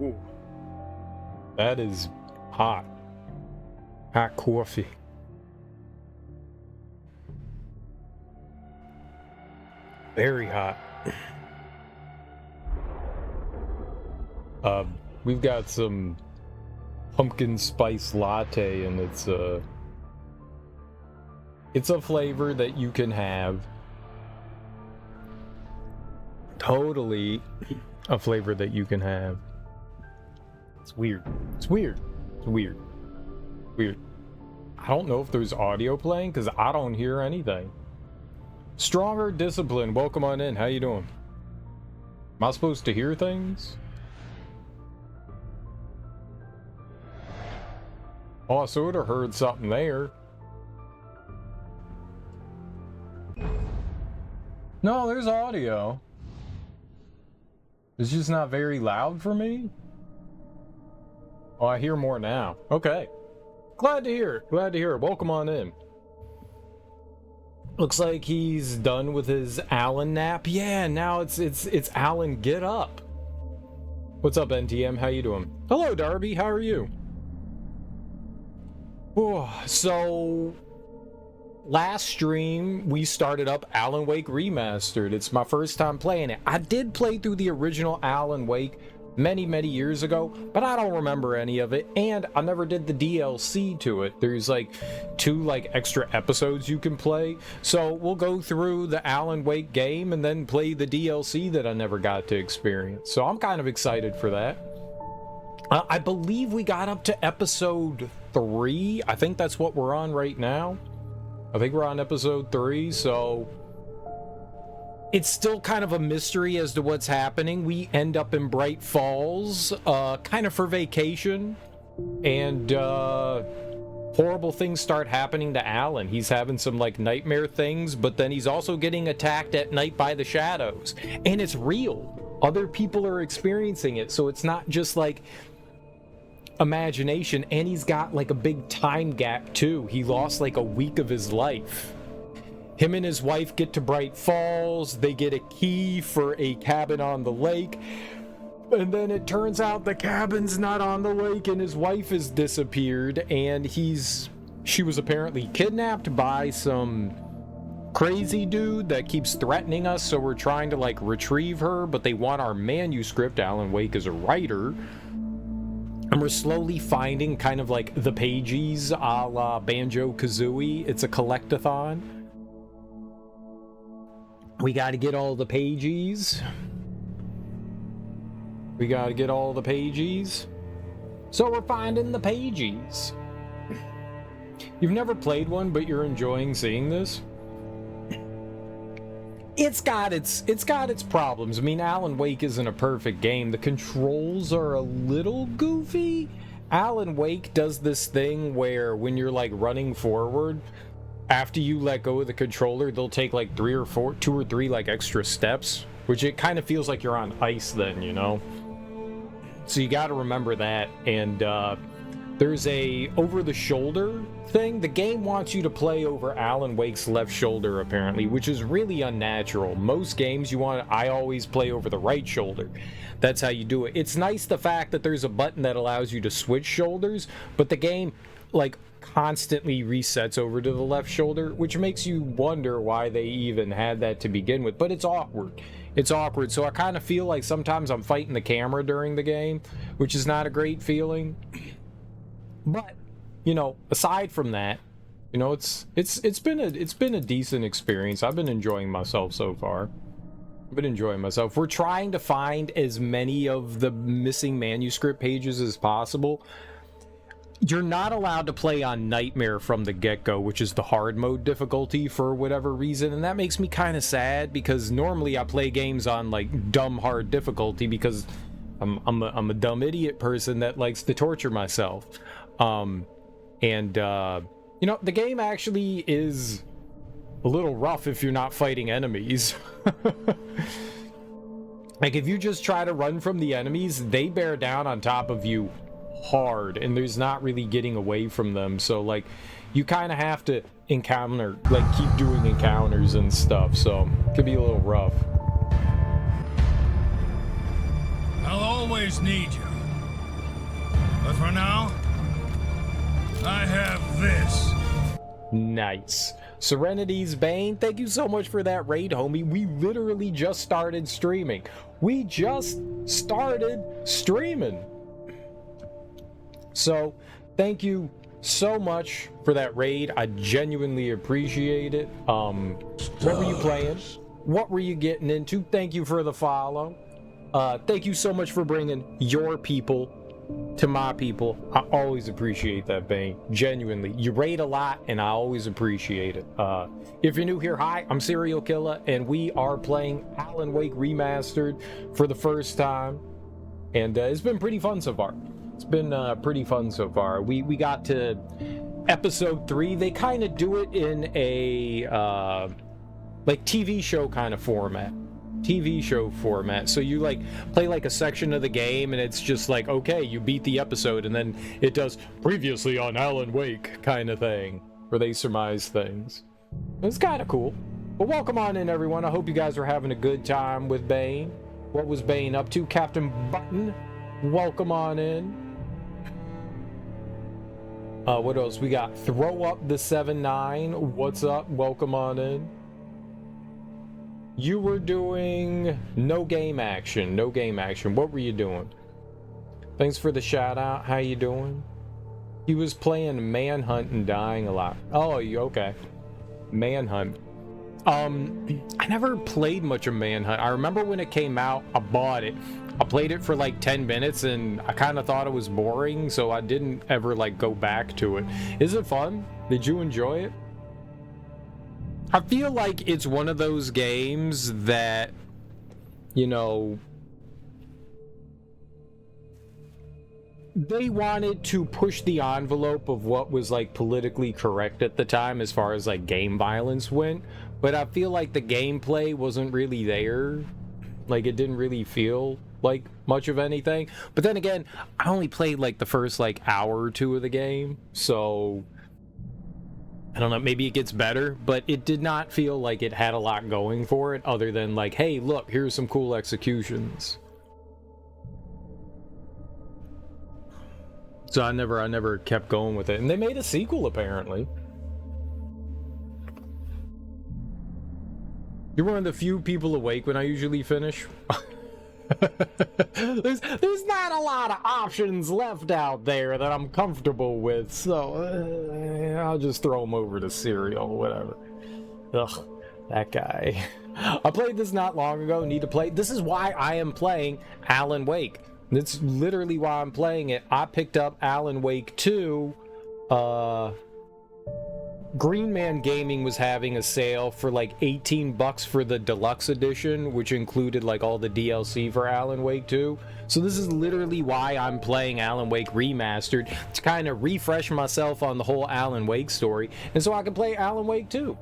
Ooh. That is hot. Hot coffee. Very hot. We've got some pumpkin spice latte, and it's a flavor that you can have. Totally a flavor that you can have. It's weird. It's weird. It's weird. Weird. I don't know if there's audio playing because I don't hear anything. Stronger Discipline, welcome on in. How you doing? Am I supposed to hear things? Oh, I sort of heard something there. No, there's audio. It's just not very loud for me. Oh, I hear more now. Okay. Glad to hear it. Glad to hear it. Welcome on in. Looks like he's done with his Alan nap. Yeah, now it's Alan, get up. What's up, NTM? How you doing? Hello, Darby. How are you? Oh, so last stream we started up Alan Wake Remastered. It's my first time playing it. I did play through the original Alan Wake many years ago, but I don't remember any of it, and I never did the DLC to it. There's like 2 extra episodes you can play, so we'll go through the Alan Wake game and then play the DLC that I never got to experience. So I'm kind of excited for that. I believe we got up to episode 3. I think that's what we're on right now. I think we're on episode 3, so it's still kind of a mystery as to what's happening. We end up in Bright Falls, kind of for vacation, and horrible things start happening to Alan. He's having some nightmare things, but then he's also getting attacked at night by the shadows, and it's real. Other people are experiencing it, so it's not just imagination. And he's got a big time gap too. He lost a week of his life. Him and his wife get to Bright Falls, they get a key for a cabin on the lake, and then it turns out the cabin's not on the lake and his wife has disappeared, and she was apparently kidnapped by some crazy dude that keeps threatening us, so we're trying to retrieve her, but they want our manuscript. Alan Wake is a writer, and we're slowly finding kind of the pages a la Banjo-Kazooie. It's a collectathon. We got to get all the pages. We got to get all the pages. So we're finding the pages. You've never played one, but you're enjoying seeing this? It's got its problems. I mean, Alan Wake isn't a perfect game. The controls are a little goofy. Alan Wake does this thing where when you're running forward, after you let go of the controller, they'll take 2 or 3 extra steps, which it kind of feels like you're on ice then, you know? So you got to remember that. And there's a over-the-shoulder thing. The game wants you to play over Alan Wake's left shoulder, apparently, which is really unnatural. Most games I always play over the right shoulder. That's how you do it. It's nice the fact that there's a button that allows you to switch shoulders, but the game constantly resets over to the left shoulder, which makes you wonder why they even had that to begin with. But it's awkward. It's awkward. So I kind of feel like sometimes I'm fighting the camera during the game, which is not a great feeling. But aside from that, it's been a decent experience. I've been enjoying myself so far. I've been enjoying myself. We're trying to find as many of the missing manuscript pages as possible. You're not allowed to play on Nightmare from the get-go, which is the hard mode difficulty for whatever reason, and that makes me kind of sad because normally I play games on dumb hard difficulty because I'm a dumb idiot person that likes to torture myself. The game actually is a little rough if you're not fighting enemies. If you just try to run from the enemies, they bear down on top of you hard, and there's not really getting away from them. So you kind of have to encounter, keep doing encounters and stuff, so it could be a little rough. I'll always need you. But for now, I have this. Nice. Serenity's Bane, thank you so much for that raid, homie. We literally just started streaming. We just started streaming. So, thank you so much for that raid. I genuinely appreciate it. What were you playing? What were you getting into? Thank you for the follow. Thank you so much for bringing your people to my people. I always appreciate that, Bane. Genuinely. You raid a lot, and I always appreciate it. If you're new here, hi, I'm Serial Killer, and we are playing Alan Wake Remastered for the first time. And it's been pretty fun so far. It's been pretty fun so far. We got to episode 3. They kind of do it in a like TV show kind of format. TV show format. So you like play like a section of the game, and it's just like, okay, you beat the episode, and then it does previously on Alan Wake kind of thing, where they surmise things. It's kind of cool. But welcome on in, everyone. I hope you guys are having a good time with Bane. What was Bane up to? Captain Button, welcome on in. What else we got? Throw up the 7-9. What's up? Welcome on in. You were doing no game action. No game action. What were you doing? Thanks for the shout out. How you doing? He was playing Manhunt and dying a lot. Oh, okay. Manhunt. I never played much of Manhunt. I remember when it came out, I bought it. I played it for like 10 minutes and I kind of thought it was boring, so I didn't ever like go back to it. Is it fun? Did you enjoy it? I feel like it's one of those games that, you know, they wanted to push the envelope of what was like politically correct at the time as far as like game violence went, but I feel like the gameplay wasn't really there. Like, it didn't really feel like much of anything. But then again, I only played like the first like hour or two of the game, so I don't know, maybe it gets better, but it did not feel like it had a lot going for it other than like, hey, look, here's some cool executions. So I never kept going with it. And they made a sequel, apparently. You're one of the few people awake when I usually finish. There's not a lot of options left out there that I'm comfortable with, so I'll just throw them over to Serial, whatever. Ugh, that guy. I played this not long ago. Need to play. This is why I am playing Alan Wake. That's literally why I'm playing it. I picked up Alan Wake 2. Green Man Gaming was having a sale for like $18 for the deluxe edition, which included like all the DLC for Alan Wake 2. So this is literally why I'm playing Alan Wake Remastered, to kind of refresh myself on the whole Alan Wake story, and so I can play Alan Wake 2.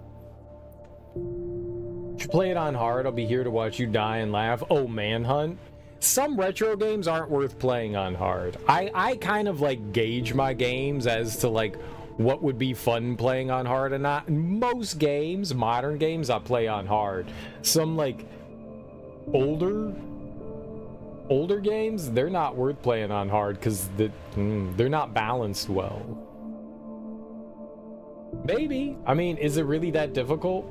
If you play it on hard, I'll be here to watch you die and laugh. Oh, Manhunt. Some retro games aren't worth playing on hard. I kind of like gauge my games as to like what would be fun playing on hard and not. Most games, modern games, I play on hard. Some like older games, they're not worth playing on hard because they're not balanced well. Maybe. I mean, is it really that difficult?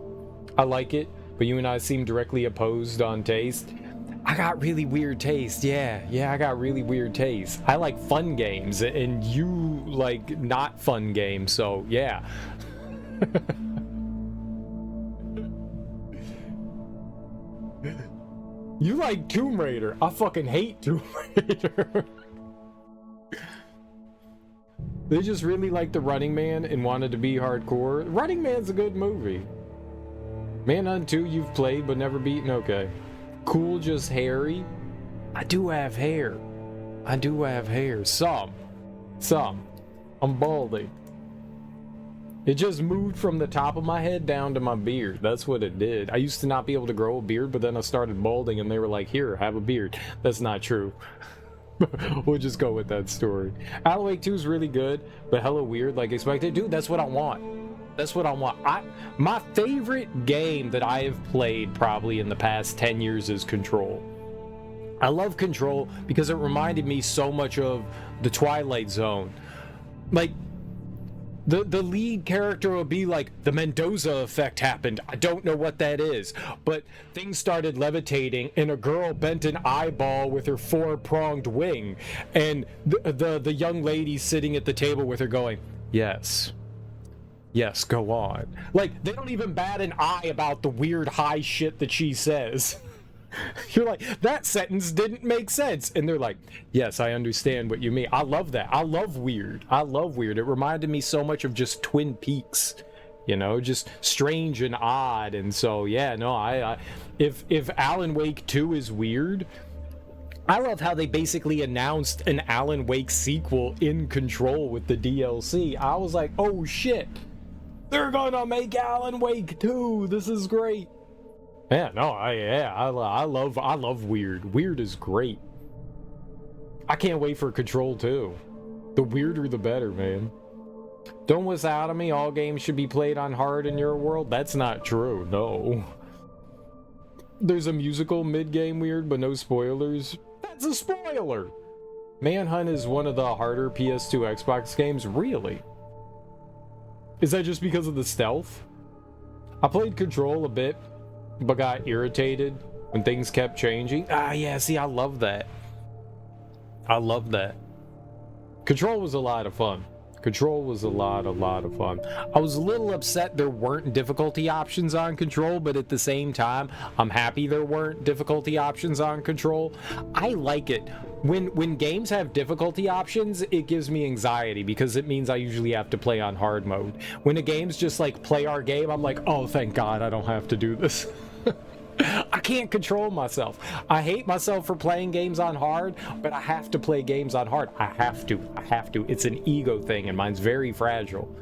I like it, but you and I seem directly opposed on taste. I got really weird taste. Yeah, I got really weird taste. I like fun games, and you like not fun games, so yeah. You like Tomb Raider. I fucking hate Tomb Raider. They just really liked the Running Man and wanted to be hardcore. Running Man's a good movie. Manhunt 2 you've played but never beaten? Okay. Cool, just hairy. I do have hair. Some. I'm balding. It just moved from the top of my head down to my beard. That's what it did. I used to not be able to grow a beard, but then I started balding and they were like, here, have a beard. That's not true. We'll just go with that story. Alan Wake 2 is really good, but hella weird like expected. Dude, that's what I want. My favorite game that I have played probably in the past 10 years is Control. I love Control because it reminded me so much of the Twilight Zone. Like, the lead character will be like, the Mendoza effect happened. I don't know what that is. But things started levitating, and a girl bent an eyeball with her four-pronged wing. And the young lady sitting at the table with her going, yes. Yes, go on. Like, they don't even bat an eye about the weird high shit that she says. You're like, that sentence didn't make sense. And they're like, yes, I understand what you mean. I love that. I love weird. It reminded me so much of just Twin Peaks, you know, just strange and odd. And so, yeah, no, if Alan Wake 2 is weird, I love how they basically announced an Alan Wake sequel in Control with the DLC. I was like, oh shit, they're gonna make Alan Wake 2. This is great. Yeah, no, I love weird. Weird is great. I can't wait for Control 2. The weirder the better, man. Don't wish out of me, all games should be played on hard in your world. That's not true, no. There's a musical mid-game weird, but no spoilers. That's a spoiler! Manhunt is one of the harder PS2 Xbox games, really? Is that just because of the stealth? I played Control a bit, but got irritated when things kept changing. Ah, yeah, see, I love that. I love that. Control was a lot of fun. Control was a lot of fun. I was a little upset there weren't difficulty options on Control, but at the same time, I'm happy there weren't difficulty options on Control. I like it. When games have difficulty options, it gives me anxiety because it means I usually have to play on hard mode. When a game's just like, play our game, I'm like, oh, thank God I don't have to do this. I can't control myself. I hate myself for playing games on hard, but I have to play games on hard. I have to. It's an ego thing, and mine's very fragile.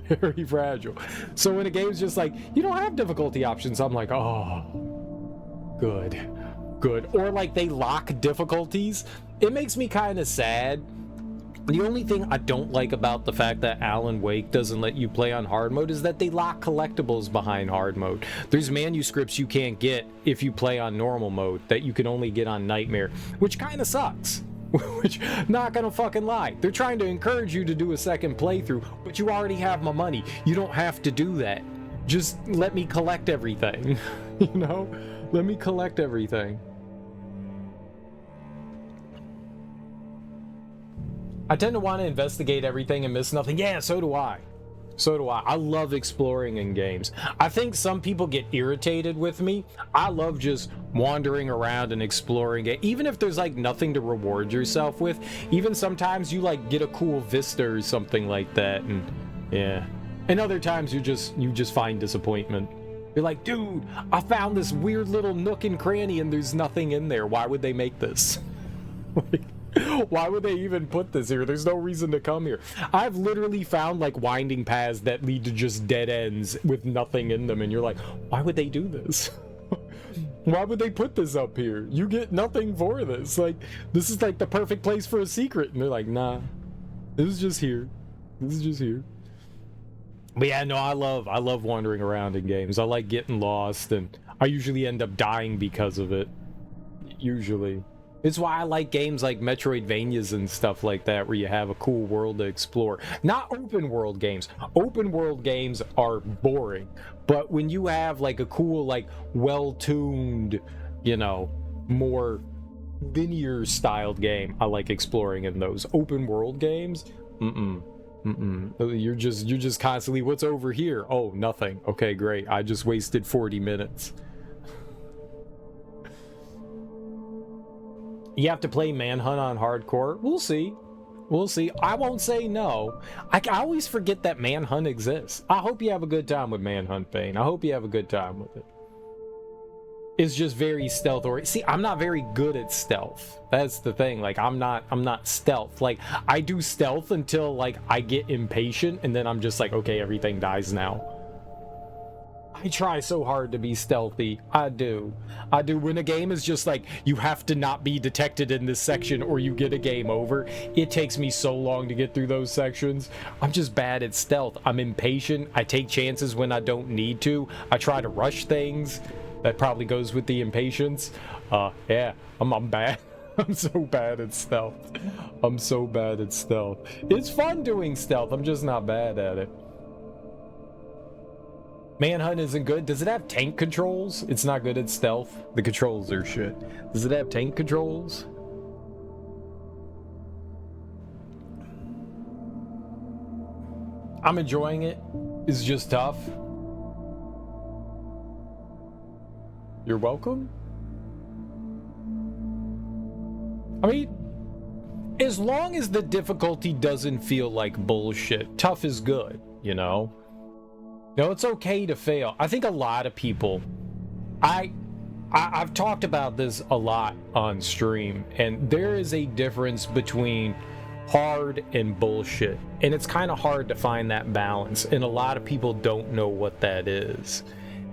Very fragile. So when a game's just like, you don't have difficulty options, I'm like, oh, good. Or like they lock difficulties. It makes me kind of sad. The only thing I don't like about the fact that Alan Wake doesn't let you play on hard mode is that they lock collectibles behind hard mode. There's manuscripts you can't get if you play on normal mode that you can only get on Nightmare, which kind of sucks. Which, not gonna fucking lie, they're trying to encourage you to do a second playthrough, but you already have my money. You don't have to do that. Just let me collect everything. You know? Let me collect everything. I tend to want to investigate everything and miss nothing. Yeah, so do I. I love exploring in games. I think some people get irritated with me. I love just wandering around and exploring it. Even if there's like nothing to reward yourself with. Even sometimes you like get a cool vista or something like that. And yeah. And other times you just find disappointment. You're like, dude, I found this weird little nook and cranny and there's nothing in there. Why would they make this? Like, why would they even put this here? There's no reason to come here. I've literally found like winding paths that lead to just dead ends with nothing in them, and you're like, why would they do this? Why would they put this up here? You get nothing for this. Like, this is like the perfect place for a secret. And they're like, nah, this is just here. But yeah, no, I love wandering around in games. I like getting lost, and I usually end up dying because of it. Usually. It's why I like games like Metroidvanias and stuff like that, where you have a cool world to explore. Not open world games. Open world games are boring. But when you have like a cool, like well-tuned, you know, more linear styled game, I like exploring in those. Open world games, you're just constantly, what's over here? Oh, nothing. Okay, great. I just wasted 40 minutes. You have to play Manhunt on hardcore. We'll see. I won't say no. I always forget that Manhunt exists. I hope you have a good time with Manhunt, Bane. I hope you have a good time with it. It's just very stealth oriented. See, I'm not very good at stealth. That's the thing. Like, I'm not stealth. Like, I do stealth until like I get impatient, and then I'm just like, okay, everything dies now. I try so hard to be stealthy. I do. When a game is just like, you have to not be detected in this section or you get a game over, it takes me so long to get through those sections. I'm just bad at stealth. I'm impatient. I take chances when I don't need to. I try to rush things. That probably goes with the impatience. Yeah, I'm bad. I'm so bad at stealth. I'm so bad at stealth. It's fun doing stealth. I'm just not bad at it. Manhunt isn't good. Does it have tank controls? It's not good at stealth. The controls are shit. Does it have tank controls? I'm enjoying it. It's just tough. You're welcome. I mean, as long as the difficulty doesn't feel like bullshit, tough is good, you know? No, it's okay to fail. I think a lot of people, I've talked about this a lot on stream, and there is a difference between hard and bullshit, and it's kind of hard to find that balance, and a lot of people don't know what that is.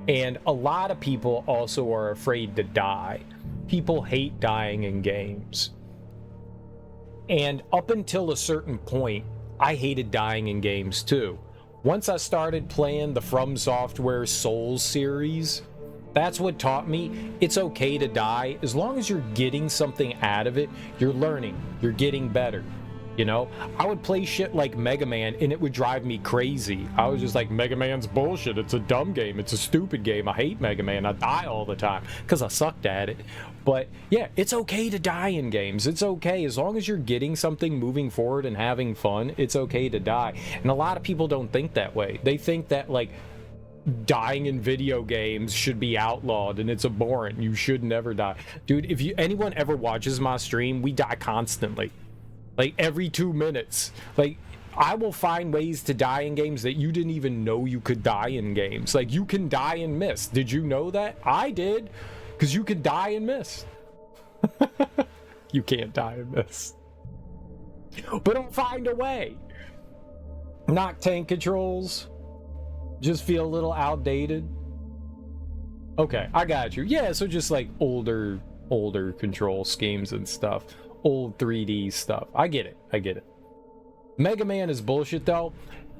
And a lot of people also are afraid to die. People hate dying in games. And up until a certain point, I hated dying in games too. Once I started playing the From Software Souls series, that's what taught me it's okay to die. As long as you're getting something out of it, you're learning, you're getting better. You know, I would play shit like Mega Man and it would drive me crazy. I was just like, Mega Man's bullshit. It's a dumb game. It's a stupid game. I hate Mega Man. I die all the time because I sucked at it. But yeah, it's okay to die in games. It's okay. As long as you're getting something, moving forward and having fun, it's okay to die. And a lot of people don't think that way. They think that like dying in video games should be outlawed and it's abhorrent. You should never die. Dude, if anyone ever watches my stream, we die constantly. Like every 2 minutes. Like I will find ways to die in games that you didn't even know you could die in games. Like you can die and miss. Did you know that? I did, because you can die and miss. You can't die and miss. But I'll find a way. Knock tank controls. Just feel a little outdated. Okay, I got you. Yeah, so just like older control schemes and stuff. Old 3D stuff. I get it. Mega Man is bullshit though.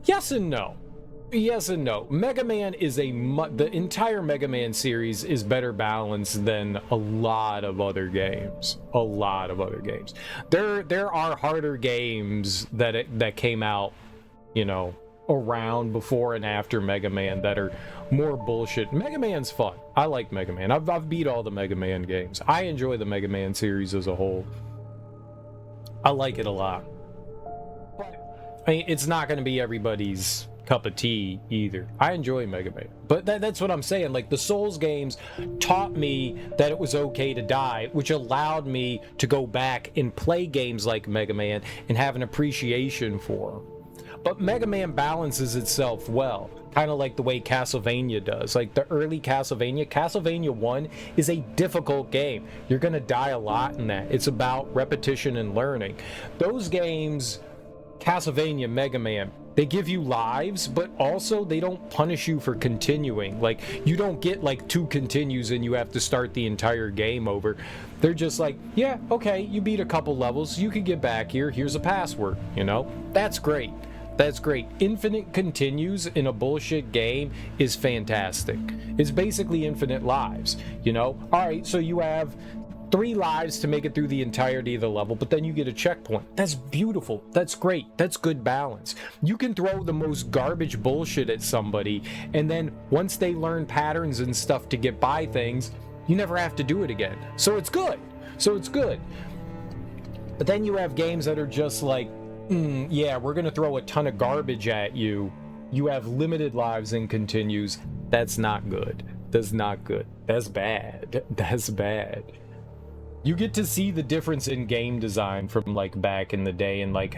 Yes and no. Mega Man is the entire Mega Man series is better balanced than a lot of other games. There are harder games that came out, you know, around before and after Mega Man that are more bullshit. Mega Man's fun. I like Mega Man. I've beat all the Mega Man games. I enjoy the Mega Man series as a whole. I like it a lot. I mean, it's not going to be everybody's cup of tea either. I enjoy Mega Man. But that's what I'm saying. Like, the Souls games taught me that it was okay to die, which allowed me to go back and play games like Mega Man and have an appreciation for them. But Mega Man balances itself well, kind of like the way Castlevania does. Like the early Castlevania 1 is a difficult game. You're going to die a lot in that. It's about repetition and learning. Those games, Castlevania, Mega Man, they give you lives, but also they don't punish you for continuing. Like, you don't get like 2 continues and you have to start the entire game over. They're just like, yeah, okay, you beat a couple levels, you can get back here, here's a password, you know? That's great. That's great. Infinite continues in a bullshit game is fantastic. It's basically infinite lives, you know? All right, so you have 3 lives to make it through the entirety of the level, but then you get a checkpoint. That's beautiful. That's great. That's good balance. You can throw the most garbage bullshit at somebody, and then once they learn patterns and stuff to get by things, you never have to do it again. So it's good. But then you have games that are just like, yeah, we're gonna throw a ton of garbage at you. You have limited lives and continues. That's not good. That's not good. That's bad. That's bad. You get to see the difference in game design from like back in the day and like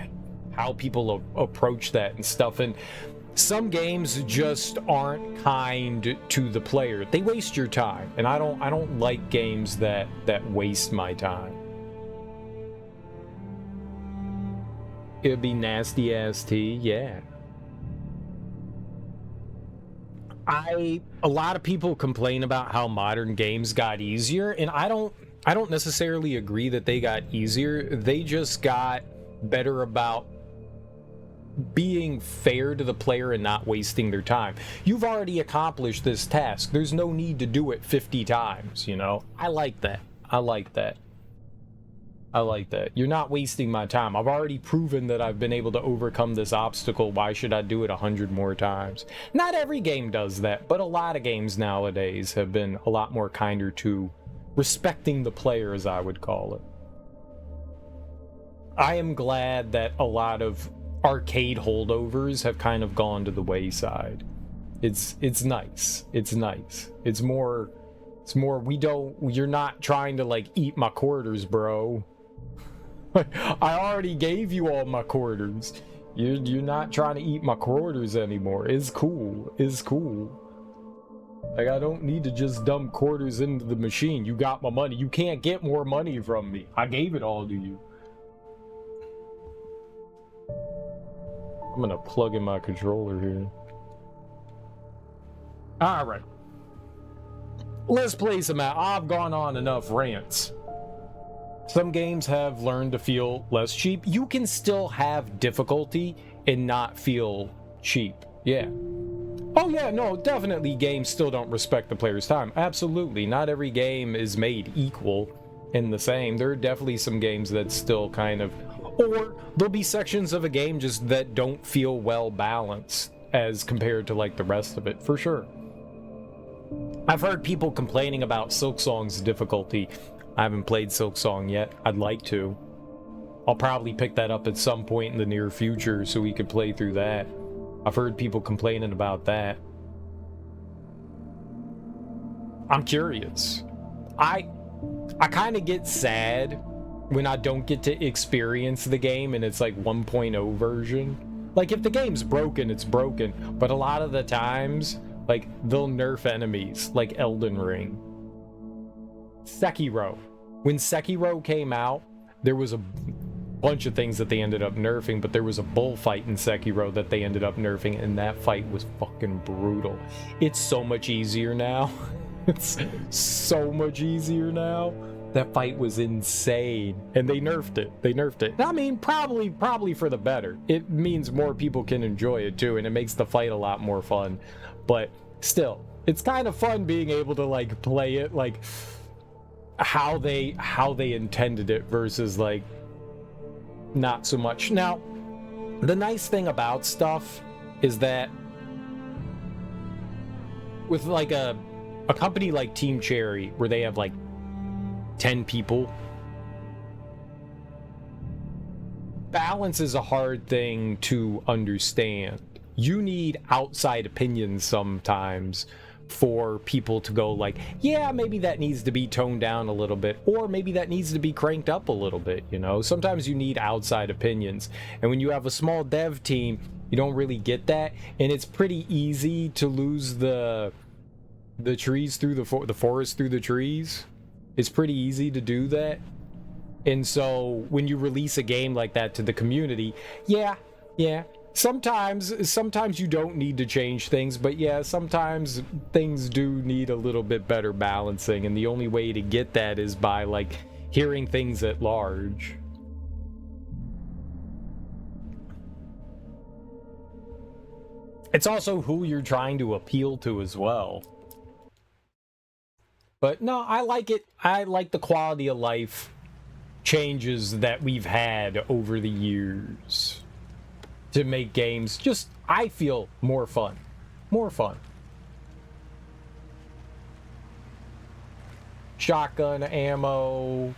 how people approach that and stuff. And some games just aren't kind to the player. They waste your time, and I don't like games that waste my time. It would be nasty ass tea, yeah. A lot of people complain about how modern games got easier, and I don't necessarily agree that they got easier. They just got better about being fair to the player and not wasting their time. You've already accomplished this task. There's no need to do it 50 times, you know? I like that. I like that. I like that. You're not wasting my time. I've already proven that I've been able to overcome this obstacle. Why should I do it 100 more times? Not every game does that, but a lot of games nowadays have been a lot more kinder to respecting the player, as I would call it. I am glad that a lot of arcade holdovers have kind of gone to the wayside. It's nice. It's nice. It's more you're not trying to like eat my quarters, bro. I already gave you all my quarters. You're not trying to eat my quarters anymore. It's cool. It's cool. Like, I don't need to just dump quarters into the machine. You got my money. You can't get more money from me. I gave it all to you. I'm gonna plug in my controller here. Alright. Let's play some out. I've gone on enough rants. Some games have learned to feel less cheap. You can still have difficulty and not feel cheap. Yeah. Oh yeah, no, definitely games still don't respect the player's time. Absolutely. Not every game is made equal and the same. There are definitely some games that still kind of... Or there'll be sections of a game just that don't feel well balanced as compared to like the rest of it, for sure. I've heard people complaining about Silksong's difficulty. I haven't played Silksong yet. I'd like to. I'll probably pick that up at some point in the near future so we could play through that. I've heard people complaining about that. I'm curious. I kind of get sad when I don't get to experience the game and it's like 1.0 version. Like, if the game's broken, it's broken. But a lot of the times, like, they'll nerf enemies, like Elden Ring. Sekiro. When Sekiro came out, there was a bunch of things that they ended up nerfing, but there was a bullfight in Sekiro that they ended up nerfing, and that fight was fucking brutal. It's so much easier now. It's so much easier now. That fight was insane, and they nerfed it. They nerfed it. I mean, probably for the better. It means more people can enjoy it too, and it makes the fight a lot more fun. But still, it's kind of fun being able to like play it like how they intended it versus like not so much. Now, the nice thing about stuff is that with like a company like Team Cherry, where they have like 10 people, balance is a hard thing to understand. You need outside opinions sometimes for people to go like, yeah, maybe that needs to be toned down a little bit, or maybe that needs to be cranked up a little bit, you know? Sometimes you need outside opinions, and when you have a small dev team, you don't really get that, and it's pretty easy to lose the trees through the forest through the trees. It's pretty easy to do that. And so when you release a game like that to the community, yeah, sometimes you don't need to change things, but yeah, sometimes things do need a little bit better balancing, and the only way to get that is by like hearing things at large. It's also who you're trying to appeal to as well. But no, I like it. I like the quality of life changes that we've had over the years to make games just, I feel, more fun. More fun. Shotgun ammo.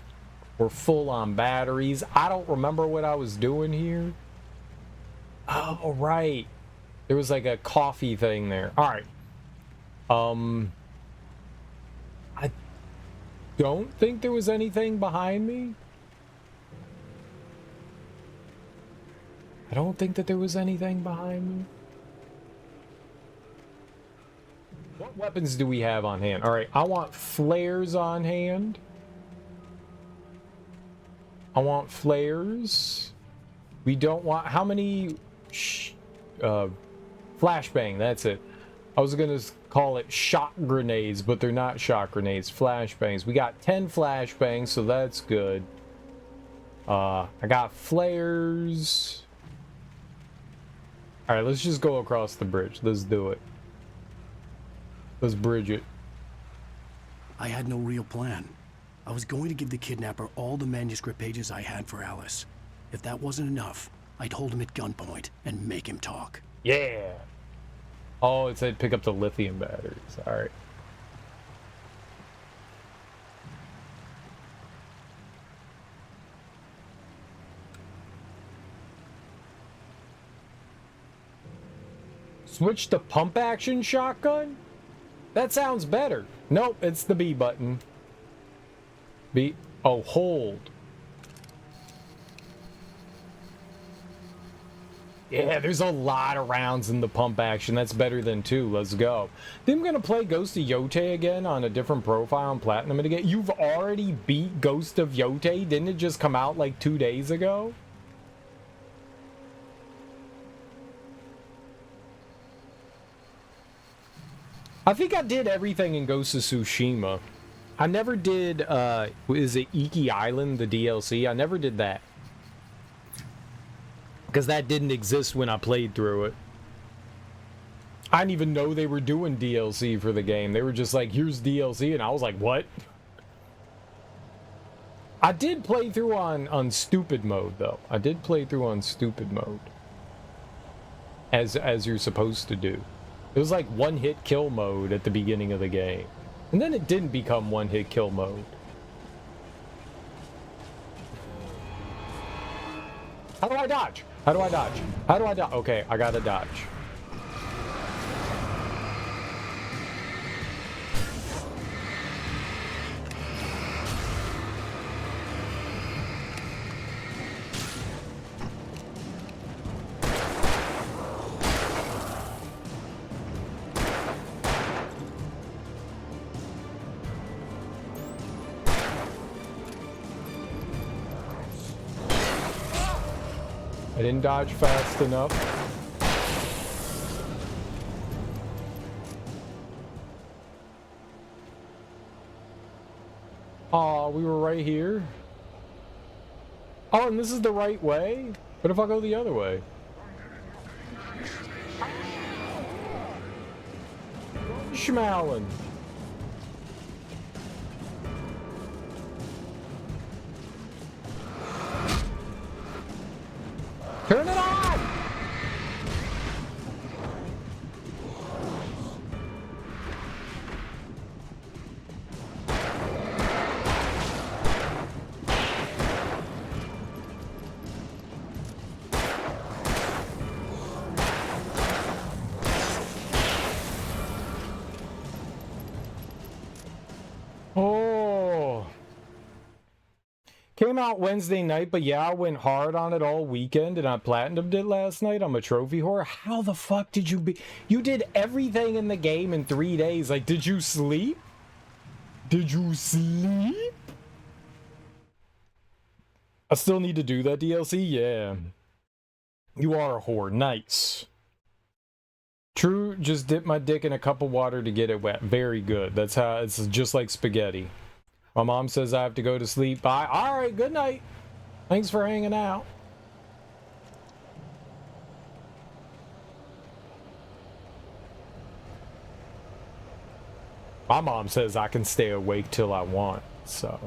We're full on batteries. I don't remember what I was doing here. Oh, right. There was like a coffee thing there. All right. I don't think there was anything behind me. I don't think that there was anything behind me. What weapons do we have on hand? All right, I want flares on hand. I want flares. We don't want... How many... flashbang, that's it. I was gonna call it shot grenades, but they're not shot grenades. Flashbangs. We got 10 flashbangs, so that's good. I got flares. Alright, let's just go across the bridge. Let's do it. Let's bridge it. I had no real plan. I was going to give the kidnapper all the manuscript pages I had for Alice. If that wasn't enough, I'd hold him at gunpoint and make him talk. Yeah! Oh, it said pick up the lithium batteries. Alright. Switch to pump action shotgun? That sounds better. Nope, it's the B button. B. Oh, hold. Yeah, there's a lot of rounds in the pump action. That's better than 2. Let's go. Then I'm gonna play Ghost of Yote again on a different profile on Platinum again. You've already beat Ghost of Yote? Didn't it just come out like 2 days ago? I think I did everything in Ghost of Tsushima. I never did, is it Iki Island, the DLC? I never did that. Because that didn't exist when I played through it. I didn't even know they were doing DLC for the game. They were just like, here's DLC, and I was like, what? I did play through on stupid mode, though. I did play through on stupid mode. As you're supposed to do. It was like one-hit kill mode at the beginning of the game. And then it didn't become one-hit kill mode. How do I dodge? How do I dodge? How do I dodge? Okay, I gotta dodge. I didn't dodge fast enough. Aw, we were right here. Oh, and this is the right way? What if I go the other way? Schmalin. Turn it on! Oh. Came out Wednesday night, but yeah, I went hard on it all weekend, and I platinumed it last night. I'm a trophy whore. How the fuck did you be? You did everything in the game in 3 days. Like, did you sleep? Did you sleep? I still need to do that DLC? Yeah. You are a whore. Nice. True, just dip my dick in a cup of water to get it wet. Very good. That's how, it's just like spaghetti. My mom says I have to go to sleep. Bye. All right, good night. Thanks for hanging out. My mom says I can stay awake till I want, so.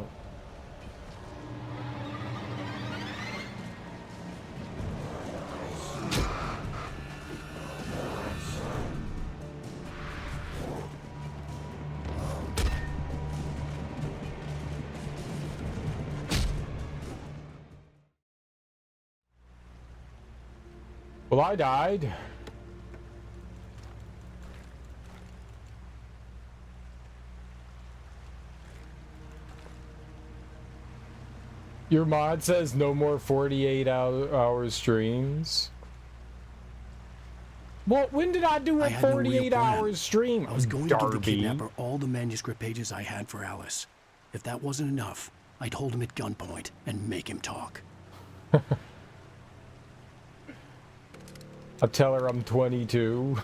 Well, I died. Your mod says no more 48-hour streams. Well, when did I do a 48-hour stream? I was going to give the kidnapper all the manuscript pages I had for Alice. If that wasn't enough, I'd hold him at gunpoint and make him talk. I'll tell her I'm 22.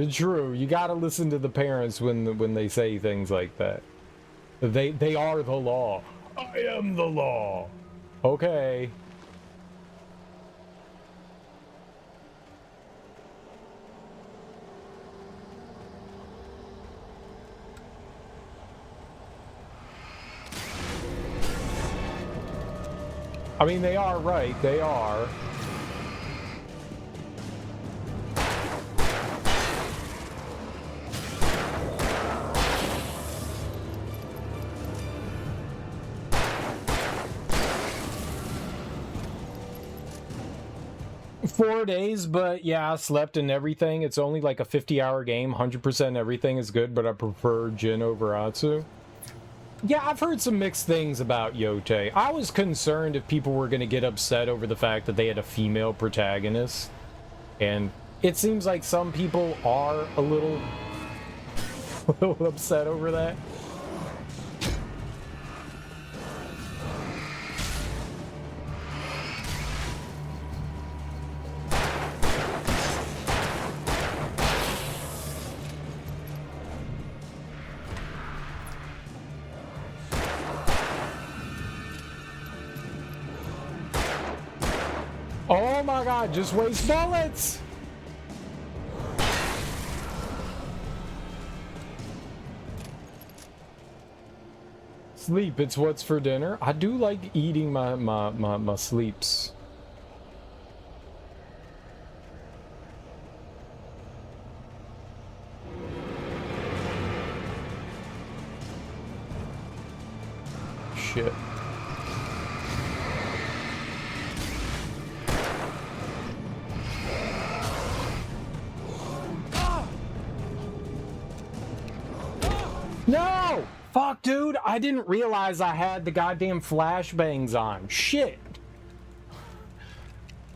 True, you gotta listen to the parents when they say things like that. They are the law. I am the law. Okay. I mean, they are right. They are. Four days, but yeah, I slept and everything. It's only like a 50-hour game. 100% everything is good, but I prefer Jin over Atsu. Yeah, I've heard some mixed things about Yote. I was concerned if people were going to get upset over the fact that they had a female protagonist. And it seems like some people are a little upset over that. Oh my god, just waste bullets! Sleep, it's what's for dinner. I do like eating my sleeps. Shit. No! Fuck, dude, I didn't realize I had the goddamn flashbangs on. Shit.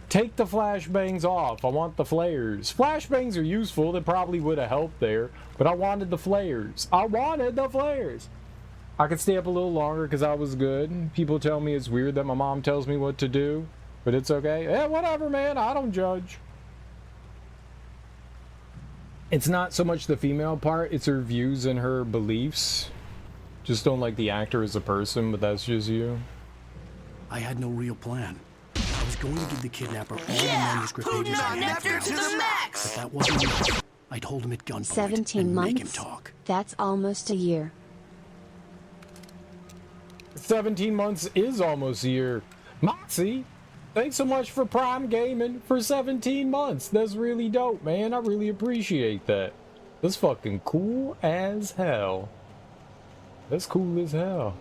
Take the flashbangs off. I want the flares. Flashbangs are useful. They probably would have helped there. But I wanted the flares. I wanted the flares. I could stay up a little longer because I was good. People tell me it's weird that my mom tells me what to do. But it's okay. Yeah, whatever, man. I don't judge. It's not so much the female part. It's her views and her beliefs. Just don't like the actor as a person, but that's just you. I had no real plan. I was going to give the kidnapper all the manuscript pages I had for Alice. But that wasn't enough. I told him at gunpoint 17 and months? make him talk. That's almost a year. 17 months is almost a year. Moxie, thanks so much for Prime Gaming for 17 months. That's really dope, man. I really appreciate that. That's fucking cool as hell. That's cool as hell.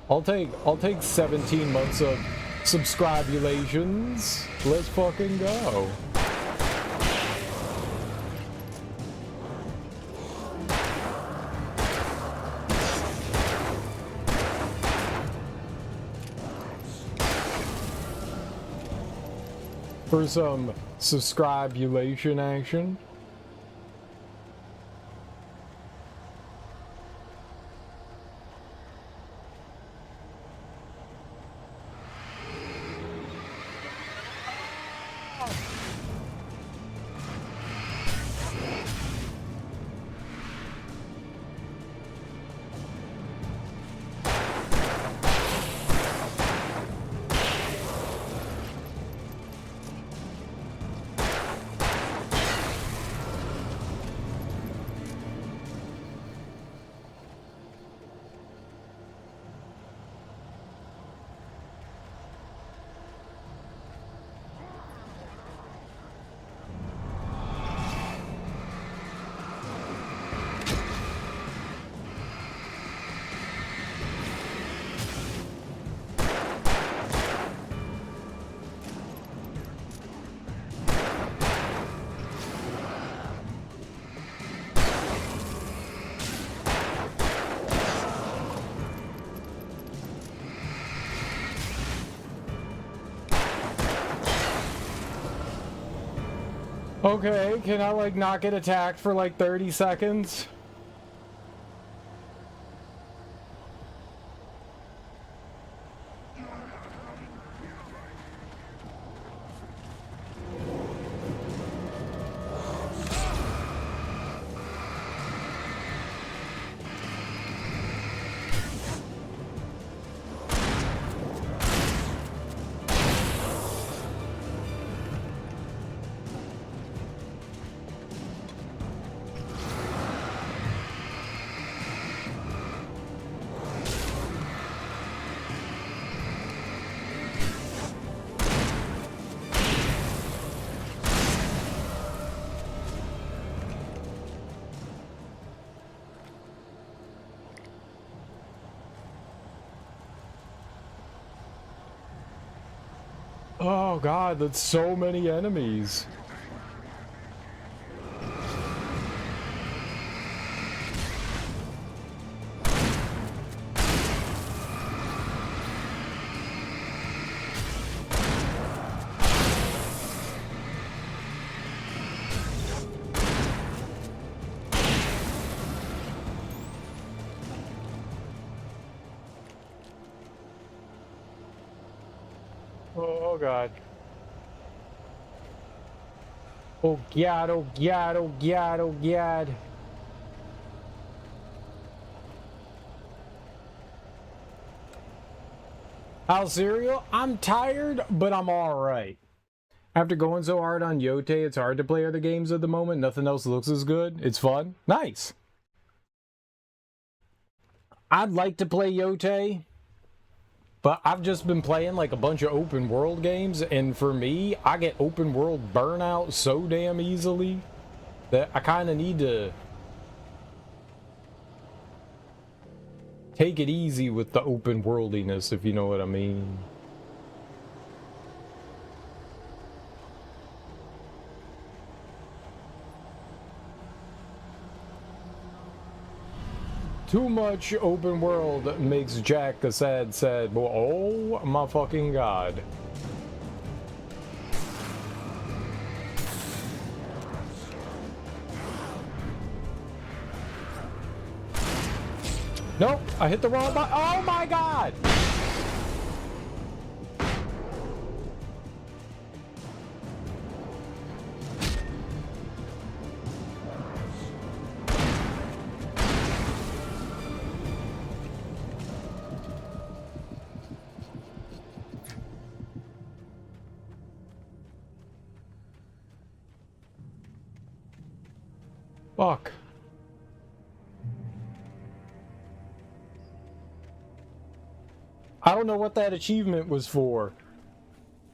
I'll take 17 months of subscribulations. Let's fucking go. For some subscribulation action. Okay, can I like not get attacked for like 30 seconds? Oh god, that's so many enemies. Oh god. Oh god, oh god, oh god, oh god. Al Serial, I'm tired, but I'm alright. After going so hard on Yote, it's hard to play other games at the moment. Nothing else looks as good. It's fun. Nice. I'd like to play Yote, but I've just been playing like a bunch of open world games, and for me, I get open world burnout so damn easily that I kind of need to take it easy with the open worldiness, if you know what I mean. Too much open world makes Jack a sad boy. Oh my fucking god. Nope, I hit the wrong button. Oh my god! Fuck. I don't know what that achievement was for,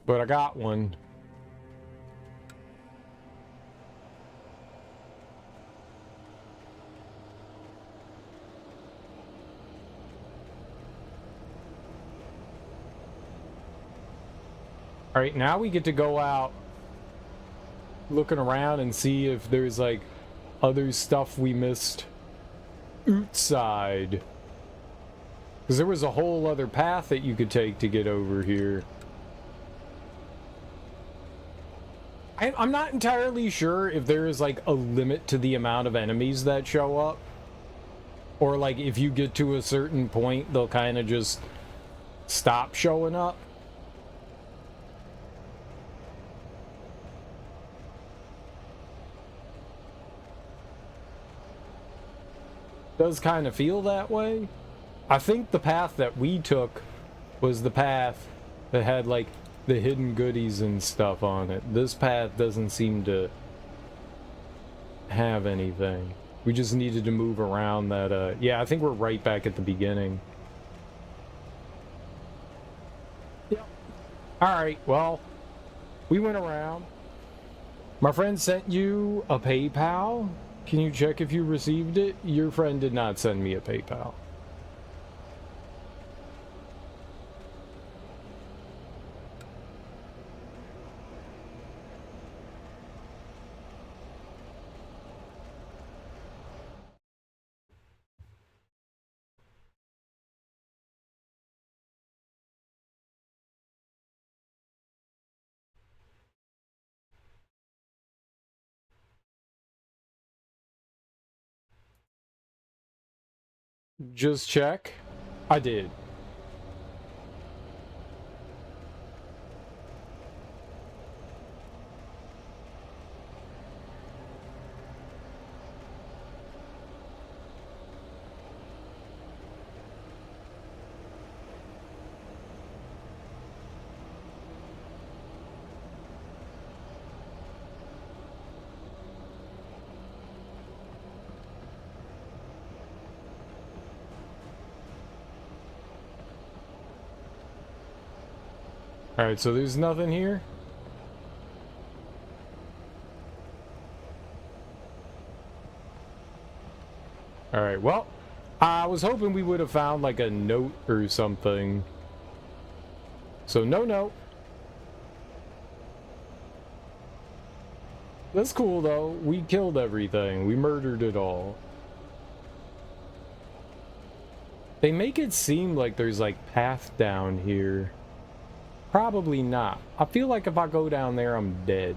but I got one. Alright, now we get to go out looking around and see if there's like other stuff we missed outside. Because there was a whole other path that you could take to get over here. I'm not entirely sure if there is like a limit to the amount of enemies that show up. Or like if you get to a certain point, they'll kind of just stop showing up. Does kind of feel that way. I think the path that we took was the path that had like the hidden goodies and stuff on it. This path doesn't seem to have anything. We just needed to move around that, yeah, I think we're right back at the beginning. Yep. Alright, well, we went around. My friend sent you a PayPal. Can you check if you received it? Your friend did not send me a PayPal. Just check. I did. Alright, so there's nothing here? Alright, well, I was hoping we would have found like a note or something. So no note. That's cool, though. We killed everything. We murdered it all. They make it seem like there's, like, path down here. Probably not. I feel like if I go down there, I'm dead.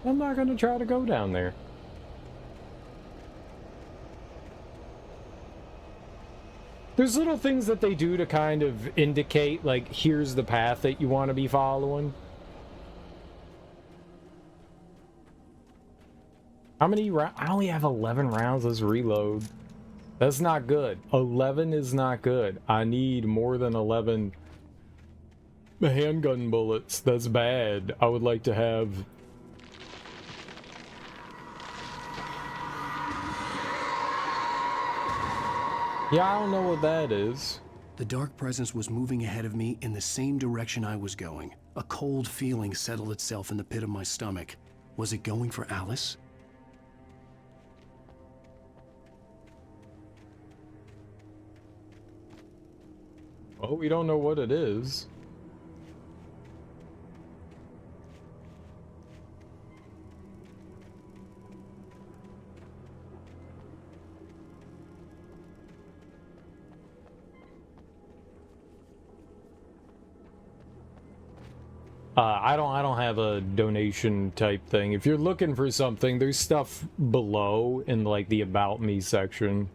I'm not gonna try to go down there. There's little things that they do to kind of indicate, like, here's the path that you want to be following. How many rounds? I only have 11 rounds. Let's reload. That's not good. 11 is not good. I need more than 11 handgun bullets. That's bad. I would like to have... Yeah, I don't know what that is. The dark presence was moving ahead of me in the same direction I was going. A cold feeling settled itself in the pit of my stomach. Was it going for Alice? Oh, we don't know what it is. I don't have a donation type thing. If you're looking for something, there's stuff below in like the About Me section.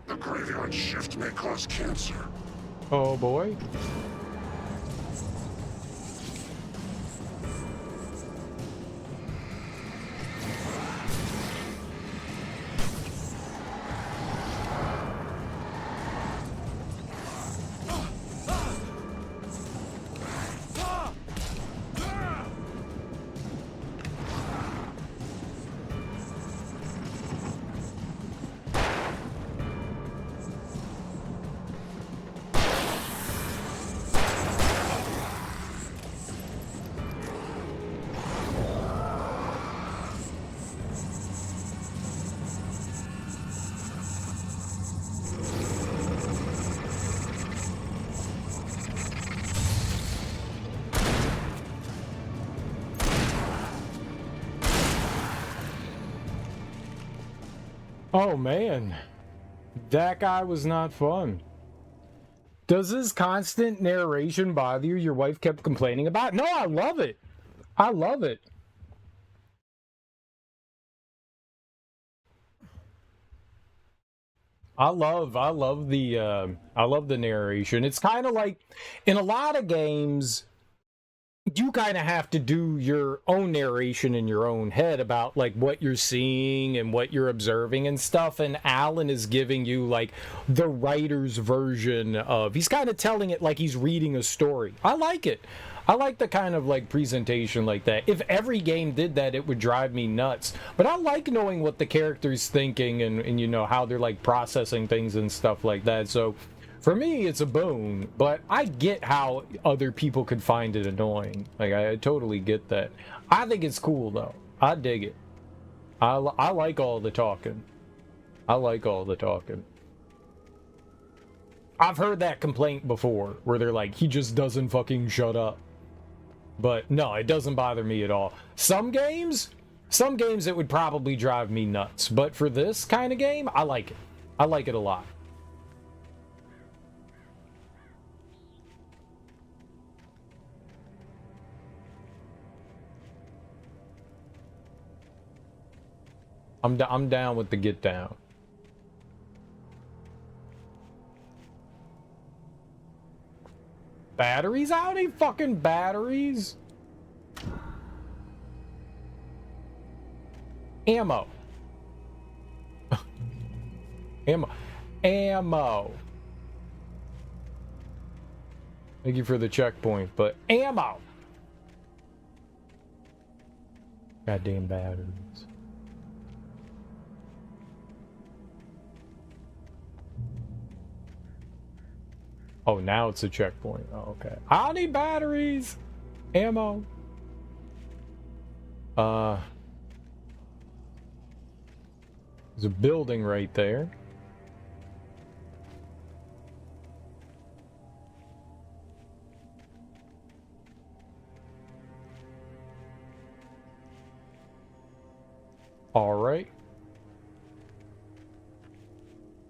The graveyard shift may cause cancer. Oh boy. Oh man, that guy was not fun. Does this constant narration bother you? Your wife kept complaining about? No, I love it. I love it. I love the narration. It's kind of like in a lot of games you kind of have to do your own narration in your own head about like what you're seeing and what you're observing and stuff, and Alan is giving you like the writer's version of, he's kind of telling it like he's reading a story. I like it. I like the kind of like presentation like that. If every game did that, it would drive me nuts. But I like knowing what the character's thinking and you know how they're like processing things and stuff like that. So for me, it's a boon, but I get how other people could find it annoying. Like, I totally get that. I think it's cool, though. I dig it. I like all the talking. I like all the talking. I've heard that complaint before, where they're like, he just doesn't fucking shut up. But no, it doesn't bother me at all. Some games it would probably drive me nuts. But for this kind of game, I like it. I like it a lot. I'm down with the get down. Batteries? How many fucking batteries? Ammo. Ammo. Ammo. Thank you for the checkpoint, but ammo! Goddamn batteries. Oh, now it's a checkpoint. Oh, okay. I need batteries! Ammo! There's a building right there. All right.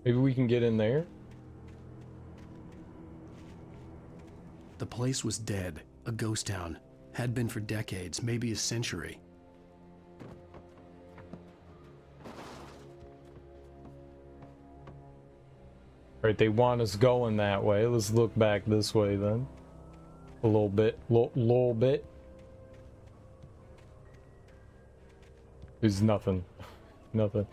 Maybe we can get in there. The place was dead, a ghost town. Had been for decades, maybe a century. Right, they want us going that way. Let's look back this way then. A little bit. Little bit. There's nothing. Nothing.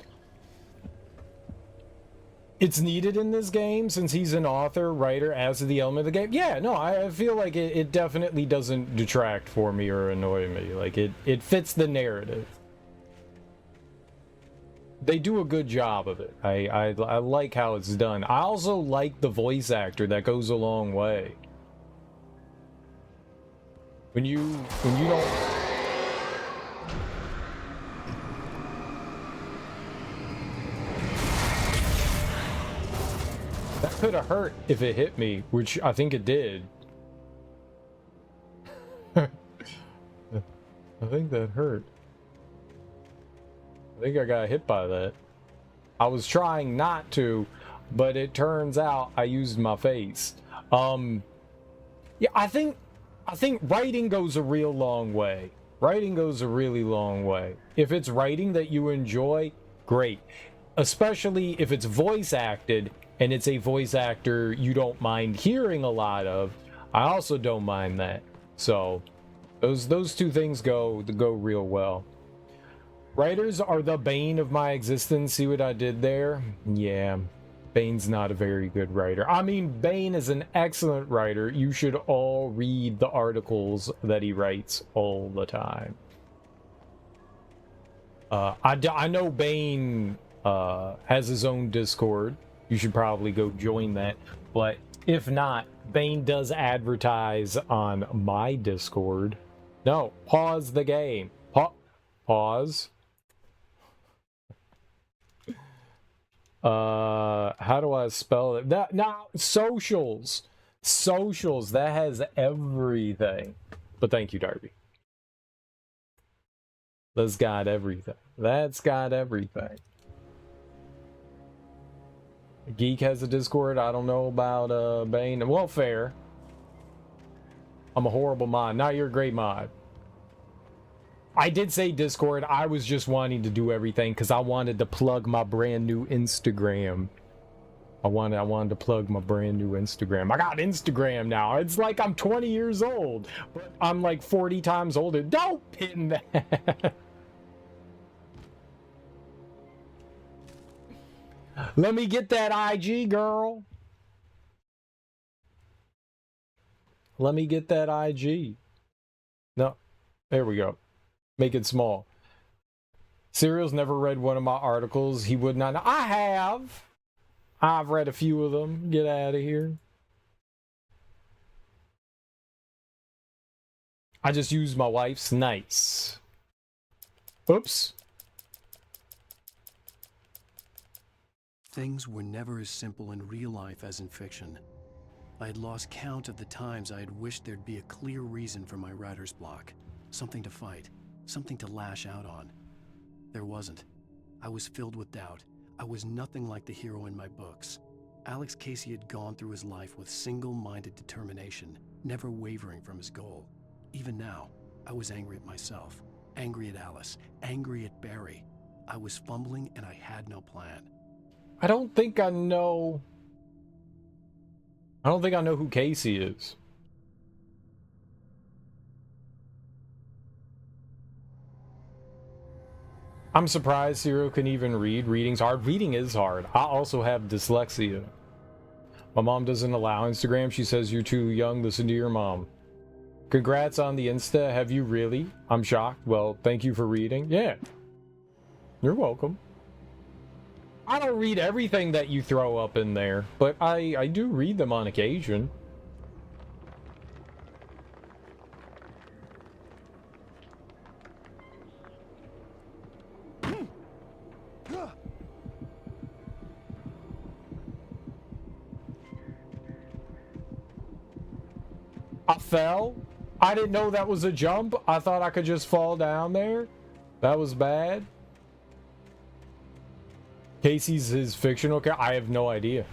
It's needed in this game since he's an author, writer, as the element of the game. Yeah, no, I feel like it definitely doesn't detract for me or annoy me. Like, it fits the narrative. They do a good job of it. I like how it's done. I also like the voice actor. That goes a long way. When you don't... That could have hurt if it hit me, which I think it did. I think that hurt. I think I got hit by that. I was trying not to, but it turns out I used my face. Yeah, I think writing goes a real long way. Writing goes a really long way. If it's writing that you enjoy, great. Especially if it's voice acted and it's a voice actor you don't mind hearing a lot of. I also don't mind that. So those two things go real well. Writers are the bane of my existence. See what I did there? Yeah, Bane's not a very good writer. I mean, Bane is an excellent writer. You should all read the articles that he writes all the time. I know Bane has his own Discord. You should probably go join that. But if not, Bane does advertise on my Discord. No, pause the game. Pause. How do I spell it? Now, socials, that has everything. But thank you, Darby. That's got everything. That's got everything. Geek has a Discord. I don't know about Bane. Well, fair. I'm a horrible mod. Now you're a great mod. I did say Discord. I was just wanting to do everything because I wanted to plug my brand new Instagram. I wanted to plug my brand new Instagram. I got Instagram now. It's like I'm 20 years old, but I'm like 40 times older. Don't pin that. Let me get that IG, girl. Let me get that IG. No, there we go. Make it small. Serial's never read one of my articles. He would not know. I have. I've read a few of them. Get out of here. I just used my wife's. Nice. Oops. Things were never as simple in real life as in fiction. I had lost count of the times I had wished there'd be a clear reason for my writer's block. Something to fight. Something to lash out on. There wasn't. I was filled with doubt. I was nothing like the hero in my books. Alex Casey had gone through his life with single-minded determination, never wavering from his goal. Even now, I was angry at myself, angry at Alice, angry at Barry. I was fumbling and I had no plan. I don't think I know who Casey is. I'm surprised Zero can even read. Reading's hard. Reading is hard. I also have dyslexia. My mom doesn't allow Instagram. She says you're too young. Listen to your mom. Congrats on the Insta. Have you really? I'm shocked. Well, thank you for reading. Yeah. You're welcome. I don't read everything that you throw up in there, but I do read them on occasion. I fell. I didn't know that was a jump. I thought I could just fall down there. That was bad. Casey's his fictional character? I have no idea.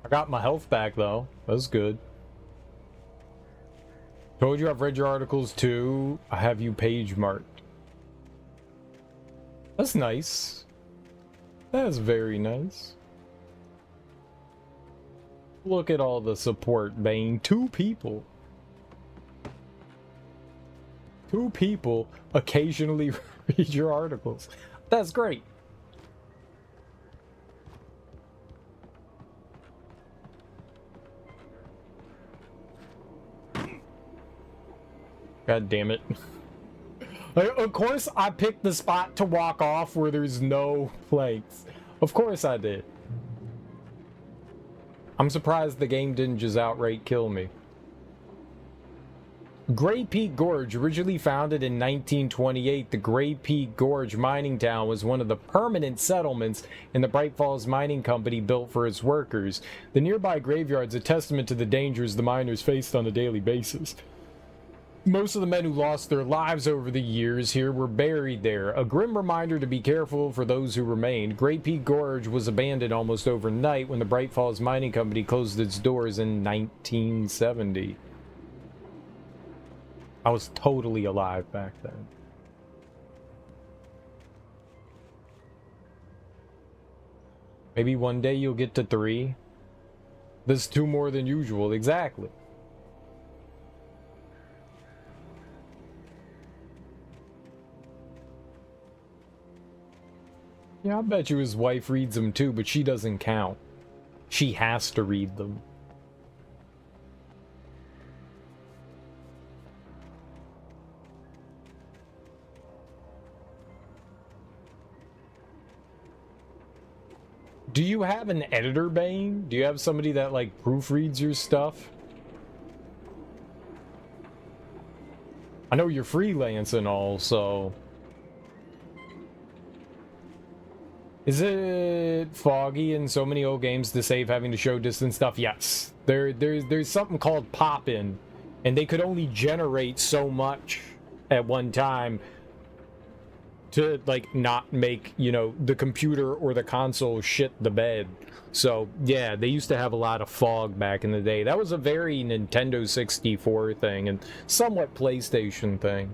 I got my health back though. That's good. Told you I've read your articles too. I have you page marked. That's nice. That's very nice. Look at all the support, Bane. 2 people. 2 people occasionally read your articles. That's great. God damn it. Of course I picked the spot to walk off where there's no planks. Of course I did. I'm surprised the game didn't just outright kill me. Grey Peak Gorge, originally founded in 1928, the Grey Peak Gorge mining town was one of the permanent settlements in the Bright Falls Mining Company built for its workers. The nearby graveyard's a testament to the dangers the miners faced on a daily basis. Most of the men who lost their lives over the years here were buried there, a grim reminder to be careful for those who remained. Grey Peak Gorge was abandoned almost overnight when the Bright Falls Mining Company closed its doors in 1970. I was totally alive back then. Maybe one day you'll get to 3. This is 2 more than usual, exactly. Yeah, I bet you his wife reads them too, but she doesn't count. She has to read them. Do you have an editor, Bane? Do you have somebody that, like, proofreads your stuff? I know you're freelance and all, so... Is it foggy in so many old games to save having to show distance stuff? Yes. There's something called pop-in, and they could only generate so much at one time to, like, not make, you know, the computer or the console shit the bed. So, yeah, they used to have a lot of fog back in the day. That was a very Nintendo 64 thing, and somewhat PlayStation thing.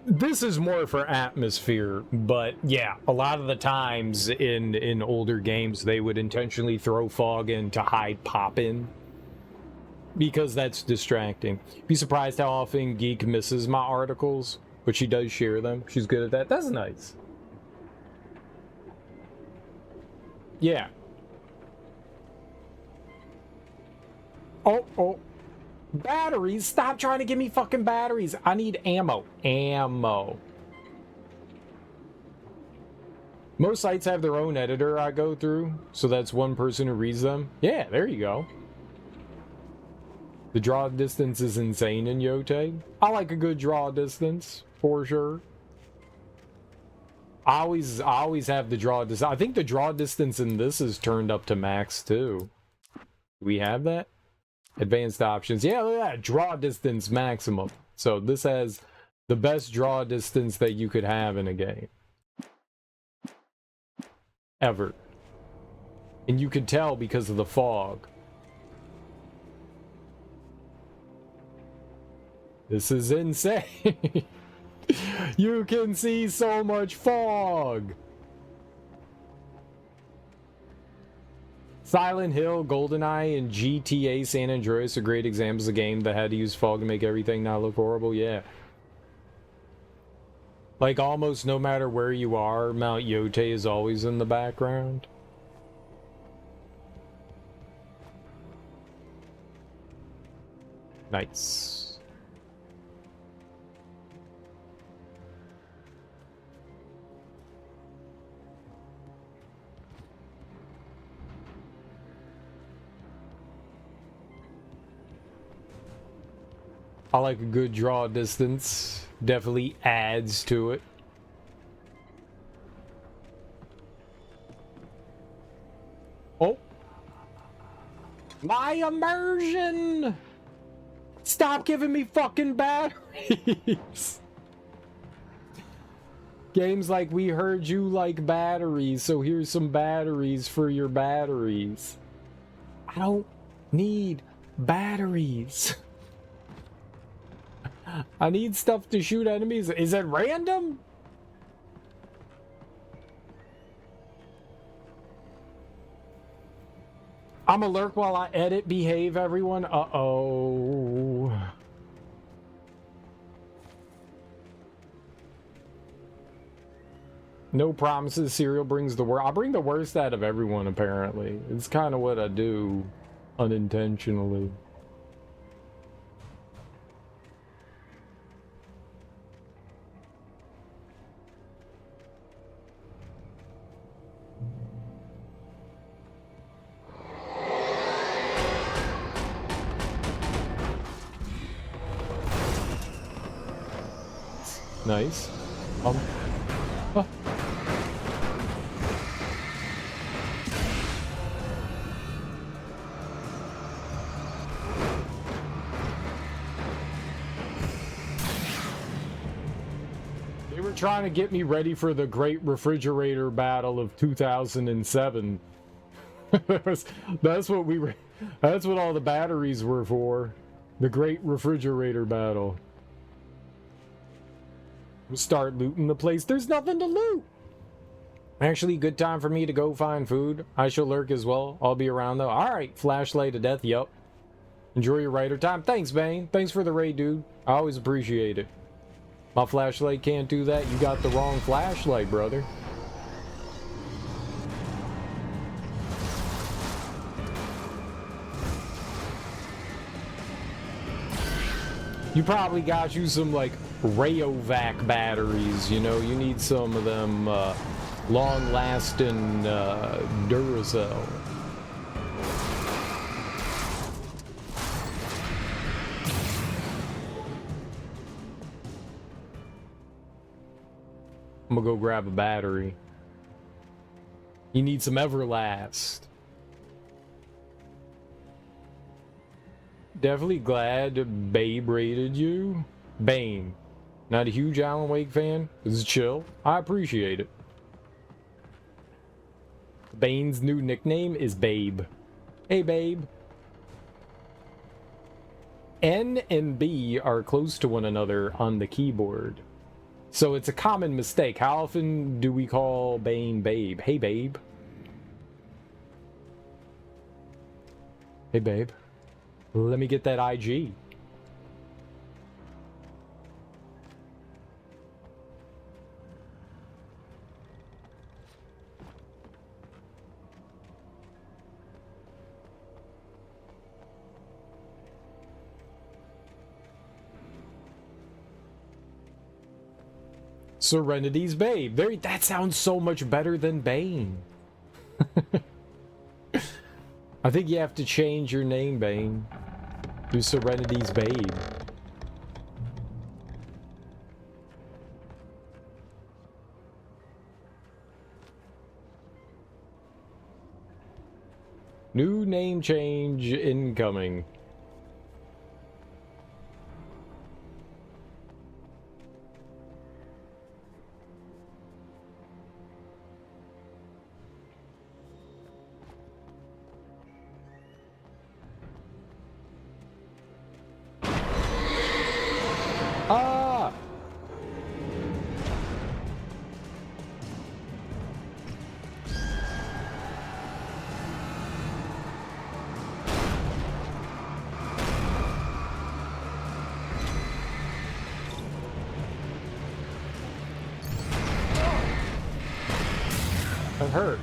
This is more for atmosphere, but yeah, a lot of the times in older games, they would intentionally throw fog in to hide pop-in. Because that's distracting. Be surprised how often Geek misses my articles, but she does share them. She's good at that. That's nice. Yeah. Oh. Batteries? Stop trying to give me fucking batteries. I need ammo. Ammo. Most sites have their own editor I go through, so that's one person who reads them. Yeah, there you go. The draw distance is insane in Yote. I like a good draw distance, for sure. I always have the draw distance. I think the draw distance in this is turned up to max, too. Do we have that? Advanced options. Yeah, look at that. Draw distance maximum. So this has the best draw distance that you could have in a game. Ever. And you can tell because of the fog. This is insane. You can see so much fog. Silent Hill, GoldenEye, and GTA San Andreas are great examples of a game that had to use fog to make everything not look horrible. Yeah. Like, almost no matter where you are, Mount Yote is always in the background. Nice. I like a good draw distance. Definitely adds to it. Oh. My immersion! Stop giving me fucking batteries! Games like, we heard you like batteries, so here's some batteries for your batteries. I don't need batteries. I need stuff to shoot enemies. Is it random? I'm a lurk while I edit. Behave, everyone. Uh-oh. No promises. Cereal brings the worst. I bring the worst out of everyone, apparently. It's kind of what I do unintentionally. Nice. Oh. They were trying to get me ready for the Great Refrigerator Battle of 2007. That's what we were. That's what all the batteries were for. The Great Refrigerator Battle. We'll start looting the place. There's nothing to loot. Actually, good time for me to go find food. I shall lurk as well. I'll be around though. Alright, flashlight to death. Yup. Enjoy your writer time. Thanks, Bane. Thanks for the raid, dude. I always appreciate it. My flashlight can't do that. You got the wrong flashlight, brother. You probably got you some, like, Rayovac batteries, you know? You need some of them, long-lasting, Duracell. I'm gonna go grab a battery. You need some Everlast. Definitely glad Babe rated you. Bane. Not a huge Alan Wake fan. This is chill. I appreciate it. Bane's new nickname is Babe. Hey, Babe. N and B are close to one another on the keyboard. So it's a common mistake. How often do we call Bane Babe? Hey, Babe. Hey, Babe. Let me get that IG. Serenity's Babe. That sounds so much better than Bane. I think you have to change your name, Bane. Do Serenity's Babe. New name change incoming. Ah! of hurt.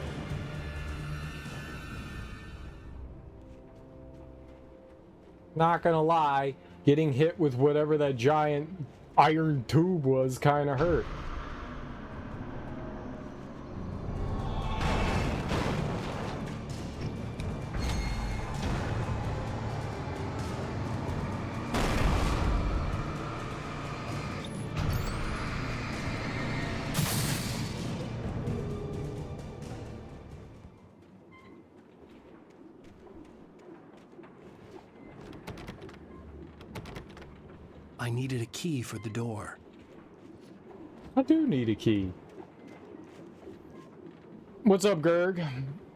Not gonna lie, getting hit with whatever that giant iron tube was kind of hurt. I needed a key for the door. I do need a key. What's up, Gerg?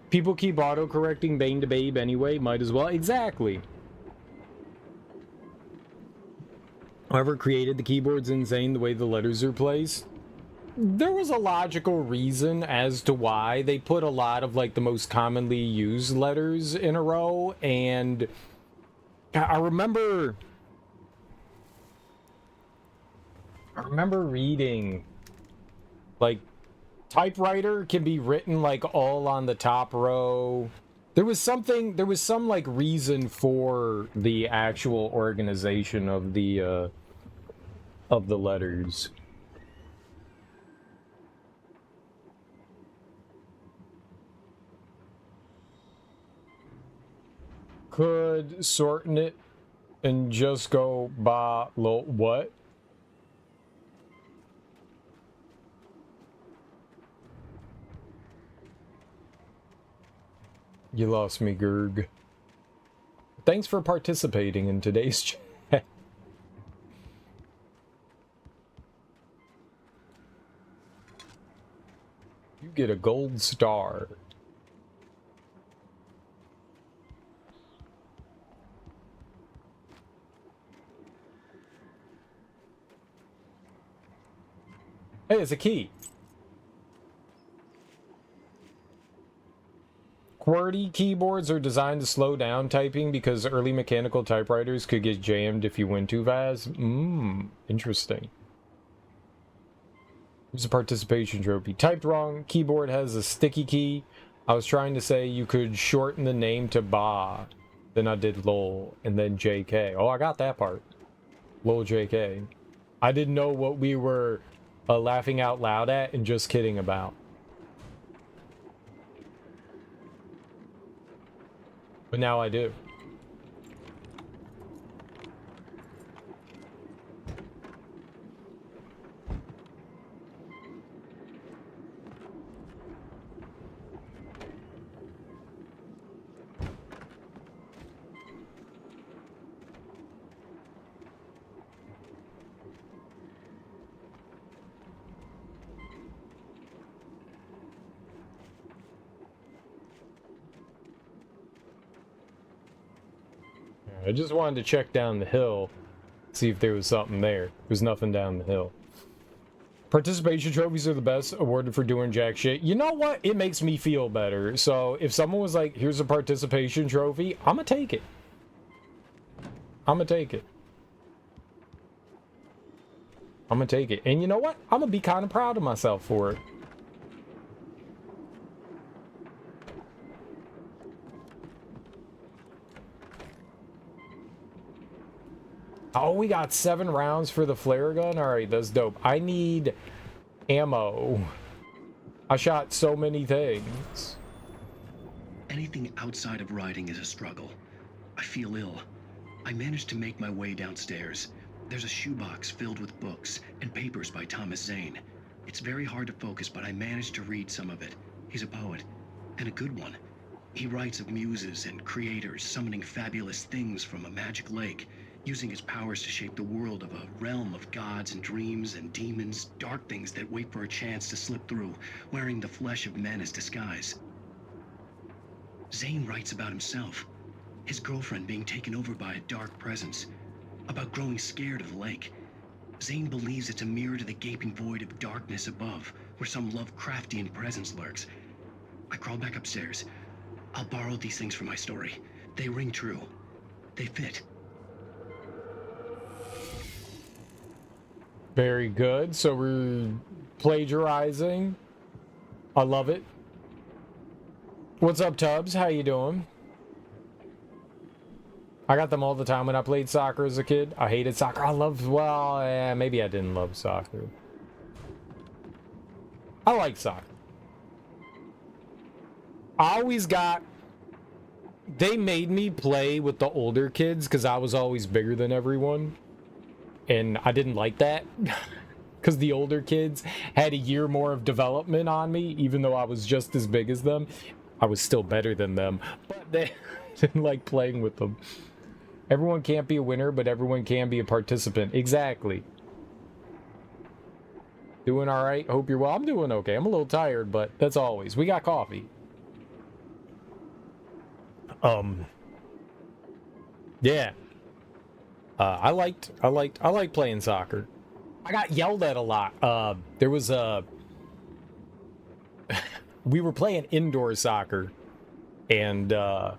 People keep auto-correcting Bane to Babe anyway, might as well. Exactly. Whoever created the keyboard's insane the way the letters are placed. There was a logical reason as to why they put a lot of like the most commonly used letters in a row, and I remember reading like typewriter can be written like all on the top row. There was some like reason for the actual organization of the letters. Could sorting it and just go ba lo what? You lost me, Gerg. Thanks for participating in today's chat. You get a gold star. Hey, it's a key. QWERTY keyboards are designed to slow down typing because early mechanical typewriters could get jammed if you went too fast. Interesting. Here's a participation trophy. Typed wrong. Keyboard has a sticky key. I was trying to say you could shorten the name to Ba. Then I did LOL and then JK. Oh, I got that part. LOL JK. I didn't know what we were laughing out loud at and just kidding about. But now I do. I just wanted to check down the hill, see if there was something there. There's nothing down the hill. Participation trophies are the best, awarded for doing jack shit. You know what? It makes me feel better. So if someone was like, here's a participation trophy, I'm gonna take it. I'm gonna take it. I'm gonna take it. And you know what? I'm gonna be kind of proud of myself for it. Oh, we got 7 rounds for the flare gun? Alright, that's dope. I need ammo. I shot so many things. Anything outside of writing is a struggle. I feel ill. I managed to make my way downstairs. There's a shoebox filled with books and papers by Thomas Zane. It's very hard to focus, but I managed to read some of it. He's a poet, and a good one. He writes of muses and creators summoning fabulous things from a magic lake, using his powers to shape the world of a realm of gods and dreams and demons, dark things that wait for a chance to slip through, wearing the flesh of men as disguise. Zane writes about himself, his girlfriend being taken over by a dark presence, about growing scared of the lake. Zane believes it's a mirror to the gaping void of darkness above, where some Lovecraftian presence lurks. I crawl back upstairs. I'll borrow these things for my story. They ring true. They fit. Very good. So we're plagiarizing. I love it. What's up, Tubbs? How you doing? I got them all the time when I played soccer as a kid. I hated soccer. I loved, well, maybe I didn't love soccer. I like soccer. I always got... They made me play with the older kids because I was always bigger than everyone. And I didn't like that. Because the older kids had a year more of development on me, even though I was just as big as them. I was still better than them. But they didn't like playing with them. Everyone can't be a winner, but everyone can be a participant. Exactly. Doing all right? Hope you're well. I'm doing okay. I'm a little tired, but that's always. We got coffee. Yeah. I liked playing soccer. I got yelled at a lot. There was a... we were playing indoor soccer, and I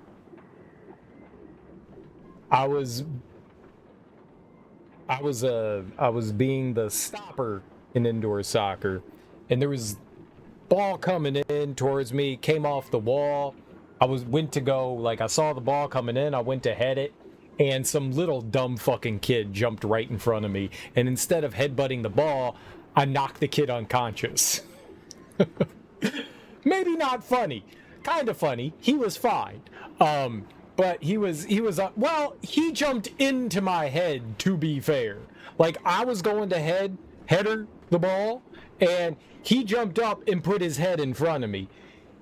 was being the stopper in indoor soccer, and there was ball coming in towards me, came off the wall. Went to go, like, I saw the ball coming in, I went to head it, and some little dumb fucking kid jumped right in front of me, and instead of headbutting the ball, I knocked the kid unconscious. Maybe not funny. Kind of funny. He was fine. But he he jumped into my head, to be fair. Like, I was going to header the ball, and he jumped up and put his head in front of me.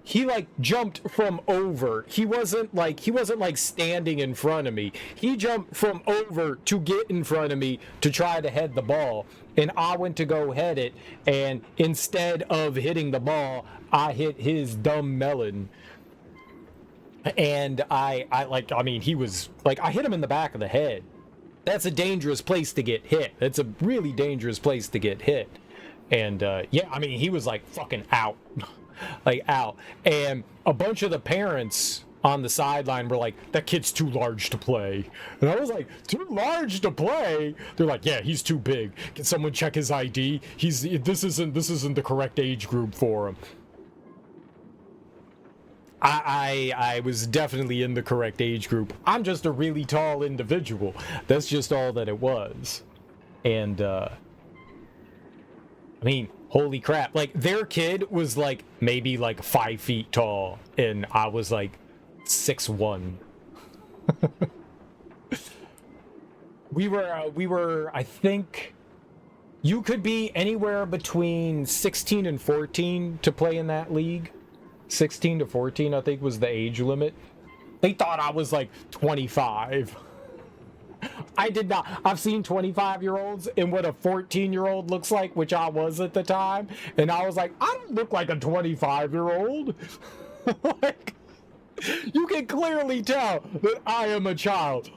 He, like, jumped from over. He wasn't like standing in front of me. He jumped from over to get in front of me to try to head the ball. And I went to go head it, and instead of hitting the ball, I hit his dumb melon. And I hit him in the back of the head. That's a dangerous place to get hit. That's a really dangerous place to get hit. And, yeah, I mean, he was, like, fucking out. Like, out. And a bunch of the parents on the sideline were like, that kid's too large to play. And I was like, too large to play? They're like, yeah, he's too big. Can someone check his ID? This isn't the correct age group for him. I was definitely in the correct age group. I'm just a really tall individual. That's just all that it was. And, I mean, holy crap. Like, their kid was, like, maybe, like, 5 feet tall, and I was, like, 6'1". We were, I think, you could be anywhere between 16 and 14 to play in that league. 16 to 14, I think, was the age limit. They thought I was, like, 25. I did not. I've seen 25-year-olds and what a 14-year-old looks like, which I was at the time, and I was like, I don't look like a 25-year-old. Like, you can clearly tell that I am a child.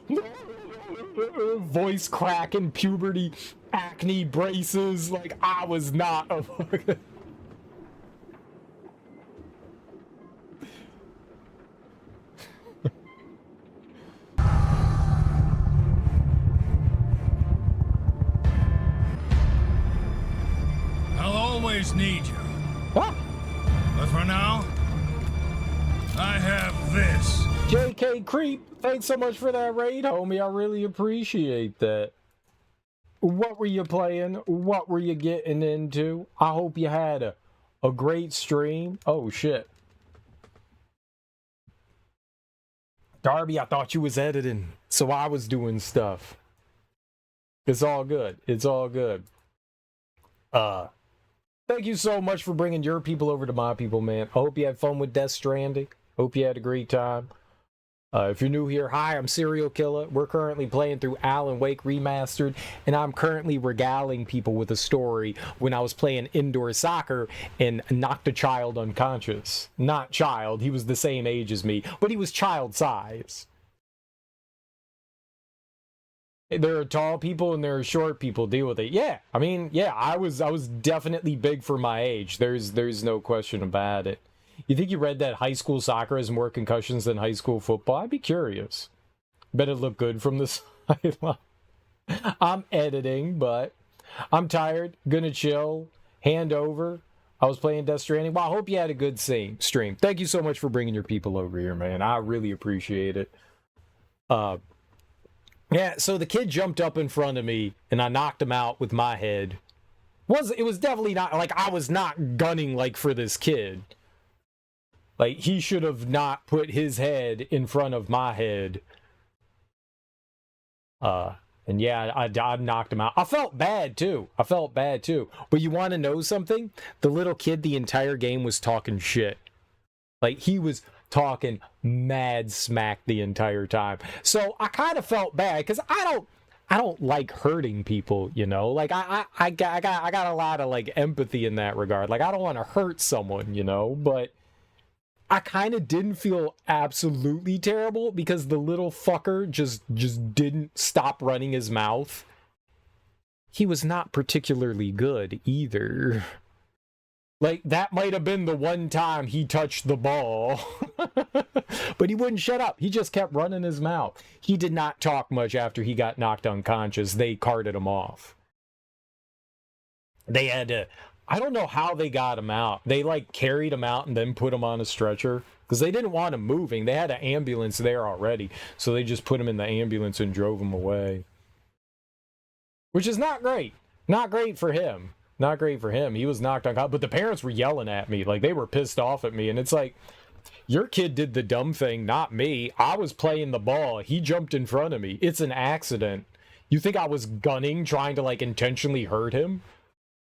Voice crack and puberty, acne braces, like, I was not a fucking... I'll always need you. What? But for now, I have this. JK Creep, thanks so much for that raid, homie. I really appreciate that. What were you playing? What were you getting into? I hope you had a great stream. Oh, shit. Darby, I thought you was editing, so I was doing stuff. It's all good. It's all good. Thank you so much for bringing your people over to my people, man. I hope you had fun with Death Stranding. Hope you had a great time. If you're new here, hi, I'm Serial Killer. We're currently playing through Alan Wake Remastered, and I'm currently regaling people with a story when I was playing indoor soccer and knocked a child unconscious. Not child, he was the same age as me, but he was child size. There are tall people and there are short people. Deal with it. Yeah, I mean, yeah, I was definitely big for my age. There's no question about it. You think you read that high school soccer has more concussions than high school football? I'd be curious. Bet it look good from the sideline. I'm editing, but I'm tired. Gonna chill. Hand over. I was playing Death Stranding. Well, I hope you had a good stream. Thank you so much for bringing your people over here, man. I really appreciate it. Yeah, so the kid jumped up in front of me, and I knocked him out with my head. It was definitely not, like, I was not gunning, like, for this kid. Like, he should have not put his head in front of my head. And yeah, I knocked him out. I felt bad too. But you want to know something? The little kid the entire game was talking shit. Like, he was talking mad smack the entire time. So I kind of felt bad because I don't like hurting people, you know? Like, I got a lot of, like, empathy in that regard. Like, I don't want to hurt someone, you know? But I kind of didn't feel absolutely terrible because the little fucker just didn't stop running his mouth. He was not particularly good either. Like, that might have been the one time he touched the ball. But he wouldn't shut up. He just kept running his mouth. He did not talk much after he got knocked unconscious. They carted him off. They had to... I don't know how they got him out. They, like, carried him out and then put him on a stretcher. Because they didn't want him moving. They had an ambulance there already. So they just put him in the ambulance and drove him away. Which is not great. Not great for him. Not great for him. He was knocked unconscious. But the parents were yelling at me. Like, they were pissed off at me. And it's like, your kid did the dumb thing, not me. I was playing the ball. He jumped in front of me. It's an accident. You think I was gunning, trying to, like, intentionally hurt him?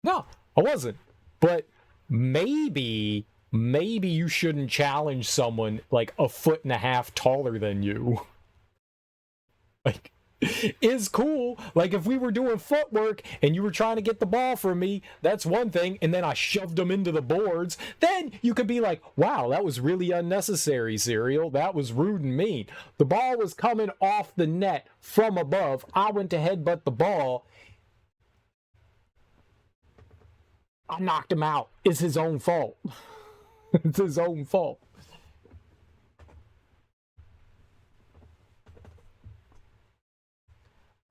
No. I wasn't. But maybe you shouldn't challenge someone like 1.5 feet taller than you. Like, is cool. Like, if we were doing footwork and you were trying to get the ball from me, that's one thing, and then I shoved them into the boards, then you could be like, wow, that was really unnecessary, Serial. That was rude and mean. The ball was coming off the net from above. I went to headbutt the ball. I knocked him out. It's his own fault. It's his own fault.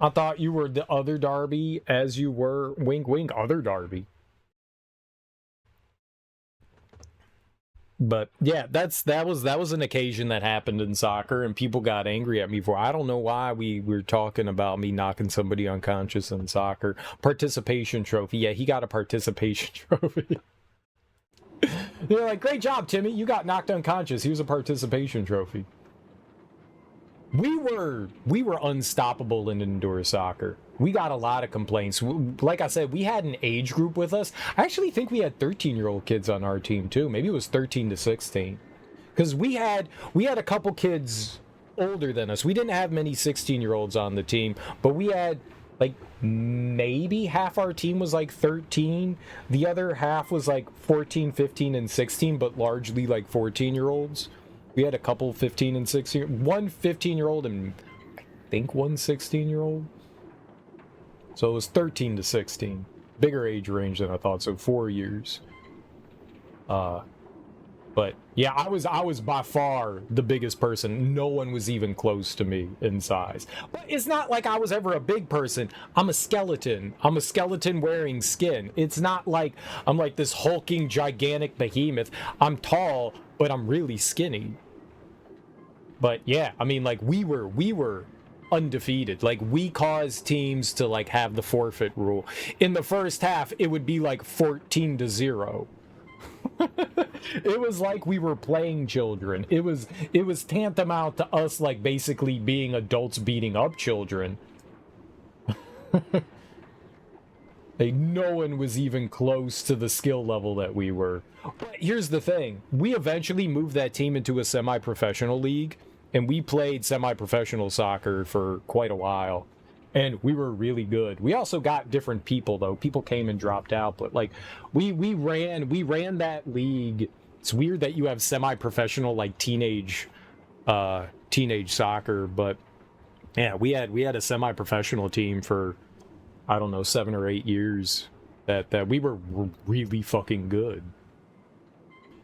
I thought you were the other Darby as you were, wink wink, other Darby. But yeah, that was an occasion that happened in soccer and people got angry at me for. I don't know why we were talking about me knocking somebody unconscious in soccer. Participation trophy. Yeah, he got a participation trophy. They're like, great job, Timmy. You got knocked unconscious. He was a participation trophy. We were unstoppable in indoor soccer. We got a lot of complaints. Like I said, we had an age group with us. I actually think we had 13-year-old kids on our team too. Maybe it was 13 to 16. Because we had a couple kids older than us. We didn't have many 16-year-olds on the team, but we had like maybe half our team was like 13. The other half was like 14, 15, and 16, but largely like 14-year-olds. We had a couple 15 and 16, one 15-year-old and I think one 16-year-old. So it was 13 to 16. Bigger age range than I thought, so 4 years. But yeah, I was by far the biggest person. No one was even close to me in size. But it's not like I was ever a big person. I'm a skeleton. I'm a skeleton wearing skin. It's not like I'm like this hulking, gigantic behemoth. I'm tall, but I'm really skinny. But yeah, I mean, like we were undefeated. Like we caused teams to like have the forfeit rule. In the first half, it would be like 14-0. It was like we were playing children. It was tantamount to us like basically being adults beating up children. Like no one was even close to the skill level that we were. But here's the thing. We eventually moved that team into a semi-professional league, and we played semi-professional soccer for quite a while. And we were really good. We also got different people though. People came and dropped out, but like we ran that league. It's weird that you have semi-professional like teenage soccer, but yeah, we had a semi-professional team for I don't know 7 or 8 years that we were really fucking good.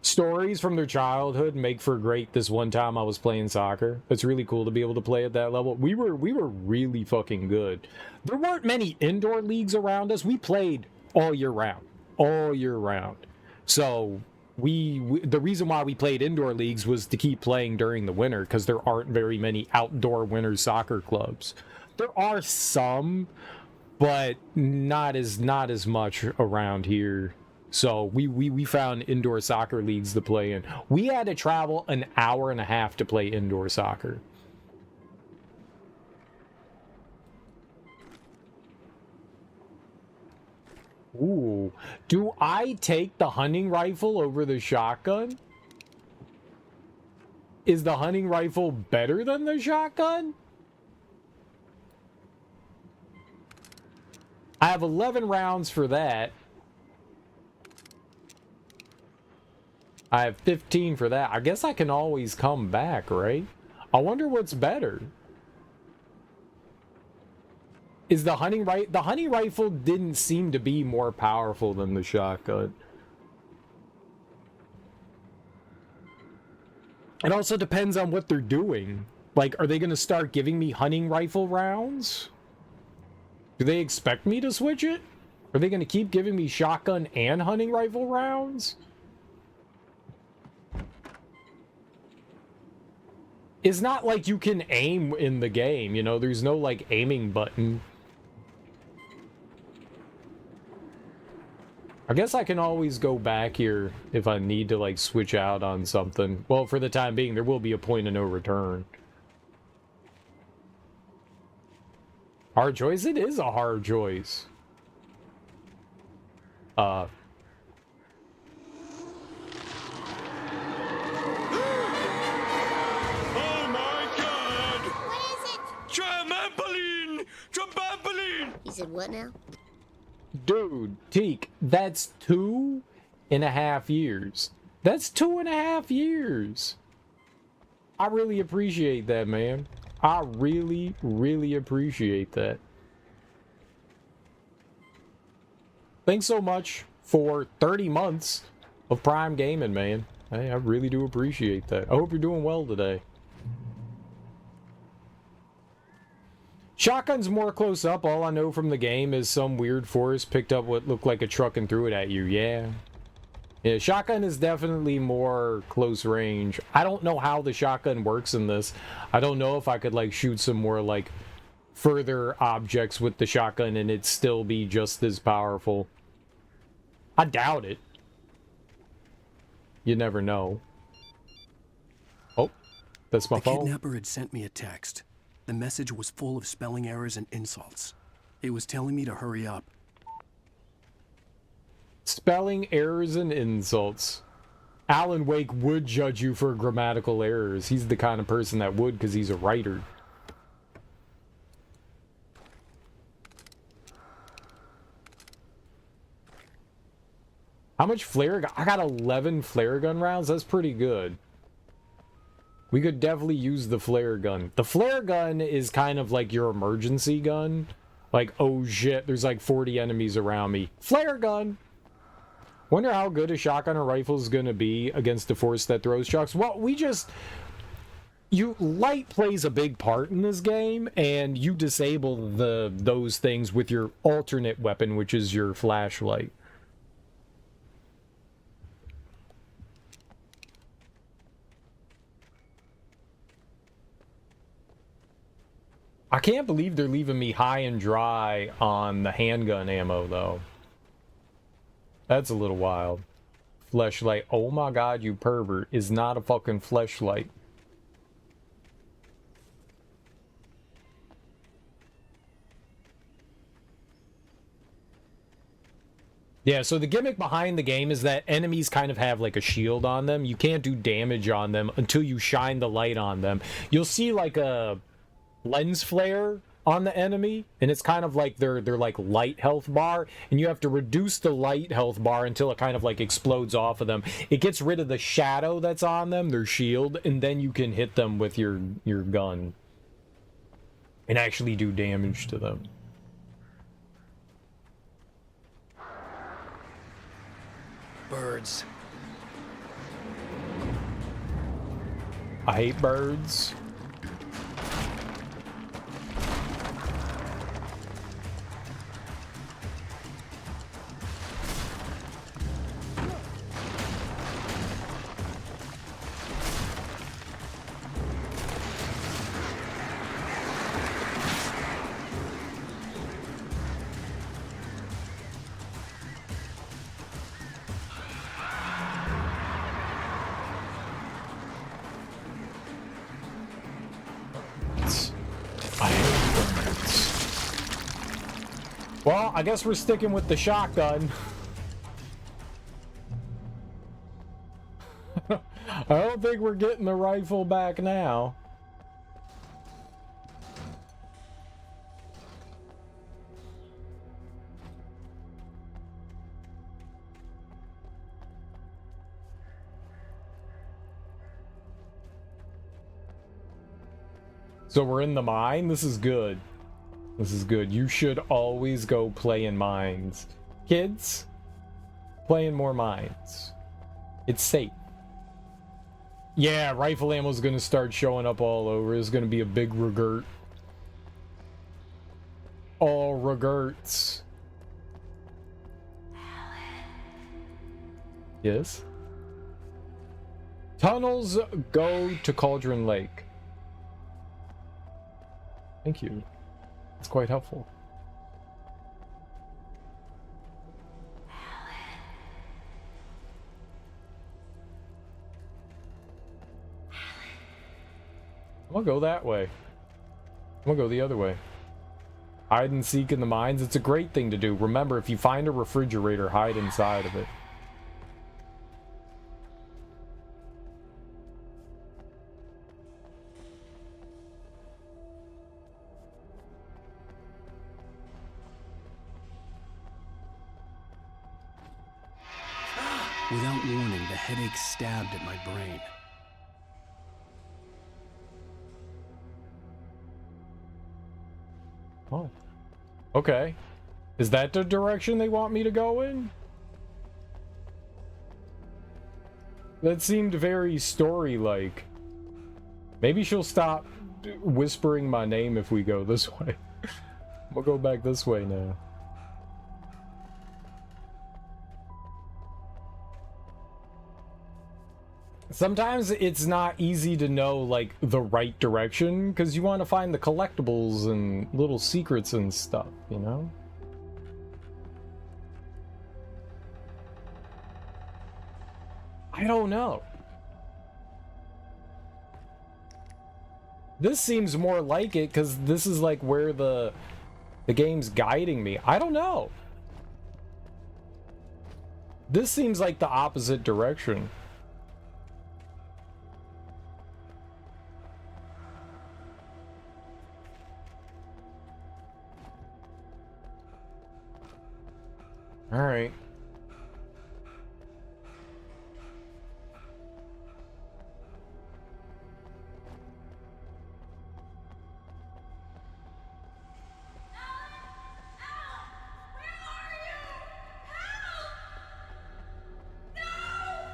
Stories from their childhood make for great. This one time I was playing soccer. It's really cool to be able to play at that level. We were really fucking good. There weren't many indoor leagues around us. We played all year round. So we the reason why we played indoor leagues was to keep playing during the winter, because there aren't very many outdoor winter soccer clubs. There are some, but not as much around here. So we found indoor soccer leagues to play in. We had to travel an hour and a half to play indoor soccer. Ooh, do I take the hunting rifle over the shotgun? Is the hunting rifle better than the shotgun? I have 11 rounds for that. I have 15 for that. I guess I can always come back, right? I wonder what's better. Is the hunting rifle didn't seem to be more powerful than the shotgun. It also depends on what they're doing. Like, are they going to start giving me hunting rifle rounds? Do they expect me to switch it? Are they going to keep giving me shotgun and hunting rifle rounds? It's not like you can aim in the game, you know? There's no, like, aiming button. I guess I can always go back here if I need to, like, switch out on something. Well, for the time being, there will be a point of no return. Hard choice? It is a hard choice. Oh my god! What is it? Trampoline! Trampoline! He said what now? Dude, Teak, that's 2.5 years. That's 2.5 years. I really appreciate that, man. I really, really appreciate that. Thanks so much for 30 months of Prime Gaming, man. Hey, I really do appreciate that. I hope you're doing well today. Shotgun's more close up. All I know from the game is some weird forest picked up what looked like a truck and threw it at you. Yeah. Yeah, shotgun is definitely more close range. I don't know how the shotgun works in this. I don't know if I could, like, shoot some more, like, further objects with the shotgun and it still be just as powerful. I doubt it. You never know. Oh, that's my phone. The kidnapper had sent me a text. The message was full of spelling errors and insults. It was telling me to hurry up. Spelling errors and insults. Alan Wake would judge you for grammatical errors. He's the kind of person that would, because he's a writer. How much flare gun? I got 11 flare gun rounds. That's pretty good. We could definitely use the flare gun. The flare gun is kind of like your emergency gun. Like, oh shit, there's like 40 enemies around me. Flare gun! Wonder how good a shotgun or rifle is going to be against a force that throws trucks. Well, light plays a big part in this game, and you disable those things with your alternate weapon, which is your flashlight. I can't believe they're leaving me high and dry on the handgun ammo, though. That's a little wild. Fleshlight. Oh my god, you pervert. Is not a fucking fleshlight. Yeah, so the gimmick behind the game is that enemies kind of have like a shield on them. You can't do damage on them until you shine the light on them. You'll see like a lens flare on the enemy, and it's kind of like their like light health bar, and you have to reduce the light health bar until it kind of like explodes off of them. It gets rid of the shadow that's on them, their shield, and then you can hit them with your gun and actually do damage to them. Birds. I hate birds. Well, I guess we're sticking with the shotgun. I don't think we're getting the rifle back now. So we're in the mine? This is good. This is good. You should always go play in mines. Kids, play in more mines. It's safe. Yeah, rifle ammo's gonna start showing up all over. It's gonna be a big regurt. All regurts. Yes? Tunnels go to Cauldron Lake. Thank you. It's quite helpful. I'm gonna go that way. I'm gonna go the other way. Hide and seek in the mines. It's a great thing to do. Remember, if you find a refrigerator, hide inside of it. Without warning, the headache stabbed at my brain. Oh. Okay. Is that the direction they want me to go in? That seemed very story-like. Maybe she'll stop whispering my name if we go this way. We'll go back this way now. Sometimes it's not easy to know, like, the right direction, because you want to find the collectibles and little secrets and stuff, you know? I don't know. This seems more like it, because this is, like, where the game's guiding me. I don't know. This seems like the opposite direction. All right.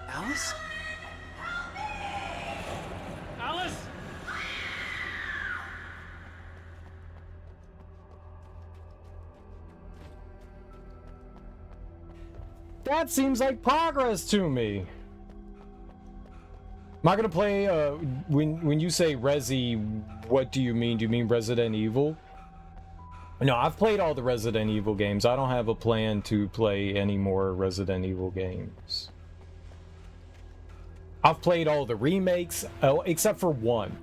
Alice? Alice! That seems like progress to me. Am I gonna play, when you say Resi, what do you mean? Do you mean Resident Evil? No, I've played all the Resident Evil games. I don't have a plan to play any more Resident Evil games. I've played all the remakes, except for one.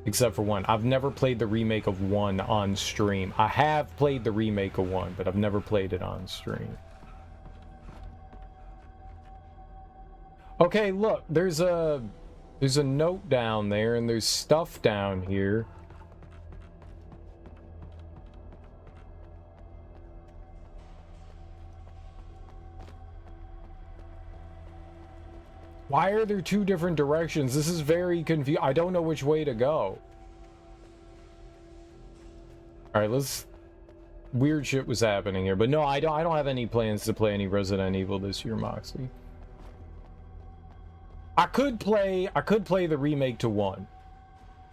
Except for one. I've never played the remake of one on stream. I have played the remake of one, but I've never played it on stream. Okay, look, there's a note down there, and there's stuff down here. Why are there two different directions? This is very confusing. I don't know which way to go. All right, let's. Weird shit was happening here, but no, I don't have any plans to play any Resident Evil this year, Moxie. I could play the remake to one.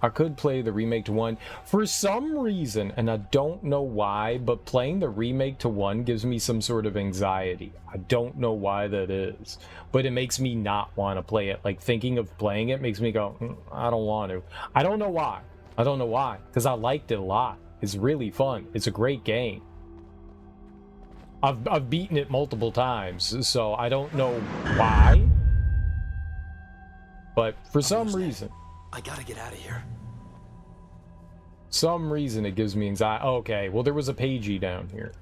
I could play the remake to one. For some reason, and I don't know why, but playing the remake to one gives me some sort of anxiety. I don't know why that is, but it makes me not want to play it. Like, thinking of playing it makes me go, I don't want to. I don't know why. I don't know why, because I liked it a lot. It's really fun. It's a great game. I've beaten it multiple times, so I don't know why. But for some reason, I gotta get out of here. Some reason it gives me anxiety. Okay, well, there was a pagey down here.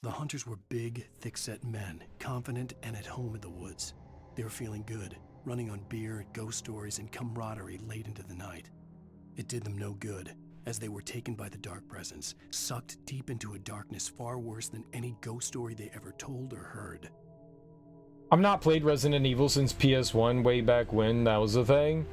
The hunters were big, thick-set men, confident and at home in the woods. They were feeling good, running on beer, ghost stories, and camaraderie late into the night. It did them no good, as they were taken by the dark presence, sucked deep into a darkness far worse than any ghost story they ever told or heard. I've not played Resident Evil since PS1, way back when that was a thing.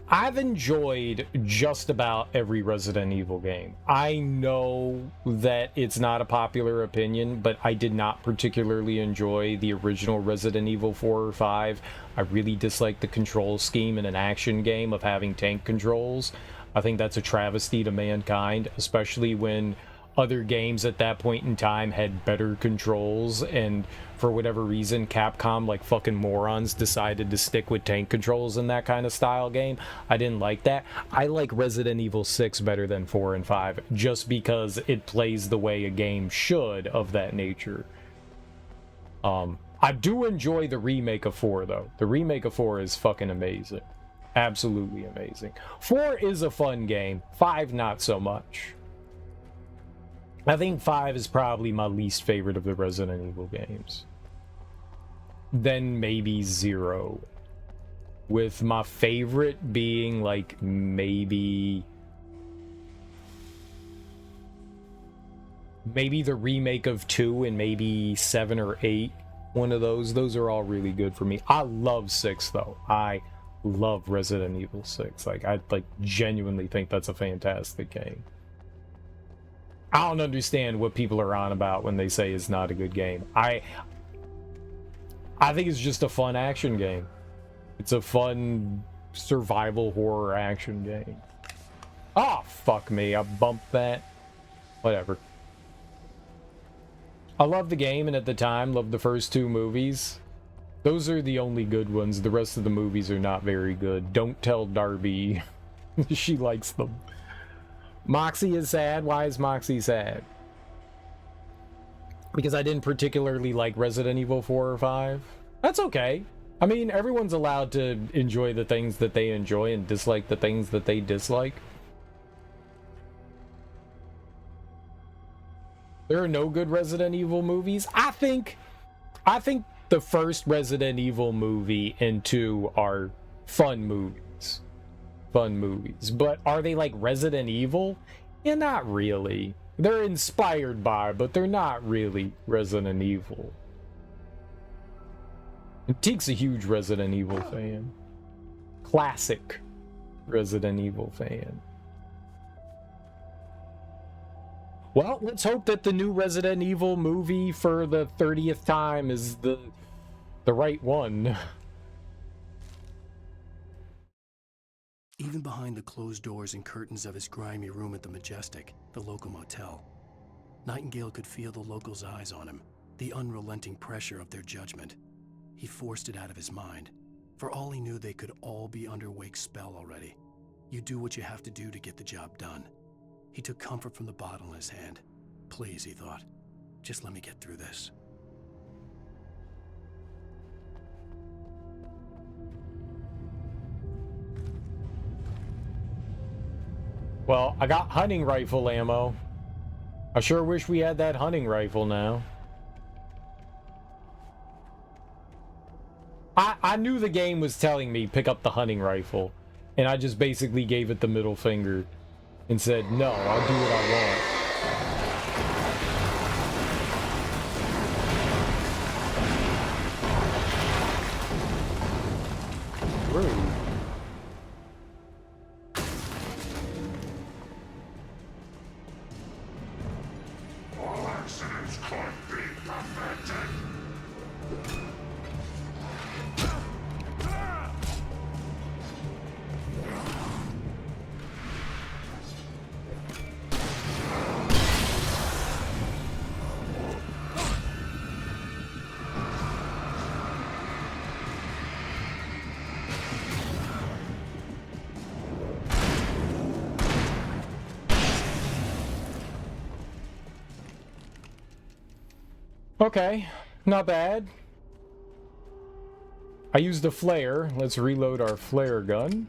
I've enjoyed just about every Resident Evil game. I know that it's not a popular opinion, but I did not particularly enjoy the original Resident Evil 4 or 5. I really dislike the control scheme in an action game of having tank controls. I think that's a travesty to mankind, especially when other games at that point in time had better controls, and for whatever reason Capcom, like fucking morons, decided to stick with tank controls in that kind of style game. I didn't like that. I like Resident Evil 6 better than 4 and 5 just because it plays the way a game should of that nature. I do enjoy the remake of 4 though. The remake of 4 is fucking amazing. Absolutely amazing. 4 is a fun game. 5 not so much. I think 5 is probably my least favorite of the Resident Evil games. Then maybe 0. With my favorite being like maybe the remake of 2 and maybe 7 or 8. One of those. Those are all really good for me. I love 6 though. I love Resident Evil 6. Like I genuinely think that's a fantastic game. I don't understand what people are on about when they say it's not a good game. I think it's just a fun action game. It's a fun survival horror action game. Oh, fuck me. I bumped that. Whatever. I love the game, and at the time, loved the first 2 movies. Those are the only good ones. The rest of the movies are not very good. Don't tell Darby. She likes them. Moxie is sad. Why is Moxie sad? Because I didn't particularly like Resident Evil 4 or 5. That's okay. I mean, everyone's allowed to enjoy the things that they enjoy and dislike the things that they dislike. There are no good Resident Evil movies. I think the first Resident Evil movie and 2 are fun movies. But are they like Resident Evil? Yeah, not really. They're inspired by, but they're not really Resident Evil. Teek's a huge Resident Evil fan. Classic Resident Evil fan. Well, let's hope that the new Resident Evil movie for the 30th time is the right one. Even behind the closed doors and curtains of his grimy room at the Majestic, the local motel, Nightingale could feel the locals' eyes on him, the unrelenting pressure of their judgment. He forced it out of his mind. For all he knew, they could all be under Wake's spell already. You do what you have to do to get the job done. He took comfort from the bottle in his hand. Please, he thought, just let me get through this. Well, I got hunting rifle ammo. I sure wish we had that hunting rifle now. I knew the game was telling me pick up the hunting rifle, and I just basically gave it the middle finger and said, no, I'll do what I want. Rude. All accidents can't be prevented. Okay, not bad. I used a flare. Let's reload our flare gun.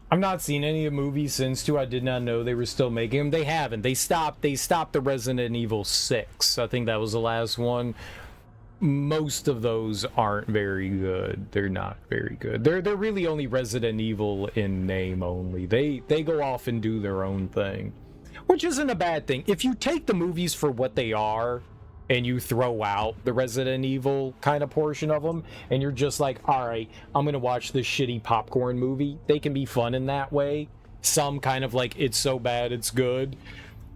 I've not seen any of the movies since too. I did not know they were still making them. They haven't. They stopped the Resident Evil 6. I think that was the last one. Most of those aren't very good. They're not very good. They're really only Resident Evil in name only. They go off and do their own thing, which isn't a bad thing. If you take the movies for what they are and you throw out the Resident Evil kind of portion of them, and you're just like, all right, I'm gonna watch this shitty popcorn movie, they can be fun in that way. Some kind of like, it's so bad it's good.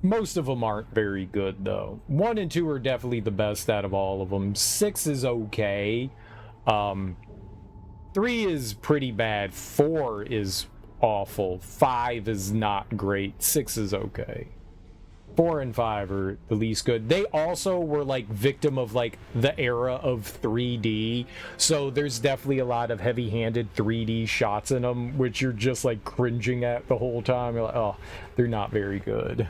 Most of them aren't very good though. 1 and 2 are definitely the best out of all of them. 6 is okay. 3 is pretty bad. 4 is awful. 5 is not great. 6 is okay. 4 and 5 are the least good. They also were like victim of like the era of 3D, so there's definitely a lot of heavy-handed 3D shots in them, which you're just like cringing at the whole time. You're like, oh, they're not very good.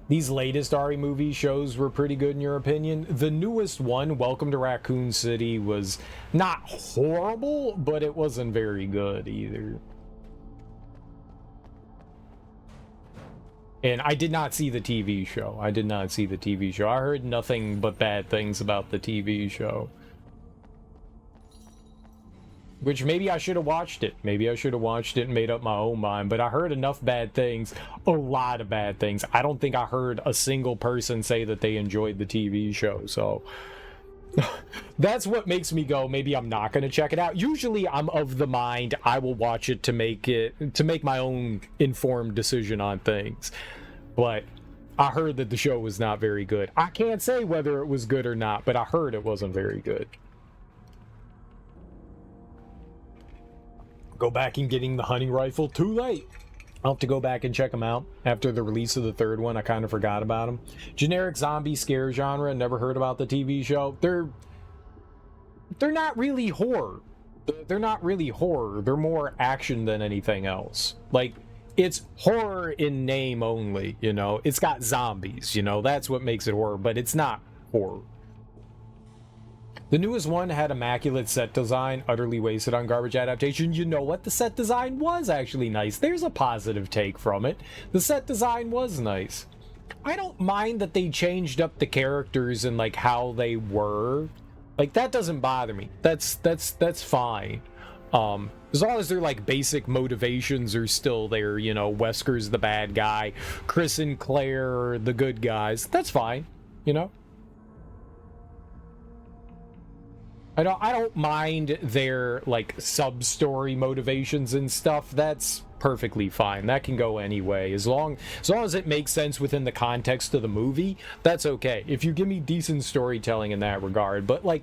These latest Ari movie shows were pretty good in your opinion. The newest one, Welcome to Raccoon City, was not horrible, but it wasn't very good either. And I did not see the TV show. I did not see the TV show. I heard nothing but bad things about the TV show. Which maybe I should have watched it. Maybe I should have watched it and made up my own mind. But I heard enough bad things. A lot of bad things. I don't think I heard a single person say that they enjoyed the TV show. So that's what makes me go, maybe I'm not going to check it out. Usually I'm of the mind I will watch it to make my own informed decision on things. But I heard that the show was not very good. I can't say whether it was good or not, but I heard it wasn't very good. Go back and getting the hunting rifle, too late. I'll have to go back and check them out. After the release of the third one, I kind of forgot about them. Generic zombie scare genre, never heard about the TV show. They're not really horror. They're not really horror. They're more action than anything else. Like, it's horror in name only, you know? It's got zombies, you know? That's what makes it horror, but it's not horror. The newest one had immaculate set design, utterly wasted on garbage adaptation. You know what? The set design was actually nice. There's a positive take from it. The set design was nice. I don't mind that they changed up the characters and like how they were. Like, that doesn't bother me. That's fine. As long as their like basic motivations are still there, you know, Wesker's the bad guy, Chris and Claire are the good guys. That's fine, you know. I don't mind their like sub-story motivations and stuff. That's perfectly fine. That can go anyway. As long as it makes sense within the context of the movie, that's okay. If you give me decent storytelling in that regard. But like,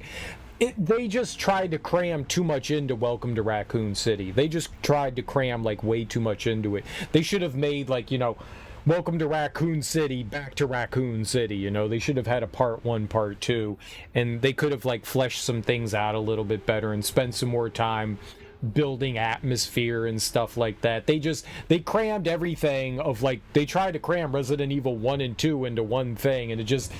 they just tried to cram too much into Welcome to Raccoon City. They just tried to cram like way too much into it. They should have made like, you know, Welcome to Raccoon City, back to Raccoon City, you know? They should have had a part 1, part 2, and they could have, like, fleshed some things out a little bit better and spent some more time building atmosphere and stuff like that. They crammed everything of, like, they tried to cram Resident Evil 1 and 2 into one thing, and it just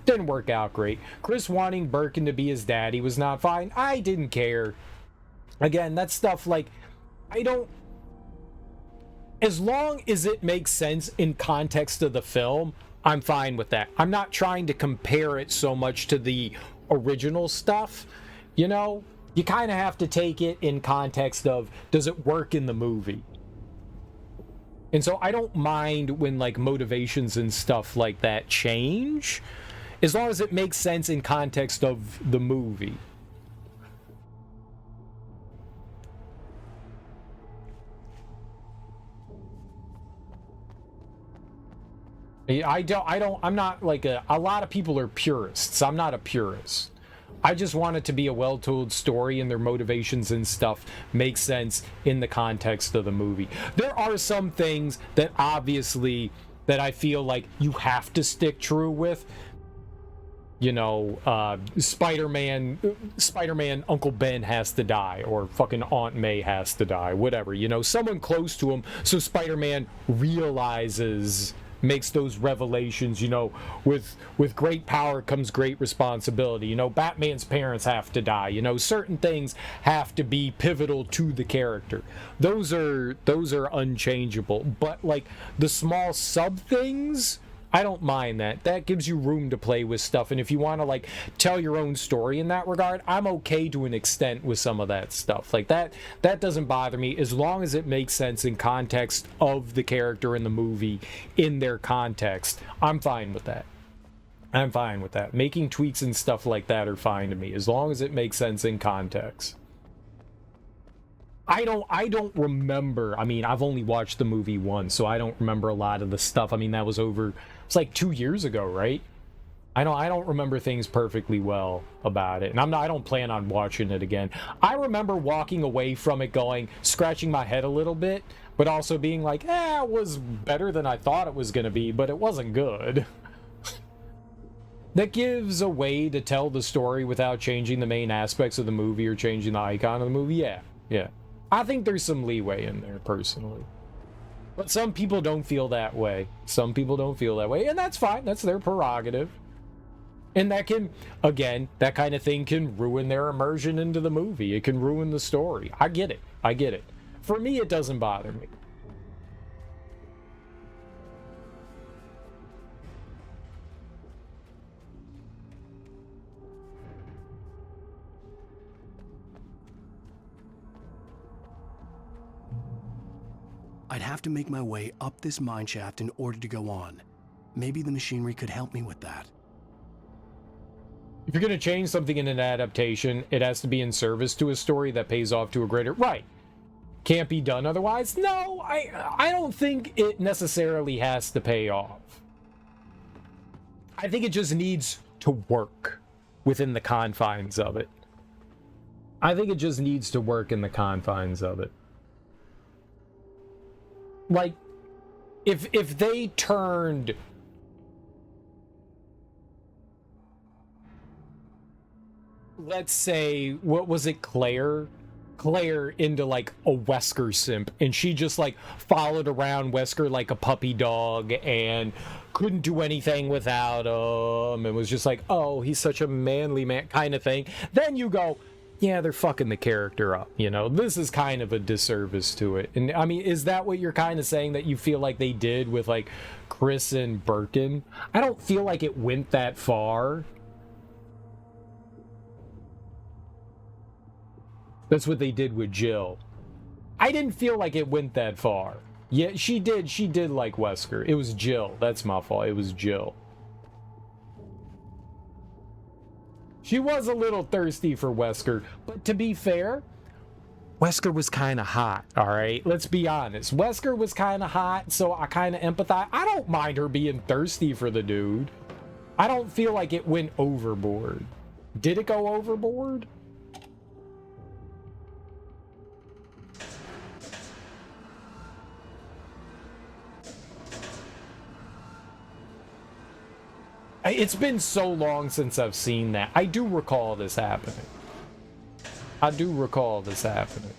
didn't work out great. Chris wanting Birkin to be his daddy was not fine. I didn't care. Again, that's stuff, like, as long as it makes sense in context of the film, I'm fine with that. I'm not trying to compare it so much to the original stuff, you know? You kind of have to take it in context of, does it work in the movie? And so I don't mind when, like, motivations and stuff like that change, as long as it makes sense in context of the movie. I'm not like a lot of people are purists. I'm not a purist. I just want it to be a well-told story and their motivations and stuff make sense in the context of the movie. There are some things that obviously that I feel like you have to stick true with. You know, Spider-Man Uncle Ben has to die, or fucking Aunt May has to die, whatever, you know, someone close to him, so Spider-Man realizes makes those revelations, you know, with great power comes great responsibility. You know, Batman's parents have to die. You know, certain things have to be pivotal to the character. Those are unchangeable. But like the small sub things, I don't mind that. That gives you room to play with stuff. And if you want to like tell your own story in that regard, I'm okay to an extent with some of that stuff. Like that doesn't bother me as long as it makes sense in context of the character in the movie, in their context. I'm fine with that. I'm fine with that. Making tweaks and stuff like that are fine to me as long as it makes sense in context. I don't remember. I mean, I've only watched the movie once, so I don't remember a lot of the stuff. I mean, that was over, it's like 2 years ago, right? I don't remember things perfectly well about it, and I don't plan on watching it again. I remember walking away from it going, scratching my head a little bit, but also being like, it was better than I thought it was going to be, but it wasn't good. That gives a way to tell the story without changing the main aspects of the movie or changing the icon of the movie. Yeah. I think there's some leeway in there, personally. But some people don't feel that way. Some people don't feel that way, and that's fine. That's their prerogative. And that can, again, that kind of thing can ruin their immersion into the movie. It can ruin the story. I get it. I get it. For me, it doesn't bother me. I'd have to make my way up this mine shaft in order to go on. Maybe the machinery could help me with that. If you're going to change something in an adaptation, it has to be in service to a story that pays off to a greater... Right. Can't be done otherwise? No, I don't think it necessarily has to pay off. I think it just needs to work within the confines of it. I think it just needs to work in the confines of it. Like, if they turned... Let's say, what was it, Claire into like a Wesker simp, and she just like followed around Wesker like a puppy dog and couldn't do anything without him and was just like, oh, he's such a manly man kind of thing, then you go, yeah, they're fucking the character up, you know? This is kind of a disservice to it. And I mean, is that what you're kind of saying that you feel like they did with like Chris and Birkin? I don't feel like it went that far. That's what they did with Jill. I didn't feel like it went that far. Yeah, she did like Wesker. It was Jill. That's my fault. It was Jill. She was a little thirsty for Wesker, but to be fair, Wesker was kind of hot, all right? Let's be honest. Wesker was kind of hot, so I kind of empathize. I don't mind her being thirsty for the dude. I don't feel like it went overboard. Did it go overboard? It's been so long since I've seen that. I do recall this happening. I do recall this happening.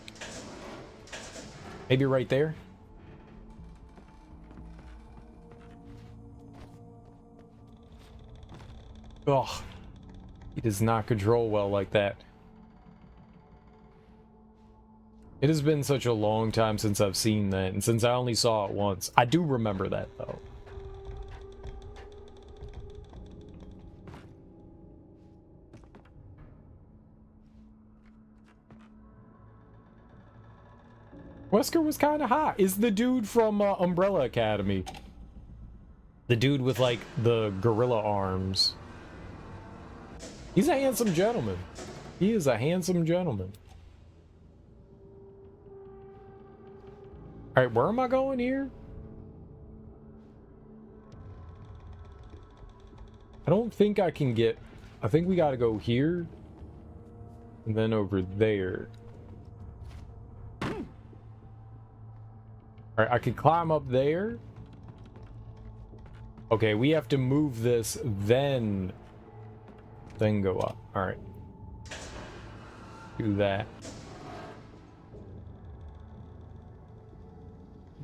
Maybe right there? Ugh. He does not control well like that. It has been such a long time since I've seen that, and since I only saw it once. I do remember that, though. Wesker was kind of hot. Is the dude from Umbrella Academy. The dude with, like, the gorilla arms. He's a handsome gentleman. He is a handsome gentleman. Alright, where am I going here? I don't think I can get... I think we gotta go here. And then over there. Alright, I can climb up there. Okay, we have to move this, then go up. Alright. Do that.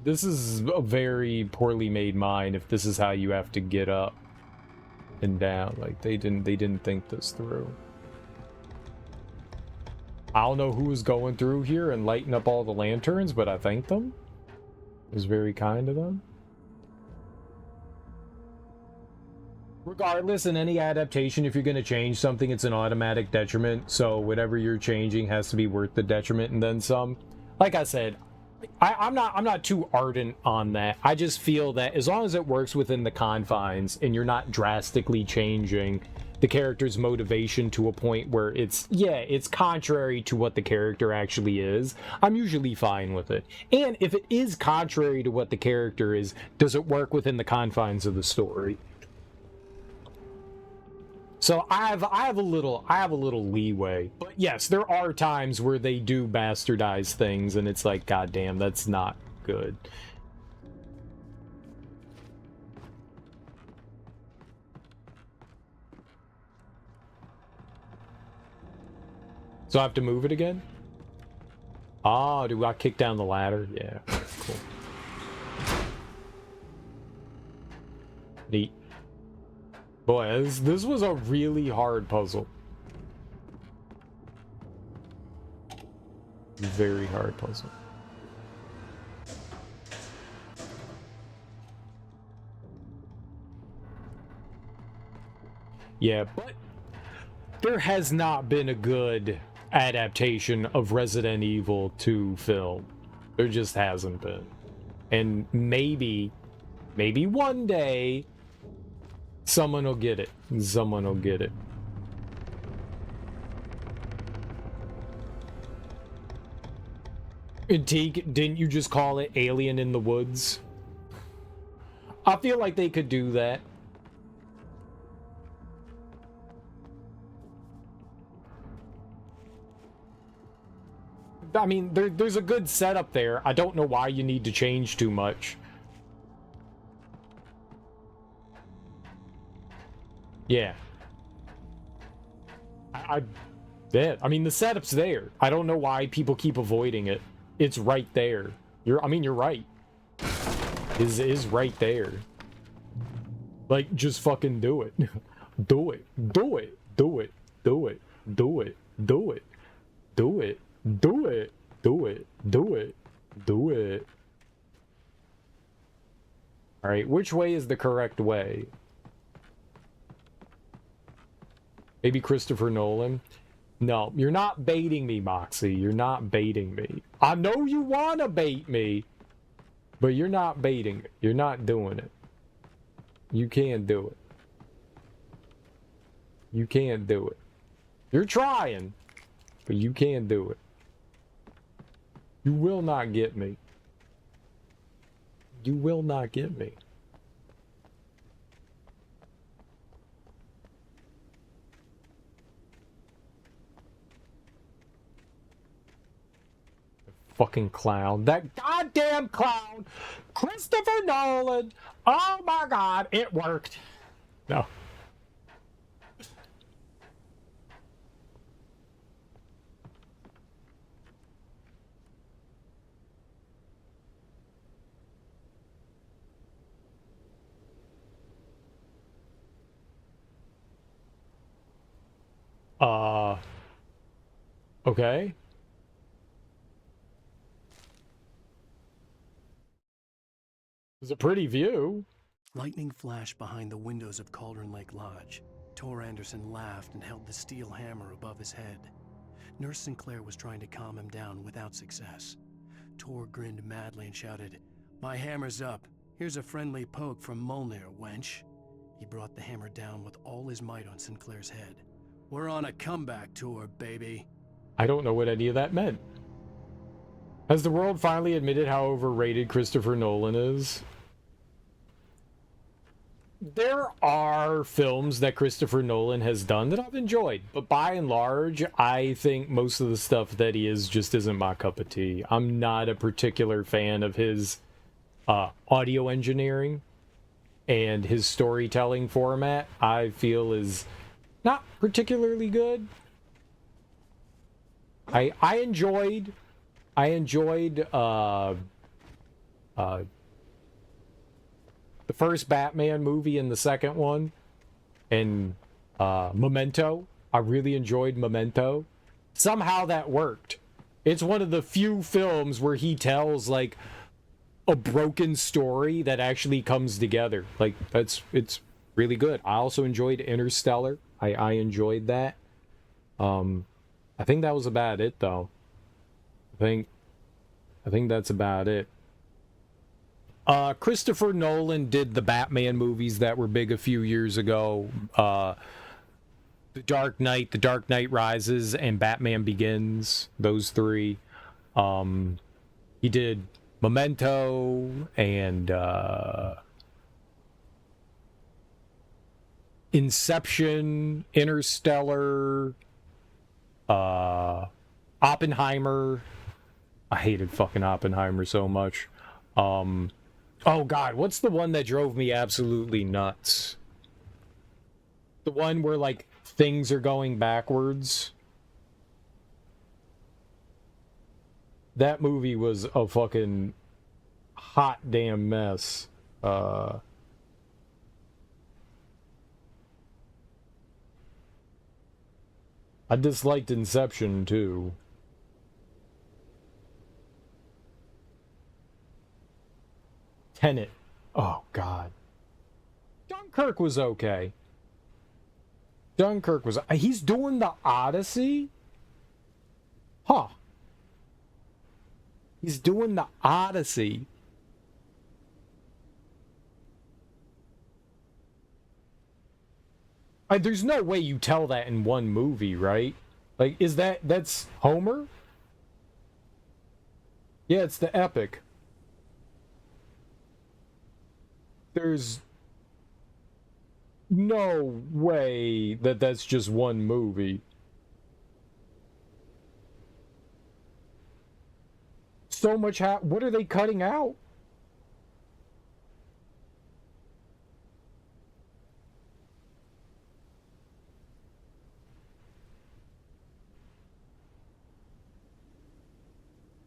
This is a very poorly made mine if this is how you have to get up and down. Like, they didn't think this through. I don't know who was going through here and lighting up all the lanterns, but I thank them. It was very kind of them. Regardless, in any adaptation, if you're going to change something, it's an automatic detriment. So whatever you're changing has to be worth the detriment and then some. Like I said, I'm not too ardent on that. I just feel that as long as it works within the confines and you're not drastically changing the character's motivation to a point where it's contrary to what the character actually is, I'm usually fine with it. And if it is contrary to what the character is, does it work within the confines of the story? So I have a little leeway. But yes, there are times where they do bastardize things and it's like, goddamn, that's not good. So I have to move it again? Oh, do I kick down the ladder? Yeah, cool. Neat. Boy, this was a really hard puzzle. Very hard puzzle. Yeah, but there has not been a good adaptation of Resident Evil 2 film. There just hasn't been. And maybe one day someone will get it. Someone will get it. Teague, didn't you just call it Alien in the Woods? I feel like they could do that. I mean, there's a good setup there. I don't know why you need to change too much. Yeah. I mean, the setup's there. I don't know why people keep avoiding it. It's right there. You're right. Is right there. Like, just fucking do it. Do it. Do it. Do it. Do it. Do it. Do it. Do it. Do it. Do it. Do it. Do it. Alright, which way is the correct way? Maybe Christopher Nolan? No, you're not baiting me, Moxie. You're not baiting me. I know you want to bait me, but you're not baiting it. You're not doing it. You can't do it. You can't do it. You're trying, but you can't do it. You will not get me. You will not get me. Fucking clown. That goddamn clown! Christopher Nolan! Oh my god, it worked. No. Okay. It's a pretty view. Lightning flashed behind the windows of Cauldron Lake Lodge. Tor Anderson laughed and held the steel hammer above his head. Nurse Sinclair was trying to calm him down without success. Tor grinned madly and shouted, "My hammer's up. Here's a friendly poke from Molnir, wench." He brought the hammer down with all his might on Sinclair's head. "We're on a comeback tour, baby." I don't know what any of that meant. Has the world finally admitted how overrated Christopher Nolan is? There are films that Christopher Nolan has done that I've enjoyed, but by and large, I think most of the stuff that he is just isn't my cup of tea. I'm not a particular fan of his audio engineering, and his storytelling format, I feel, is not particularly good. I enjoyed The first Batman movie and the second one, and Memento. I really enjoyed Memento. Somehow that worked. It's one of the few films where he tells like a broken story that actually comes together. Like it's really good. I also enjoyed Interstellar. I enjoyed that. I think that was about it though. I think that's about it. Christopher Nolan did the Batman movies that were big a few years ago. The Dark Knight, The Dark Knight Rises, and Batman Begins. Those three. He did Memento and Inception, Interstellar, Oppenheimer. I hated fucking Oppenheimer so much. Oh god, what's the one that drove me absolutely nuts? The one where like things are going backwards. That movie was a fucking hot damn mess. I disliked Inception too. Tenet. Oh, God. Dunkirk was okay. Dunkirk was... He's doing the Odyssey? Huh. He's doing the Odyssey. There's no way you tell that in one movie, right? Like, that's Homer? Yeah, it's the epic. There's no way that that's just one movie. So much what are they cutting out?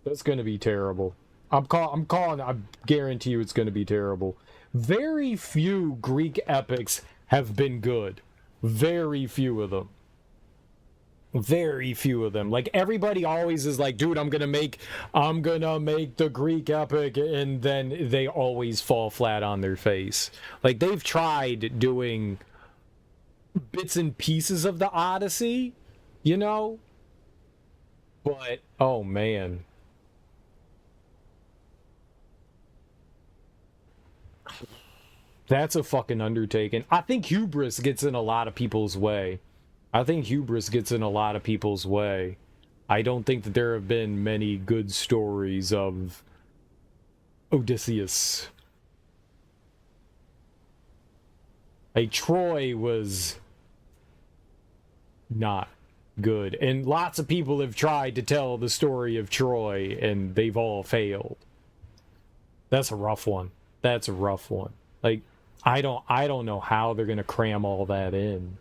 That's gonna be terrible. I guarantee you it's gonna be terrible. Very few Greek epics have been good. Very few of them. Very few of them. Like, everybody always is like, dude, I'm gonna make the Greek epic, and then they always fall flat on their face. Like, they've tried doing bits and pieces of the Odyssey, you know? But, oh man. That's a fucking undertaking. I think hubris gets in a lot of people's way. I don't think that there have been many good stories of Odysseus. Troy was not good. And lots of people have tried to tell the story of Troy, and they've all failed. That's a rough one. Like, I don't know how they're gonna cram all that in.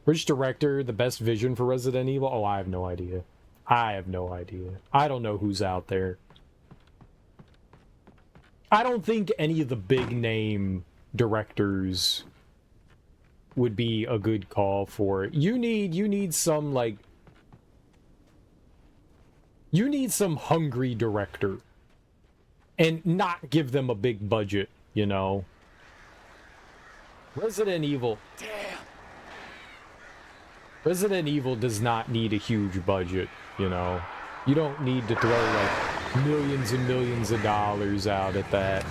Which director, the best vision for Resident Evil? Oh, I have no idea. I don't know who's out there. I don't think any of the big name directors would be a good call for it. You need some hungry director. And not give them a big budget, you know. Resident Evil. Damn. Resident Evil does not need a huge budget, you know. You don't need to throw like millions and millions of dollars out at that.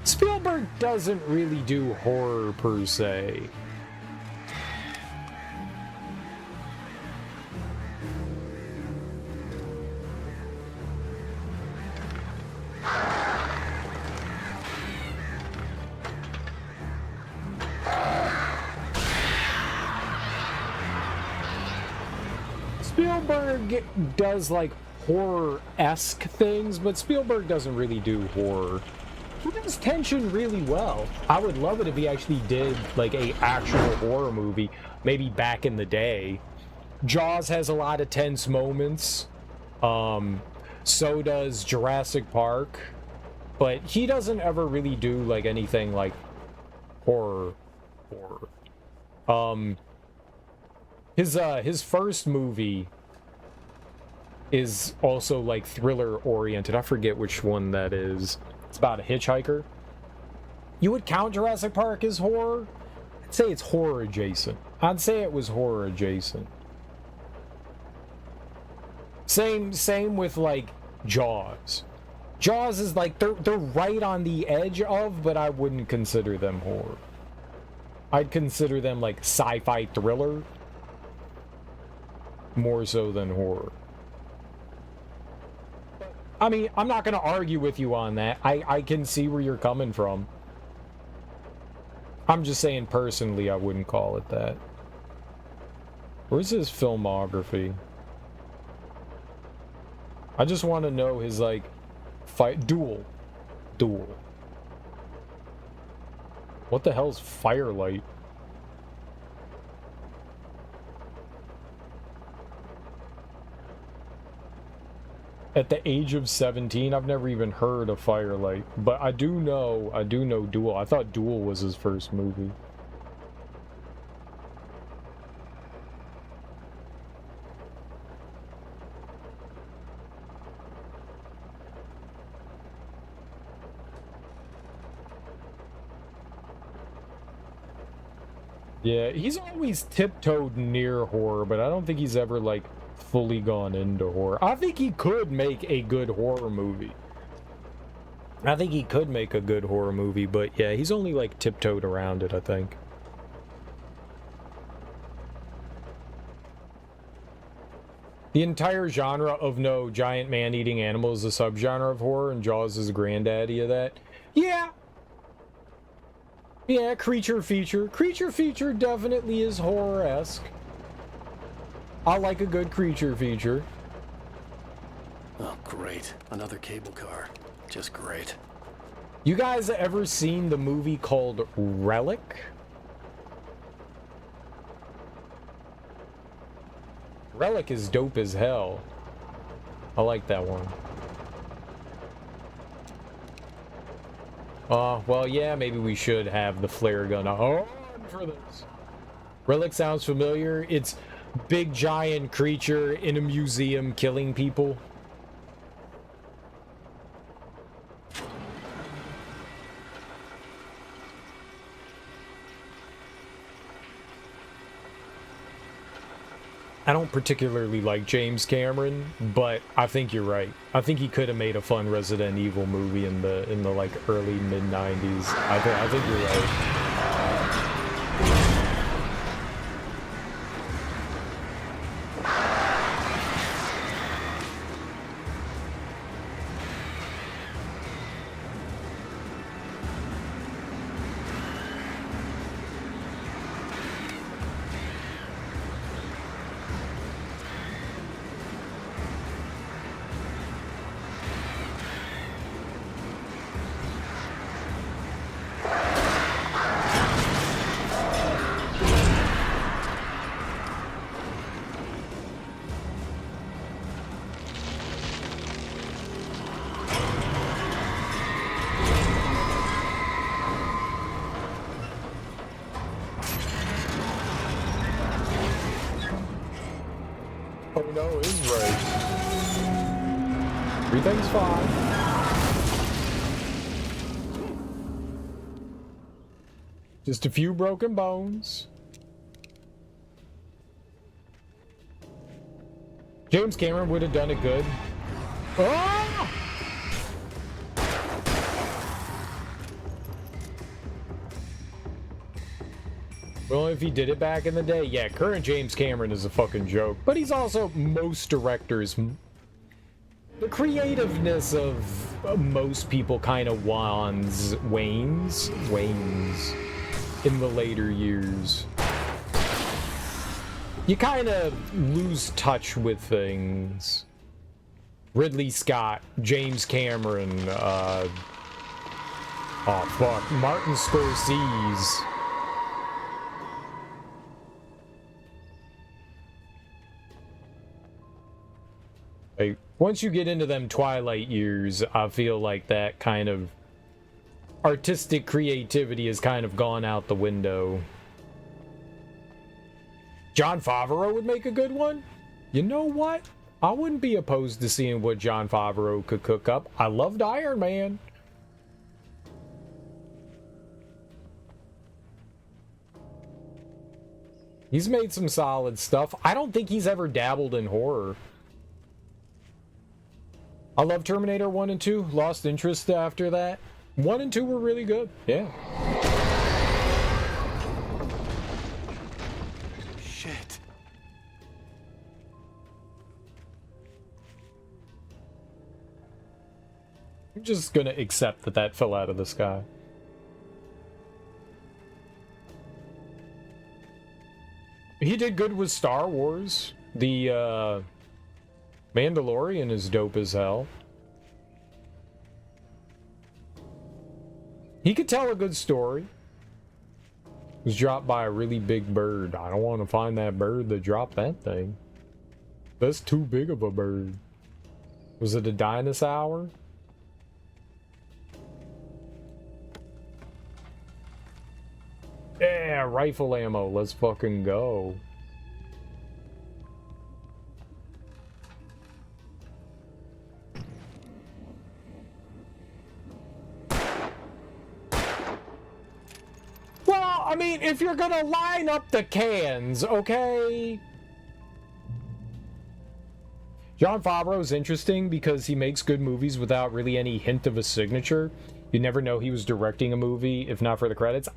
Spielberg doesn't really do horror per se. Spielberg does like horror-esque things, but Spielberg doesn't really do horror. He does tension really well. I would love it if he actually did like a actual horror movie, maybe back in the day. Jaws has a lot of tense moments. So does Jurassic Park. But he doesn't ever really do, like, anything like horror. His first movie is also, like, thriller oriented. I forget which one that is. It's about a hitchhiker. You would count Jurassic Park as horror? I'd say it's horror adjacent. I'd say it was horror adjacent. Same with, like, Jaws. Jaws is like, they're right on the edge of, but I wouldn't consider them horror. I'd consider them like sci-fi thriller more so than horror. I mean, I'm not going to argue with you on that. I can see where you're coming from. I'm just saying personally I wouldn't call it that. Where's his filmography? I just want to know his, like, Duel. What the hell's Firelight? At the age of 17, I've never even heard of Firelight, but I do know Duel. I thought Duel was his first movie. Yeah, he's always tiptoed near horror, but I don't think he's ever, like, fully gone into horror. I think he could make a good horror movie. I think he could make a good horror movie, but yeah, he's only, like, tiptoed around it, I think. The entire genre of no giant man-eating animal is a subgenre of horror, and Jaws is a granddaddy of that. Yeah! Yeah, creature feature. Creature feature definitely is horror-esque. I like a good creature feature. Oh, great. Another cable car. Just great. You guys ever seen the movie called Relic? Relic is dope as hell. I like that one. Well, yeah, maybe we should have the flare gun on for this. Relic sounds familiar. It's big giant creature in a museum killing people. I don't particularly like James Cameron, but I think you're right. I think he could have made a fun Resident Evil movie in the like early mid 90s. I think you're right. Oh no, it is right. Everything's fine. Just a few broken bones. James Cameron would have done it good. Ah! Well, if he did it back in the day, yeah, current James Cameron is a fucking joke. But he's also most directors. The creativeness of most people kind of wanes in the later years. You kind of lose touch with things. Ridley Scott, James Cameron, Martin Scorsese. Like, once you get into them Twilight years, I feel like that kind of artistic creativity has kind of gone out the window. Jon Favreau would make a good one. You know what? I wouldn't be opposed to seeing what Jon Favreau could cook up. I loved Iron Man. He's made some solid stuff. I don't think he's ever dabbled in horror. I love Terminator 1 and 2. Lost interest after that. 1 and 2 were really good. Yeah. Shit. I'm just gonna accept that that fell out of the sky. He did good with Star Wars. The Mandalorian is dope as hell. He could tell a good story. Was dropped by a really big bird. I don't want to find that bird that dropped that thing. That's too big of a bird. Was it a dinosaur? Yeah, rifle ammo. Let's fucking go. Well, I mean, if you're gonna line up the cans, okay? Jon Favreau's interesting because he makes good movies without really any hint of a signature. You never know he was directing a movie if not for the credits.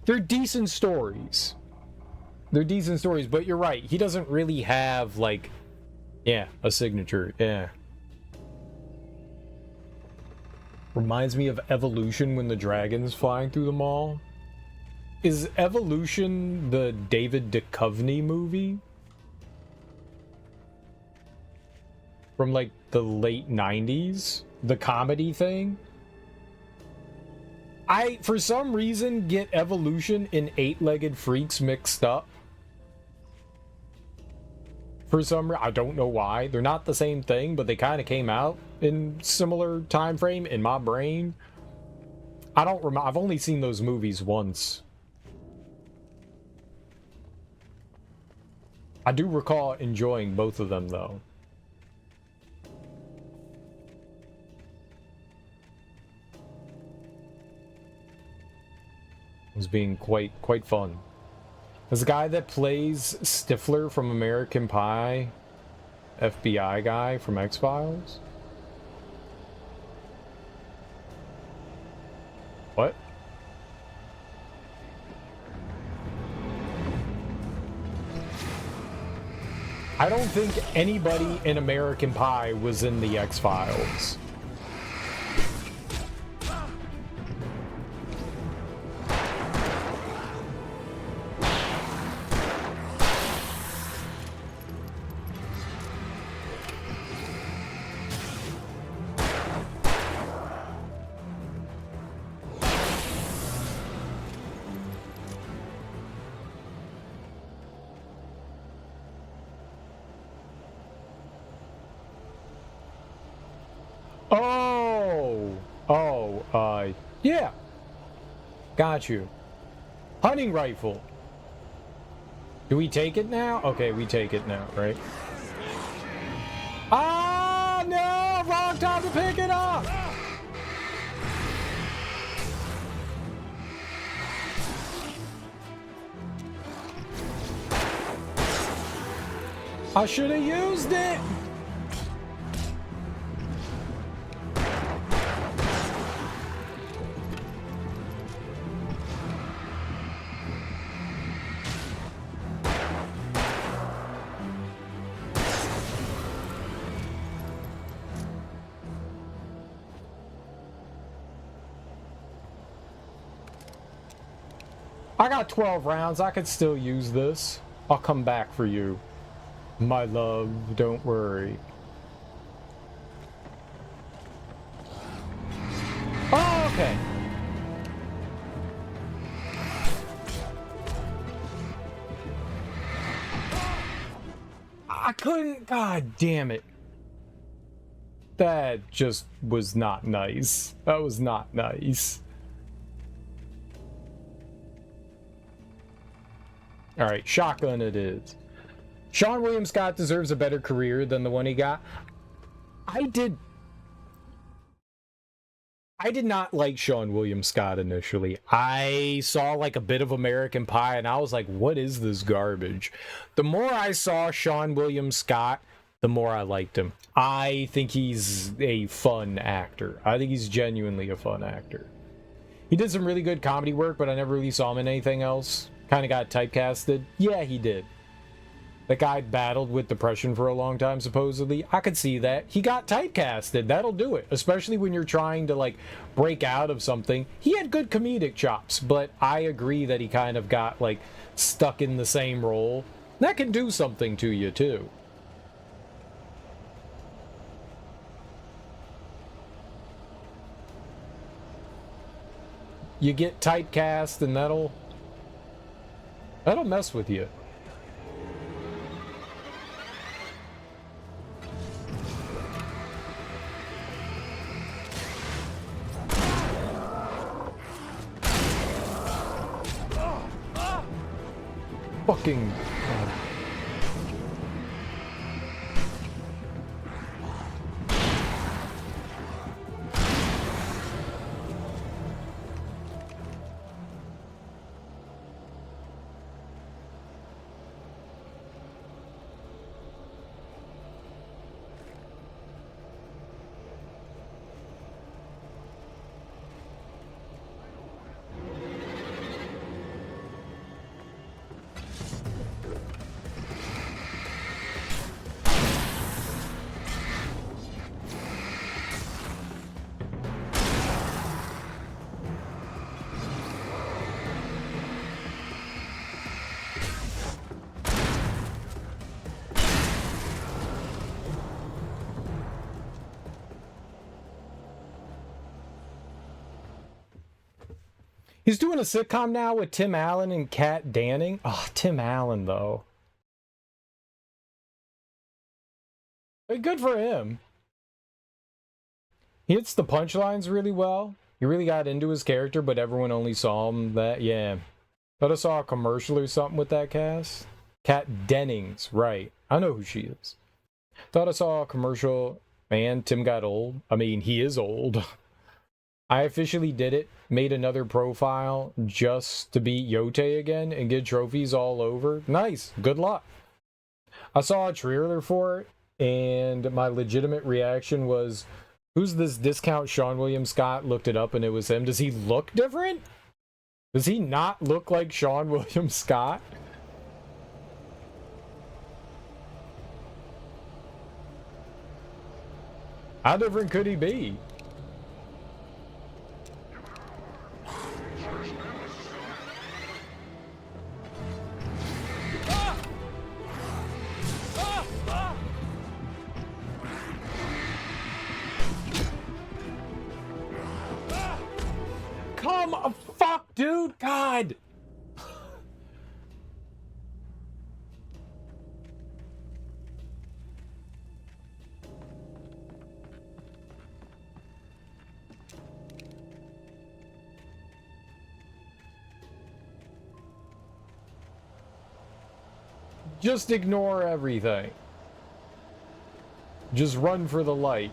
They're decent stories. They're decent stories, but you're right. He doesn't really have, like, yeah, a signature. Yeah. Reminds me of Evolution when the dragon's flying through the mall. Is Evolution the David Duchovny movie? From, like, the late 90s? The comedy thing? I, for some reason, get Evolution and Eight-Legged Freaks mixed up. For some reason, I don't know why. They're not the same thing, but they kind of came out in similar time frame in my brain. I don't remember. I've only seen those movies once. I do recall enjoying both of them, though. Was being quite fun. There's a guy that plays Stifler from American Pie, FBI guy from X-Files. What? I don't think anybody in American Pie was in the X-Files. Yeah. Got you. Hunting rifle. Do we take it now? Okay, we take it now, right? Ah, no! Wrong time to pick it up! I should have used it! I got 12 rounds. I could still use this. I'll come back for you. My love, don't worry. Oh, okay. I couldn't. God damn it. That just was not nice. That was not nice. Alright, shotgun it is. Sean William Scott deserves a better career than the one he got. I did not like Sean William Scott initially. I saw like a bit of American Pie and I was like, what is this garbage? The more I saw Sean William Scott, the more I liked him. I think he's a fun actor. I think he's genuinely a fun actor. He did some really good comedy work, but I never really saw him in anything else. Kind of got typecasted. Yeah, he did. That guy battled with depression for a long time, supposedly. I could see that. He got typecasted. That'll do it. Especially when you're trying to, like, break out of something. He had good comedic chops, but I agree that he kind of got, like, stuck in the same role. That can do something to you, too. You get typecast, and that'll mess with you. Fucking he's doing a sitcom now with Tim Allen and Kat Danning. Oh, Tim Allen, though. Good for him. He hits the punchlines really well. He really got into his character, but everyone only saw him that, yeah. Thought I saw a commercial or something with that cast. Kat Dennings, right. I know who she is. Thought I saw a commercial. Man, Tim got old. I mean, he is old. I officially did it. Made another profile just to beat Yote again and get trophies all over. Nice. Good luck. I saw a trailer for it, and my legitimate reaction was, who's this discount Sean William Scott? Looked it up, and it was him. Does he look different? Does he not look like Sean William Scott? How different could he be? Come, fuck, dude, God. Just ignore everything. Just run for the light.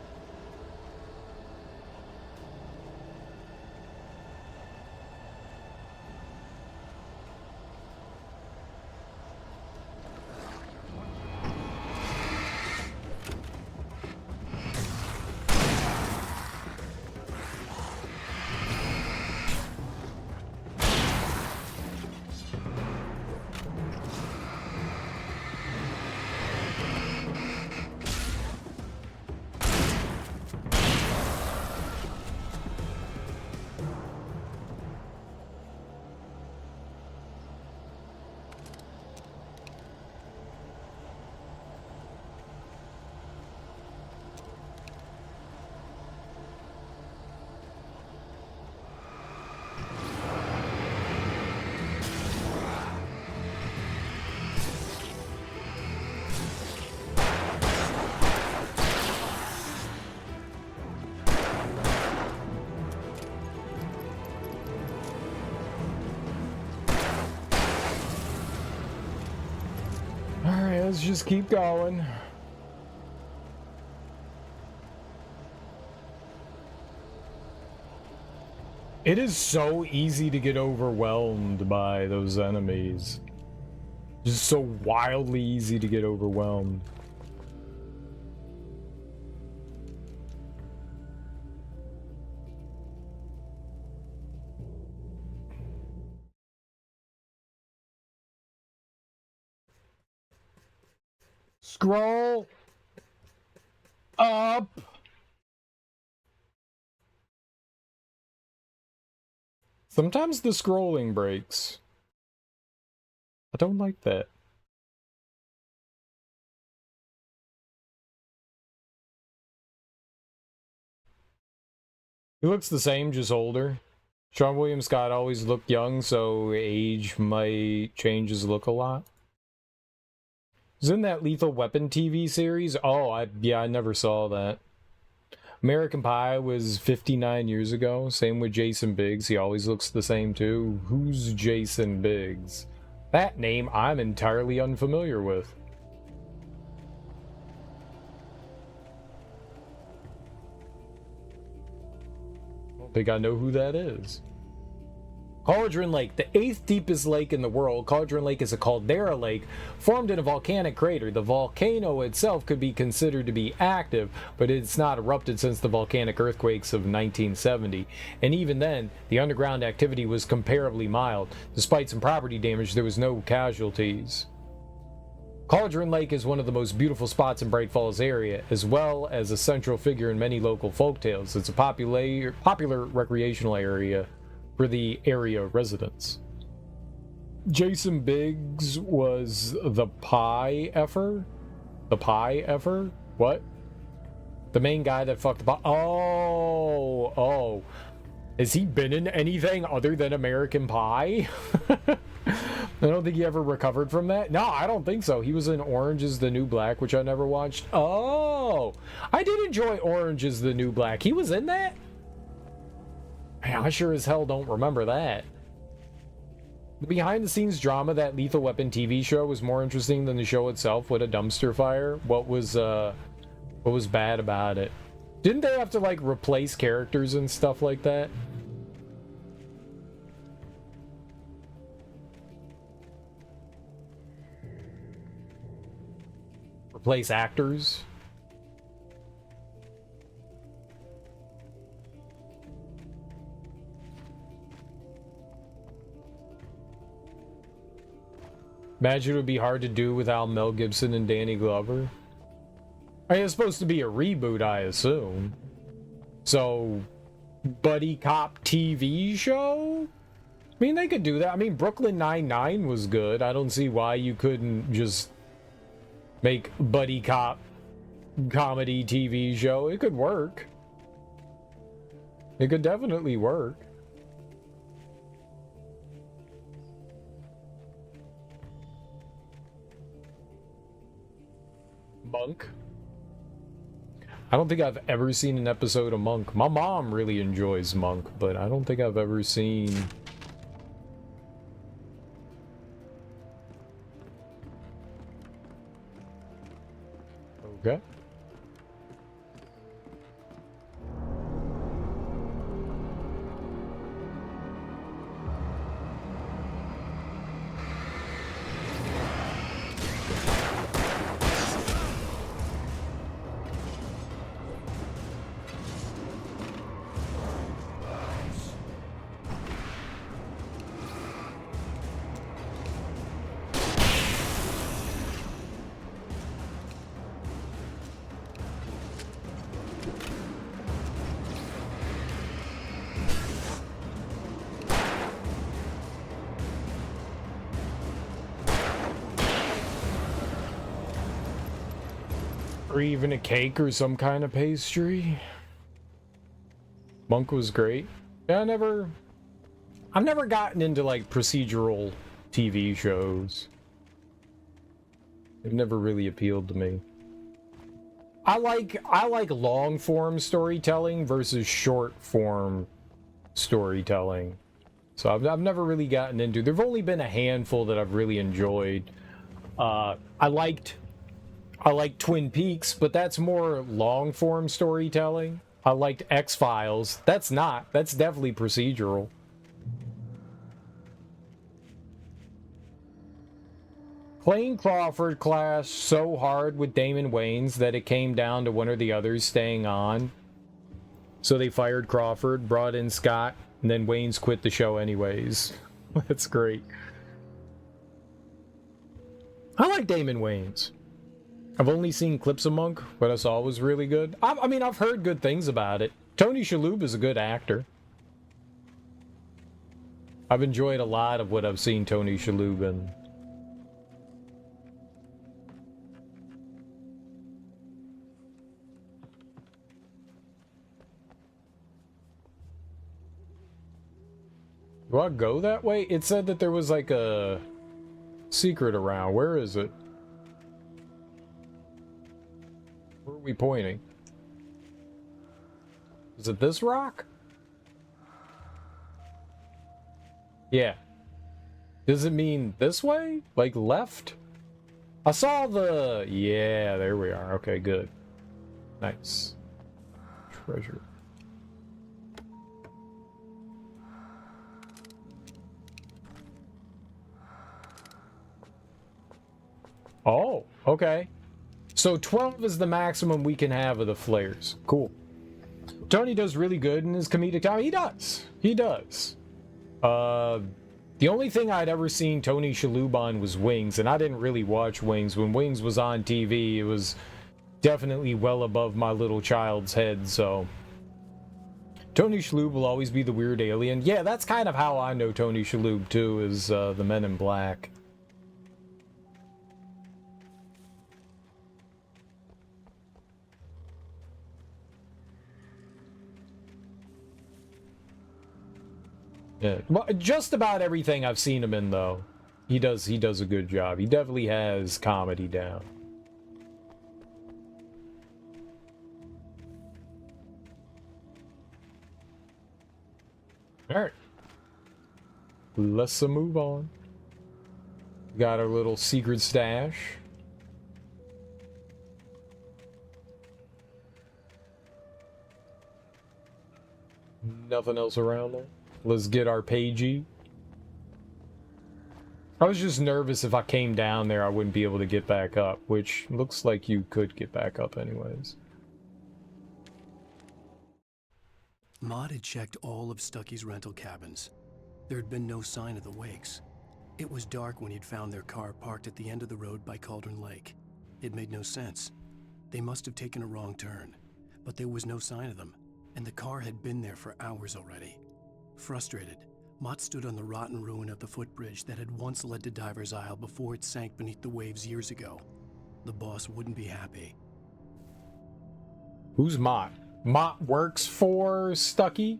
Let's just keep going. It is so easy to get overwhelmed by those enemies. Just so wildly easy to get overwhelmed. Scroll up. Sometimes the scrolling breaks. I don't like that. He looks the same, just older. Sean William Scott always looked young, so age might change his look a lot. He's in that Lethal Weapon TV series. Oh, I never saw that. American Pie was 59 years ago. Same with Jason Biggs. He always looks the same too. Who's Jason Biggs? That name I'm entirely unfamiliar with. I don't think I know who that is. Cauldron Lake, the 8th deepest lake in the world. Cauldron Lake is a caldera lake formed in a volcanic crater. The volcano itself could be considered to be active, but it's not erupted since the volcanic earthquakes of 1970. And even then, the underground activity was comparably mild. Despite some property damage, there was no casualties. Cauldron Lake is one of the most beautiful spots in Bright Falls area, as well as a central figure in many local folktales. It's a popular recreational area for the area residents. Jason Biggs was the pie effer? The pie effer? What? The main guy that fucked the pie? Oh. Has he been in anything other than American Pie? I don't think he ever recovered from that. No, I don't think so. He was in Orange is the New Black, which I never watched. Oh, I did enjoy Orange is the New Black. He was in that? Man, I sure as hell don't remember that. The behind-the-scenes drama that Lethal Weapon TV show was more interesting than the show itself. What a dumpster fire. What was bad about it? Didn't they have to, like, replace characters and stuff like that? Replace actors? Imagine it would be hard to do without Mel Gibson and Danny Glover. I mean, it's supposed to be a reboot, I assume. So, buddy cop TV show? I mean, they could do that. I mean, Brooklyn Nine-Nine was good. I don't see why you couldn't just make buddy cop comedy TV show. It could work. It could definitely work. Monk. I don't think I've ever seen an episode of Monk. My mom really enjoys Monk, but I don't think I've ever seen... Okay. Or even a cake or some kind of pastry. Monk was great. Yeah, I've never gotten into like procedural TV shows. They've never really appealed to me. I like long form storytelling versus short form storytelling. So I've never really gotten into. There've only been a handful that I've really enjoyed. I liked Twin Peaks, but that's more long form storytelling. I liked X-Files. That's not. That's definitely procedural. Playing Crawford clashed so hard with Damon Wayans that it came down to one or the others staying on. So they fired Crawford, brought in Scott, and then Wayans quit the show anyways. That's great. I like Damon Wayans. I've only seen clips of Monk. What I saw was really good. I mean, I've heard good things about it. Tony Shalhoub is a good actor. I've enjoyed a lot of what I've seen Tony Shalhoub in. Do I go that way? It said that there was like a secret around. Where is it? Where are we pointing? Is it this rock? Yeah. Does it mean this way? Like left? I saw the... Yeah, there we are. Okay, good. Nice. Treasure. Oh, okay. So 12 is the maximum we can have of the flares. Cool. Tony does really good in his comedic time. He does. He does. The only thing I'd ever seen Tony Shalhoub on was Wings, and I didn't really watch Wings. When Wings was on TV, it was definitely well above my little child's head, so... Tony Shalhoub will always be the weird alien. Yeah, that's kind of how I know Tony Shalhoub, too, is the Men in Black. Yeah, well, just about everything I've seen him in, though, he does a good job. He definitely has comedy down. All right, let's move on. Got our little secret stash. Nothing else around there. Let's get our pagey. I was just nervous if I came down there I wouldn't be able to get back up, which looks like you could get back up anyways. Maud had checked all of Stucky's rental cabins. There had been no sign of the Wakes. It was dark when he'd found their car parked at the end of the road by Cauldron Lake. It made no sense. They must have taken a wrong turn, but there was no sign of them, and the car had been there for hours already. Frustrated, Mott stood on the rotten ruin of the footbridge that had once led to Diver's Isle before it sank beneath the waves years ago. The boss wouldn't be happy. Who's Mott? Mott works for Stucky?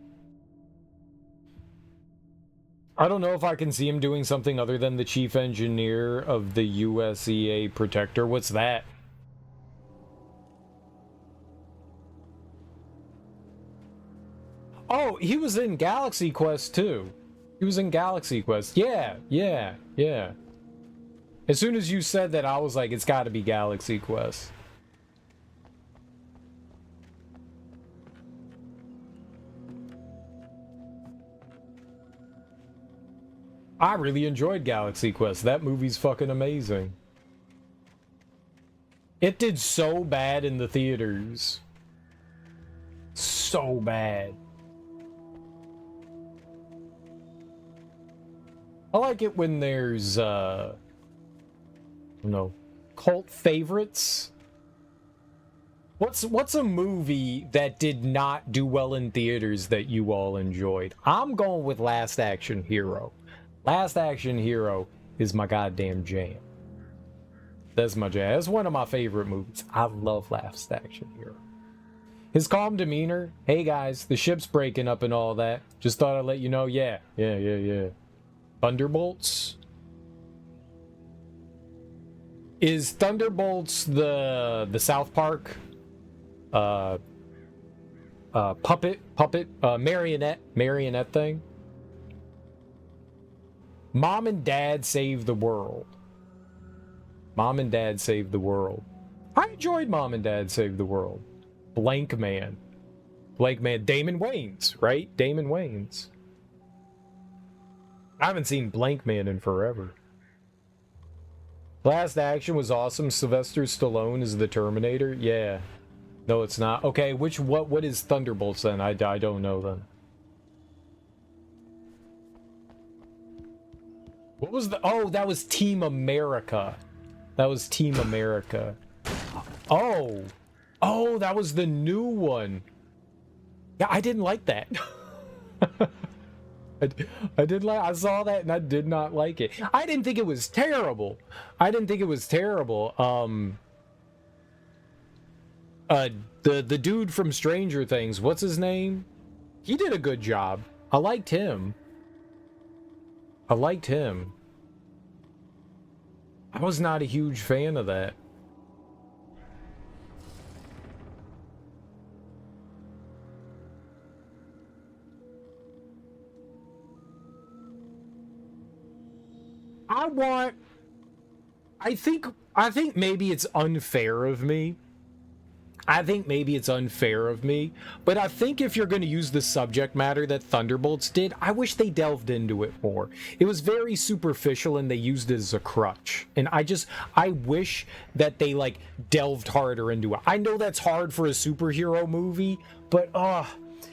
I don't know if I can see him doing something other than the chief engineer of the USEA Protector. What's that? Oh, he was in Galaxy Quest too. He was in Galaxy Quest. Yeah. As soon as you said that, I was like, it's got to be Galaxy Quest. I really enjoyed Galaxy Quest. That movie's fucking amazing. It did so bad in the theaters. So bad. I like it when there's, cult favorites. What's a movie that did not do well in theaters that you all enjoyed? I'm going with Last Action Hero. Last Action Hero is my goddamn jam. That's my jam. That's one of my favorite movies. I love Last Action Hero. His calm demeanor. Hey guys, the ship's breaking up and all that. Just thought I'd let you know. Yeah. Thunderbolts? Is Thunderbolts the South Park marionette thing? Mom and Dad Save the World. Mom and Dad Saved the World. I enjoyed Mom and Dad Saved the World. Blank Man. Blank Man. Damon Wayans, right? Damon Wayans. I haven't seen Blank Man in forever. Last Action was awesome. Sylvester Stallone is the Terminator. Yeah. No, it's not. Okay, what is Thunderbolts then? I don't know then. What was the... Oh, that was Team America. That was Team America. Oh. Oh, that was the new one. Yeah, I didn't like that. I did like... I saw that and I did not like it. I didn't think it was terrible. I didn't think it was terrible. The dude from Stranger Things, what's his name? He did a good job. I liked him. I liked him. I was not a huge fan of that. I think maybe it's unfair of me. I think maybe it's unfair of me, but I think if you're going to use the subject matter that Thunderbolts did, I wish they delved into it more. It was very superficial and they used it as a crutch. And I wish that they like delved harder into it. I know that's hard for a superhero movie, but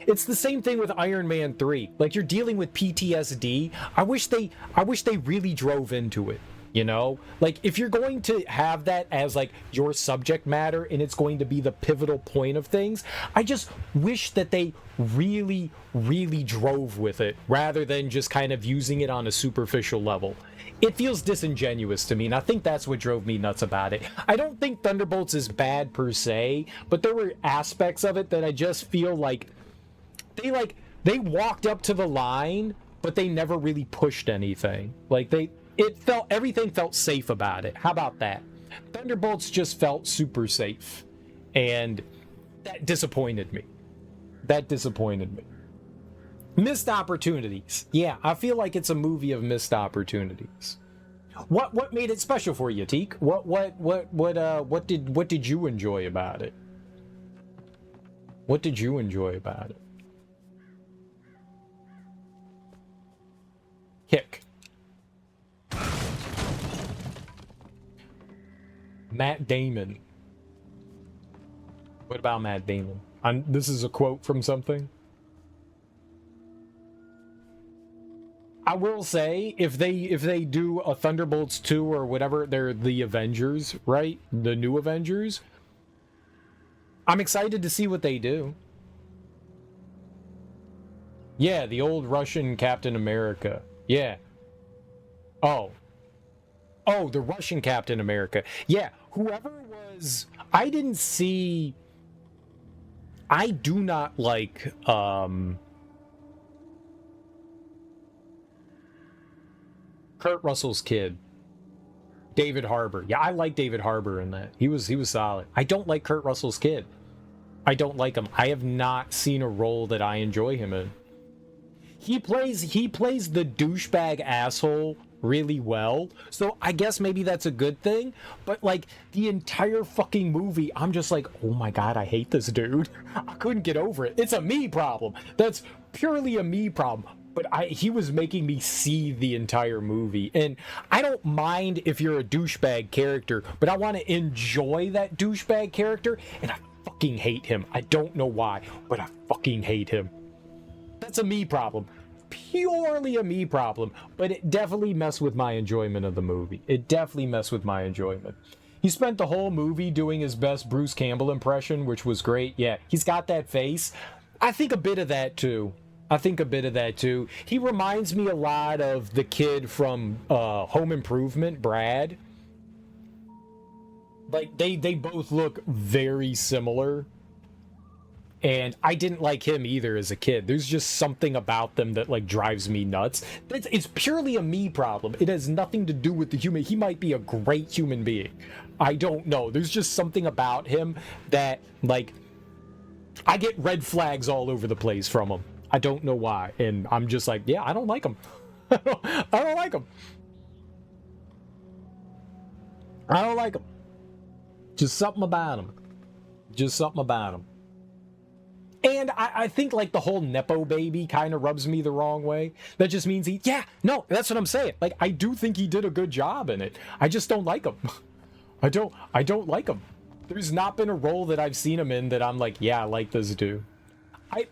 it's the same thing with Iron Man 3. Like, you're dealing with PTSD. I wish they really drove into it. You know, like if you're going to have that as like your subject matter and it's going to be the pivotal point of things, I just wish that they really, really drove with it rather than just kind of using it on a superficial level. It feels disingenuous to me, and I think that's what drove me nuts about it. I don't think Thunderbolts is bad per se, but there were aspects of it that I just feel like they walked up to the line, but they never really pushed anything. Like everything felt safe about it. How about that? Thunderbolts just felt super safe. And that disappointed me. Missed opportunities. Yeah, I feel like it's a movie of missed opportunities. What made it special for you, Teak? What did you enjoy about it? What did you enjoy about it? Kick. Matt Damon. What about Matt Damon? This is a quote from something. I will say, if they do a Thunderbolts 2 or whatever, they're the Avengers, right? The new Avengers. I'm excited to see what they do. Yeah, the old Russian Captain America. Yeah. Oh, the Russian Captain America. Yeah, whoever was... I do not like, Kurt Russell's kid. David Harbour. Yeah, I like David Harbour in that. He was solid. I don't like Kurt Russell's kid. I don't like him. I have not seen a role that I enjoy him in. He plays the douchebag asshole really well, so I guess maybe that's a good thing, but like the entire fucking movie I'm just like, oh my god, I hate this dude. I couldn't get over it. It's a me problem. That's purely a me problem, but he was making me see the entire movie. And I don't mind if you're a douchebag character, but I want to enjoy that douchebag character, and I fucking hate him. I don't know why, but I fucking hate him. That's a me problem. Purely a me problem, but it definitely messed with my enjoyment of the movie. It definitely messed with my enjoyment. He spent the whole movie doing his best Bruce Campbell impression, which was great. Yeah, he's got that face. I think a bit of that too. He reminds me a lot of the kid from Home Improvement, Brad. Like, they both look very similar. And I didn't like him either as a kid. There's just something about them that like drives me nuts. It's purely a me problem. It has nothing to do with the human. He might be a great human being. I don't know. There's just something about him that like I get red flags all over the place from him. I don't know why. And I'm just like, yeah, I don't like him. I don't like him. I don't like him. Just something about him. Just something about him. And I think like the whole Nepo baby kind of rubs me the wrong way. That just means no, that's what I'm saying. Like, I do think he did a good job in it. I just don't like him. I don't like him. There's not been a role that I've seen him in that I'm like, yeah, I like this dude.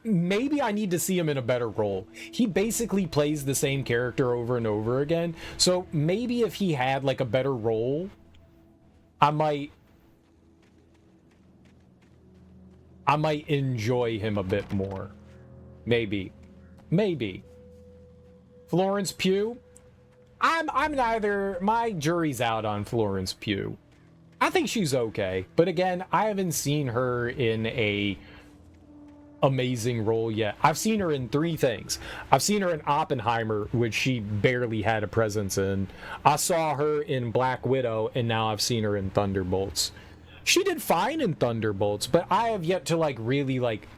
Maybe I need to see him in a better role. He basically plays the same character over and over again. So maybe if he had like a better role, I might enjoy him a bit more. Maybe. Florence Pugh? I'm neither. My jury's out on Florence Pugh. I think she's okay, but again, I haven't seen her in a amazing role yet. I've seen her in 3 things. I've seen her in Oppenheimer, which she barely had a presence in. I saw her in Black Widow, and now I've seen her in Thunderbolts. She did fine in Thunderbolts, but I have yet to like really like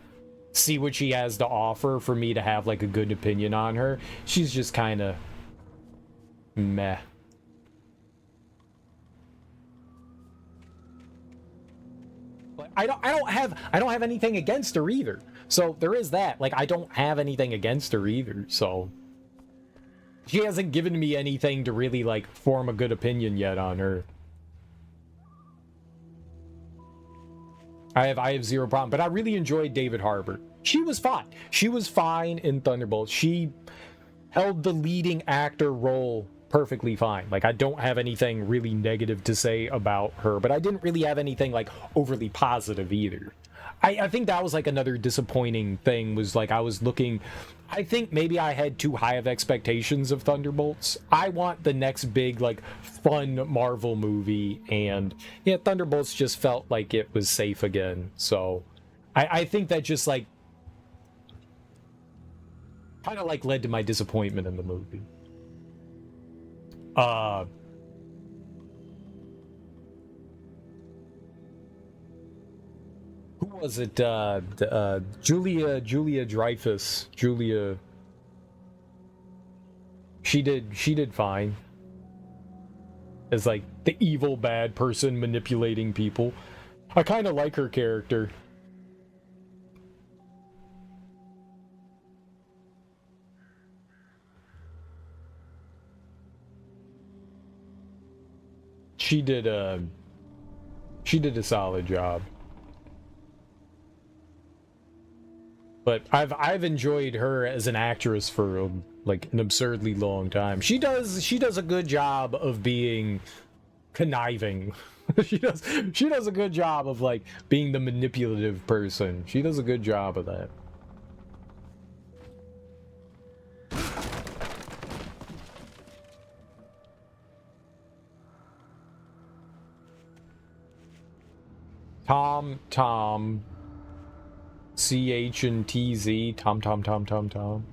see what she has to offer for me to have like a good opinion on her. She's just kind of meh. But I don't have anything against her either. So there is that. Like, I don't have anything against her either. So she hasn't given me anything to really like form a good opinion yet on her. I have zero problem, but I really enjoyed David Harbour. She was fine. She was fine in Thunderbolts. She held the leading actor role perfectly fine. Like, I don't have anything really negative to say about her, but I didn't really have anything like overly positive either. I think that was like another disappointing thing, was like I was looking, I think maybe I had too high of expectations of Thunderbolts. I want the next big like fun Marvel movie, and yeah, Thunderbolts just felt like it was safe again. So I think that just like kind of like led to my disappointment in the movie. Who was it? Julia Dreyfus. Julia. She did fine. As like the evil bad person manipulating people. I kind of like her character. She did a solid job. But I've enjoyed her as an actress for like an absurdly long time. She does a good job of being conniving. she does a good job of like being the manipulative person. She does a good job of that. Tom CH and TZ. Tom.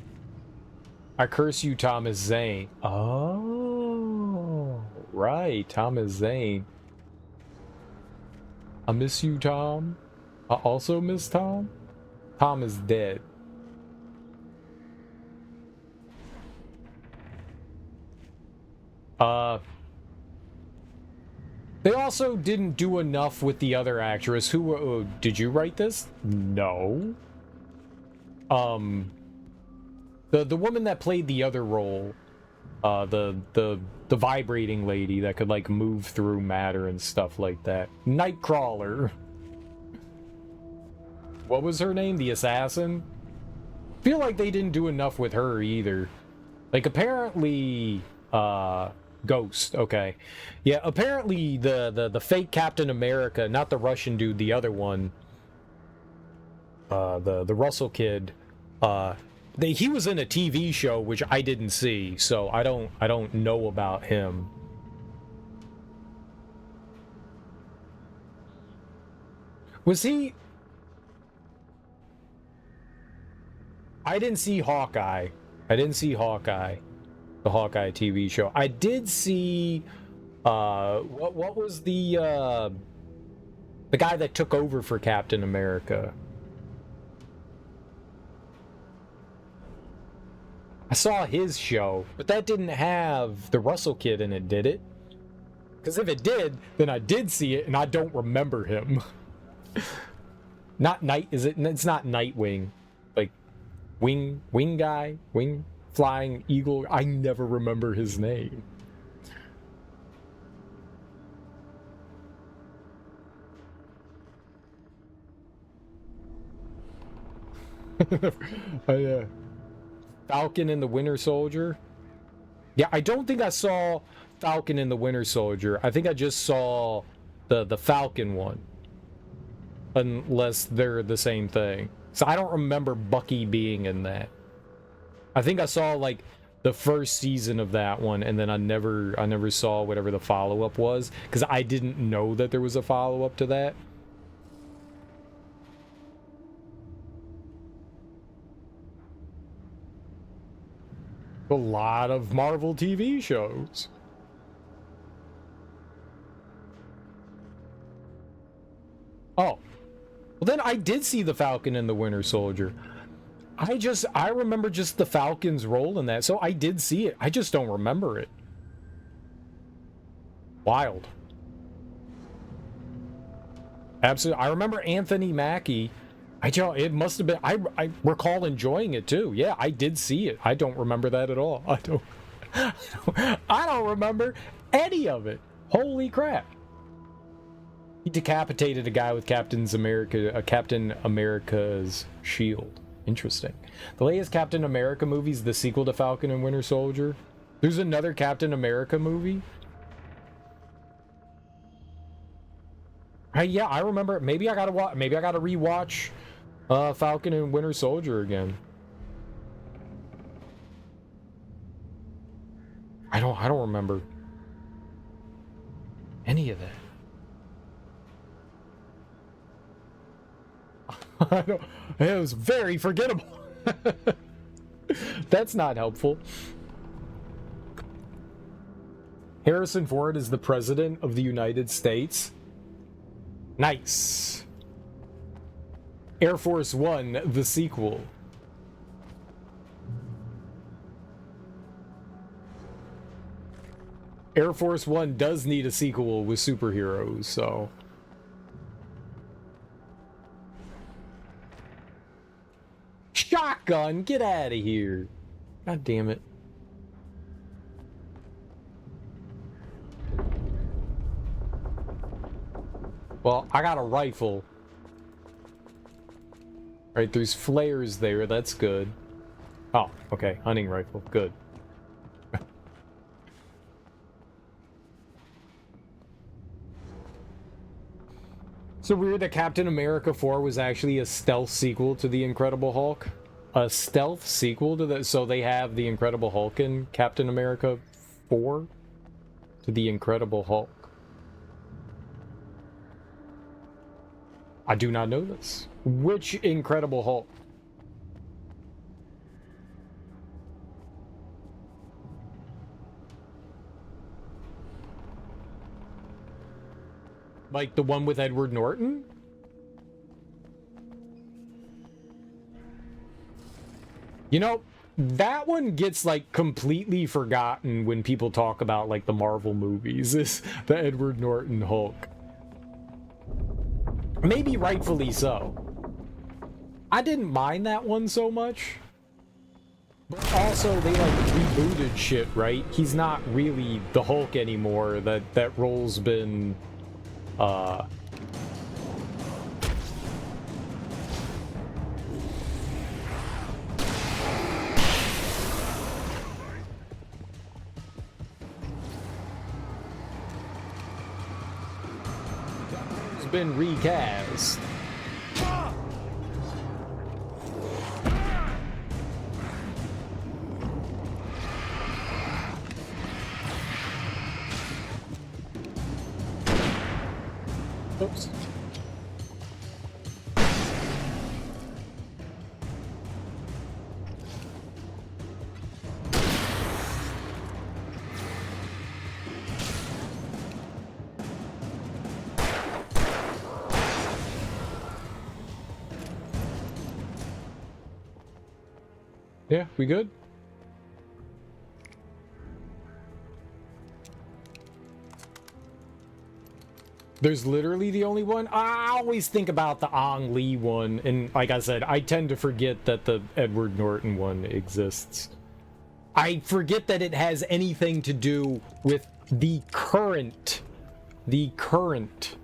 I curse you, Thomas Zane. Oh, right. Thomas Zane. I miss you, Tom. I also miss Tom. Tom is dead. They also didn't do enough with the other actress who, did you write this? No. The woman that played the other role, the vibrating lady that could like move through matter and stuff like that. Nightcrawler. What was her name? The assassin? Feel like they didn't do enough with her either. Like apparently, Ghost, okay. Yeah, apparently the fake Captain America, not the Russian dude, the other one, the Russell kid, he was in a TV show which I didn't see, so I don't know about him. Was he? I didn't see Hawkeye. The Hawkeye TV show. I did see what was the guy that took over for Captain America? I saw his show, but that didn't have the Russell kid in it, did it? Because if it did, then I did see it and I don't remember him. Not Night, is it? It's not Nightwing. Like, wing guy? Wing flying eagle? I never remember his name. Falcon and the Winter Soldier. Yeah, I don't think I saw Falcon and the Winter Soldier. I think I just saw the Falcon one. Unless they're the same thing. So I don't remember Bucky being in that. I think I saw like the first season of that one, and then I never saw whatever the follow-up was, because I didn't know that there was a follow-up to that. A lot of Marvel TV shows. Oh. Well, then I did see the Falcon and the Winter Soldier. I remember just the Falcon's role in that, so I did see it. I just don't remember it. Wild. Absolutely. I remember Anthony Mackie. It must have been, I recall enjoying it too. Yeah, I did see it. I don't remember that at all. I don't remember any of it. Holy crap. He decapitated a guy with Captain America's shield. Interesting. The latest Captain America movie is the sequel to Falcon and Winter Soldier. There's another Captain America movie. Yeah, I remember. Maybe I gotta rewatch Falcon and Winter Soldier again. I don't remember any of that. It was very forgettable. That's not helpful. Harrison Ford is the president of the United States. Nice. Air Force One, the sequel. Air Force One does need a sequel with superheroes, so... Shotgun, get out of here. God damn it. Well, I got a rifle. Right, there's flares there, that's good. Oh, okay, hunting rifle, good. So weird that Captain America 4 was actually a stealth sequel to The Incredible Hulk. A stealth sequel to that, so they have The Incredible Hulk in Captain America 4 to The Incredible Hulk. I do not know this. Which Incredible Hulk? Like the one with Edward Norton? You know, that one gets like completely forgotten when people talk about like the Marvel movies, is the Edward Norton Hulk. Maybe rightfully so. I didn't mind that one so much. But also they like rebooted shit, right? He's not really the Hulk anymore. That role's been been recast. Oops. Yeah, we good? There's literally the only one? I always think about the Ang Lee one, and like I said, I tend to forget that the Edward Norton one exists. I forget that it has anything to do with the current. The current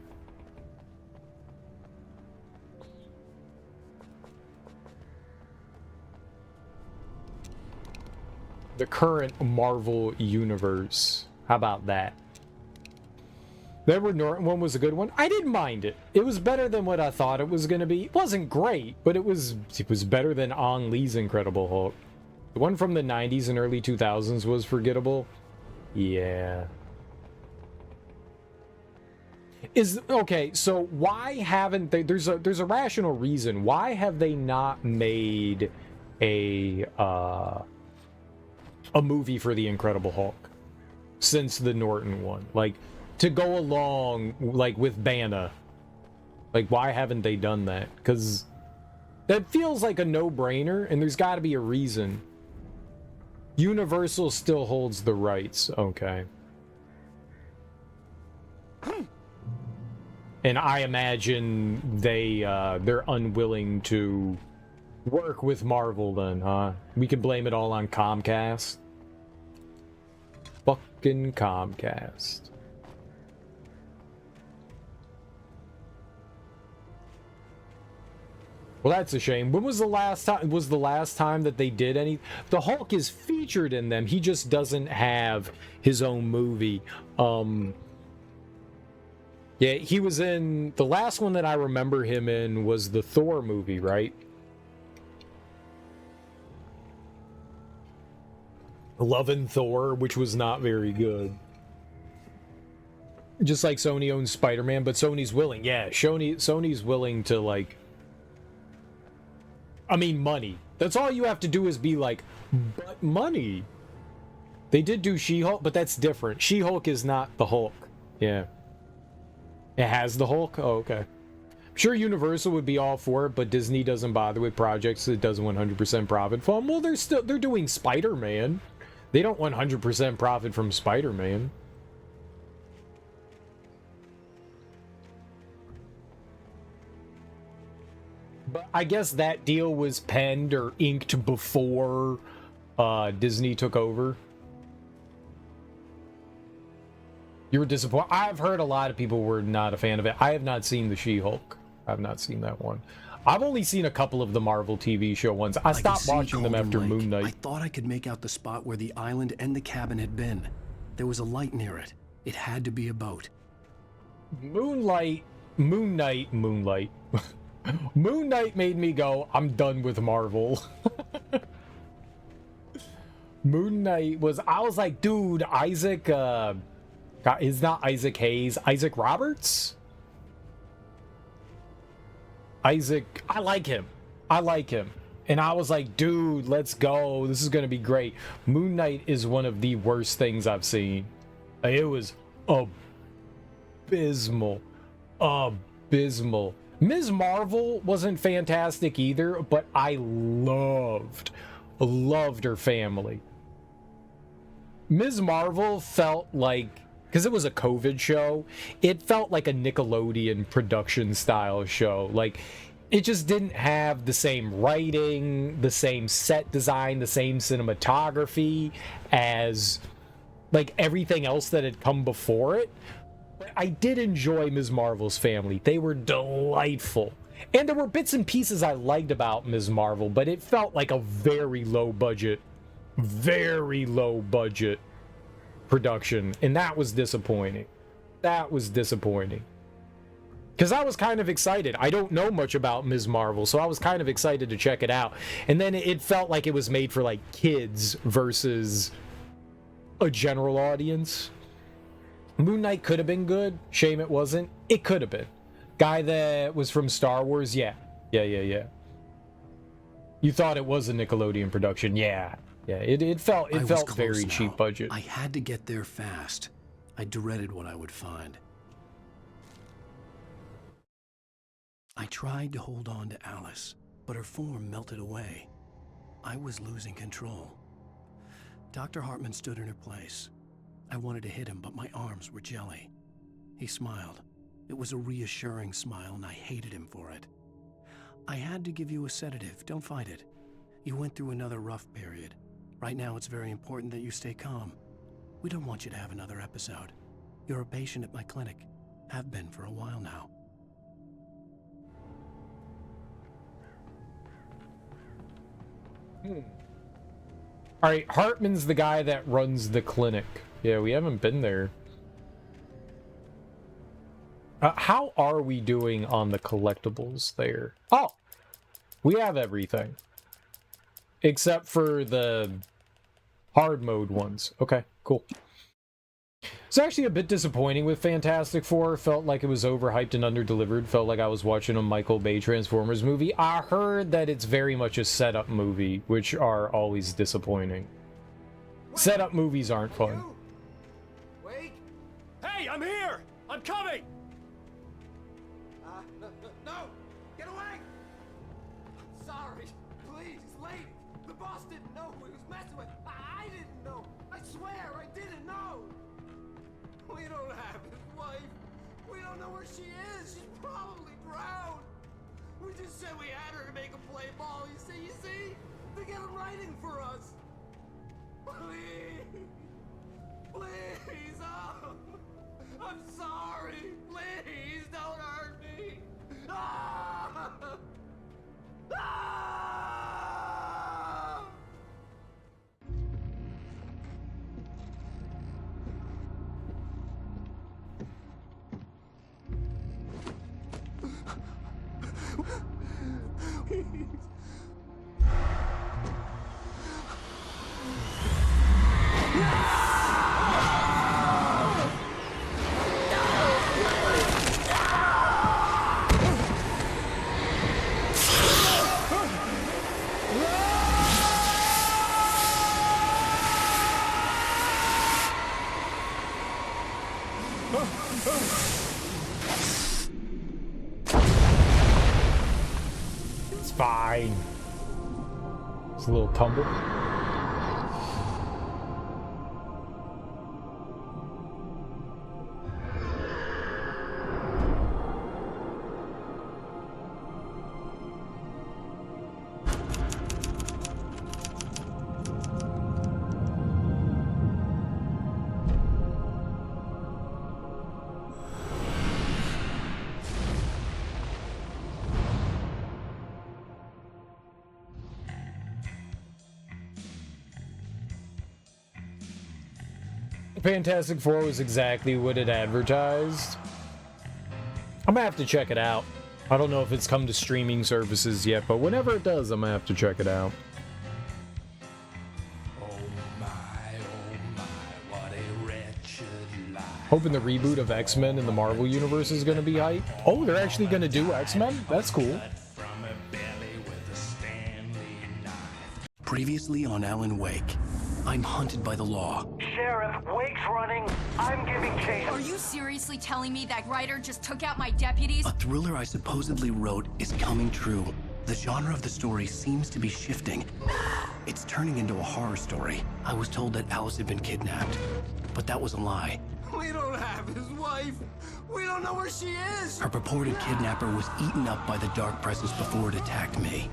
Marvel universe. How about that? The Edward Norton one was a good one. I didn't mind it. It was better than what I thought it was going to be. It wasn't great, but it was better than Ang Lee's Incredible Hulk. The one from the 90s and early 2000s was forgettable. Yeah. Okay, so why haven't they, there's a rational reason. Why have they not made a movie for the Incredible Hulk since the Norton one? Like, to go along, like, with Banner. Like, why haven't they done that? Because that feels like a no-brainer, and there's got to be a reason. Universal still holds the rights. Okay. And I imagine they're unwilling to work with Marvel then, huh? We can blame it all on Comcast. Fucking Comcast. Well, that's a shame. When was the last time? Was the last time that they did any? The Hulk is featured in them. He just doesn't have his own movie. Yeah, he was in the last one that I remember him in was the Thor movie, right? Love and Thor, which was not very good. Just like Sony owns Spider-Man, but Sony's willing. Yeah, Sony's willing to, like, I mean, money. That's all you have to do is be like, but money. They did do She-Hulk, but that's different. She-Hulk is not the Hulk. Yeah. It has the Hulk? Oh, okay. I'm sure Universal would be all for it, but Disney doesn't bother with projects that doesn't 100% profit from. Well, they're doing Spider-Man. They don't 100% profit from Spider-Man. But I guess that deal was penned or inked before Disney took over. You were disappointed. I've heard a lot of people were not a fan of it. I have not seen the She-Hulk. I've not seen that one. I've only seen a couple of the Marvel TV show ones. I stopped watching them after Moon Knight. I thought I could make out the spot where the island and the cabin had been. There was a light near it. It had to be a boat. Moon Knight. Moon Knight made me go, I'm done with Marvel. Moon Knight was, I was like, dude, Isaac, is not Isaac Hayes, Isaac Roberts? Isaac, I like him. And I was like, dude, let's go. This is going to be great. Moon Knight is one of the worst things I've seen. It was abysmal. Ms. Marvel wasn't fantastic either, but I loved her family. Ms. Marvel felt like, because it was a COVID show, it felt like a Nickelodeon production style show. Like, it just didn't have the same writing, the same set design, the same cinematography as, like, everything else that had come before it. But I did enjoy Ms. Marvel's family. They were delightful. And there were bits and pieces I liked about Ms. Marvel, but it felt like a very low budget production. And that was disappointing. Because I was kind of excited. I don't know much about Ms. Marvel, so I was kind of excited to check it out. And then it felt like it was made for, like, kids versus a general audience. Moon Knight could have been good. Shame it wasn't. It could have been. Guy that was from Star Wars? Yeah. You thought it was a Nickelodeon production? Yeah. It felt very cheap budget. I had to get there fast. I dreaded what I would find. I tried to hold on to Alice, but her form melted away. I was losing control. Dr. Hartman stood in her place. I wanted to hit him, but my arms were jelly. He smiled. It was a reassuring smile, and I hated him for it. I had to give you a sedative. Don't fight it. You went through another rough period. Right now, it's very important that you stay calm. We don't want you to have another episode. You're a patient at my clinic. Have been for a while now. Alright, Hartman's the guy that runs the clinic. Yeah, we haven't been there. How are we doing on the collectibles there? Oh! We have everything. Except for the hard mode ones. Okay, cool. It's actually a bit disappointing with Fantastic Four. Felt like it was overhyped and underdelivered. Felt like I was watching a Michael Bay Transformers movie. I heard that it's very much a setup movie, which are always disappointing. Setup movies aren't fun. Wait! Hey, I'm here! I'm coming! No! Get away! Sorry. Please, lady. The boss didn't know who he was messing with. I didn't know. I swear I didn't know. We don't have his wife. We don't know where she is. She's probably drowned. We just said we had her to make a play ball. You see? They get him writing for us. Please. Please. Oh. I'm sorry. Please don't hurt me. Ah! Ah! It's fine. It's a little tumble. Fantastic Four was exactly what it advertised. I'm gonna have to check it out. I don't know if it's come to streaming services yet, but whenever it does, I'm gonna have to check it out. Oh my, what a wretched life. Hoping the reboot of X-Men in the Marvel Universe is gonna be hype. Oh, they're actually gonna do X-Men? That's cool. From a belly with a Stanley knife. Previously on Alan Wake, I'm hunted by the law. Sheriff, Wake's running. I'm giving chase. Are you seriously telling me that writer just took out my deputies? A thriller I supposedly wrote is coming true. The genre of the story seems to be shifting. It's turning into a horror story. I was told that Alice had been kidnapped, but that was a lie. We don't have his wife. We don't know where she is. Her purported kidnapper was eaten up by the dark presence before it attacked me.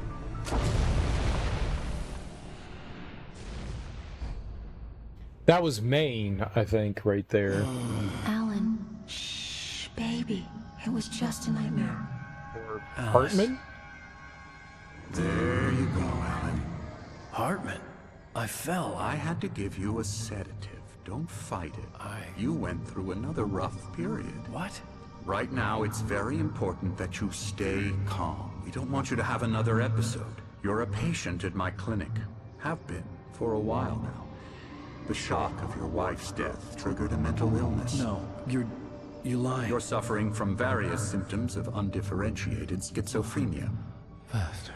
That was Maine, I think, right there. Alan, shh, baby. It was just a nightmare. Or Hartman? There you go, Alan. Hartman, I fell. I had to give you a sedative. Don't fight it. You went through another rough period. What? Right now, it's very important that you stay calm. We don't want you to have another episode. You're a patient at my clinic. Have been for a while now. The shock of your wife's death triggered a mental illness. No, you're lying. You're suffering from various symptoms of undifferentiated schizophrenia. Bastard.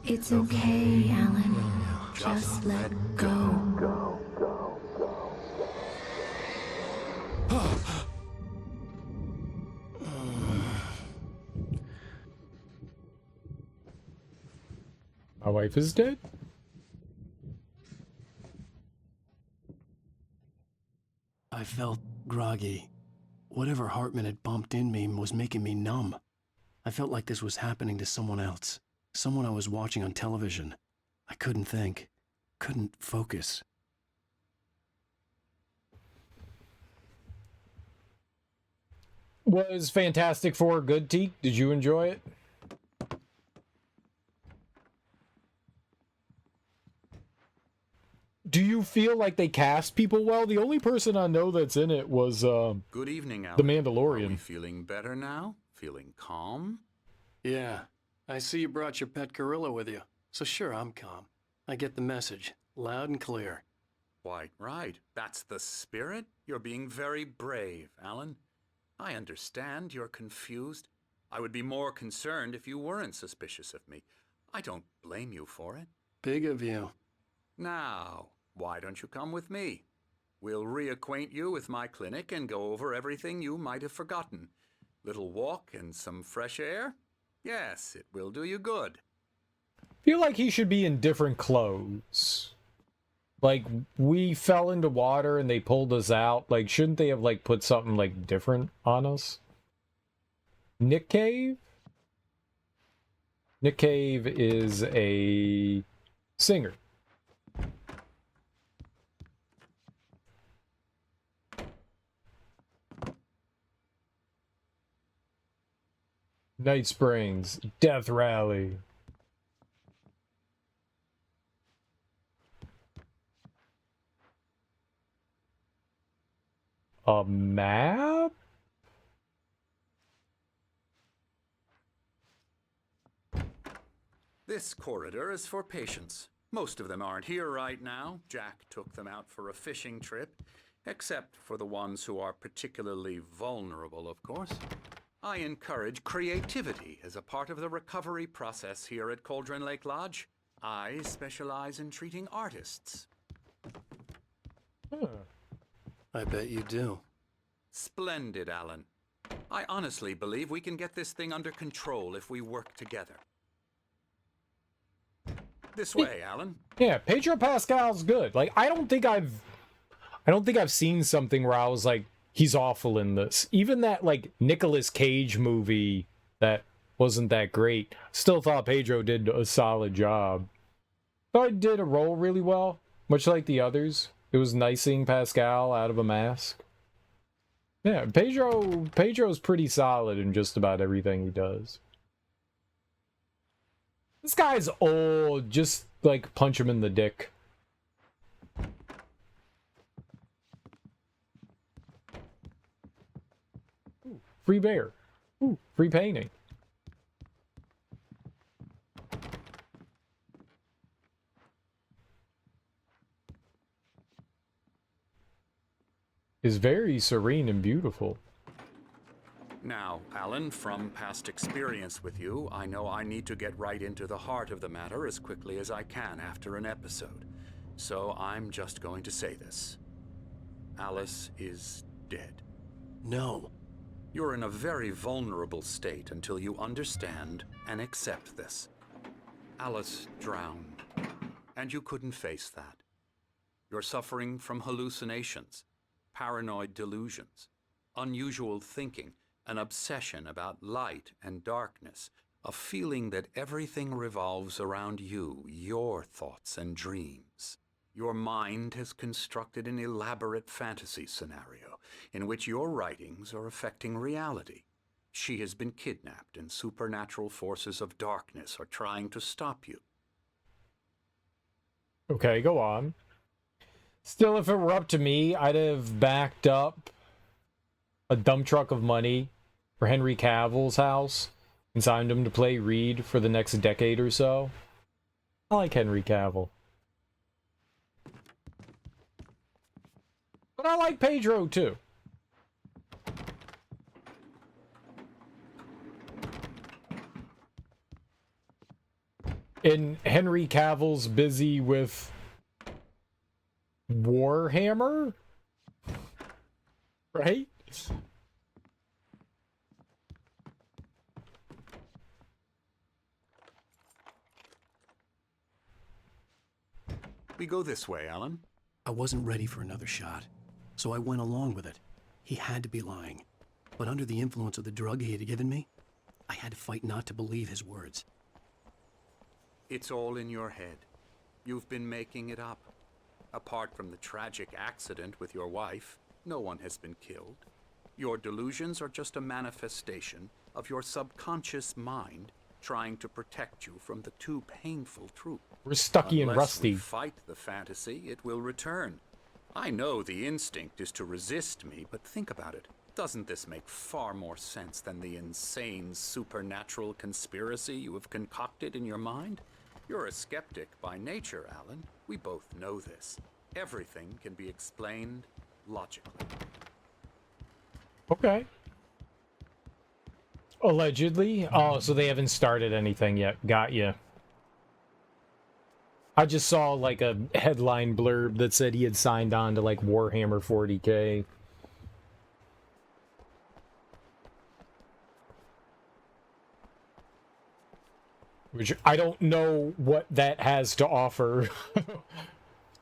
It's okay, Alan. Just let go. My wife is dead? I felt groggy. Whatever Hartman had bumped in me was making me numb. I felt like this was happening to someone else. Someone I was watching on television. I couldn't think. Couldn't focus. Was Fantastic Four good, Teak? Did you enjoy it? Do you feel like they cast people well? The only person I know that's in it was Good evening, Alan. The Mandalorian. Are we feeling better now? Feeling calm? Yeah. I see you brought your pet gorilla with you. So sure, I'm calm. I get the message. Loud and clear. Quite right. That's the spirit. You're being very brave, Alan. I understand you're confused. I would be more concerned if you weren't suspicious of me. I don't blame you for it. Big of you. Now, why don't you come with me? We'll reacquaint you with my clinic and go over everything you might have forgotten. Little walk and some fresh air? Yes, it will do you good. Feel like he should be in different clothes. Like, we fell into water and they pulled us out. Like, shouldn't they have, like, put something, like, different on us? Nick Cave? Nick Cave is a singer. Night Springs, Death Rally. A map? This corridor is for patients. Most of them aren't here right now. Jack took them out for a fishing trip, except for the ones who are particularly vulnerable, of course. I encourage creativity as a part of the recovery process here at Cauldron Lake Lodge. I specialize in treating artists. I bet you do. Splendid, Alan. I honestly believe we can get this thing under control if we work together. This way, Alan. Yeah, Pedro Pascal's good. Like, I don't think I've seen something where I was like, he's awful in this. Even that, like, Nicolas Cage movie that wasn't that great. Still thought Pedro did a solid job. Thought he did a role really well, much like the others. It was nice seeing Pascal out of a mask. Yeah, Pedro's pretty solid in just about everything he does. This guy's old, just, like, punch him in the dick. Ooh, free bear. Ooh, free painting. Is very serene and beautiful. Now, Alan, from past experience with you, I know I need to get right into the heart of the matter as quickly as I can after an episode. So I'm just going to say this. Alice is dead. No. You're in a very vulnerable state until you understand and accept this. Alice drowned, and you couldn't face that. You're suffering from hallucinations, paranoid delusions, unusual thinking, an obsession about light and darkness, a feeling that everything revolves around you, your thoughts and dreams. Your mind has constructed an elaborate fantasy scenario in which your writings are affecting reality. She has been kidnapped and supernatural forces of darkness are trying to stop you. Okay, go on. Still, if it were up to me, I'd have backed up a dump truck of money for Henry Cavill's house and signed him to play Reed for the next decade or so. I like Henry Cavill. But I like Pedro, too. And Henry Cavill's busy with Warhammer? Right? We go this way, Alan. I wasn't ready for another shot, so I went along with it. He had to be lying. But under the influence of the drug he had given me, I had to fight not to believe his words. It's all in your head. You've been making it up. Apart from the tragic accident with your wife, no one has been killed. Your delusions are just a manifestation of your subconscious mind trying to protect you from the too painful truth. We're Stucky and Unless we Rusty. fight the fantasy, it will return. I know the instinct is to resist me, but think about it. Doesn't this make far more sense than the insane supernatural conspiracy you have concocted in your mind? You're a skeptic by nature, Alan. We both know this. Everything can be explained logically. Okay. Allegedly. Oh, so they haven't started anything yet. Got you. I just saw like a headline blurb that said he had signed on to like Warhammer 40K. Which I don't know what that has to offer.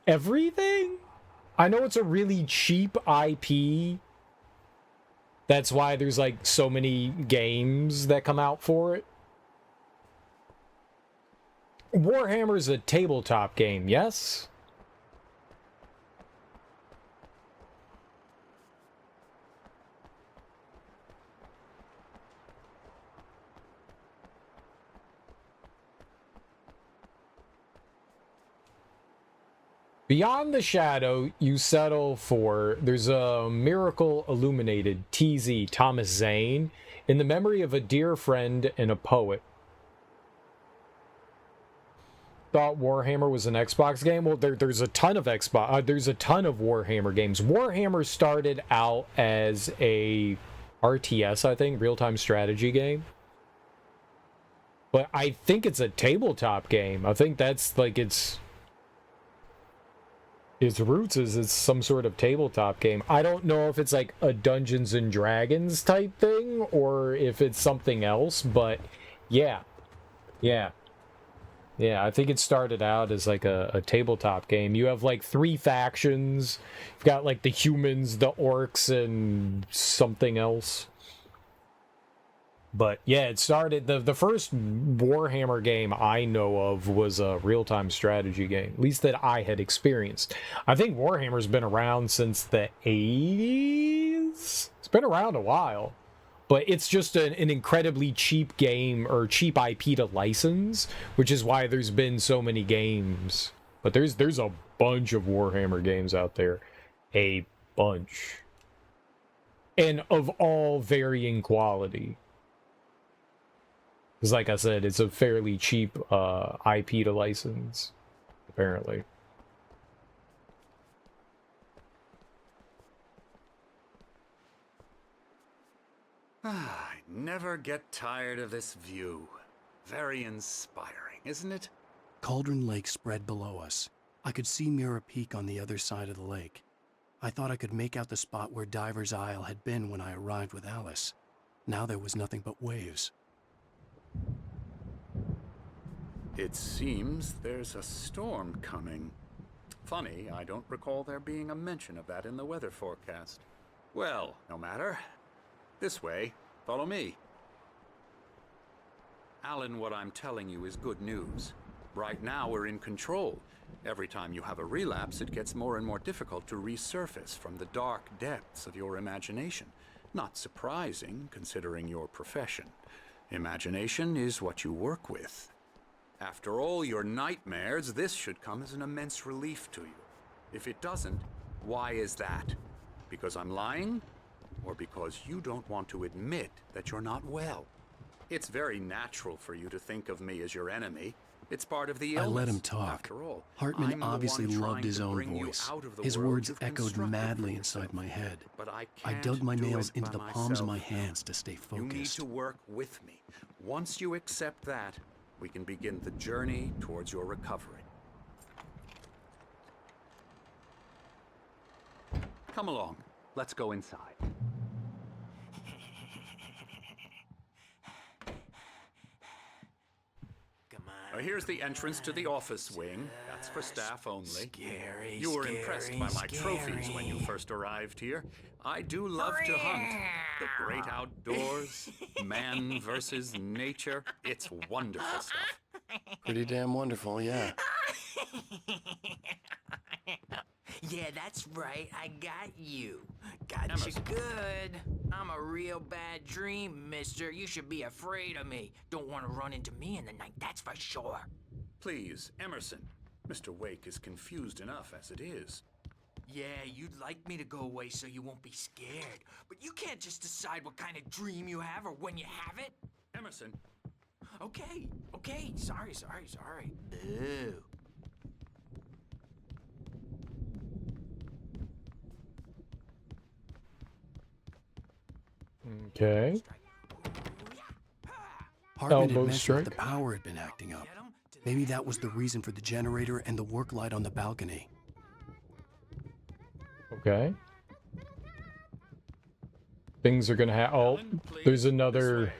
Everything? I know it's a really cheap IP. That's why there's like so many games that come out for it. Warhammer's a tabletop game, yes? Beyond the shadow you settle for, there's a miracle illuminated, TZ, Thomas Zane, in the memory of a dear friend and a poet. Thought Warhammer was an Xbox game? Well, there's a ton of there's a ton of Warhammer games. Warhammer started out as a RTS, I think, real-time strategy game. But I think it's a tabletop game. I think that's like its roots is it's some sort of tabletop game. I don't know if it's like a Dungeons and Dragons type thing or if it's something else, but yeah. Yeah, I think it started out as like a tabletop game. You have like 3 factions. You've got like the humans, the orcs, and something else. But yeah, it started, the first Warhammer game I know of was a real-time strategy game, at least that I had experienced. I think Warhammer's been around since the 80s? It's been around a while. But it's just an incredibly cheap game, or cheap IP to license, which is why there's been so many games. But there's a bunch of Warhammer games out there. A bunch. And of all varying quality. Because like I said, it's a fairly cheap IP to license, apparently. I never get tired of this view. Very inspiring, isn't it? Cauldron Lake spread below us. I could see Mirror Peak on the other side of the lake. I thought I could make out the spot where Diver's Isle had been when I arrived with Alice. Now there was nothing but waves. It seems there's a storm coming. Funny, I don't recall there being a mention of that in the weather forecast. Well, no matter. This way. Follow me. Alan, what I'm telling you is good news. Right now we're in control. Every time you have a relapse, it gets more and more difficult to resurface from the dark depths of your imagination. Not surprising, considering your profession. Imagination is what you work with. After all your nightmares, this should come as an immense relief to you. If it doesn't, why is that? Because I'm lying? Or because you don't want to admit that you're not well? It's very natural for you to think of me as your enemy. It's part of the illness. I let him talk. After all, Hartman obviously loved his own voice. His words echoed madly inside my head. But I dug my nails into the palms of my hands to stay focused. You need to work with me. Once you accept that, we can begin the journey towards your recovery. Come along. Let's go inside. Come on. Here's the entrance to the office wing. That's for staff only. Scary, You were impressed by my trophies when you first arrived here. I do love to hunt. The great outdoors, man versus nature. It's wonderful stuff. Pretty damn wonderful, yeah. Yeah, that's right. I got you. Gotcha Emerson. good. I'm a real bad dream, mister. You should be afraid of me. Don't want to run into me in the night, that's for sure. Please, Emerson. Mr. Wake is confused enough as it is. Yeah, you'd like me to go away so you won't be scared. But you can't just decide what kind of dream you have or when you have it. Emerson, Okay. Sorry. Boo. Okay. Hartman had Elbow mentioned strike. that the power had been acting up. Maybe that was the reason for the generator and the work light on the balcony. Okay. Things are gonna have. Oh, there's another.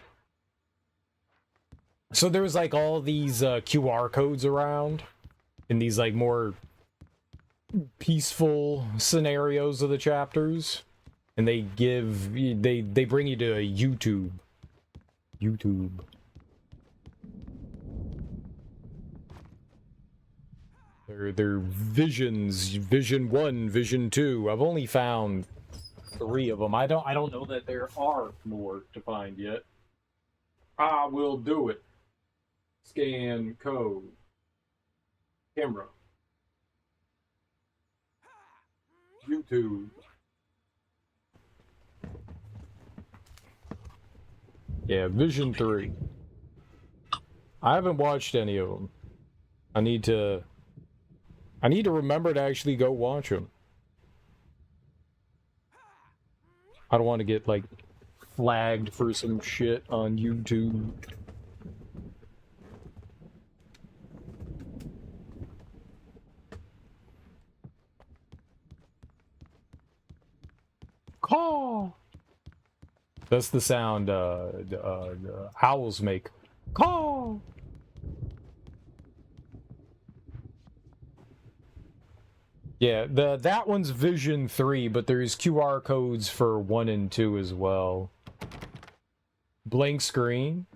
So there's like all these QR codes around in these like more peaceful scenarios of the chapters, and they bring you to YouTube. They're visions, Vision 1, Vision 2. I've only found 3 of them. I don't know that there are more to find yet. I will do it. Scan code. Camera. YouTube. Yeah, Vision 3. I haven't watched any of them. I need to remember to actually go watch them. I don't want to get, like, flagged for some shit on YouTube. Caw! That's the sound owls make. Caw! Yeah, that one's Vision 3, but there's QR codes for 1 and 2 as well. Blank screen.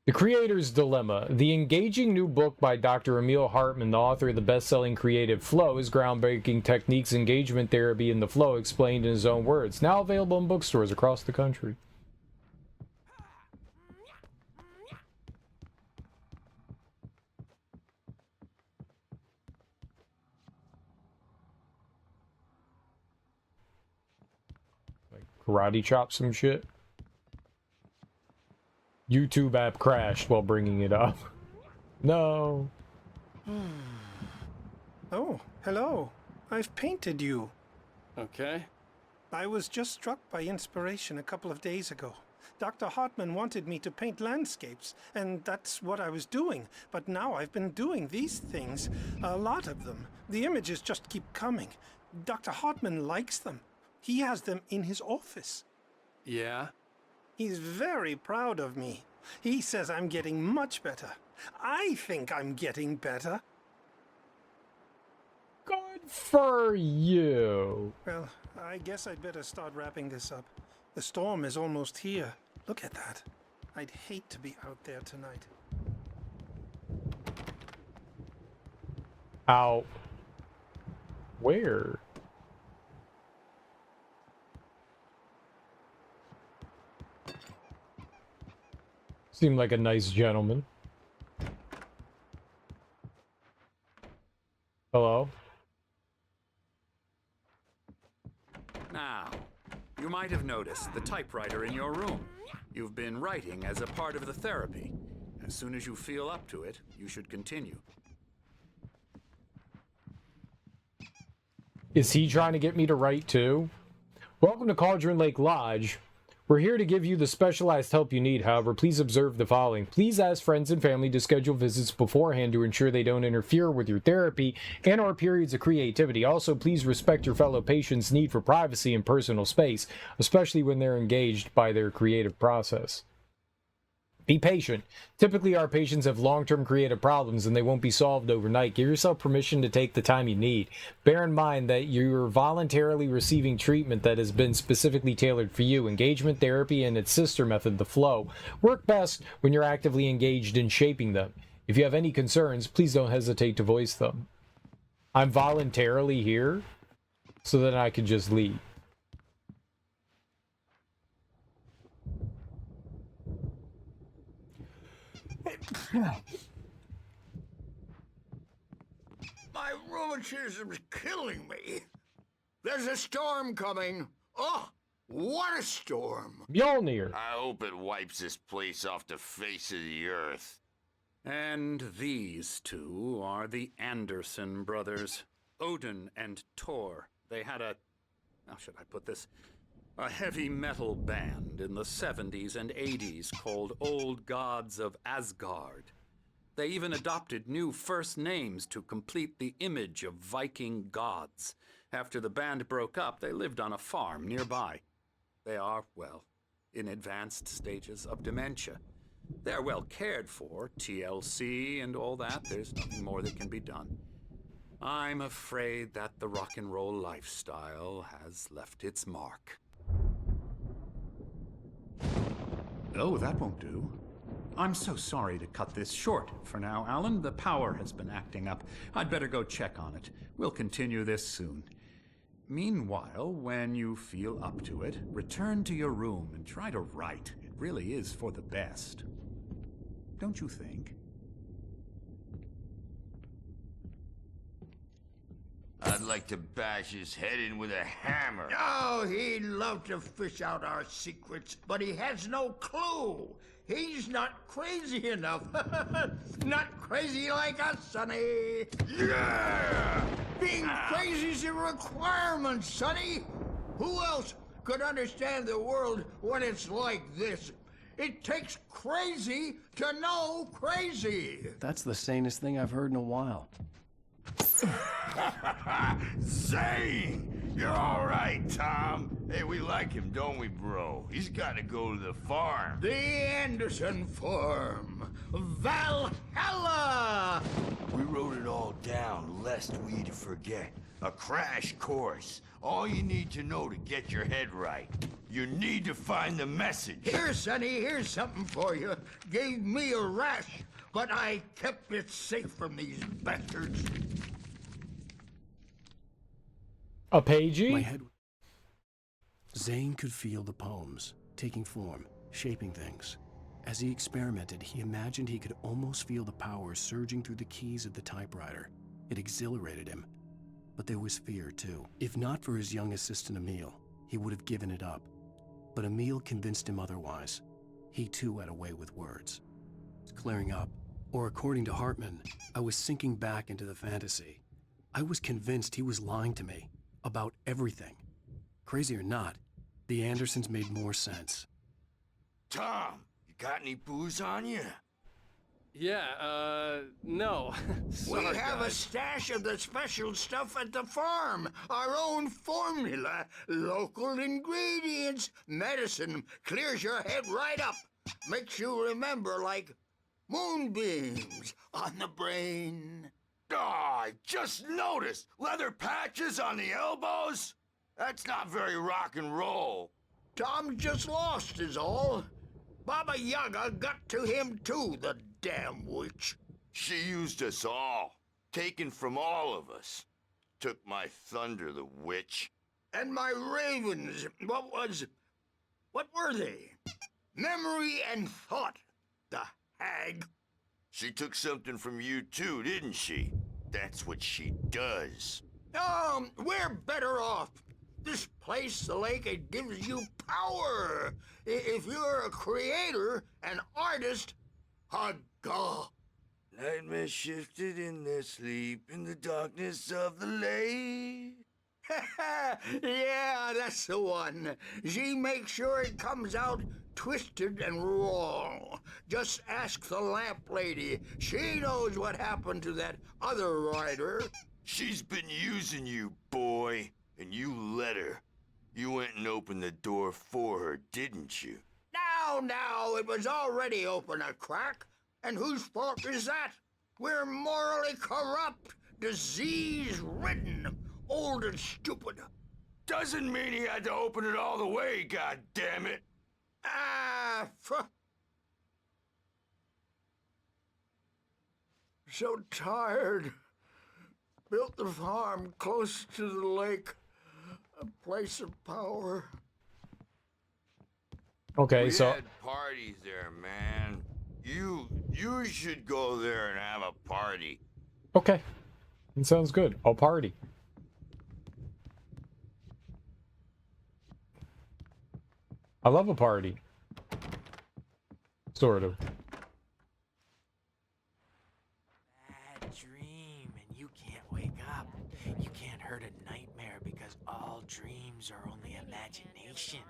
The Creator's Dilemma. The engaging new book by Dr. Emil Hartman, the author of the best-selling Creative Flow, is groundbreaking techniques, engagement therapy, and the flow explained in his own words. Now available in bookstores across the country. Karate chop some shit. YouTube app crashed while bringing it up. No. Oh, hello. I've painted you. Okay. I was just struck by inspiration a couple of days ago. Dr. Hartman wanted me to paint landscapes, and that's what I was doing. But now I've been doing these things, a lot of them. The images just keep coming. Dr. Hartman likes them. He has them in his office. Yeah? He's very proud of me. He says I'm getting much better. I think I'm getting better. Good for you. Well, I guess I'd better start wrapping this up. The storm is almost here. Look at that. I'd hate to be out there tonight. Out. Where? Seemed like a nice gentleman. Hello? Now, you might have noticed the typewriter in your room. You've been writing as a part of the therapy. As soon as you feel up to it, you should continue. Is he trying to get me to write too? Welcome to Cauldron Lake Lodge. We're here to give you the specialized help you need. However, please observe the following. Please ask friends and family to schedule visits beforehand to ensure they don't interfere with your therapy and or periods of creativity. Also, please respect your fellow patients' need for privacy and personal space, especially when they're engaged by their creative process. Be patient. Typically, our patients have long-term creative problems and they won't be solved overnight. Give yourself permission to take the time you need. Bear in mind that you're voluntarily receiving treatment that has been specifically tailored for you. Engagement therapy and its sister method, the flow, work best when you're actively engaged in shaping them. If you have any concerns, please don't hesitate to voice them. I'm voluntarily here so that I can just leave. My rheumatism's killing me. There's a storm coming. Oh, what a storm. Mjolnir. I hope it wipes this place off the face of the earth. And these two are the Anderson brothers, Odin and Thor. They had how should I put this? A heavy metal band in the 70s and 80s called Old Gods of Asgard. They even adopted new first names to complete the image of Viking gods. After the band broke up, they lived on a farm nearby. They are, well, in advanced stages of dementia. They're well cared for, TLC and all that. There's nothing more that can be done. I'm afraid that the rock and roll lifestyle has left its mark. Oh, that won't do. I'm so sorry to cut this short for now, Alan. The power has been acting up. I'd better go check on it. We'll continue this soon. Meanwhile, when you feel up to it, return to your room and try to write. It really is for the best. Don't you think? I'd like to bash his head in with a hammer. Oh, he'd love to fish out our secrets, but he has no clue. He's not crazy enough. Not crazy like us, Sonny. Yeah! Being crazy's a requirement, Sonny. Who else could understand the world when it's like this? It takes crazy to know crazy. That's the sanest thing I've heard in a while. Zane! You're all right, Tom. Hey, we like him, don't we, bro? He's got to go to the farm. The Anderson farm. Valhalla! We wrote it all down, lest we forget. A crash course. All you need to know to get your head right. You need to find the message. Here, Sonny, here's something for you. Gave me a rash, but I kept it safe from these bastards. A pagey? My head... Zane could feel the poems, taking form, shaping things. As he experimented, he imagined he could almost feel the power surging through the keys of the typewriter. It exhilarated him. But there was fear, too. If not for his young assistant, Emil, he would have given it up. But Emil convinced him otherwise. He, too, had a way with words. It's clearing up. Or according to Hartman, I was sinking back into the fantasy. I was convinced he was lying to me. About everything. Crazy or not, the Andersons made more sense. Tom, you got any booze on you? Yeah, no. We have a stash of the special stuff at the farm. Our own formula. Local ingredients. Medicine. Clears your head right up. Makes you remember like moonbeams on the brain. Oh, I just noticed. Leather patches on the elbows? That's not very rock and roll. Tom just lost is all. Baba Yaga got to him too, the damn witch. She used us all. Taken from all of us. Took my thunder, the witch. And my ravens. What were they? Memory and thought, the hag. She took something from you too, didn't she? That's what she does. We're better off. This place, the lake, it gives you power. If you're a creator, an artist, a god. Nightmares shifted in their sleep in the darkness of the lake. Yeah, that's the one. She makes sure it comes out twisted and wrong. Just ask the lamp lady. She knows what happened to that other writer. She's been using you, boy, and you let her. You went and opened the door for her, didn't you? Now Now, it was already open a crack. And whose fault is that? We're morally corrupt, disease-ridden, old and stupid. Doesn't mean he had to open it all the way, God damn it. So tired. Built the farm close to the lake. A place of power. Okay, we so had parties there, man. You should go there and have a party. okay, it sounds good. I'll party. I love a party. Sort of. Bad dream, and you can't wake up. You can't hurt a nightmare because all dreams are only imagination.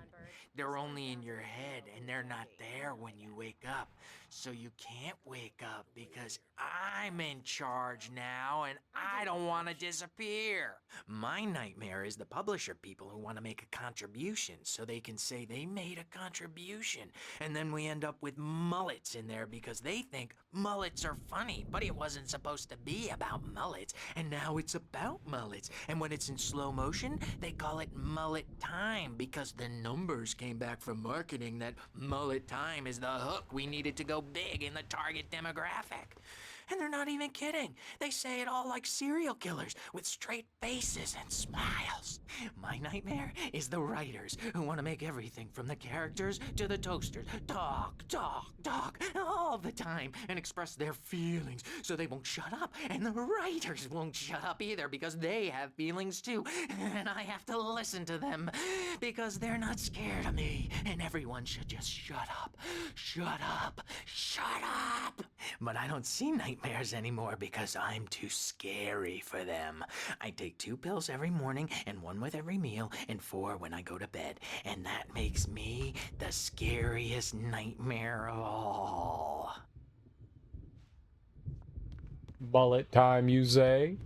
They're only in your head, and they're not there when you wake up. So you can't wake up because I'm in charge now, and I don't want to disappear. My nightmare is the publisher people who want to make a contribution so they can say they made a contribution. And then we end up with mullets in there because they think mullets are funny, but it wasn't supposed to be about mullets, and now it's about mullets. And when it's in slow motion, they call it mullet time because the numbers came back from marketing that mullet time is the hook we needed to go big in the target demographic. And they're not even kidding. They say it all like serial killers with straight faces and smiles. My nightmare is the writers who want to make everything from the characters to the toasters talk all the time and express their feelings so they won't shut up. And the writers won't shut up either because they have feelings too. And I have to listen to them because they're not scared of me. And everyone should just shut up. Shut up. Shut up. But I don't see nightmares anymore because I'm too scary for them. I take 2 pills every morning and 1 with every meal and 4 when I go to bed. And that makes me the scariest nightmare of all. Bullet time, you say?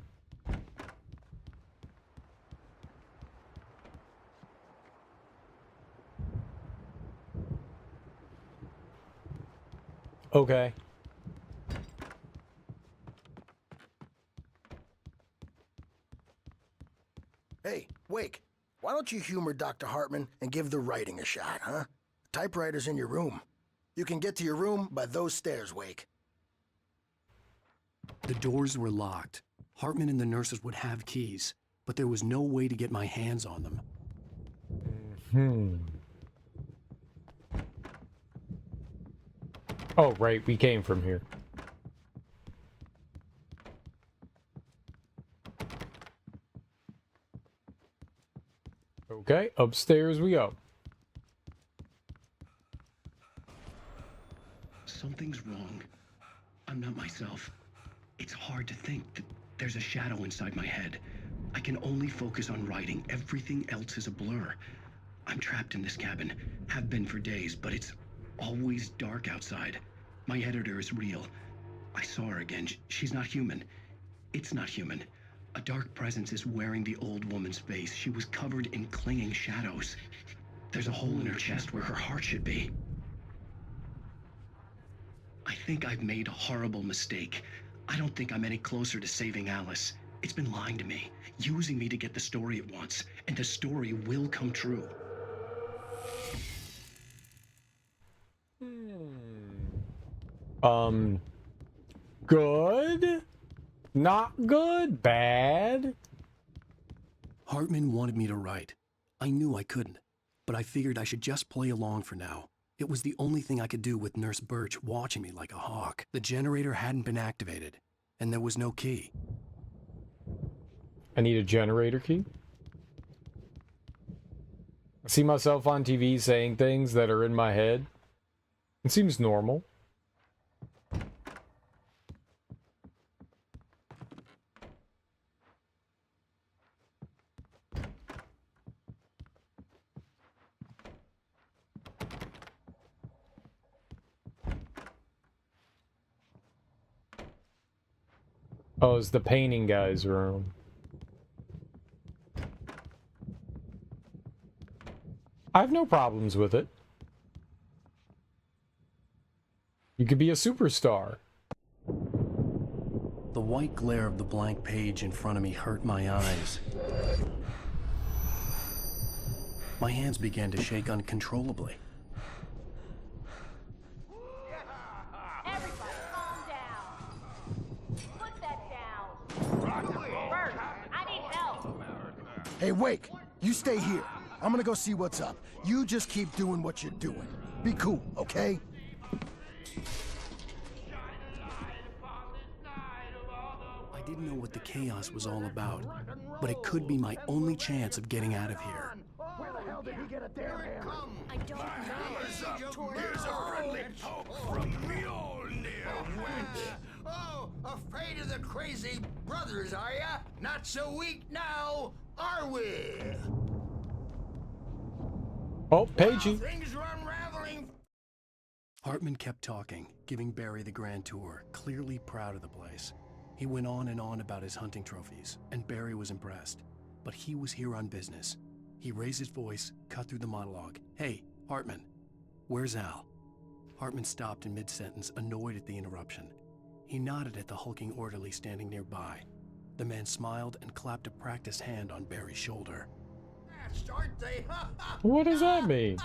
Okay. Hey, Wake, why don't you humor Dr. Hartman and give the writing a shot, huh? Typewriter's in your room. You can get to your room by those stairs, Wake. The doors were locked. Hartman and the nurses would have keys, but there was no way to get my hands on them. Oh, right, we came from here. Okay, upstairs we go. Something's wrong. I'm not myself. It's hard to think that there's a shadow inside my head. I can only focus on writing. Everything else is a blur. I'm trapped in this cabin. Have been for days, but it's always dark outside. My editor is real. I saw her again. She's not human. It's not human. A dark presence is wearing the old woman's face. She was covered in clinging shadows. There's a hole in her chest where her heart should be. I think I've made a horrible mistake. I don't think I'm any closer to saving Alice. It's been lying to me, using me to get the story it wants, and the story will come true. Good? Not good? Bad? Hartman wanted me to write. I knew I couldn't, but I figured I should just play along for now. It was the only thing I could do with Nurse Birch watching me like a hawk. The generator hadn't been activated, and there was no key. I need a generator key? I see myself on TV saying things that are in my head. It seems normal. Oh, it's the painting guy's room. I have no problems with it. could be a superstar. The white glare of the blank page in front of me hurt my eyes. My hands began to shake uncontrollably. Everybody, calm down. Put that down. Bert, I need help. Hey, Wake, you stay here. I'm gonna go see what's up. You just keep doing what you're doing. Be cool, okay? I didn't know what the chaos was all about, but it could be my only chance of getting out of here. Where the hell did he get a damn hammer? I don't know. Here's a friendly poke from Mjolnir, wench. Oh, afraid of the crazy brothers, are ya? Not so weak now, are we? Oh, Pagey. Things are unraveling. Hartman kept talking, giving Barry the grand tour, clearly proud of the place. He went on and on about his hunting trophies, and Barry was impressed. But he was here on business. He raised his voice, cut through the monologue. Hey, Hartman, where's Al? Hartman stopped in mid-sentence, annoyed at the interruption. He nodded at the hulking orderly standing nearby. The man smiled and clapped a practiced hand on Barry's shoulder. Aren't they? What does that mean?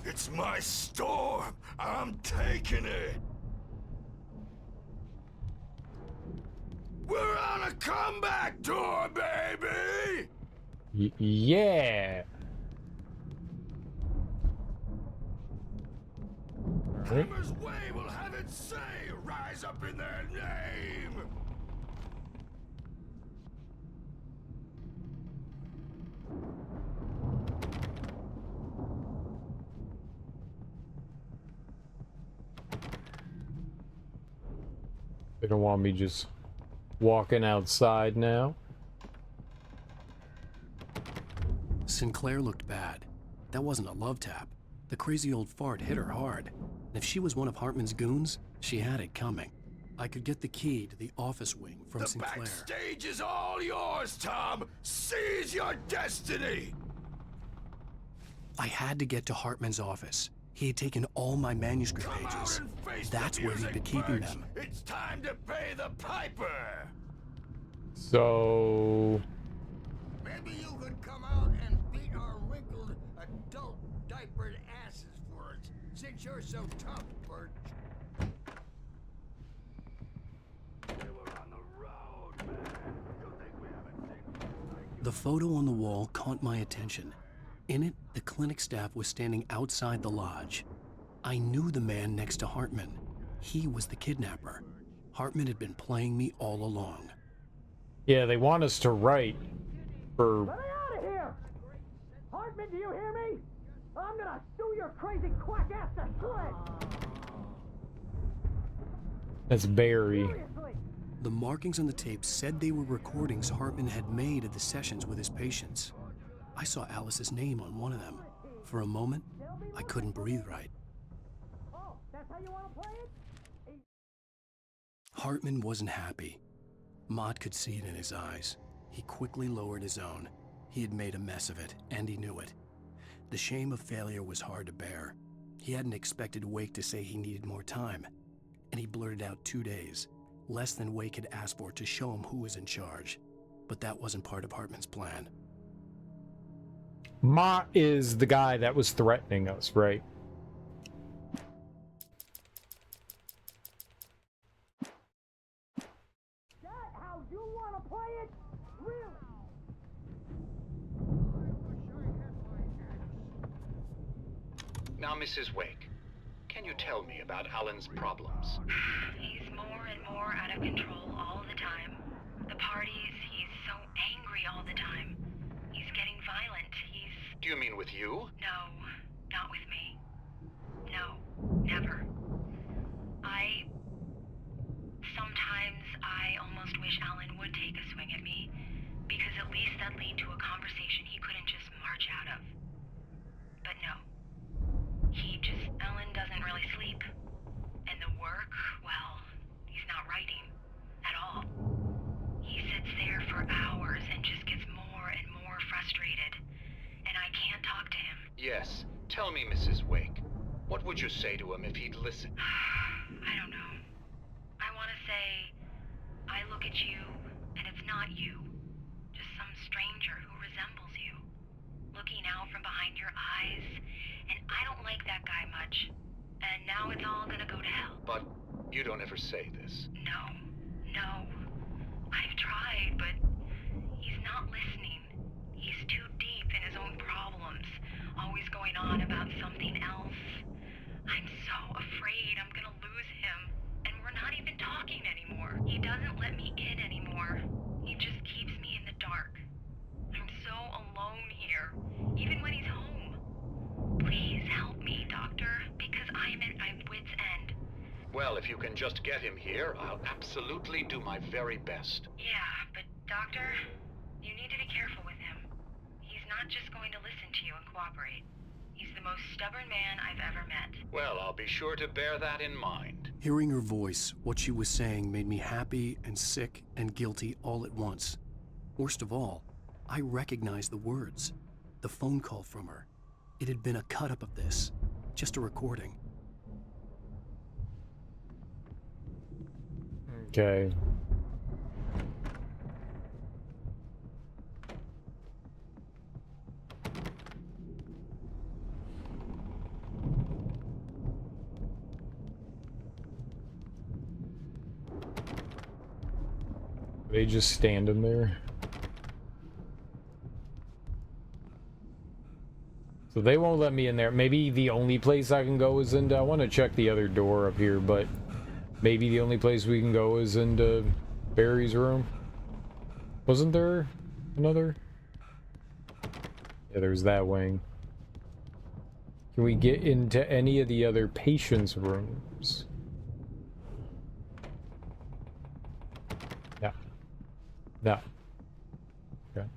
It's my storm. I'm taking it. We're on a comeback tour, baby. Yeah. Hammer's Way will have its say. Rise up in their name. They don't want me just walking outside now. Sinclair looked bad. That wasn't a love tap. The crazy old fart hit her hard. And if she was one of Hartman's goons, she had it coming. I could get the key to the office wing from Sinclair. The backstage is all yours, Tom. Seize your destiny. I had to get to Hartman's office. He had taken all my manuscript pages. That's where he'd been keeping them. It's time to pay the piper. So... Maybe you could come out and beat our wrinkled adult diapered asses for us, since you're so tough, Bert. The photo on the wall caught my attention. In it, the clinic staff was standing outside the lodge. I knew the man next to Hartman. He was the kidnapper. Hartman had been playing me all along. Yeah, they want us to write for... Get out of here! Hartman, do you hear me? I'm gonna sue your crazy quack ass to shreds! That's Barry. Seriously! The markings on the tape said they were recordings Hartman had made of the sessions with his patients. I saw Alice's name on one of them. For a moment, I couldn't breathe right. Oh, that's how you want to play it? Hartman wasn't happy. Mott could see it in his eyes. He quickly lowered his own. He had made a mess of it, and he knew it. The shame of failure was hard to bear. He hadn't expected Wake to say he needed more time. And he blurted out 2 days, less than Wake had asked for to show him who was in charge. But that wasn't part of Hartman's plan. Mott is the guy that was threatening us, right? That how you want to play it? Really? Now, Mrs. Wake, can you tell me about Alan's problems? He's more and more out of control all the time. The parties, he's so angry all the time. He's getting violent. Do you mean with you? No, not with me. No, never. Sometimes I almost wish Alan would take a swing at me, because at least that'd lead to a conversation he couldn't just march out of. But no. Alan doesn't really sleep. And the work, well, he's not writing at all. He sits there for hours and just gets more and more frustrated. And I can't talk to him. Yes. Tell would you say to him if he'd listen? I don't know. I want to say, I look at you, and it's not you. Just some stranger who resembles you. Looking out from behind your eyes, and I don't like that guy much. And now it's all gonna go to hell. But you don't ever say this. No. I've tried, but he's not listening. He's too deep in his own problems, always going on about something else. I'm so afraid I'm gonna lose him, and we're not even talking anymore. He doesn't let me in anymore. He just keeps me in the dark. I'm so alone here, even when he's home. Please help me, Doctor, because I'm at my wit's end. Well, if you can just get him here, I'll absolutely do my very best. Yeah, but Doctor, you need to be careful with him. He's not just going to listen to you and cooperate. He's the most stubborn man I've ever met. Well, I'll be sure to bear that in mind. Hearing her voice, what she was saying made me happy and sick and guilty all at once. Worst of all, I recognized the words. The phone call from her. It had been a cut-up of this. Just a recording. Okay. They just standing there. So they won't let me in there. Maybe the only place I can go is into... I want to check the other door up here, but maybe the only place we can go is into Barry's room. Wasn't there another? Yeah, there's that wing. Can we get into any of the other patients' rooms? No. No. Okay.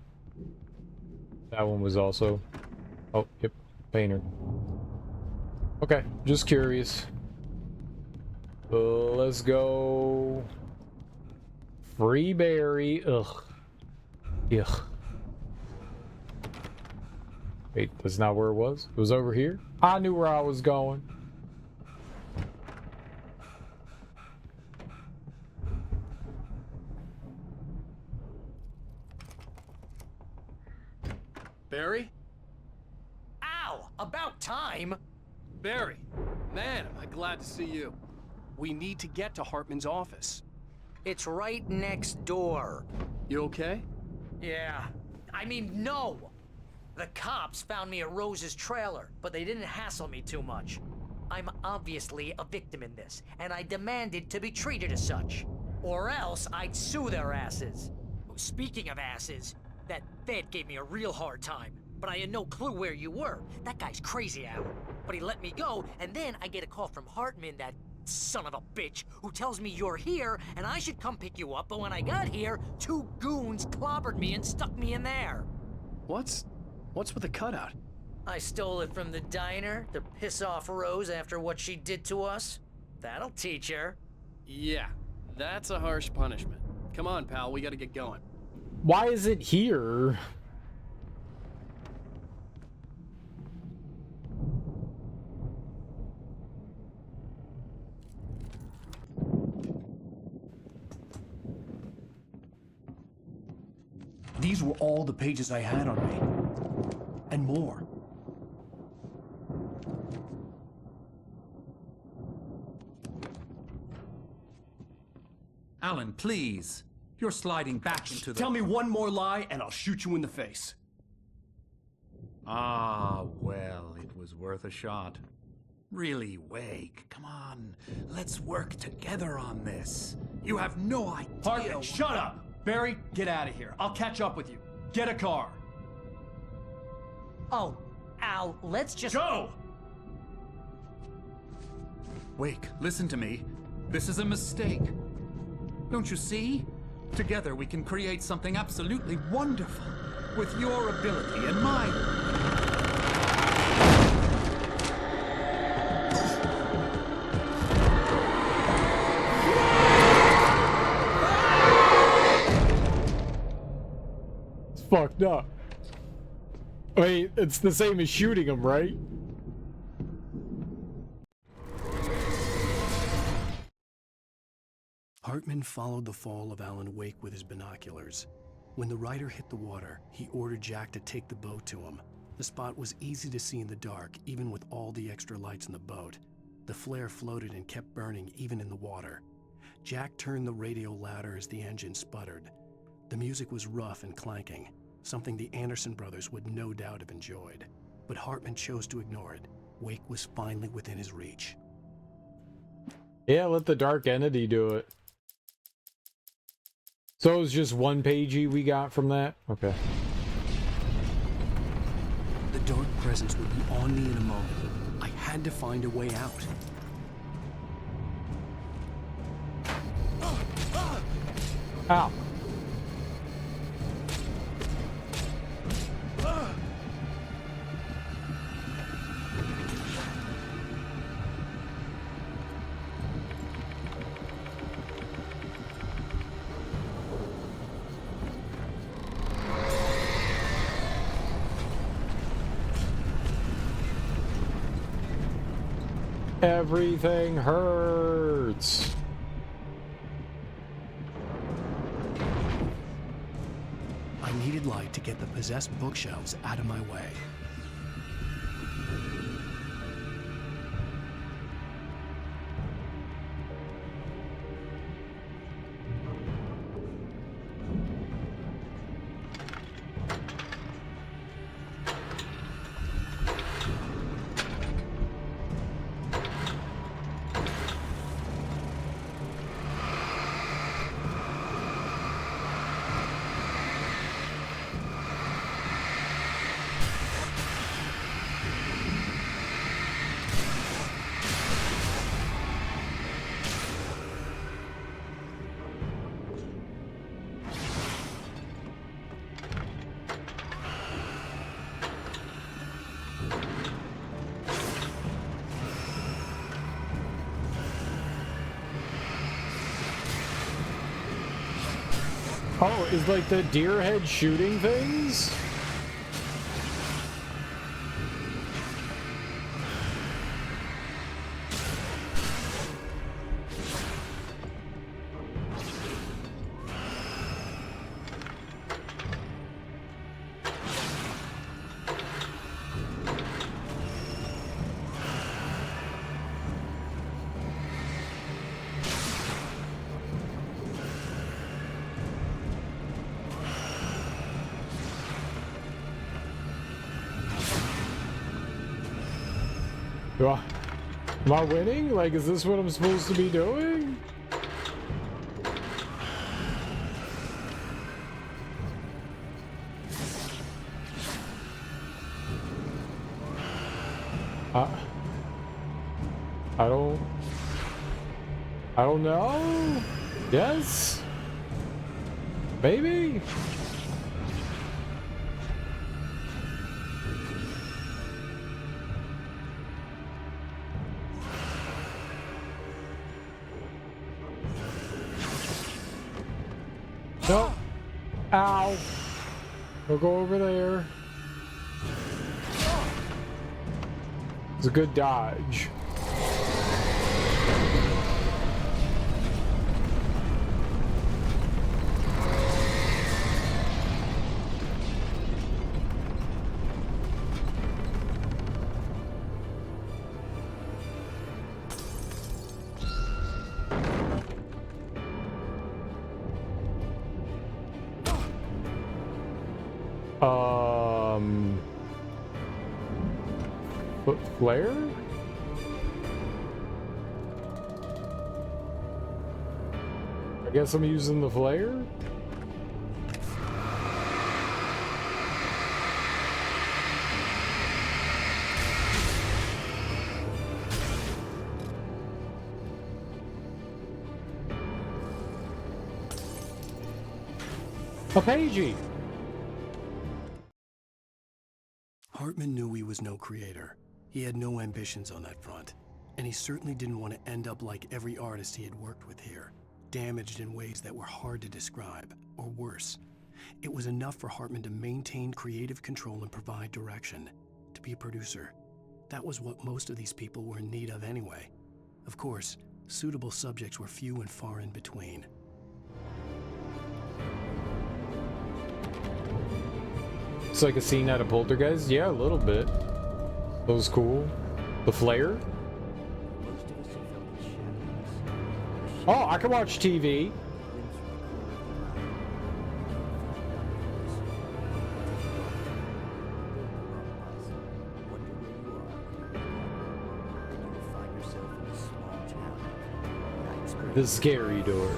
That one was also... Oh, yep. Painter. Okay, just curious. Let's go... Free Barry. Ugh. Ugh. Wait, that's not where it was? It was over here? I knew where I was going. Barry? Ow! About time! Barry! Man, am I glad to see you. We need to get to Hartman's office. It's right next door. You okay? Yeah. I mean, no! The cops found me at Rose's trailer, but they didn't hassle me too much. I'm obviously a victim in this, and I demanded to be treated as such. Or else I'd sue their asses. Speaking of asses, that Fed gave me a real hard time, but I had no clue where you were. That guy's crazy, Al. But he let me go, and then I get a call from Hartman, that son of a bitch, who tells me you're here, and I should come pick you up, but when I got here, 2 goons clobbered me and stuck me in there. What's with the cutout? I stole it from the diner to piss off Rose after what she did to us. That'll teach her. Yeah, that's a harsh punishment. Come on, pal, we gotta get going. Why is it here? These were all the pages I had on me. And more. Alan, please. You're sliding back into the... Tell me one more lie and I'll shoot you in the face. Ah, well, it was worth a shot. Really, Wake, come on. Let's work together on this. You have no idea... Hartman, shut up! Barry, get out of here. I'll catch up with you. Get a car. Oh, Al, let's just... Go! Wake, listen to me. This is a mistake. Don't you see? Together we can create something absolutely wonderful. With your ability and mine. It's fucked up. Wait, it's the same as shooting him, right? Hartman followed the fall of Alan Wake with his binoculars. When the rider hit the water, he ordered Jack to take the boat to him. The spot was easy to see in the dark, even with all the extra lights in the boat. The flare floated and kept burning even in the water. Jack turned the radio louder as the engine sputtered. The music was rough and clanking, something the Anderson brothers would no doubt have enjoyed. But Hartman chose to ignore it. Wake was finally within his reach. Yeah, let the dark entity do it. So it was just one pagey we got from that? Okay. The dark presence would be on me in a moment. I had to find a way out. Ow. Everything hurts. I needed light to get the possessed bookshelves out of my way. Oh, is like the deer head shooting things? Am I winning? Like, is this what I'm supposed to be doing? I don't know. Yes? Maybe? No. Ow. We'll go over there. It's a good dodge. Flare? I guess I'm using the flare? A pagey! Hartman knew he was no creator. He had no ambitions on that front, and he certainly didn't want to end up like every artist he had worked with here, damaged in ways that were hard to describe, or worse. It was enough for Hartman to maintain creative control and provide direction, to be a producer. That was what most of these people were in need of anyway. Of course, Suitable subjects were few and far in between. It's like a scene out of Poltergeist? Yeah, a little bit. That was cool. The flare? Oh, I can watch TV. The scary door.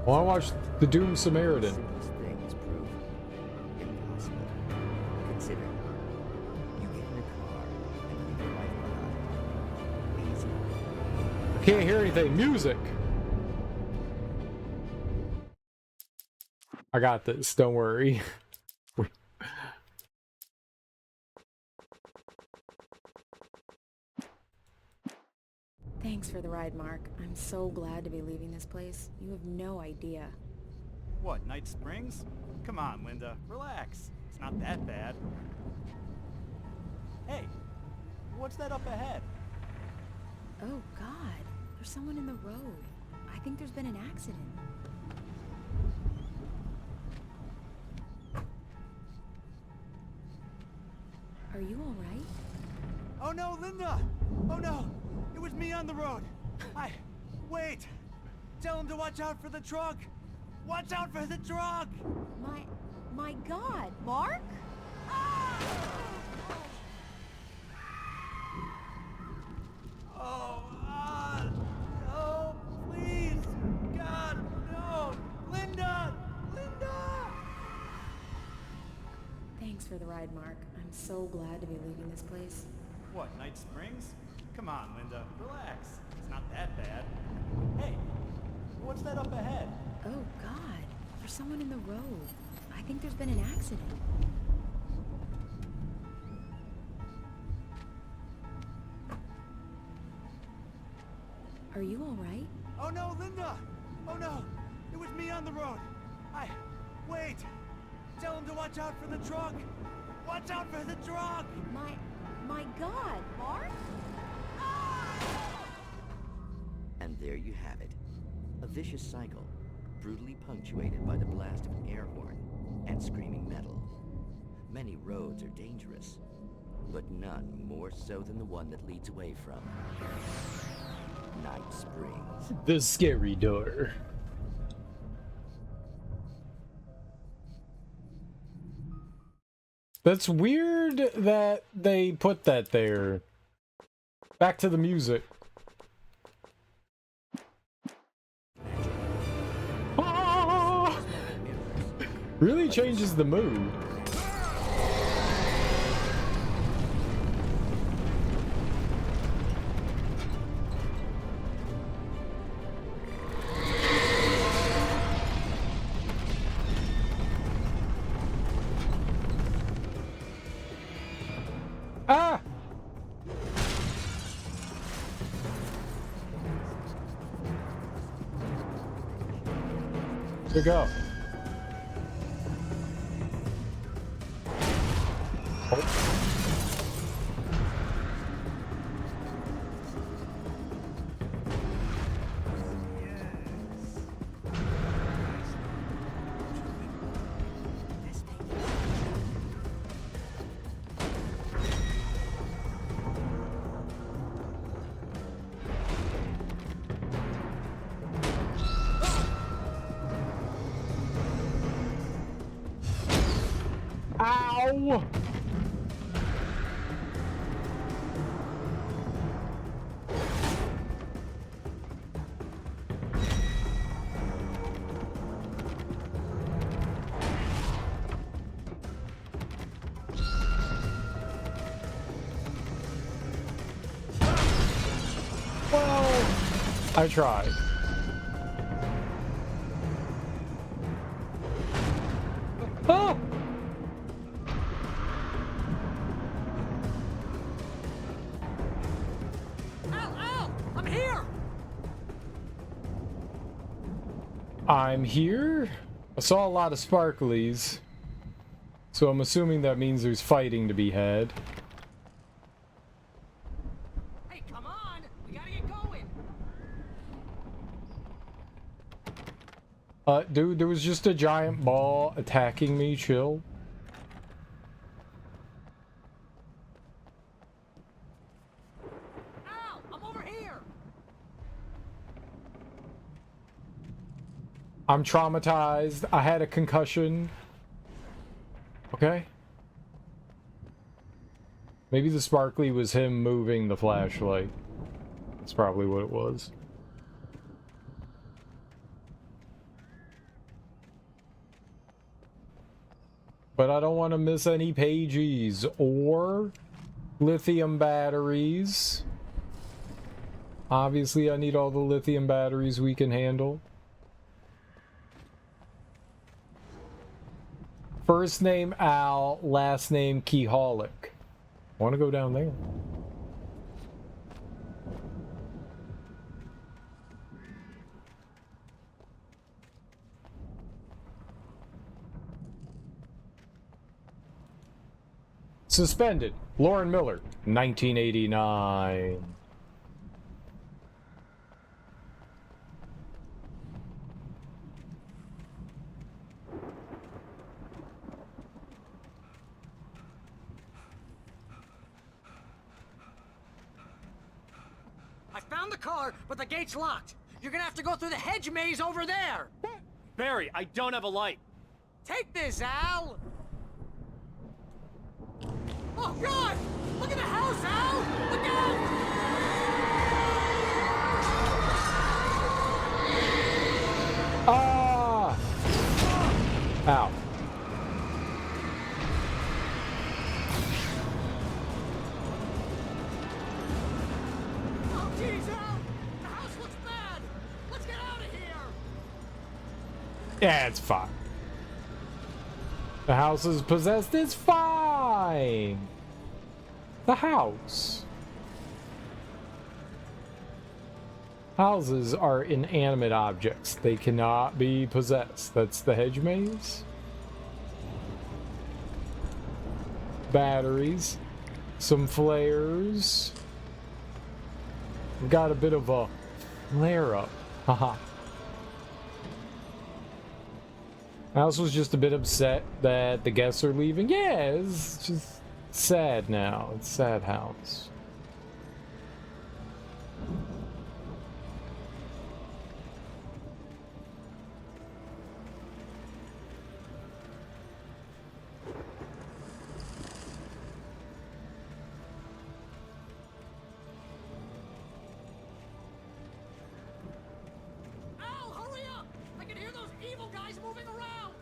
Well, I watched The Doomed Samaritan. I can't hear anything. Music! I got this, don't worry. Thanks for the ride, Mark. I'm so glad to be leaving this place. You have no idea. What, Night Springs? Come on, Linda. Relax. It's not that bad. Hey, what's that up ahead? Oh, God. There's someone in the road. I think there's been an accident. Are you all right? Oh no, Linda! Oh no! It was me on the road! Wait! Tell him to watch out for the truck! Watch out for the truck! My God, Mark? Oh, no, please! God, no! Linda! Linda! Thanks for the ride, Mark. I'm so glad to be leaving this place. What, Night Springs? Come on, Linda. Relax. It's not that bad. Hey, what's that up ahead? Oh, God. There's someone in the road. I think there's been an accident. Are you all right? Oh no, Linda! Oh no! It was me on the road! Wait! Tell him to watch out for the truck! Watch out for the truck! My God, Mark? And there you have it. A vicious cycle, brutally punctuated by the blast of an air horn and screaming metal. Many roads are dangerous, but none more so than the one that leads away from Night Springs. The scary door. That's weird that they put that there. Back to the music. Ah! Really changes the mood. Ah! Here we go. Oh. Ow! Well, I tried. Oh! I'm here. I saw a lot of sparklies. So I'm assuming that means there's fighting to be had. Hey, come on! We gotta get going! Dude, there was just a giant ball attacking me. Chill. Al, I'm over here! I'm traumatized. I had a concussion. Okay. Maybe the sparkly was him moving the flashlight. That's probably what it was. But I don't want to miss any pages or lithium batteries. Obviously, I need all the lithium batteries we can handle. First name Al, last name Keyholic. I want to go down there. Suspended. Lauren Miller, 1989. I found the car, but the gate's locked. You're gonna have to go through the hedge maze over there. Barry, I don't have a light. Take this, Al! Oh, God! Look at the house, Al! Look out! Ah! Ow. Oh, jeez, Al! The house looks bad! Let's get out of here! Yeah, it's fine. The house is possessed. It's fine. The house. Houses are inanimate objects. They cannot be possessed. That's the hedge maze. Batteries. Some flares. We've got a bit of a flare up. Haha. I also was just a bit upset that the guests are leaving. Yeah, it's just sad now. It's sad house. Al, hurry up! I can hear those evil guys moving around!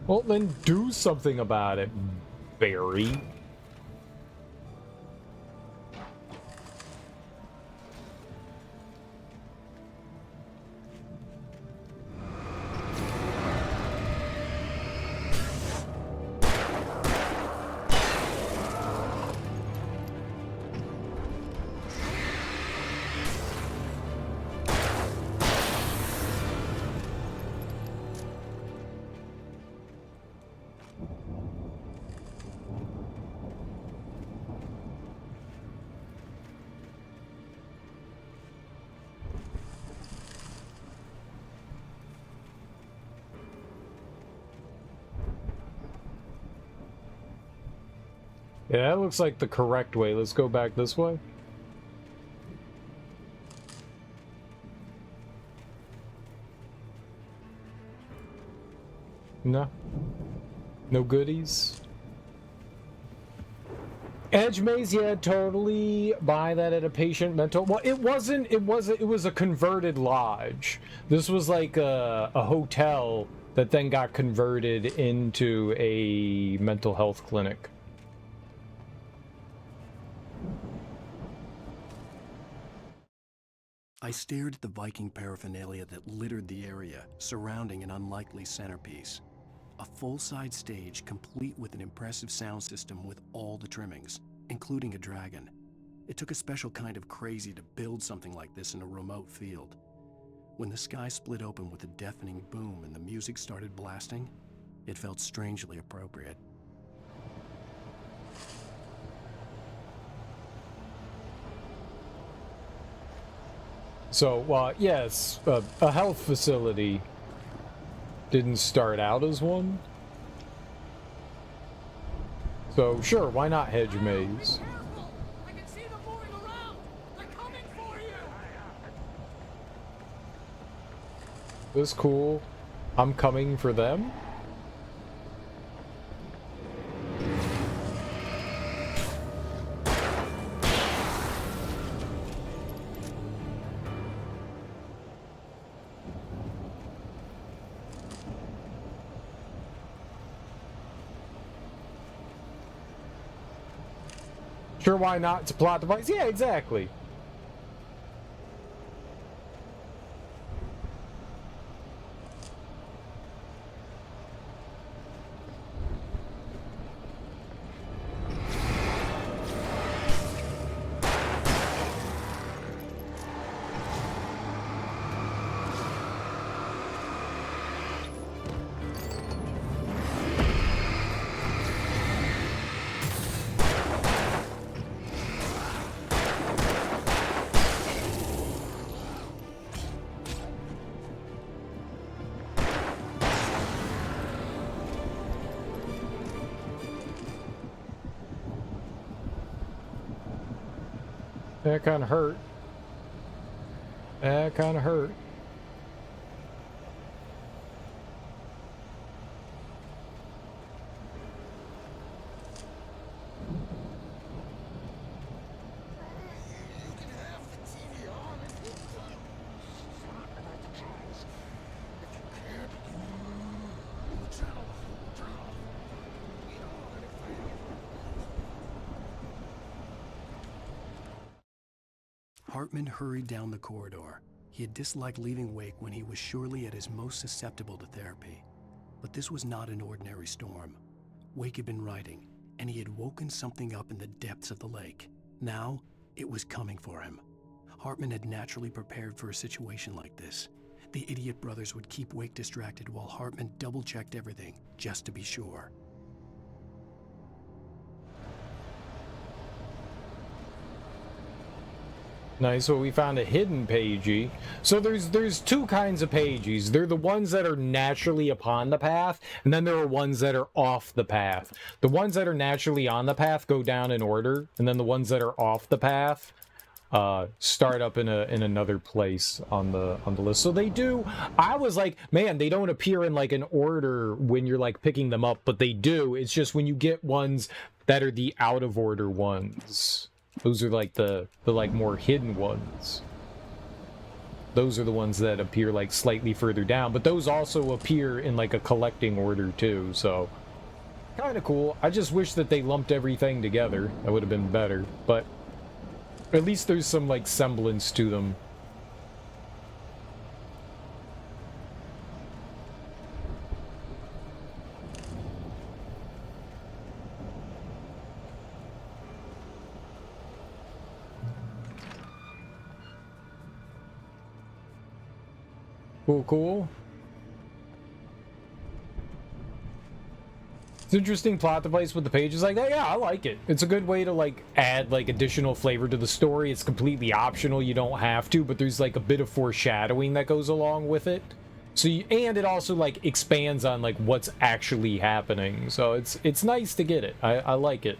Well, then do something about it, Barry. Yeah, that looks like the correct way. Let's go back this way. No. No goodies. Edge maze, yeah, totally buy that at a patient mental. Well, it was a converted lodge. This was like a hotel that then got converted into a mental health clinic. I stared at the Viking paraphernalia that littered the area, surrounding an unlikely centerpiece. A full-size stage complete with an impressive sound system with all the trimmings, including a dragon. It took a special kind of crazy to build something like this in a remote field. When the sky split open with a deafening boom and the music started blasting, it felt strangely appropriate. So, yes, a health facility didn't start out as one. So, sure, why not hedge maze? I can see them moving around. They're coming for you. This cool. I'm coming for them. Sure, why not? It's a plot device. Yeah, exactly. That kind of hurt. That kind of hurt. Hartman hurried down the corridor. He had disliked leaving Wake when he was surely at his most susceptible to therapy. But this was not an ordinary storm. Wake had been writing, and he had woken something up in the depths of the lake. Now, it was coming for him. Hartman had naturally prepared for a situation like this. The idiot brothers would keep Wake distracted while Hartman double-checked everything, just to be sure. Nice. Well, we found a hidden pagey. So there's two kinds of pages. They're the ones that are naturally upon the path, and then there are ones that are off the path. The ones that are naturally on the path go down in order, and then the ones that are off the path start up in another place on the list. So they do. I was like, man, they don't appear in like an order when you're like picking them up, but they do. It's just when you get ones that are the out of order ones. Those are like the like more hidden ones. Those are the ones that appear like slightly further down, but those also appear in like a collecting order too, so kind of cool. I just wish that they lumped everything together. That would have been better, but at least there's some like semblance to them. Cool. It's an interesting plot device with the pages like that. Yeah, I like it. It's a good way to like add like additional flavor to the story. It's completely optional. You don't have to, but there's like a bit of foreshadowing that goes along with it. So and it also like expands on like what's actually happening. So it's nice to get it. I like it.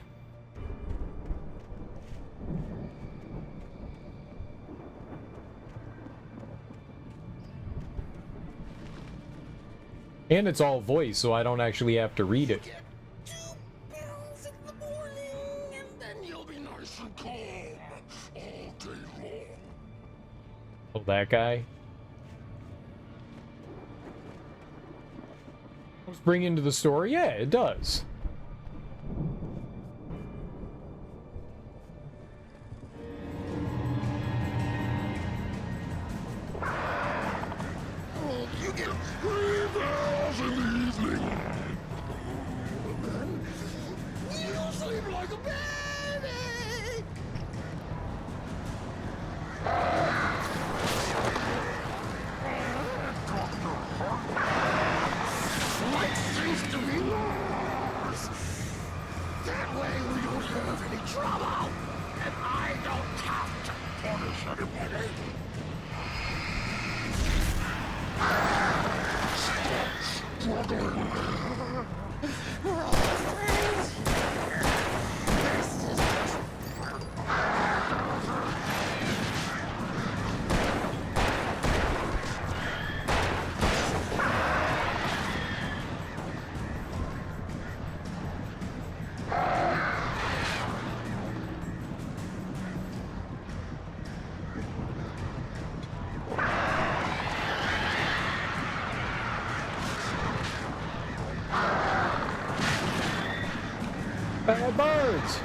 And it's all voice, so I don't actually have to read it. Oh, that guy? Does it bring into the story? Yeah, it does. You get 3 bells in the evening. Then you sleep like a baby. trouble! And I don't have to punish anybody. Stop struggling. We're all friends. This is just... Birds!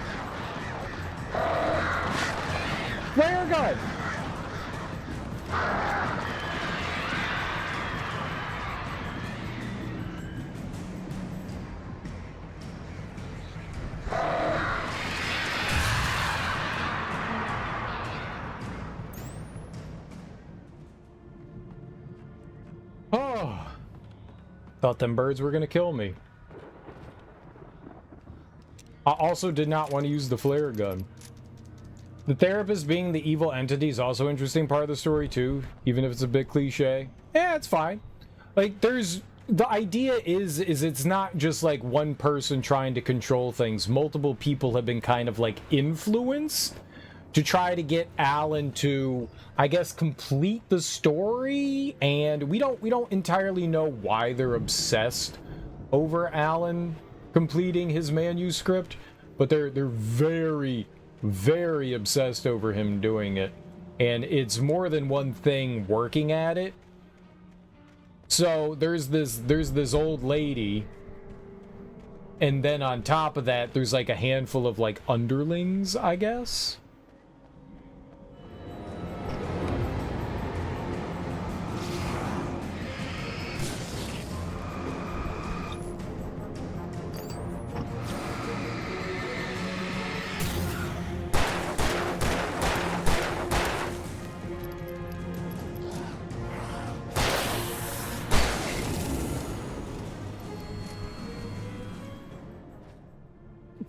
Flare gun! Oh, thought them birds were gonna kill me. I also did not want to use the flare gun. The therapist being the evil entity is also an interesting part of the story too, even if it's a bit cliche. Yeah, it's fine. Like, the idea is it's not just like one person trying to control things. Multiple people have been kind of like influenced to try to get Alan to, I guess, complete the story, and we don't entirely know why they're obsessed over Alan completing his manuscript, but they're very, very obsessed over him doing it, and it's more than one thing working at it. So there's this old lady, and then on top of that there's like a handful of like underlings, I guess.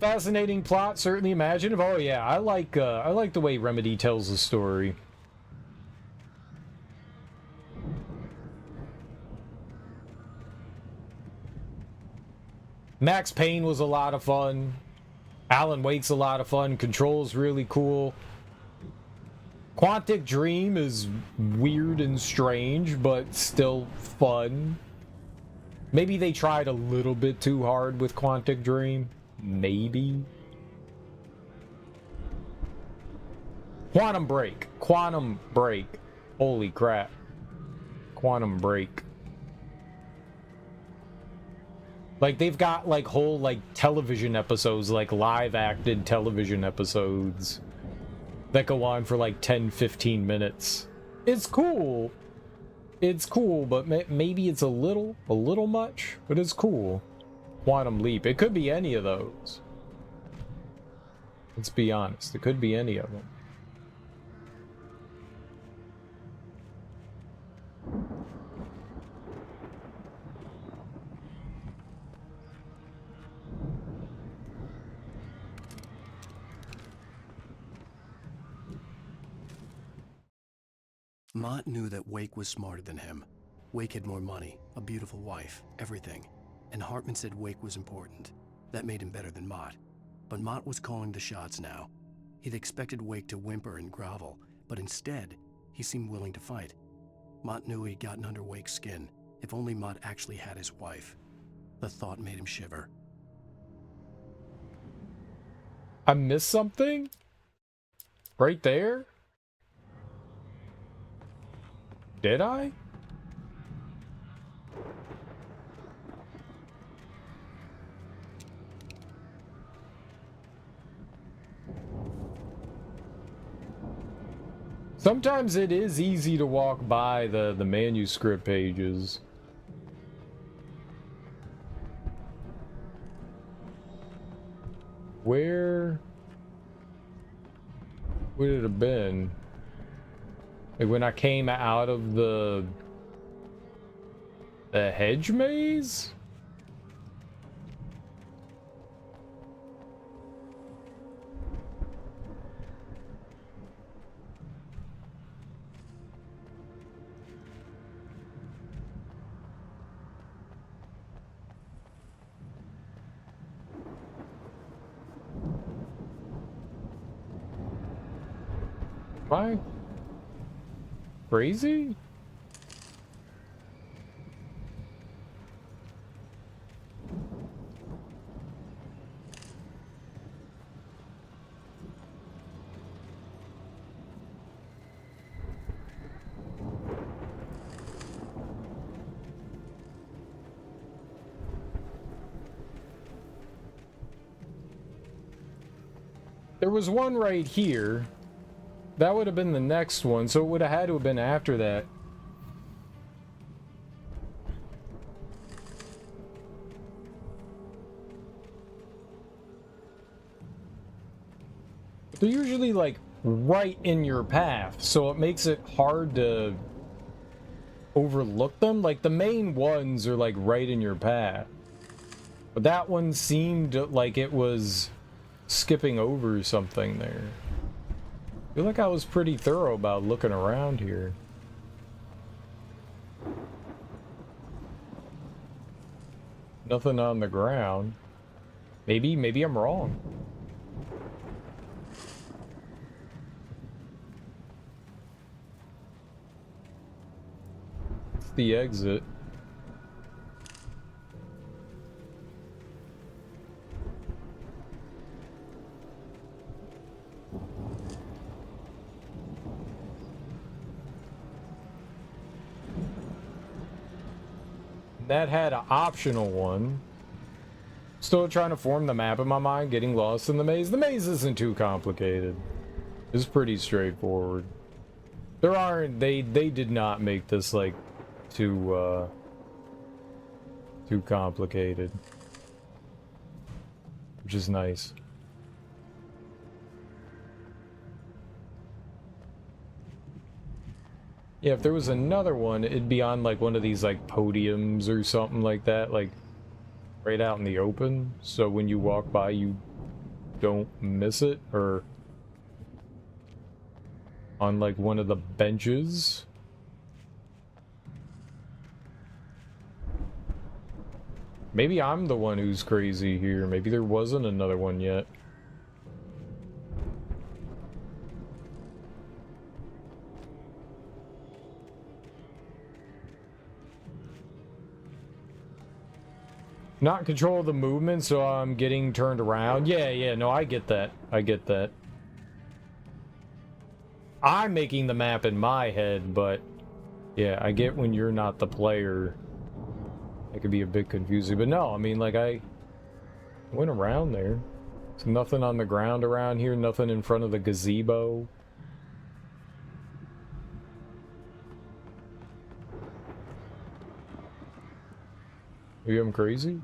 Fascinating plot, certainly imaginative. Oh yeah, I like the way Remedy tells the story. Max Payne was a lot of fun. Alan Wake's a lot of fun. Control's really cool. Quantic Dream is weird and strange, but still fun. Maybe they tried a little bit too hard with Quantic Dream. Maybe. Quantum Break. Quantum Break. Holy crap. Quantum Break. Like, they've got, like, whole, like, television episodes, like, live-acted television episodes that go on for, like, 10-15 minutes. It's cool. It's cool, but maybe it's a little much, but it's cool. Quantum Leap. It could be any of those. Let's be honest. It could be any of them. Mott knew that Wake was smarter than him. Wake had more money, a beautiful wife, everything. And Hartman said Wake was important. That made him better than Mott. But Mott was calling the shots now. He'd expected Wake to whimper and grovel, but instead, he seemed willing to fight. Mott knew he'd gotten under Wake's skin. If only Mott actually had his wife. The thought made him shiver. I missed something? Right there? Did I? Sometimes it is easy to walk by the manuscript pages. Where would it have been? Like when I came out of the hedge maze? Why? Crazy? There was one right here. That would have been the next one, so it would have had to have been after that. They're usually like right in your path, so it makes it hard to overlook them. Like the main ones are like right in your path, but that one seemed like it was skipping over something there. I feel like I was pretty thorough about looking around here. Nothing on the ground. Maybe I'm wrong. It's the exit. That had an optional one. Still trying to form the map in my mind, getting lost in the maze. The maze isn't too complicated. It's pretty straightforward. There aren't, they did not make this like too complicated. Which is nice. Yeah, if there was another one, it'd be on like one of these like podiums or something like that, like right out in the open, so when you walk by you don't miss it, or on like one of the benches. Maybe I'm the one who's crazy here. Maybe there wasn't another one yet. Not control the movement, so I'm getting turned around. Yeah, no, I get that. I get that. I'm making the map in my head, but yeah, I get when you're not the player. It could be a bit confusing, but no, I mean, like, I went around there. There's nothing on the ground around here, nothing in front of the gazebo. Maybe I'm crazy?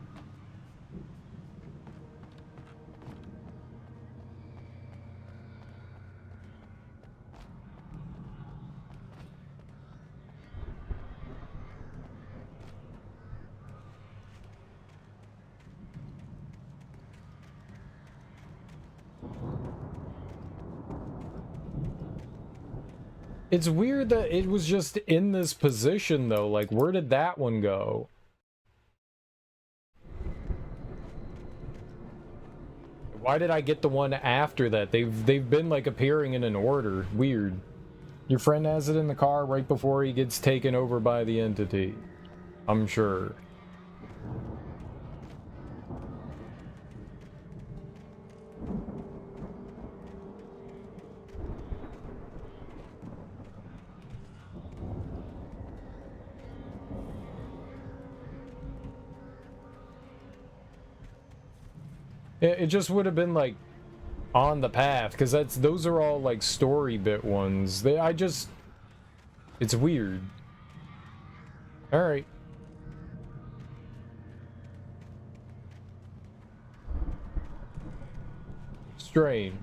It's weird that it was just in this position, though. Like, where did that one go? Why did I get the one after that? They've been, like, appearing in an order. Weird. Your friend has it in the car right before he gets taken over by the entity. I'm sure. It just would have been like on the path, because those are all like story bit ones. It's weird. All right. Strange.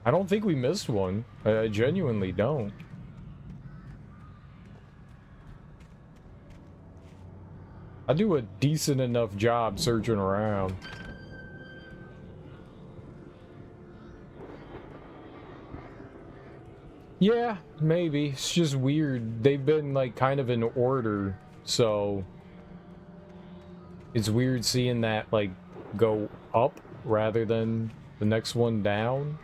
I don't think we missed one. I genuinely don't. I do a decent enough job searching around. Yeah, maybe. It's just weird. They've been like kind of in order, so it's weird seeing that like go up rather than the next one down.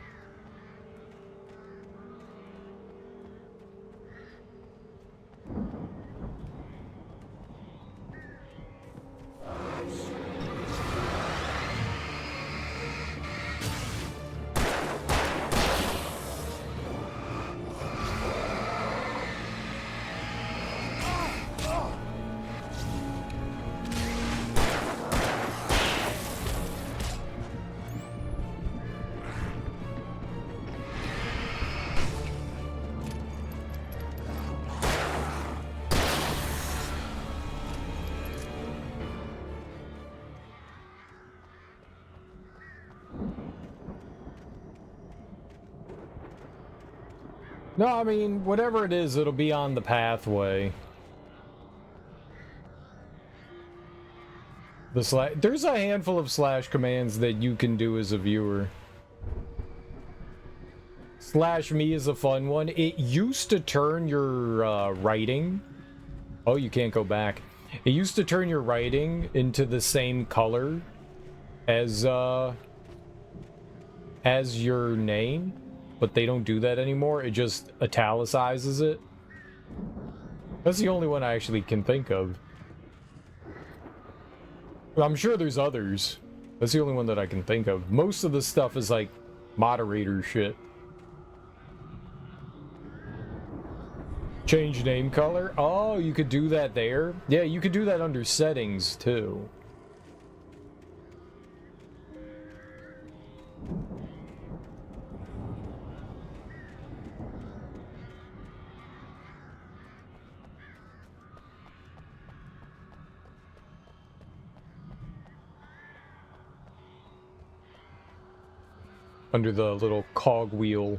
No, I mean, whatever it is, it'll be on the pathway. There's a handful of slash commands that you can do as a viewer. Slash me is a fun one. It used to turn your writing. Oh, you can't go back. It used to turn your writing into the same color as your name, but they don't do that anymore. It just italicizes it. That's the only one I actually can think of. I'm sure there's others. That's the only one that I can think of. Most of the stuff is like moderator shit. Change name color? Oh, you could do that there? Yeah, you could do that under settings too. Under the little cog wheel.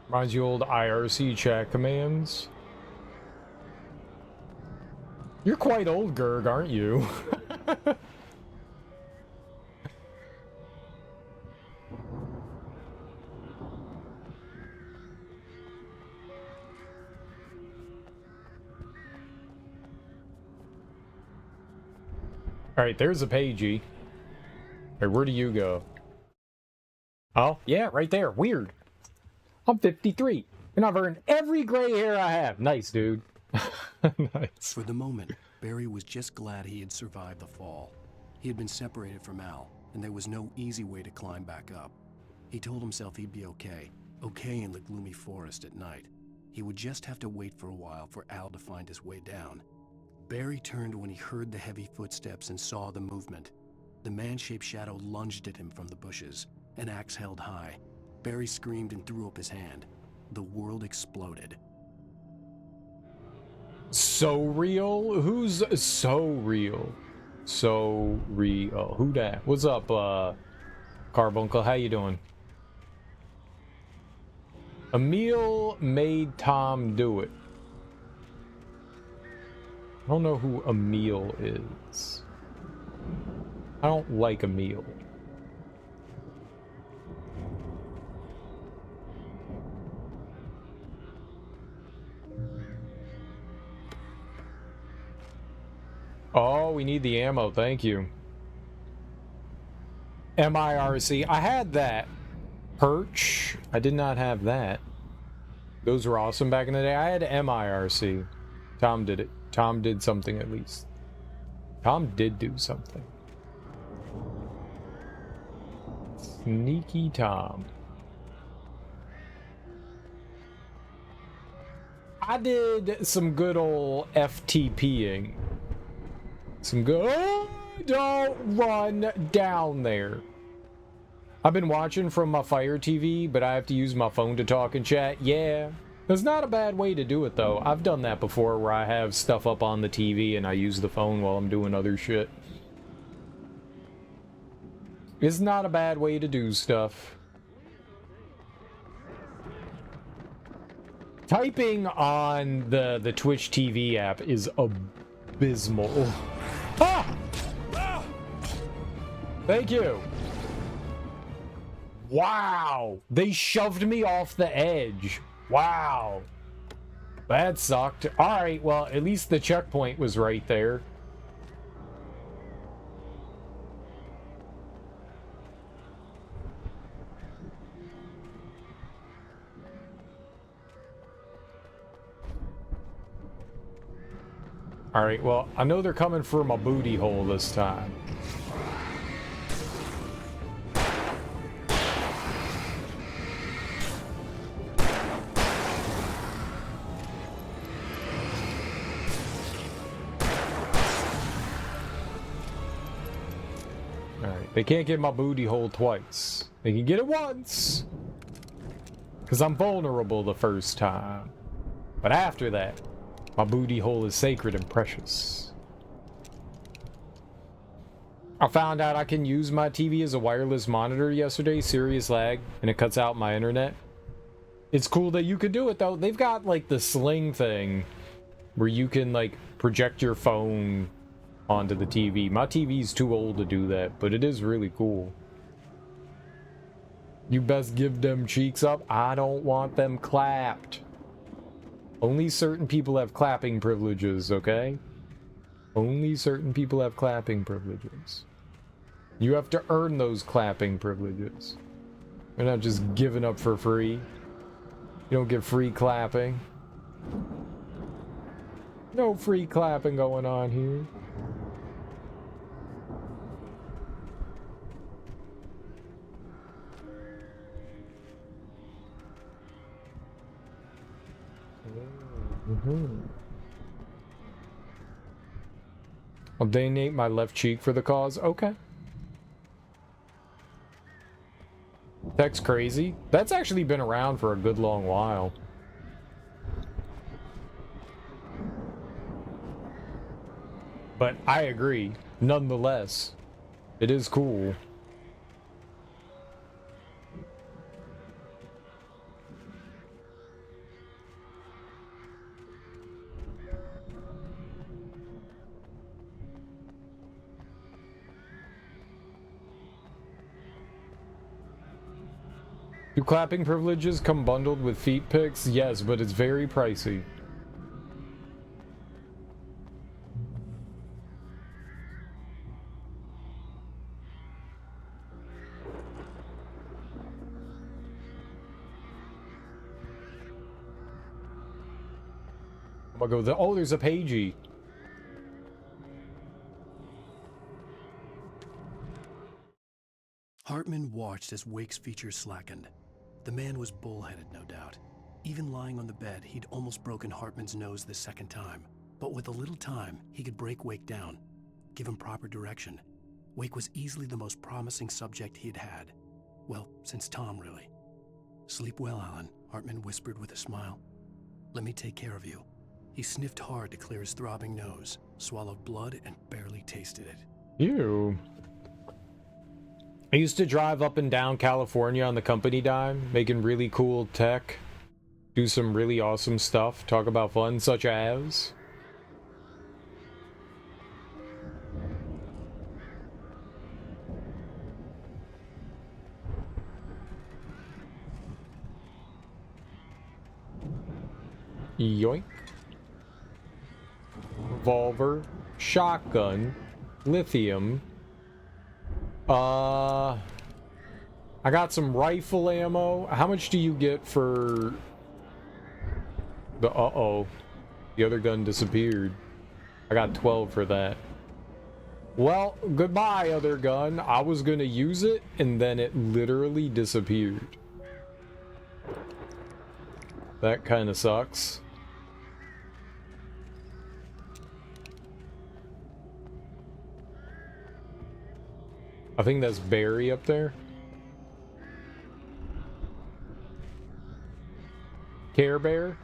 Reminds you old IRC chat commands. You're quite old, Gerg, aren't you? Alright, there's a pagey. Alright, where do you go? Oh, yeah, right there. Weird. I'm 53, and I've earned every gray hair I have. Nice, dude. Nice. For the moment, Barry was just glad he had survived the fall. He had been separated from Al, and there was no easy way to climb back up. He told himself he'd be okay in the gloomy forest at night. He would just have to wait for a while for Al to find his way down. Barry turned when he heard the heavy footsteps and saw the movement. The man-shaped shadow lunged at him from the bushes, an axe held high. Barry screamed and threw up his hand. The world exploded. So real? Who's so real? So real. Who dat? What's up, Carbuncle? How you doing? Emil made Tom do it. I don't know who Emil is. I don't like Emil. Oh, we need the ammo, thank you. MIRC, I had that. Perch, I did not have that. Those were awesome back in the day. I had MIRC. Tom did it. Tom did something at least. Tom did do something. Sneaky Tom. I did some good old FTPing. Some good... Oh, don't run down there. I've been watching from my Fire TV, but I have to use my phone to talk and chat. Yeah, that's not a bad way to do it, though. I've done that before, where I have stuff up on the TV and I use the phone while I'm doing other shit. It's not a bad way to do stuff. Typing on the Twitch TV app is abysmal. Ah! Thank you. Wow. They shoved me off the edge. Wow. That sucked. Alright, well, at least the checkpoint was right there. Alright, well, I know they're coming for my booty hole this time. They can't get my booty hole twice. They can get it once. Because I'm vulnerable the first time. But after that, my booty hole is sacred and precious. I found out I can use my TV as a wireless monitor yesterday. Serious lag. And it cuts out my internet. It's cool that you can do it though. They've got like the Sling thing where you can like project your phone onto the TV. My TV's too old to do that, but it is really cool. You best give them cheeks up. I don't want them clapped. Only certain people have clapping privileges, okay? Only certain people have clapping privileges. You have to earn those clapping privileges. You're not just giving up for free. You don't get free clapping. No free clapping going on here. I'll donate my left cheek for the cause. Okay. Tech's crazy. That's actually been around for a good long while. But I agree. Nonetheless, it is cool. Do clapping privileges come bundled with feet pics? Yes, but it's very pricey. I'm gonna go oh, there's a pagey. Hartman watched as Wake's features slackened. The man was bullheaded, no doubt. Even lying on the bed, he'd almost broken Hartman's nose the second time. But with a little time, he could break Wake down, give him proper direction. Wake was easily the most promising subject he'd had. Well, since Tom, really. Sleep well, Alan, Hartman whispered with a smile. Let me take care of you. He sniffed hard to clear his throbbing nose, swallowed blood, and barely tasted it. Ew. I used to drive up and down California on the company dime, making really cool tech, do some really awesome stuff, talk about fun, such as... Yoink. Revolver, shotgun, lithium. I got some rifle ammo. How much do you get for the the other gun disappeared. I got 12 for that. Well, goodbye, other gun. I was gonna use it and then it literally disappeared. That kind of sucks. I think that's Barry up there. Care Bear?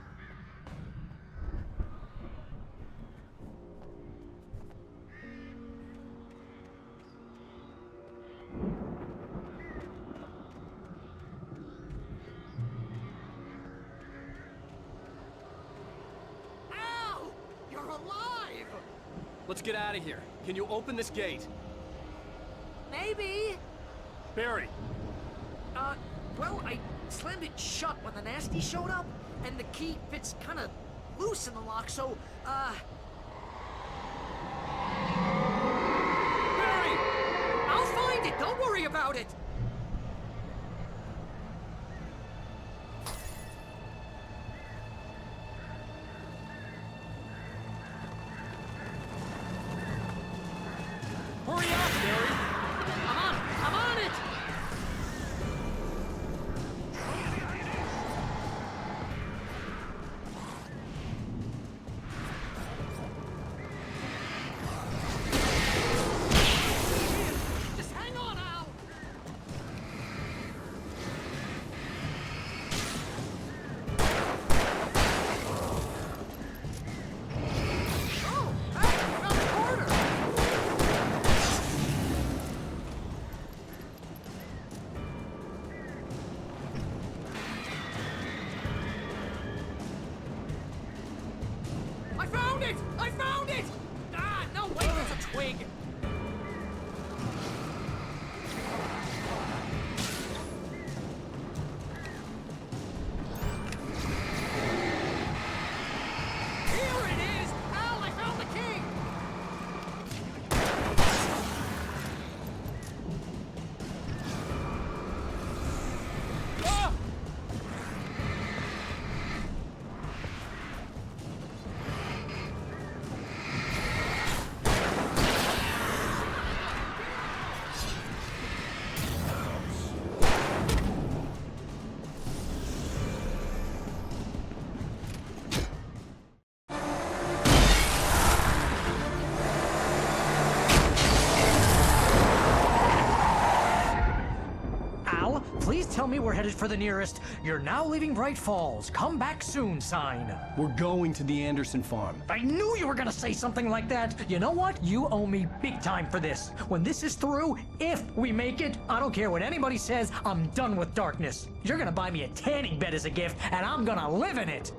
Ow! You're alive! Let's get out of here. Can you open this gate? Maybe. Barry. Well, I slammed it shut when the nasty showed up, and the key fits kind of loose in the lock, so, Barry! I'll find it! Don't worry about it! Hurry up, Barry! I'm on it! Just hang on, it! I found it! Ah, no, wait, that's a twig. Here it is! Al, I found the key! Ah! Al, please tell me we're headed for the nearest "You're now leaving Bright Falls. Come back soon" sign. We're going to the Anderson farm. I knew you were gonna say something like that. You know what? You owe me big time for this. When this is through, if we make it, I don't care what anybody says, I'm done with darkness. You're gonna buy me a tanning bed as a gift, and I'm gonna live in it.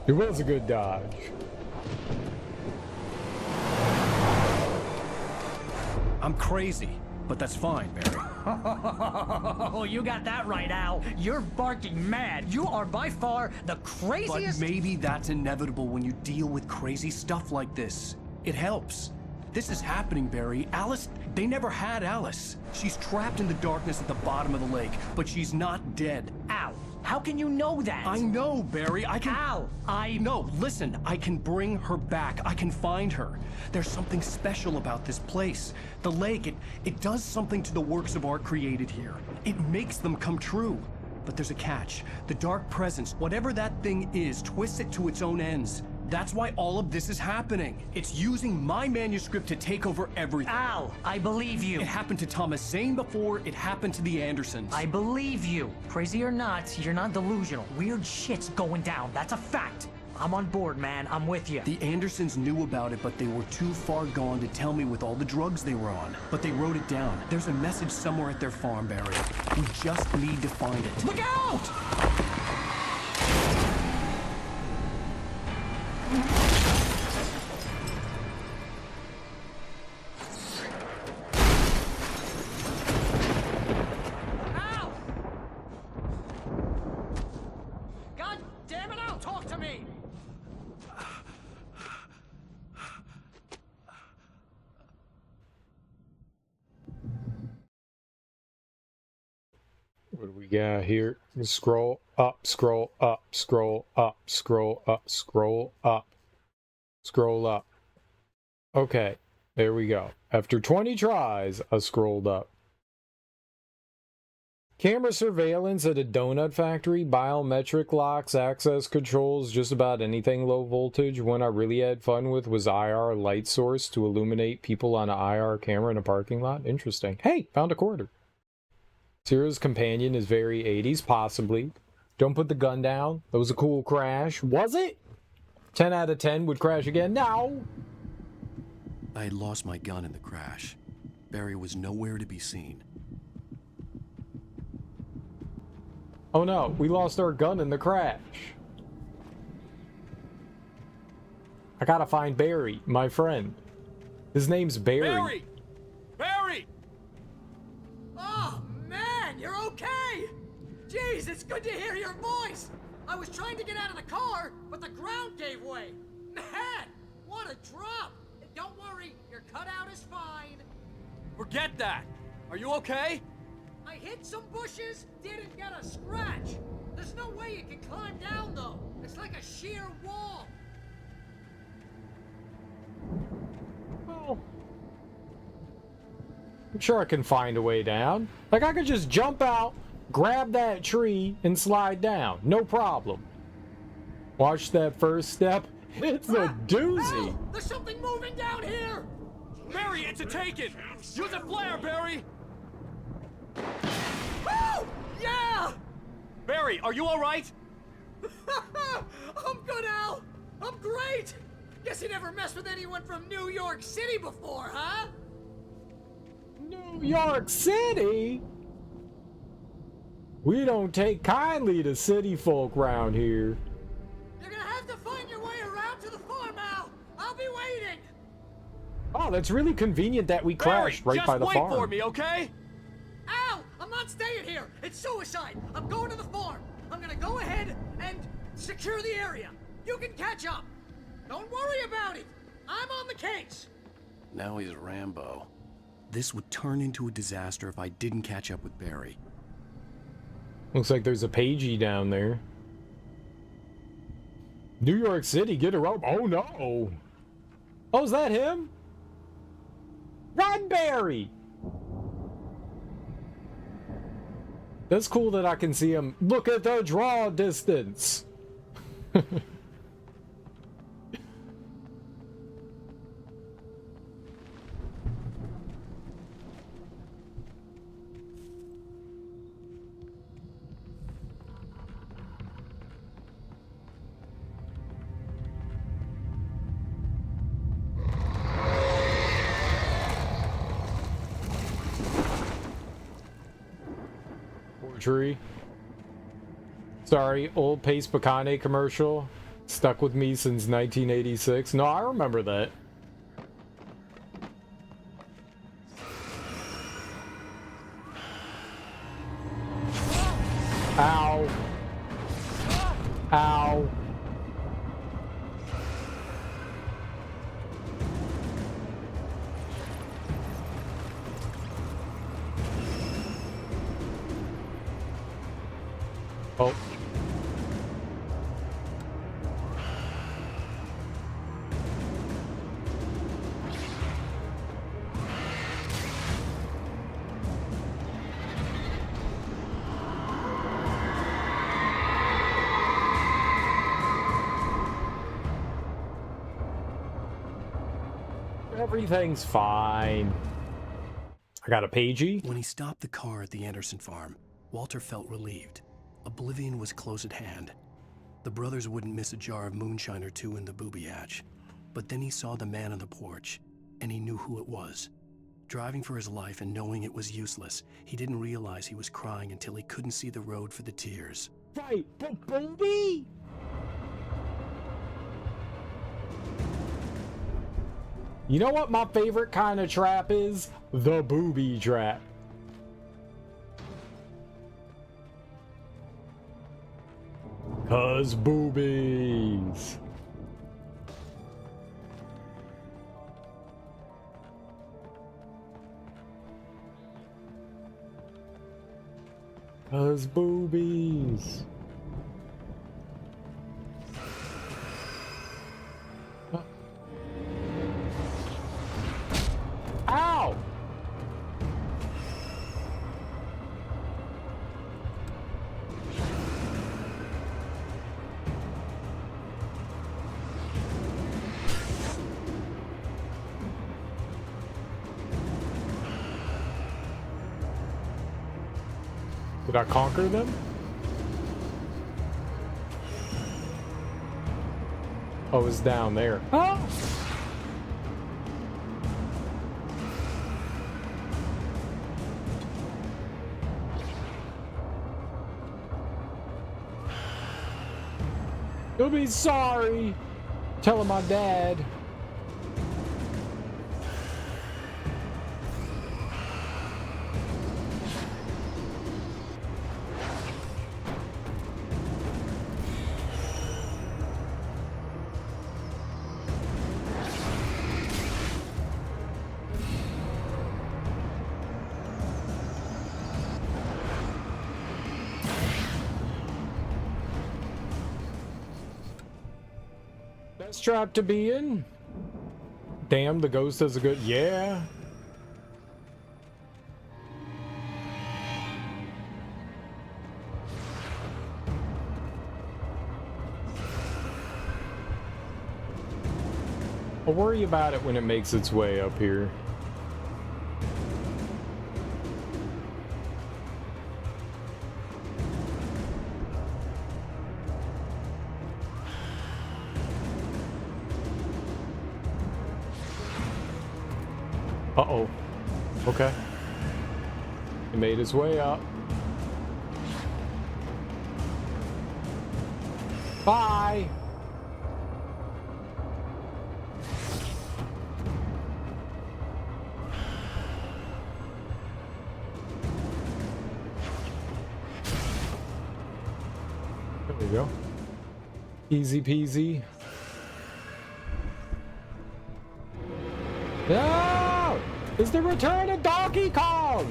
It was a good dodge. I'm crazy, but that's fine, Barry. Oh, you got that right, Al. You're barking mad. You are by far the craziest. But maybe that's inevitable when you deal with crazy stuff like this. It helps. This is happening, Barry. Alice, they never had Alice. She's trapped in the darkness at the bottom of the lake, but she's not dead. Al, how can you know that? I know, Barry. I can... Al, No, listen. I can bring her back. I can find her. There's something special about this place. The lake, it does something to the works of art created here. It makes them come true. But there's a catch. The dark presence, whatever that thing is, twists it to its own ends. That's why all of this is happening. It's using my manuscript to take over everything. Al, I believe you. It happened to Thomas Zane before, it happened to the Andersons. I believe you. Crazy or not, you're not delusional. Weird shit's going down. That's a fact. I'm on board, man. I'm with you. The Andersons knew about it, but they were too far gone to tell me with all the drugs they were on. But they wrote it down. There's a message somewhere at their farm, Barry. We just need to find it. Look out! Al! God damn it, Al, talk to me! What do we got here? Scroll up, scroll up, scroll up, scroll up, scroll up, scroll up. Okay, there we go. After 20 tries, I scrolled up. Camera surveillance at a donut factory, biometric locks, access controls, just about anything low voltage. One I really had fun with was IR light source to illuminate people on an IR camera in a parking lot. Interesting. Hey, found a quarter. Zero's companion is very 80s, possibly. Don't put the gun down. That was a cool crash. Was it? 10 out of 10 would crash again. No! I had lost my gun in the crash. Barry was nowhere to be seen. Oh no, we lost our gun in the crash. I gotta find Barry, my friend. His name's Barry. Barry! Barry! Oh, man, you're okay! Jeez, it's good to hear your voice! I was trying to get out of the car, but the ground gave way. Man, what a drop! Don't worry, your cutout is fine. Forget that! Are you okay? I hit some bushes, didn't get a scratch. There's no way you can climb down, though. It's like a sheer wall. Well, I'm sure I can find a way down. Like, I could just jump out, grab that tree, and slide down. No problem. Watch that first step. It's a doozy. Ow! There's something moving down here! Barry, it's a taken! Use a flare, Barry! Oh! Yeah! Barry, are you alright? I'm good, Al! I'm great! Guess you never messed with anyone from New York City before, huh? New York City? We don't take kindly to city folk round here. You're gonna have to find your way around to the farm, Al. I'll be waiting. Oh, that's really convenient that we crashed right by the farm. Just wait for me, okay? Al, I'm not staying here. It's suicide. I'm going to the farm. I'm gonna go ahead and secure the area. You can catch up. Don't worry about it. I'm on the case. Now he's Rambo. This would turn into a disaster if I didn't catch up with Barry. Looks like there's a pagey down there. New York City, get a rope. Oh no. Oh, is that him? Run, Barry! That's cool that I can see him. Look at the draw distance. Tree. Sorry, old Pace Picante commercial. Stuck with me since 1986. No, I remember that. Ow. Ow. Oh. Everything's fine. I got a pagey. When he stopped the car at the Anderson farm, Walter felt relieved. Oblivion was close at hand. The brothers wouldn't miss a jar of moonshine or two in the booby hatch. But then he saw the man on the porch, and he knew who it was. Driving for his life and knowing it was useless, he didn't realize he was crying until he couldn't see the road for the tears. Right, the booby? You know what my favorite kind of trap is? The booby trap. Cause boobies. Cause boobies. Ow! Did I conquer them? Oh, it's down there. Oh! You'll be sorry. Telling my dad. Best trap to be in. Damn, the ghost does a good. Yeah. I'll worry about it when it makes its way up here. Uh-oh. Okay. He made his way up. Bye! There we go. Easy peasy. No! It's the return of Donkey Kong!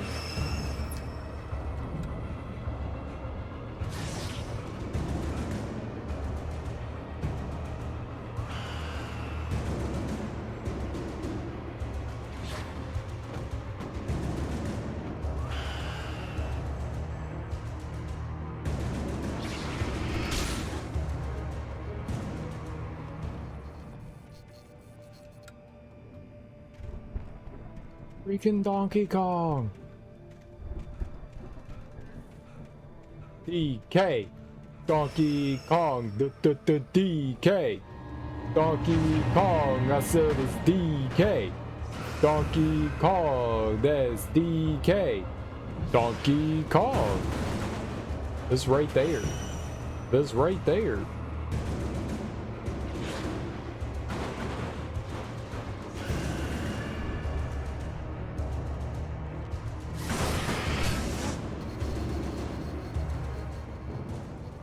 Freaking Donkey Kong. DK. Donkey Kong. DK. Donkey Kong. I said it's DK. Donkey Kong. That's DK. Donkey Kong. This right there. This right there.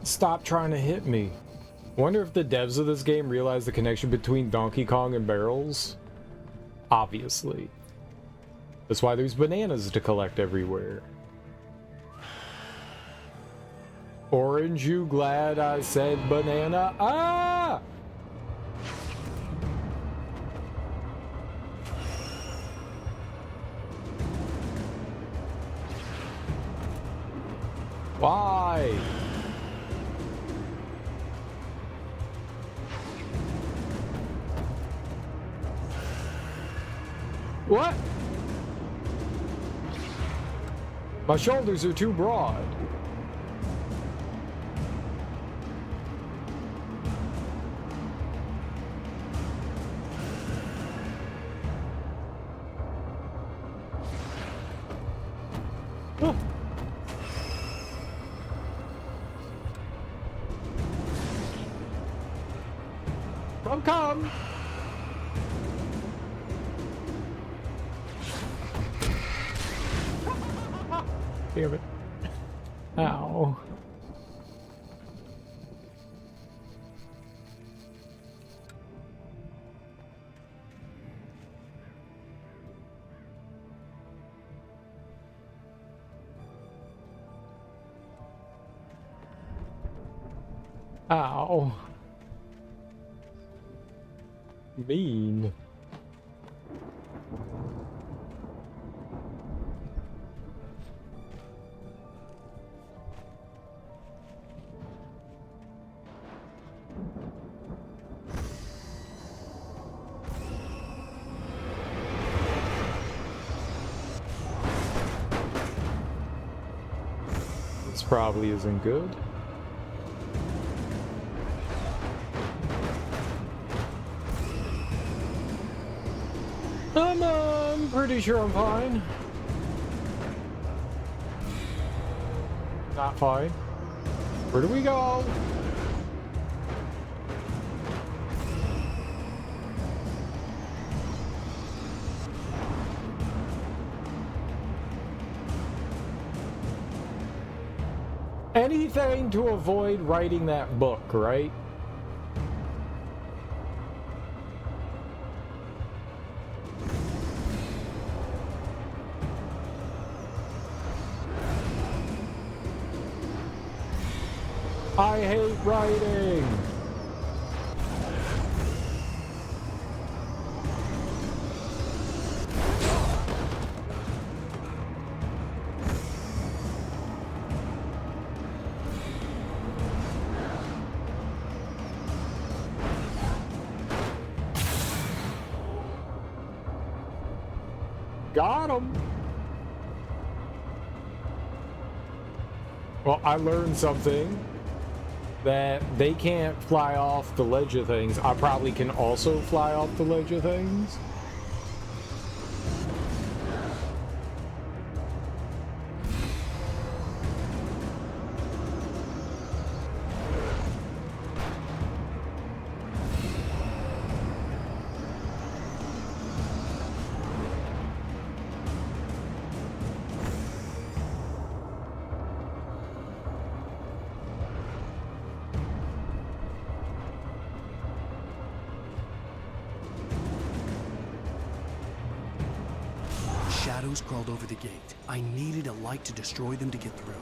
Stop trying to hit me. Wonder if the devs of this game realize the connection between Donkey Kong and barrels? Obviously. That's why there's bananas to collect everywhere. Orange, you glad I said banana? Ah! Why? What? My shoulders are too broad. Huh. Come. Damn it. Ow. Ow. Mean. This probably isn't good. I'm pretty sure I'm fine. Not fine. Where do we go? Anything to avoid writing that book, right? I hate writing. Got him. Well, I learned something. That they can't fly off the ledge of things. I probably can also fly off the ledge of things. Shadows crawled over the gate. I needed a light to destroy them to get through.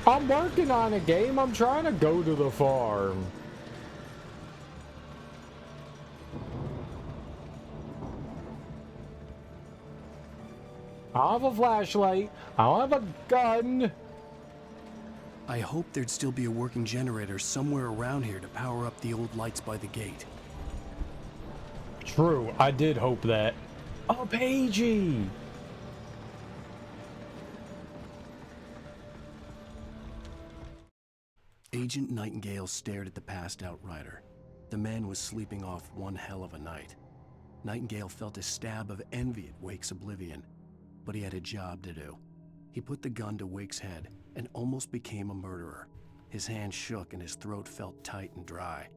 I'm working on a game. I'm trying to go to the farm. I have a flashlight. I don't have a gun. I hoped there'd still be a working generator somewhere around here to power up the old lights by the gate. True, I did hope that. Oh, Paigey! Agent Nightingale stared at the passed-out rider. The man was sleeping off one hell of a night. Nightingale felt a stab of envy at Wake's oblivion, but he had a job to do. He put the gun to Wake's head and almost became a murderer. His hand shook and his throat felt tight and dry.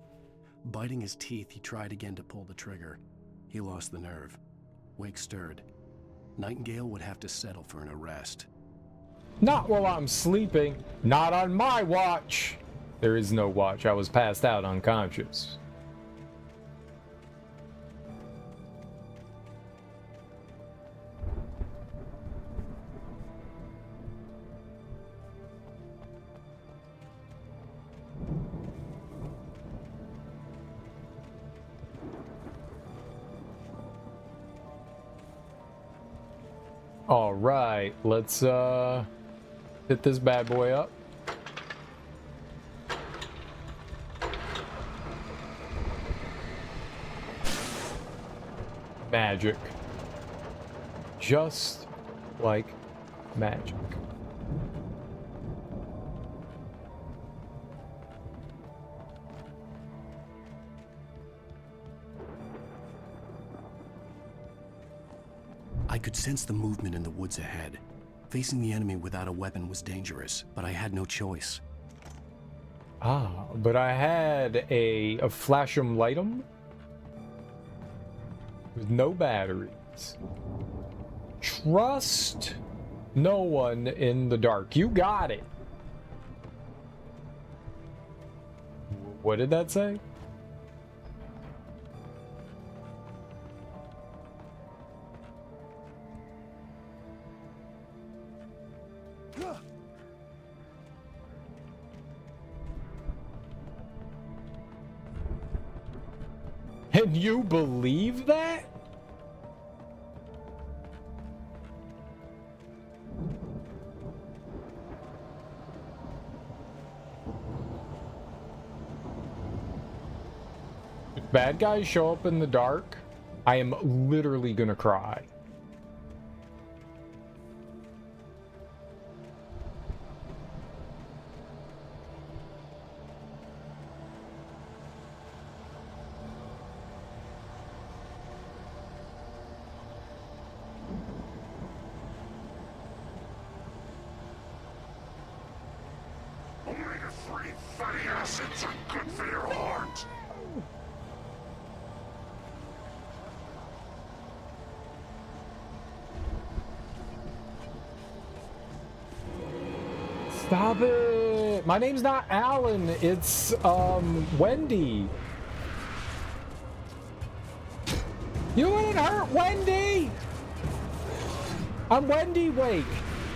Biting his teeth, he tried again to pull the trigger. He lost the nerve. Wake stirred. Nightingale would have to settle for an arrest. Not while I'm sleeping. Not on my watch. There is no watch. I was passed out unconscious. All right, let's hit this bad boy up. Magic. Just like magic. I could sense the movement in the woods ahead. Facing the enemy without a weapon was dangerous, but I had no choice. Ah, but I had a flash'em light'em with no batteries. Trust no one in the dark. You got it. What did that say? Can you believe that? If bad guys show up in the dark, I am literally gonna cry. Omega-3 fatty acids are good for your heart. Stop it! My name's not Alan, it's Wendy. You wouldn't hurt Wendy! I'm Wendy Wake,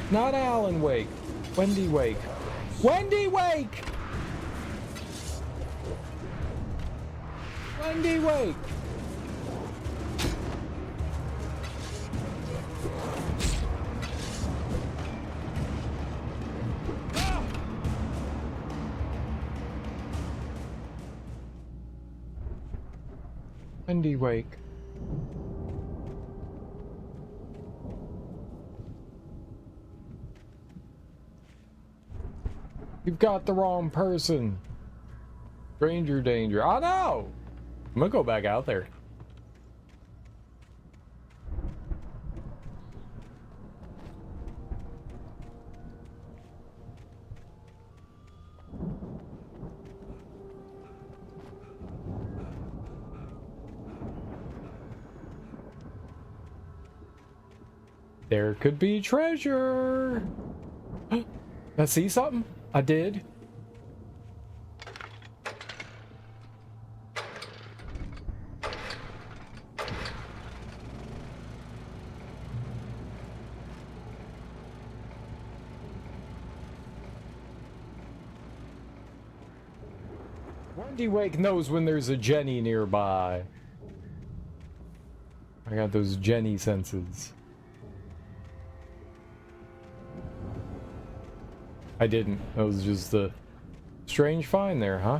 not Alan Wake. Wendy Wake. Wendy Wake! Wendy Wake! Wendy Wake. You've got the wrong person. Stranger danger. Oh no! I'm gonna go back out there. There could be treasure. I see something? I did. Wendy Wake knows when there's a Jenny nearby. I got those Jenny senses. I didn't. That was just a strange find there, huh?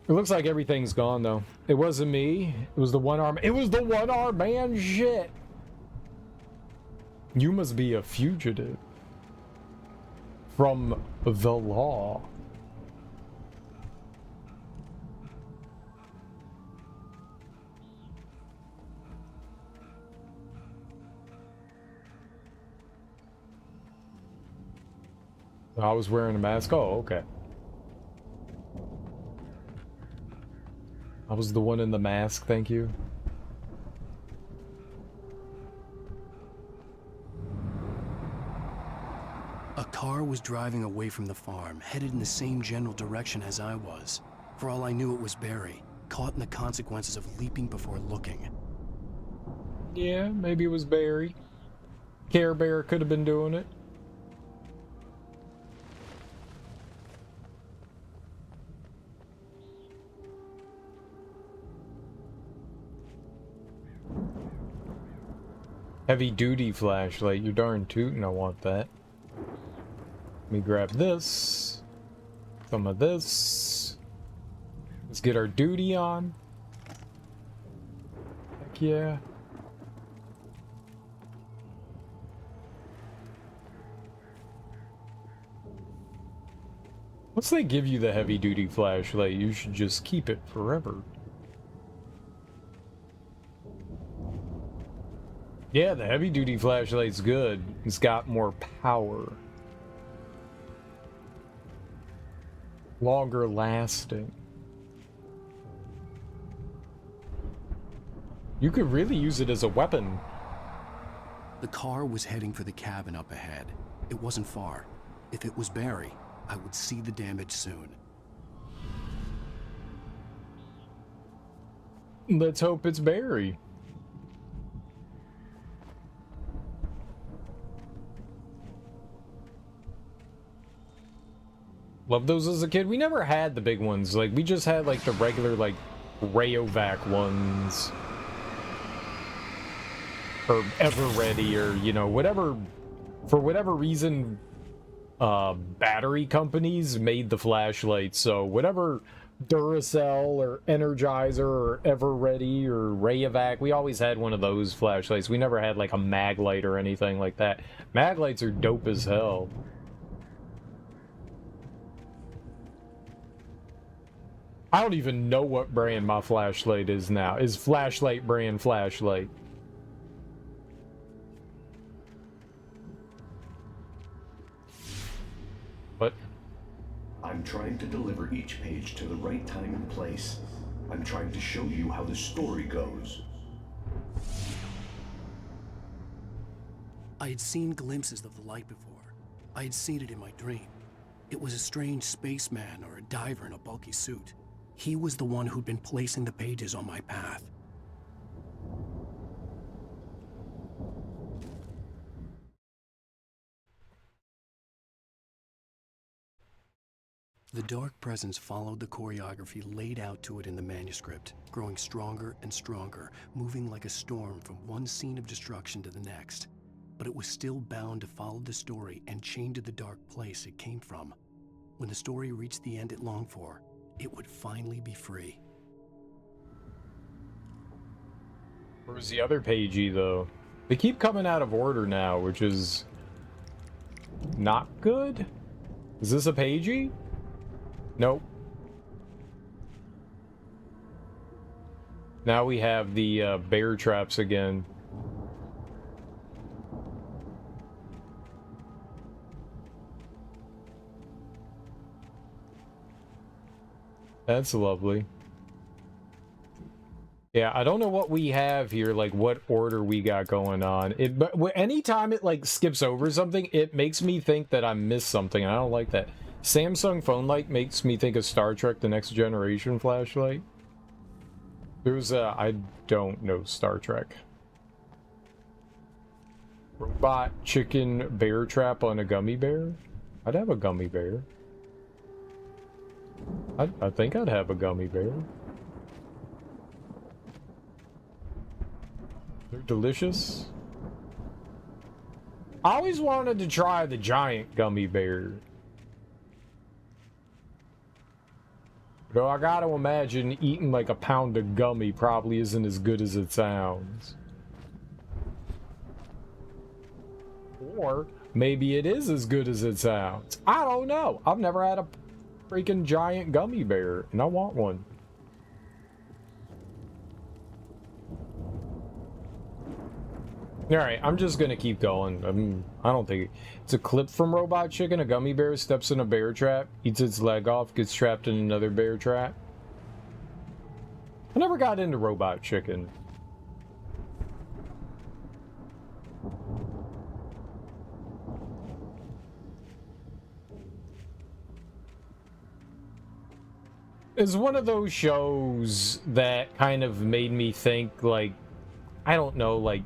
It looks like everything's gone, though. It wasn't me. It was the one-arm. It was the one-arm man shit! You must be a fugitive from the law. I was wearing a mask. Oh, okay. I was the one in the mask, thank you. A car was driving away from the farm, headed in the same general direction as I was. For all I knew, it was Barry, caught in the consequences of leaping before looking. Yeah, maybe it was Barry. Care Bear could have been doing it. Heavy duty flashlight, you darn tootin', I want that. Let me grab this. Some of this. Let's get our duty on. Heck yeah. Once they give you the heavy duty flashlight, you should just keep it forever. Yeah, the heavy-duty flashlight's good. It's got more power. Longer lasting. You could really use it as a weapon. The car was heading for the cabin up ahead. It wasn't far. If it was Barry, I would see the damage soon. Let's hope it's Barry. Love those as a kid. We never had the big ones. Like, we just had, like, the regular, like, Rayovac ones. Or Ever Ready, or, you know, whatever. For whatever reason, battery companies made the flashlights. So, whatever Duracell, or Energizer, or Ever Ready, or Rayovac, we always had one of those flashlights. We never had, like, a Maglite or anything like that. Maglites are dope as hell. I don't even know what brand my flashlight is now. Is flashlight brand flashlight? What? I'm trying to deliver each page to the right time and place. I'm trying to show you how the story goes. I had seen glimpses of the light before. I had seen it in my dream. It was a strange spaceman or a diver in a bulky suit. He was the one who'd been placing the pages on my path. The dark presence followed the choreography laid out to it in the manuscript, growing stronger and stronger, moving like a storm from one scene of destruction to the next. But it was still bound to follow the story and chained to the dark place it came from. When the story reached the end it longed for, it would finally be free. Where's the other pagey, though? They keep coming out of order now, which is not good. Is this a pagey? Nope. Now we have the bear traps again. That's lovely. Yeah, I don't know what we have here, like what order we got going on. But anytime it like skips over something, it makes me think that I missed something. I don't like that. Samsung phone light makes me think of Star Trek: The Next Generation flashlight. There's I don't know Star Trek. Robot chicken bear trap on a gummy bear? I'd have a gummy bear. I think I'd have a gummy bear. They're delicious. I always wanted to try the giant gummy bear. Though I gotta imagine eating like a pound of gummy probably isn't as good as it sounds. Or maybe it is as good as it sounds. I don't know. I've never had a freaking giant gummy bear, and I want one. Alright, I'm just gonna keep going. I don't think... It's a clip from Robot Chicken. A gummy bear steps in a bear trap, eats its leg off, gets trapped in another bear trap. I never got into Robot Chicken. It's one of those shows that kind of made me think, like, I don't know, like,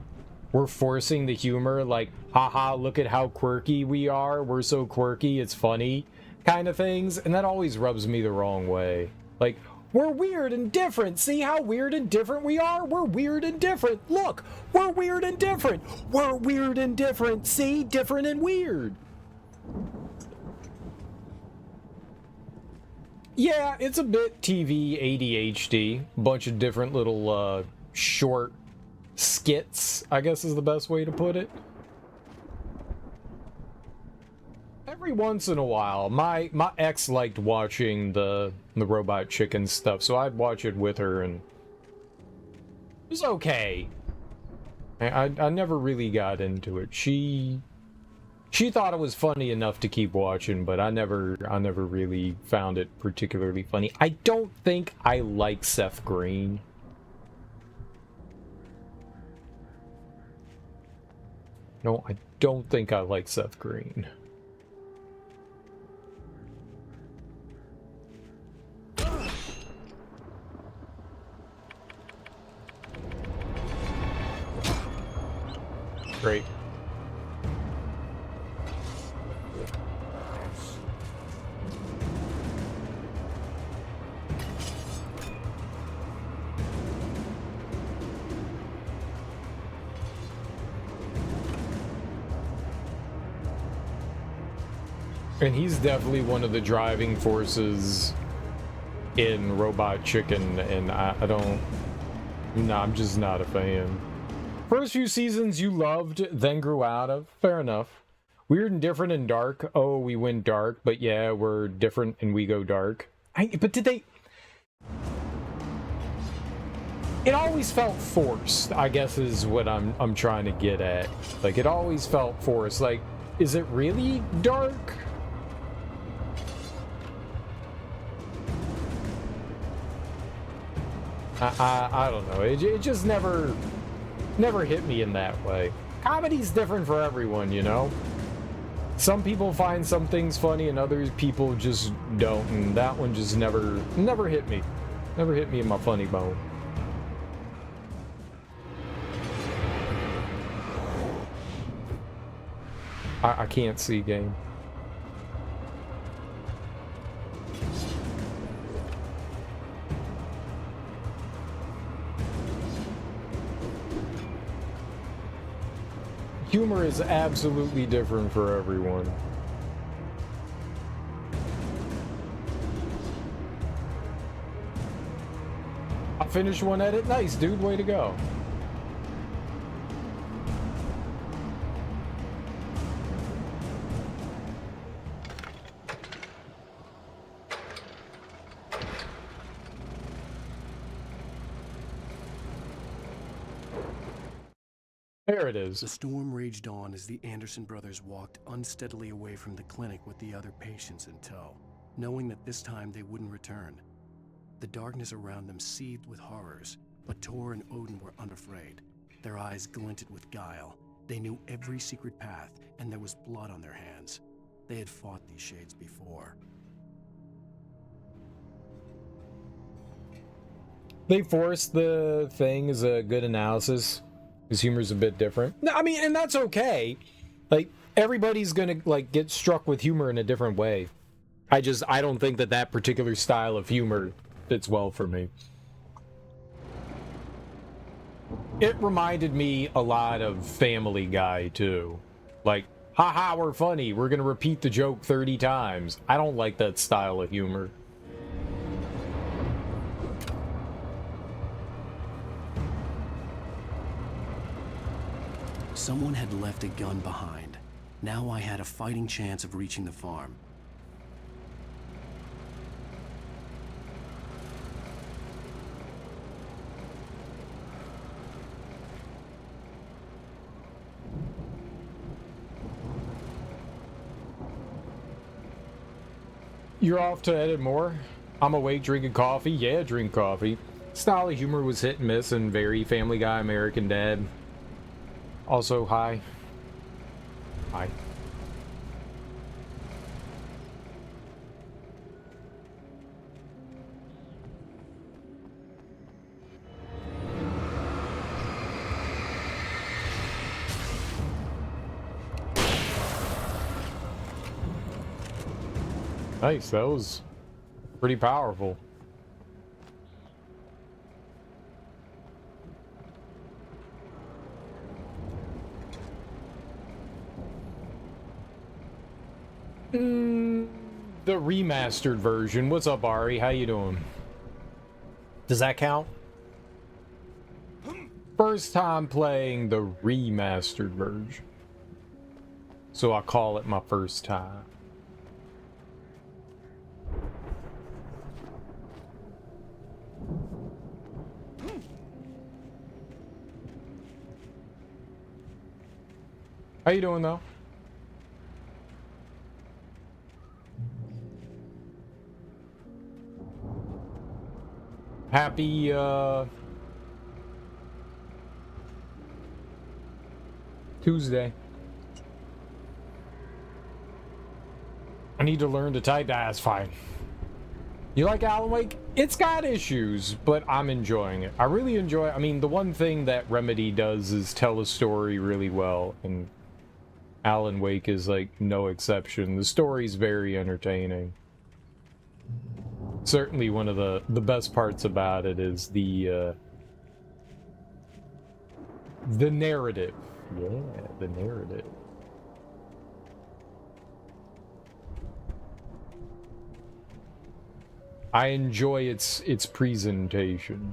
we're forcing the humor, like, haha, look at how quirky we are, we're so quirky, it's funny, kind of things, and that always rubs me the wrong way. Like, we're weird and different, see how weird and different we are? We're weird and different, look, we're weird and different, we're weird and different, see, different and weird. Yeah, it's a bit TV ADHD, bunch of different little, short skits, I guess is the best way to put it. Every once in a while, my ex liked watching the Robot Chicken stuff, so I'd watch it with her, and it was okay. I never really got into it. She thought it was funny enough to keep watching, but I never really found it particularly funny. I don't think I like Seth Green. No, I don't think I like Seth Green. Great. And he's definitely one of the driving forces in Robot Chicken, and I'm just not a fan. First few seasons you loved, then grew out of. Fair enough. Weird and different and dark. Oh, we went dark, but yeah, we're different and we go dark. But did they... It always felt forced, I guess is what I'm trying to get at. Like, it always felt forced. Like, is it really dark? I don't know. It just never hit me in that way. Comedy's different for everyone, you know? Some people find some things funny and other people just don't, and that one just never hit me. Never hit me in my funny bone. I can't see game. Humor is absolutely different for everyone. I finished one edit. Nice, dude. Way to go. There it is. The storm raged on as the Anderson brothers walked unsteadily away from the clinic with the other patients in tow, knowing that this time they wouldn't return. The darkness around them seethed with horrors, But Tor and Odin were unafraid. Their eyes glinted with guile. They knew every secret path, and there was blood on their hands. They had fought these shades before. They forced the thing as a good analysis. His humor's a bit different. I mean, and that's okay. Like, everybody's gonna, like, get struck with humor in a different way. I don't think that that particular style of humor fits well for me. It reminded me a lot of Family Guy, too. Like, haha, we're funny. We're gonna repeat the joke 30 times. I don't like that style of humor. Someone had left a gun behind. Now I had a fighting chance of reaching the farm. You're off to edit more? I'm awake drinking coffee. Yeah, drink coffee. Style of humor was hit and miss and very Family Guy, American Dad. Also, hi. Hi. Nice, that was pretty powerful. The remastered version. What's up, Ari? How you doing? Does that count? First time playing the remastered version. So I call it my first time. How you doing, though? Happy, Tuesday. I need to learn to type. That's fine. You like Alan Wake? It's got issues, but I'm enjoying it. I really enjoy it. I mean, the one thing that Remedy does is tell a story really well, and Alan Wake is, like, no exception. The story's very entertaining. Certainly one of the best parts about it is the narrative. Yeah, the narrative. I enjoy its presentation.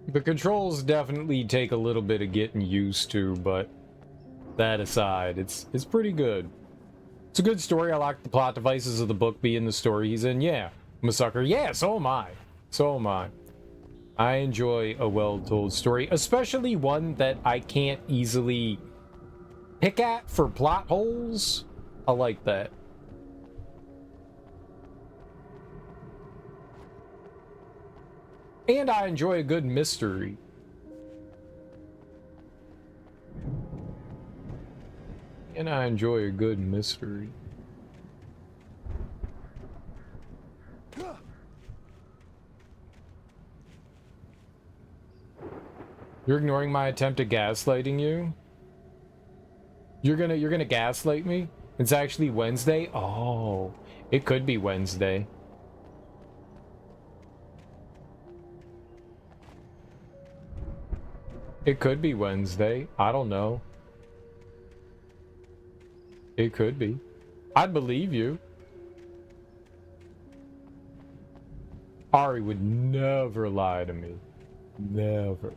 The controls definitely take a little bit of getting used to, but that aside, it's pretty good. It's a good story. I like the plot devices of the book being the story he's in. Yeah, I'm a sucker. Yeah, so am I. So am I. I enjoy a well-told story, especially one that I can't easily pick at for plot holes. I like that. And I enjoy a good mystery. And I enjoy a good mystery. You're ignoring my attempt at gaslighting you? You're gonna gaslight me? It's actually Wednesday? Oh, it could be Wednesday. It could be Wednesday. I don't know. It could be. I'd believe you. Ari would never lie to me. Never.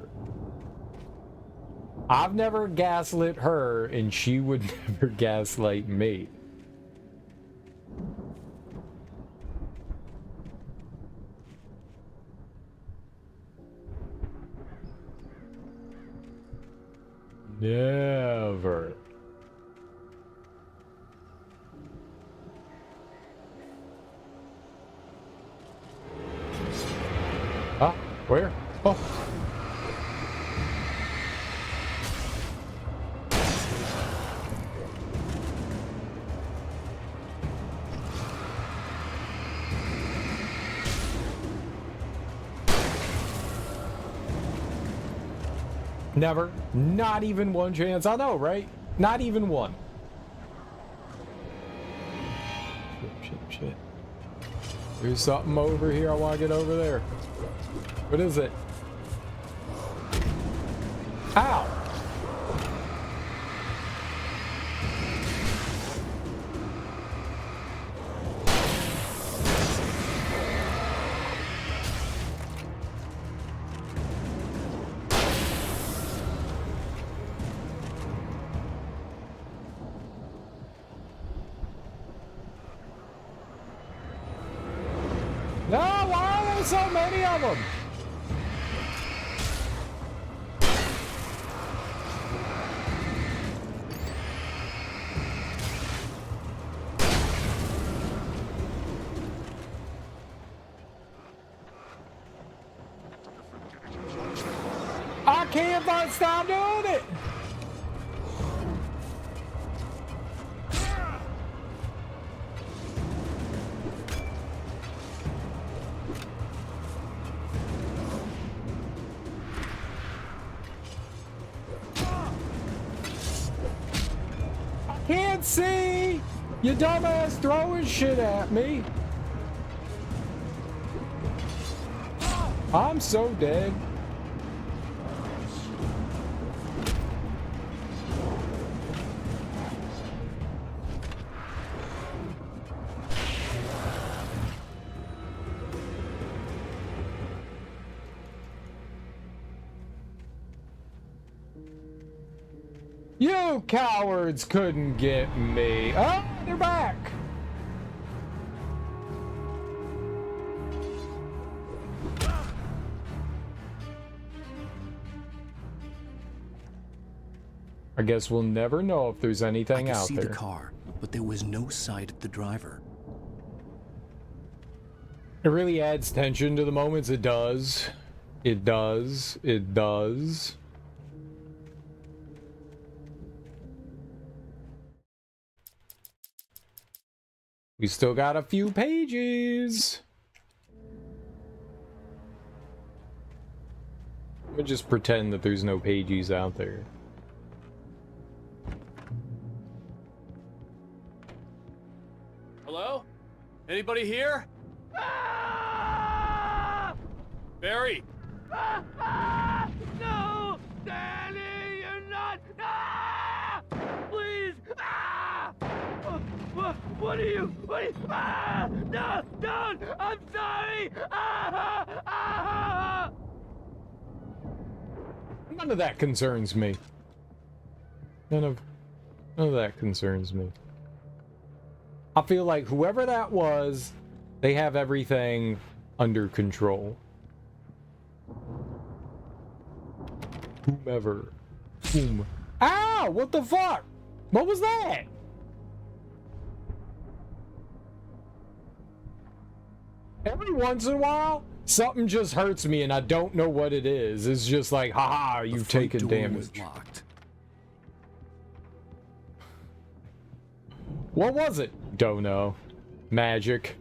I've never gaslit her, and she would never gaslight me. Never. Ah, where? Oh. Never. Not even one chance. I know, right? Not even one. Shit. There's something over here. I want to get over there. What is it? Ow! No, why are there so many of them? I can't stop doing it. Can't see! You dumbass throwing shit at me! I'm so dead. You cowards couldn't get me. Oh, they're back. I guess we'll never know if there's anything out there. I could see the car, but there was no sight of the driver. It really adds tension to the moments. It does. It does. It does. We still got a few pages. Let me just pretend that there's no pages out there. Hello? Anybody here? Barry! No! Danny, you're not! Ah! Please! Ah! What are you? What are you? Ah! No! Don't! I'm sorry! Ah! Ah! None of that concerns me. None of that concerns me. I feel like whoever that was, they have everything under control. Whomever. Whom. Ow! What the fuck? What was that? Every once in a while, something just hurts me and I don't know what it is. It's just like, haha, you've taken damage. What was it? Don't know. Magic.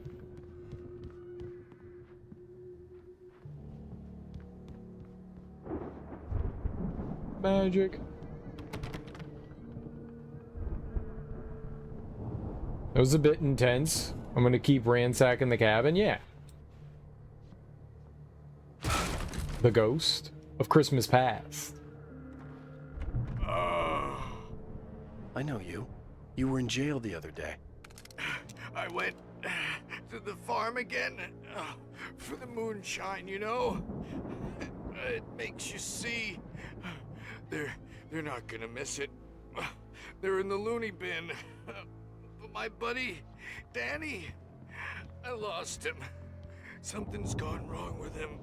Magic. That was a bit intense. I'm gonna keep ransacking the cabin. Yeah. The ghost of Christmas past. I know you. You were in jail the other day. I went to the farm again for the moonshine, you know? It makes you see. They're not gonna miss it. They're in the loony bin. But my buddy, Danny, I lost him. Something's gone wrong with him.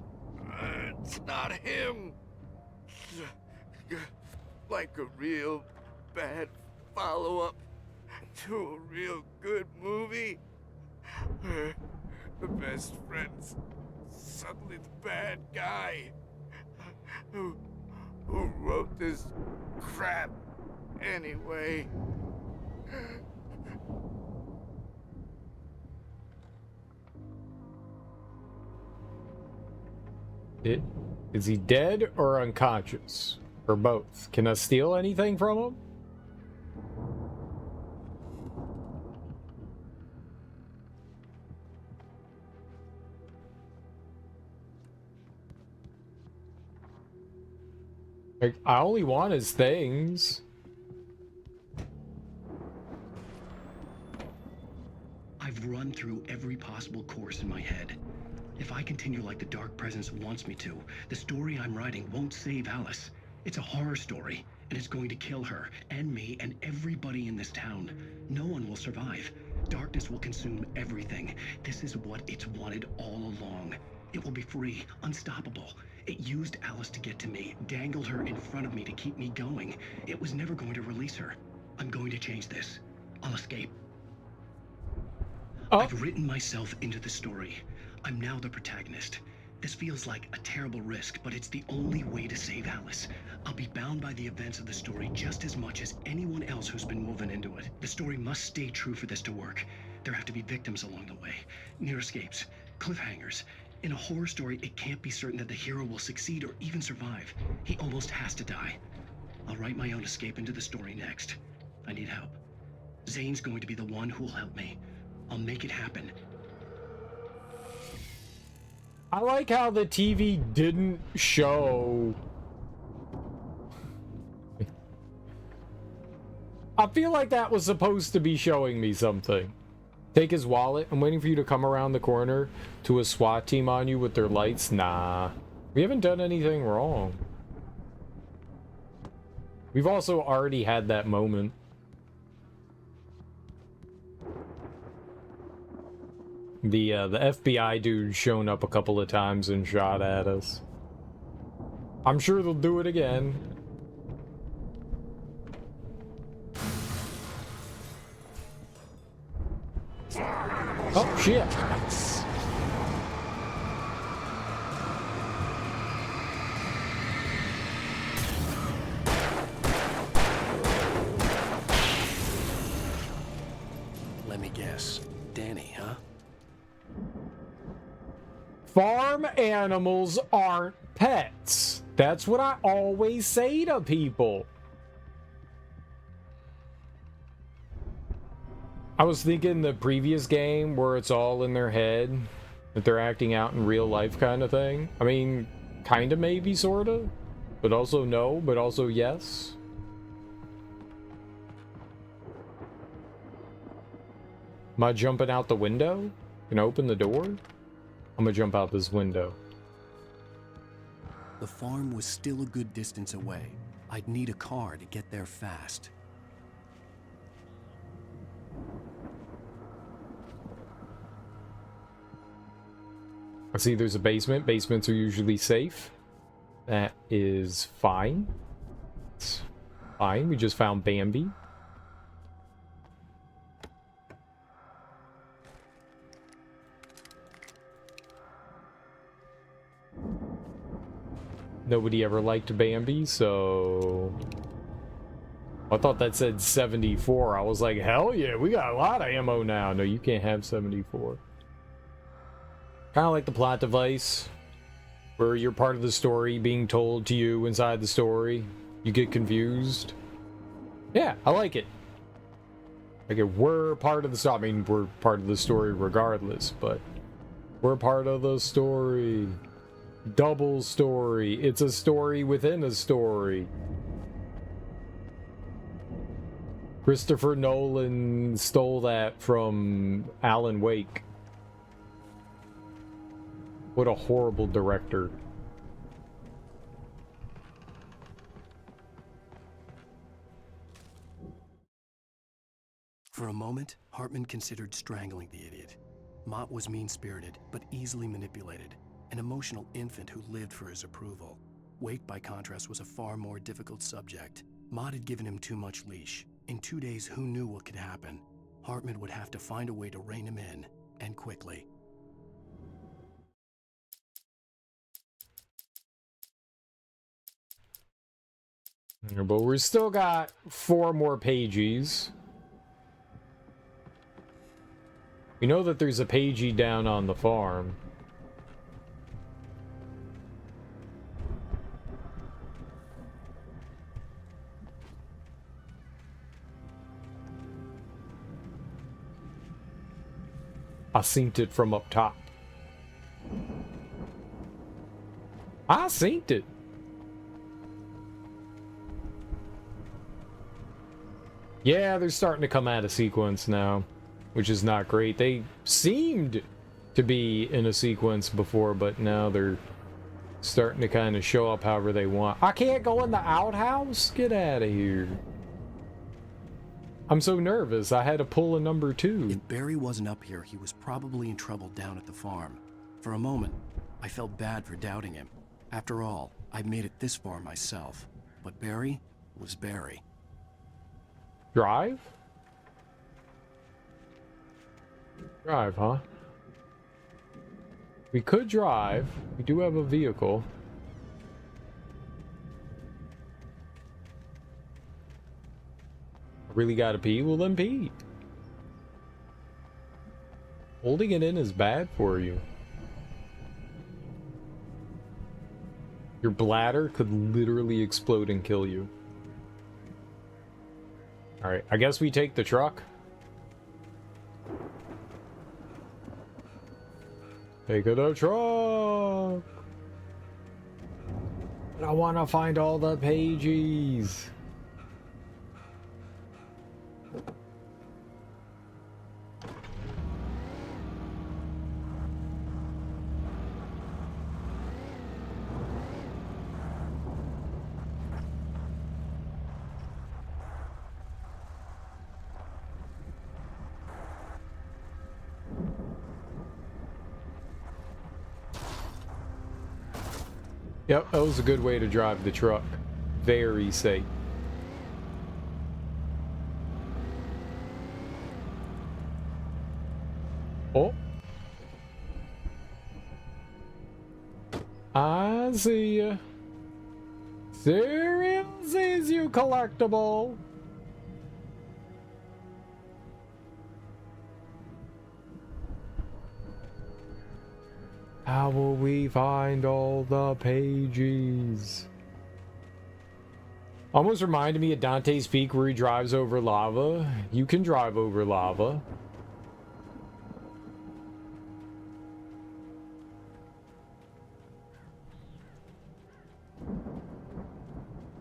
It's not him. like a real bad follow-up to a real good movie where the best friend's suddenly the bad guy who wrote this crap anyway. Is he dead or unconscious? Or both? Can I steal anything from him? Like, I only want his things. I've run through every possible course in my head. If I continue like the Dark Presence wants me to, the story I'm writing won't save Alice. It's a horror story, and it's going to kill her, and me, and everybody in this town. No one will survive. Darkness will consume everything. This is what it's wanted all along. It will be free, unstoppable. It used Alice to get to me, dangled her in front of me to keep me going. It was never going to release her. I'm going to change this. I'll escape. I've written myself into the story. I'm now the protagonist. This feels like a terrible risk, but it's the only way to save Alice. I'll be bound by the events of the story just as much as anyone else who's been woven into it. The story must stay true for this to work. There have to be victims along the way, near escapes, cliffhangers. In a horror story, it can't be certain that the hero will succeed or even survive. He almost has to die. I'll write my own escape into the story next. I need help. Zane's going to be the one who'll help me. I'll make it happen. I like how the TV didn't show. I feel like that was supposed to be showing me something. Take his wallet. I'm waiting for you to come around the corner to a SWAT team on you with their lights. Nah. We haven't done anything wrong. We've also already had that moment. The FBI dude shown up a couple of times and shot at us. I'm sure they'll do it again. Oh, shit. Let me guess. Danny, huh? Farm animals aren't pets. That's what I always say to people. I was thinking the previous game where it's all in their head, that they're acting out in real life kind of thing. I mean, kind of maybe, sort of. But also no, but also yes. Am I jumping out the window? Can I open the door? I'm gonna jump out this window. The farm was still a good distance away. I'd need a car to get there fast. I see there's a basement. Basements are usually safe. That is fine. It's fine. We just found Bambi. Nobody ever liked Bambi, so... I thought that said 74. I was like, hell yeah, we got a lot of ammo now. No, you can't have 74. Kind of like the plot device, where you're part of the story being told to you inside the story. You get confused. Yeah, I like it. Like, we're part of the story. I mean, we're part of the story regardless, but we're part of the story. Double story. It's a story within a story. Christopher Nolan stole that from Alan Wake. What a horrible director. For a moment, Hartman considered strangling the idiot. Mott was mean-spirited, but easily manipulated. An emotional infant who lived for his approval. Wake, by contrast, was a far more difficult subject. Maud had given him too much leash. In 2 days, who knew what could happen? Hartman would have to find a way to rein him in, and quickly. But we're still got 4 more pages. We know that there's a pagey down on the farm. I seen it from up top. I seen it. Yeah, they're starting to come out of sequence now, which is not great. They seemed to be in a sequence before, but now they're starting to kind of show up however they want. I can't go in the outhouse? Get out of here. I'm so nervous. I had to pull a number 2. If Barry wasn't up here, he was probably in trouble down at the farm. For a moment, I felt bad for doubting him. After all, I made it this far myself. But Barry was Barry. Drive? Drive, huh? We could drive. We do have a vehicle. Really gotta pee? Well, then pee. Holding it in is bad for you. Your bladder could literally explode and kill you. Alright, I guess we take the truck. Take the truck! I want to find all the pages. Yep, that was a good way to drive the truck. Very safe. Oh. I see ya. Serial sees you, collectible. How will we find all the pages? Almost reminded me of Dante's Peak where he drives over lava. You can drive over lava.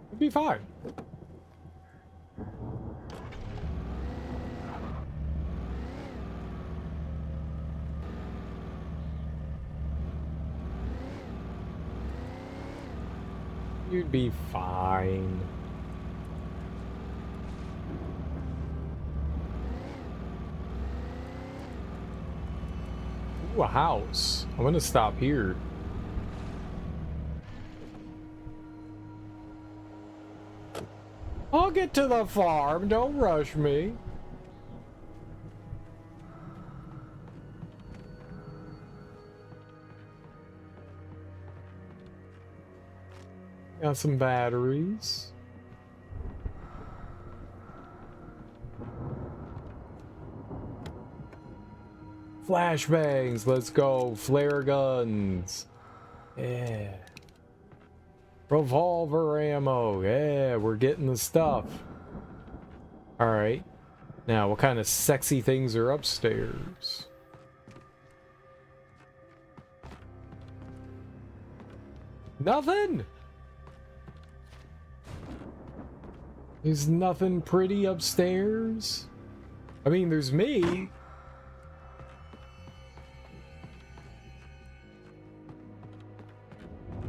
It'd be fine. You'd be fine. Ooh, a house. I'm gonna stop here. I'll get to the farm. Don't rush me. Got some batteries. Flashbangs, let's go. Flare guns. Yeah. Revolver ammo. Yeah, we're getting the stuff. Alright. Now, what kind of sexy things are upstairs? Nothing! There's nothing pretty upstairs? I mean, there's me.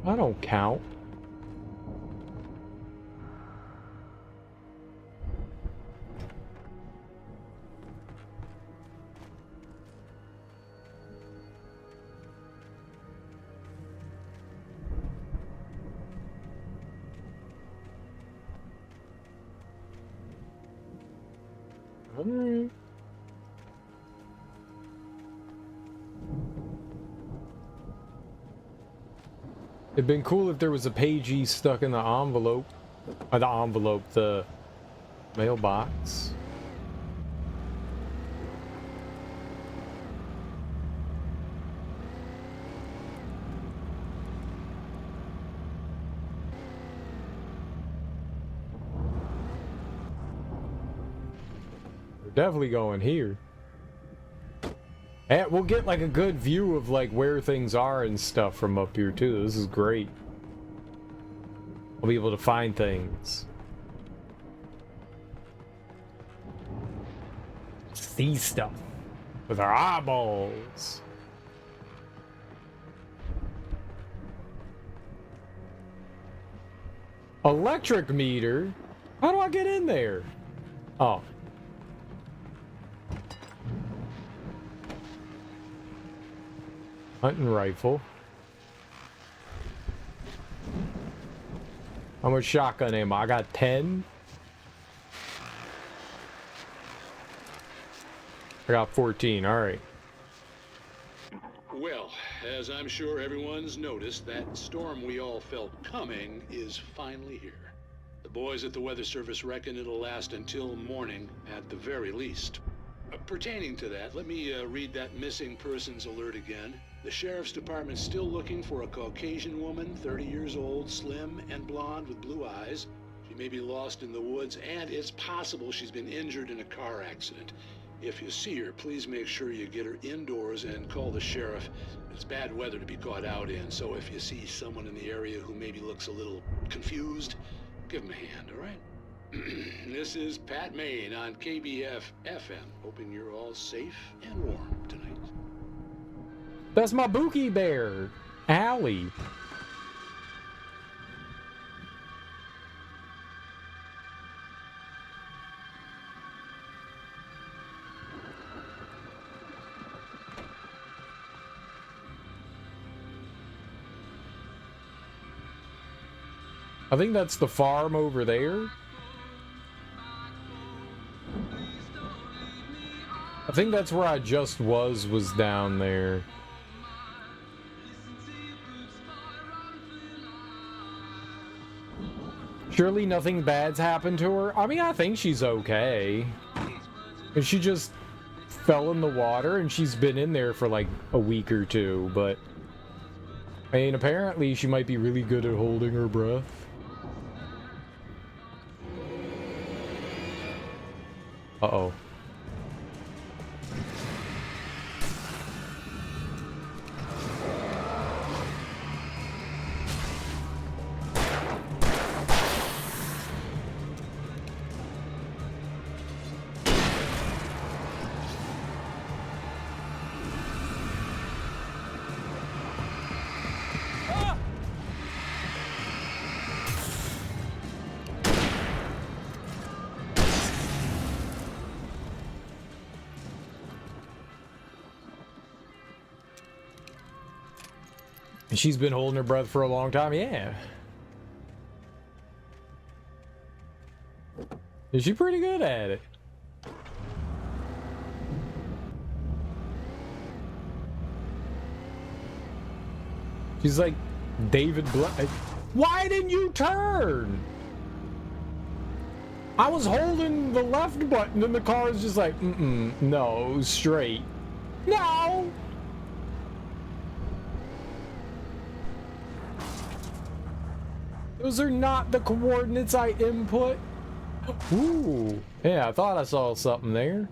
I don't count. Alright. It'd been cool if there was a pagey stuck in the envelope. The mailbox. We're definitely going here. And we'll get like a good view of like where things are and stuff from up here too. This is great. I'll be able to find things. See stuff with our eyeballs. Electric meter? How do I get in there? Oh. Hunting rifle. How much shotgun ammo? I got 10. I got 14. All right. Well, as I'm sure everyone's noticed, that storm we all felt coming is finally here. The boys at the Weather Service reckon it'll last until morning at the very least. Pertaining to that, let me read that missing persons alert again. The Sheriff's Department's still looking for a Caucasian woman, 30 years old, slim and blonde with blue eyes. She may be lost in the woods, and it's possible she's been injured in a car accident. If you see her, please make sure you get her indoors and call the sheriff. It's bad weather to be caught out in, so if you see someone in the area who maybe looks a little confused, give him a hand, all right? This is Pat Maine on KBF FM, hoping you're all safe and warm tonight. That's my Bookie Bear, Allie. I think that's the farm over there. I think that's where I just was down there. Surely nothing bad's happened to her? I mean, I think she's okay. And she just fell in the water and she's been in there for like a week or two, but I mean, apparently she might be really good at holding her breath. Uh-oh. She's been holding her breath for a long time, yeah. Is she pretty good at it? She's like David Black. Why didn't you turn? I was holding the left button and the car is just like, no, straight. No! Those are not the coordinates I input. Ooh. Yeah, I thought I saw something there.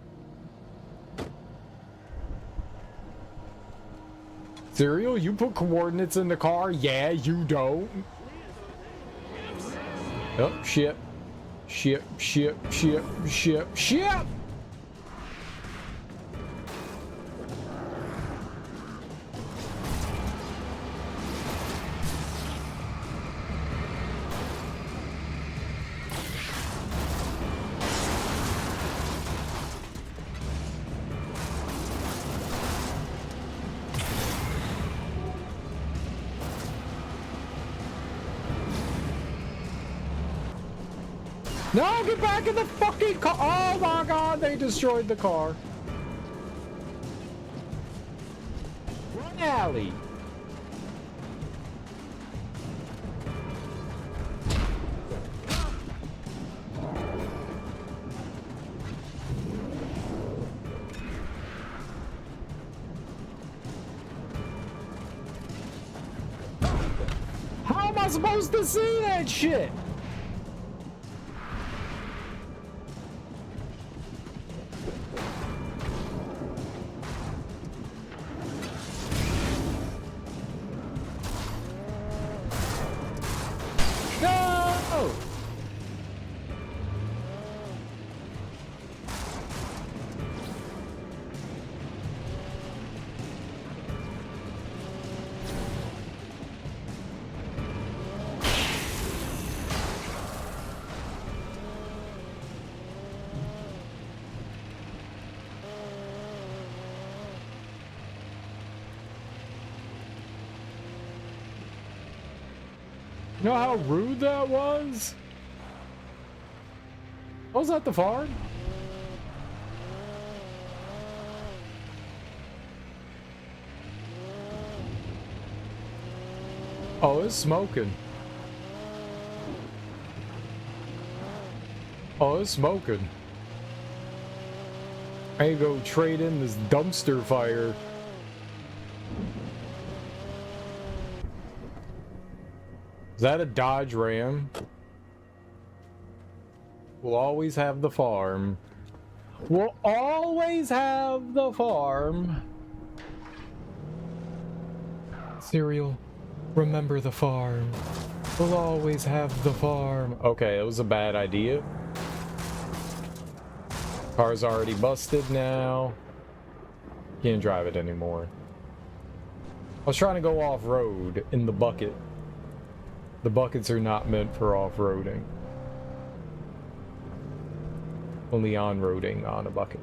Serial, you put coordinates in the car? Yeah, you don't. Oh, shit. Shit. No, get back in the fucking car! Oh my god, they destroyed the car. Run, alley. How am I supposed to see that shit? No! You know how rude that was? Was that the farm? Oh, it's smoking. Oh, it's smoking. I need to go trade in this dumpster fire. Is that a Dodge Ram? We'll always have the farm. We'll always have the farm. Cereal, remember the farm. We'll always have the farm. Okay, it was a bad idea. Car's already busted now. Can't drive it anymore. I was trying to go off-road in the bucket. The buckets are not meant for off-roading. Only on-roading on a bucket.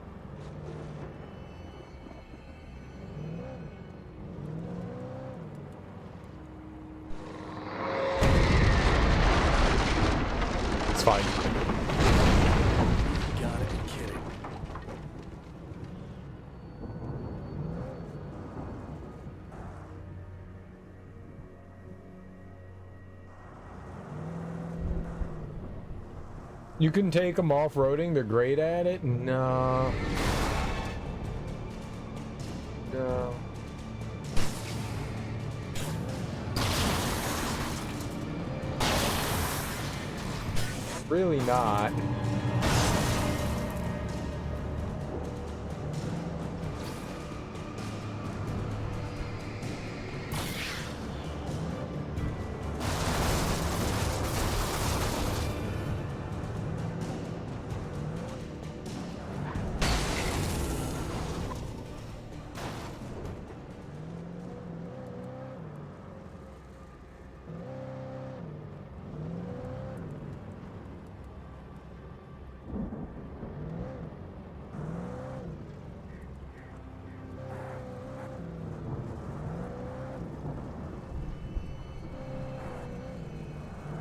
It's fine. You gotta be kidding. You can take them off-roading, they're great at it? No. No. Really not.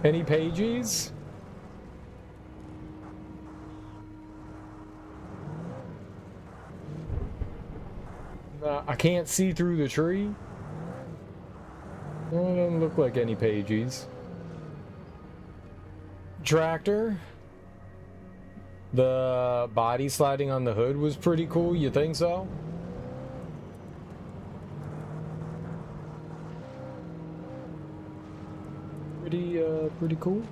Any pages? I can't see through the tree. No, it doesn't look like any pages. Tractor. The body sliding on the hood was pretty cool. You think so? Pretty cool.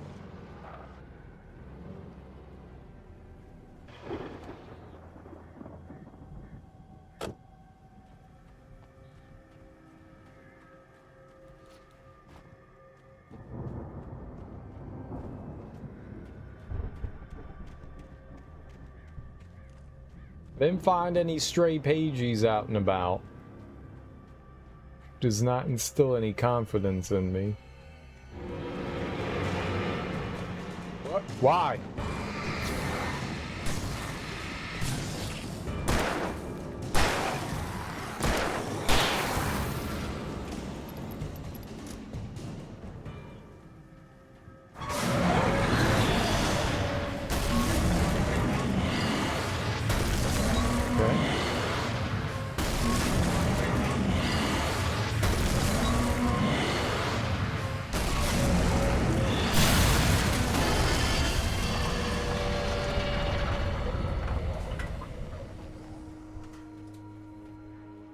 Didn't find any stray pages out and about. Does not instill any confidence in me. What? Why?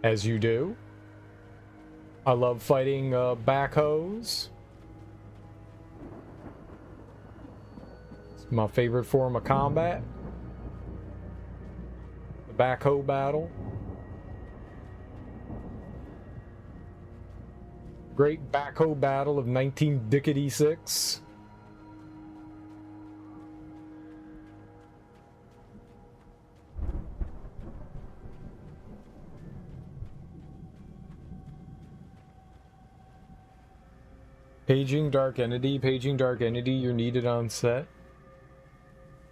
As you do. I love fighting backhoes. It's my favorite form of combat. The backhoe battle. Great backhoe battle of 1986. Paging Dark Entity, paging Dark Entity, you're needed on set.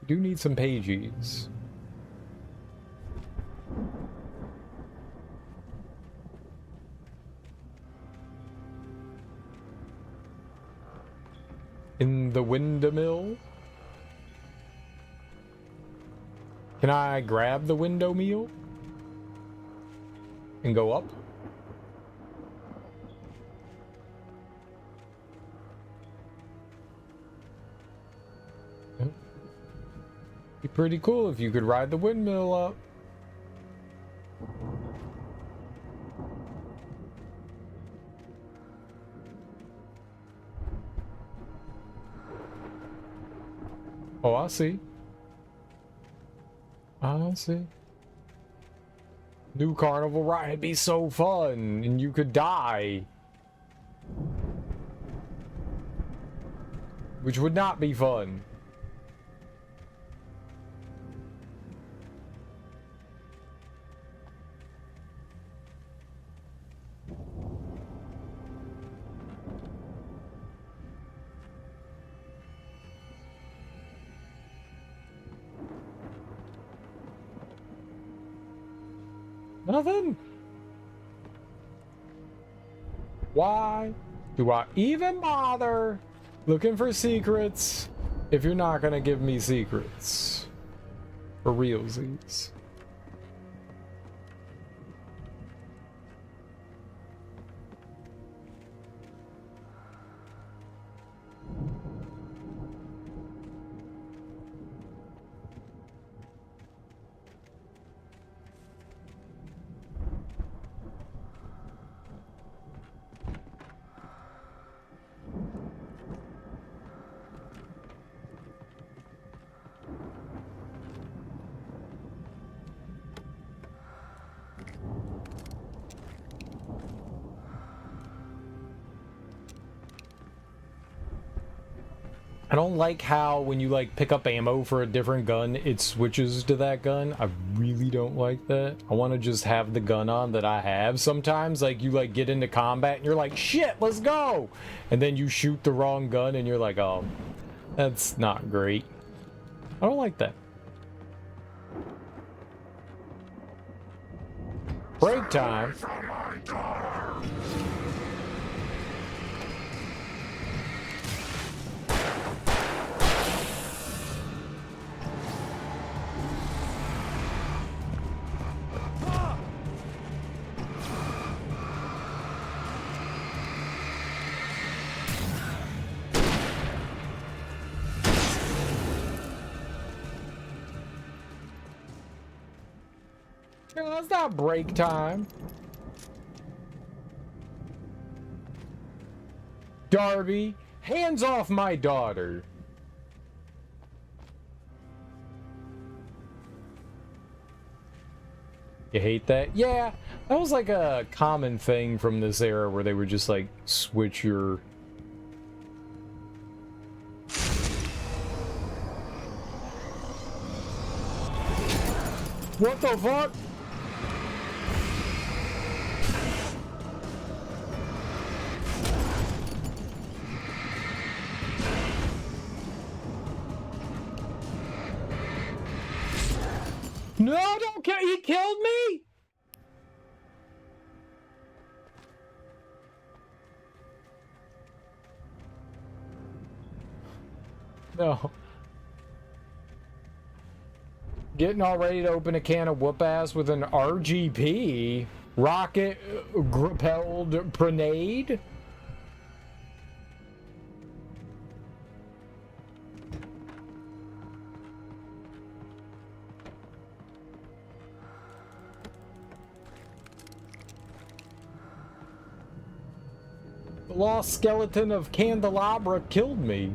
You do need some pages. In the windmill? Can I grab the window meal? And go up? Be pretty cool if you could ride the windmill up. Oh, I see. I see. New carnival ride, it'd be so fun, and you could die. Which would not be fun. Nothing? Why do I even bother looking for secrets if you're not gonna give me secrets? For realsies. I don't like how when you like pick up ammo for a different gun, it switches to that gun. I really don't like that. I want to just have the gun on that I have. Sometimes like you like get into combat and you're like, shit, let's go. And then you shoot the wrong gun and you're like, oh, that's not great. I don't like that. Break time. No, that's not break time. Darby, hands off my daughter. You hate that? Yeah, that was like a common thing from this era where they would just like switch your... What the fuck? No, don't kill. He killed me? No. Getting all ready to open a can of whoop ass with an RGP? Rocket propelled grenade? lost skeleton of Candelabra killed me.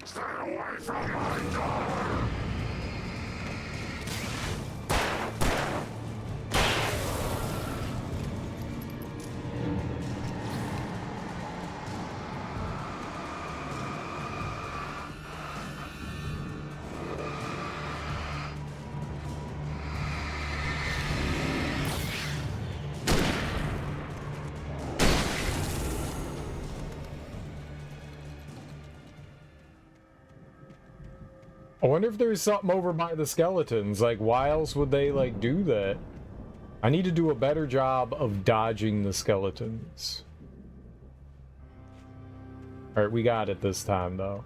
Stay away from my door! I wonder if there's something over by the skeletons. Like, why else would they, like, do that? I need to do a better job of dodging the skeletons. Alright, we got it this time, though.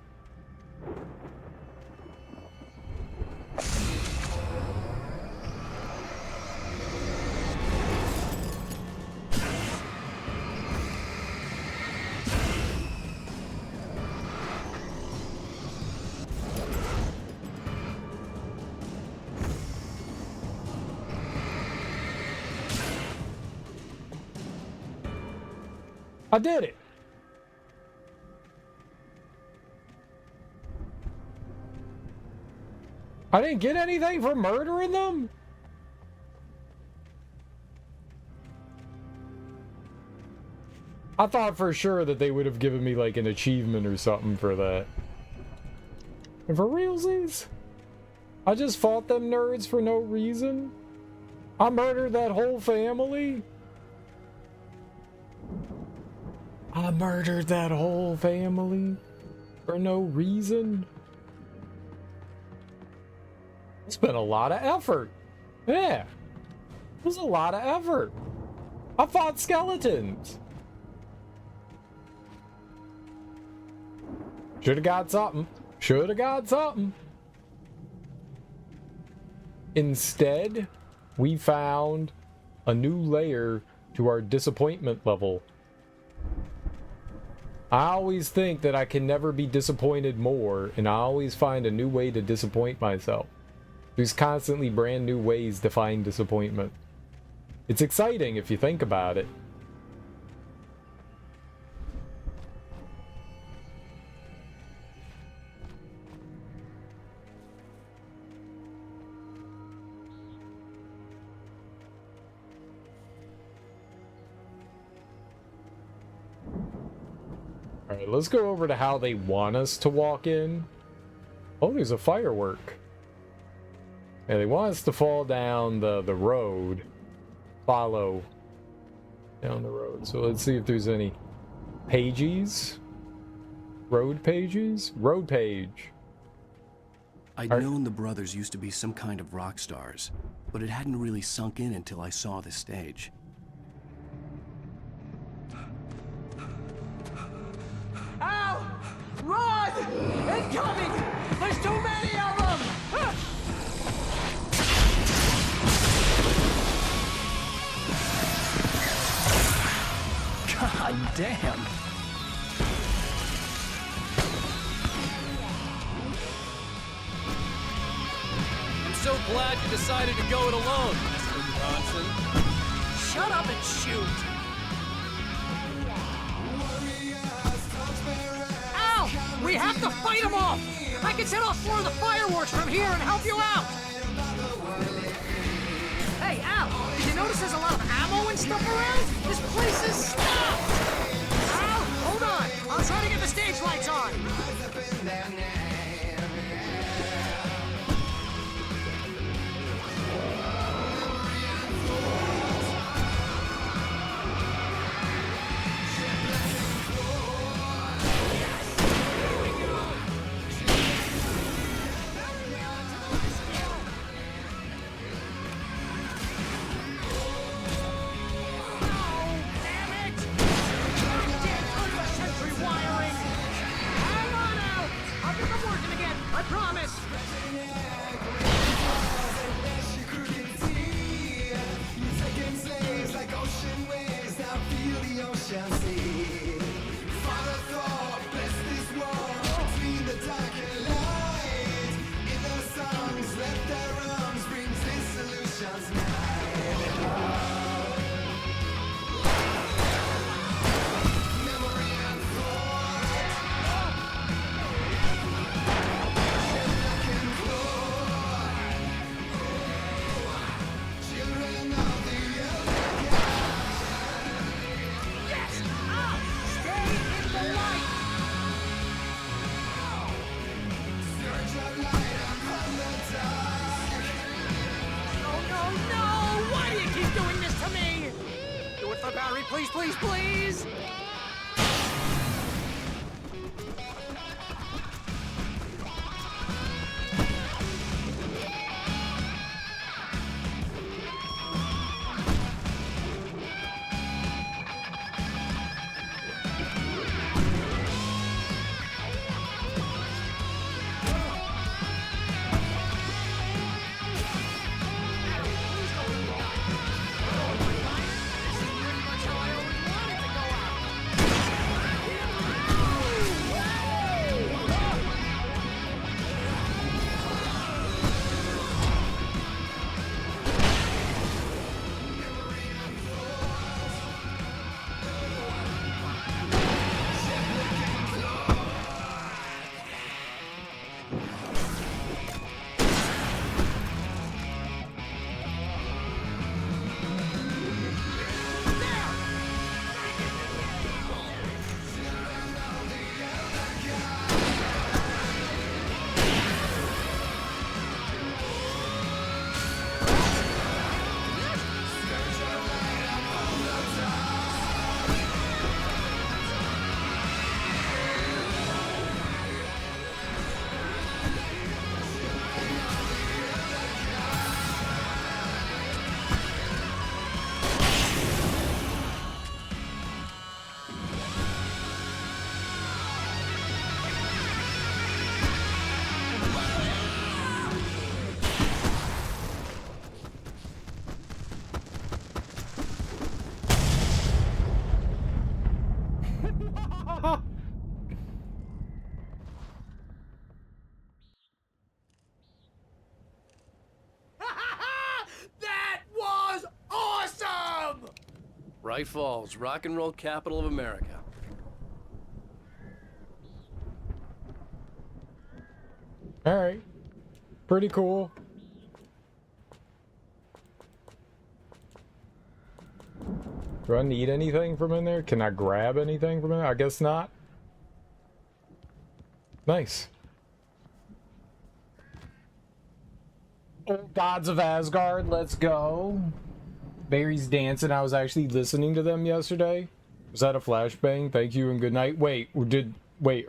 I did it! I didn't get anything for murdering them? I thought for sure that they would have given me like an achievement or something for that. And for realsies? I just fought them nerds for no reason? I murdered that whole family? I murdered that whole family for no reason. It's been a lot of effort. Yeah. It was a lot of effort. I fought skeletons. Should have got something. Should have got something. Instead, we found a new layer to our disappointment level. I always think that I can never be disappointed more, and I always find a new way to disappoint myself. There's constantly brand new ways to find disappointment. It's exciting if you think about it. Alright, let's go over to how they want us to walk in. Oh, there's a firework. Yeah, they want us to fall down the road. Follow down the road. So let's see if there's any pages. Road pages? Road page. I'd known the brothers used to be some kind of rock stars, but it hadn't really sunk in until I saw the stage. Ow! Run! Incoming! There's too many of them! God damn! I'm so glad you decided to go it alone, Mr. Bronson. Shut up and shoot! Ow! We have to fight them off! I can set off more of the fireworks from here and help you out! Hey, Al! Did you notice there's a lot of ammo and stuff around? This place is stopped! Al, hold on! I'll try to get the stage lights on! Oh no, no! Why do you keep doing this to me? Do it for Barry, please, please, please! That was awesome! Bright Falls, rock and roll capital of America. Alright. Pretty cool. Do I need anything from in there? Can I grab anything from in there? I guess not. Nice. Old Gods of Asgard, let's go. Barry's dancing. I was actually listening to them yesterday. Was that a flashbang? Thank you and good night. Wait,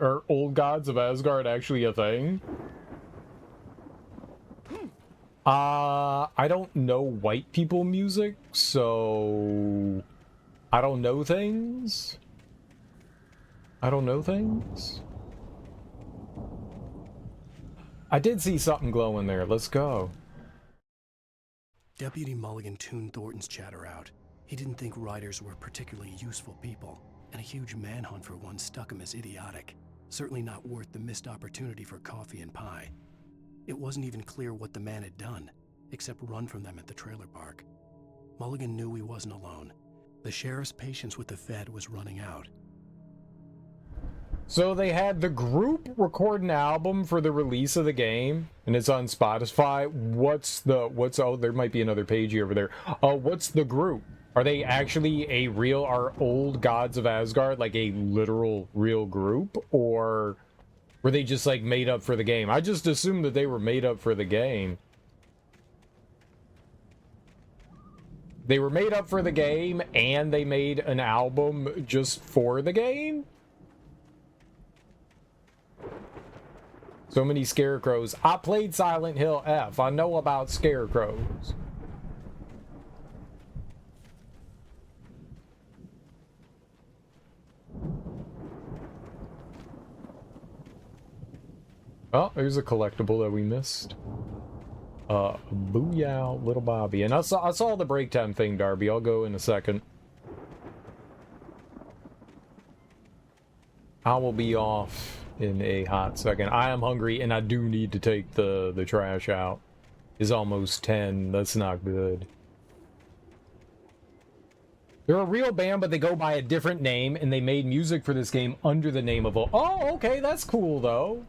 are Old Gods of Asgard actually a thing? I don't know white people music, so I don't know things. I don't know things. I did see something glowing there. Let's go. Deputy Mulligan tuned Thornton's chatter out. He didn't think riders were particularly useful people, and a huge manhunt for one struck him as idiotic. Certainly not worth the missed opportunity for coffee and pie. It wasn't even clear what the man had done, except run from them at the trailer park. Mulligan knew he wasn't alone. The sheriff's patience with the Fed was running out. So they had the group record an album for the release of the game, and it's on Spotify. Oh, there might be another page over there. What's the group? Are they actually are Old Gods of Asgard like a literal real group, or were they just like made up for the game? I just assumed that they were made up for the game. They were made up for the game and they made an album just for the game? So many scarecrows. I played Silent Hill F. I know about scarecrows. Oh, there's a collectible that we missed. Booyah, little Bobby. And I saw the break time thing, Darby. I'll go in a second. I will be off in a hot second. I am hungry and I do need to take the trash out. It's almost 10. That's not good. They're a real band, but they go by a different name, and they made music for this game under the name of Oh, okay, that's cool, though.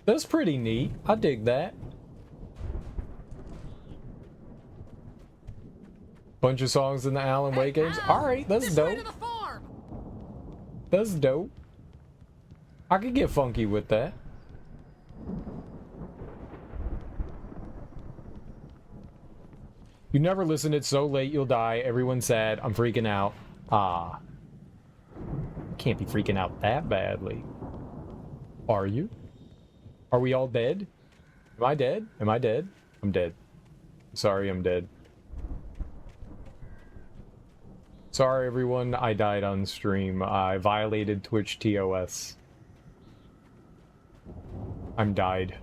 That's pretty neat. I dig that. Bunch of songs in the Alan Wake games. Alright, that's dope. That's dope. I could get funky with that. You never listen, it's so late you'll die. Everyone's sad. I'm freaking out. Ah. Can't be freaking out that badly. Are you? Are we all dead? Am I dead? Am I dead? I'm dead. Sorry, I'm dead. Sorry, everyone. I died on stream. I violated Twitch TOS. I'm died.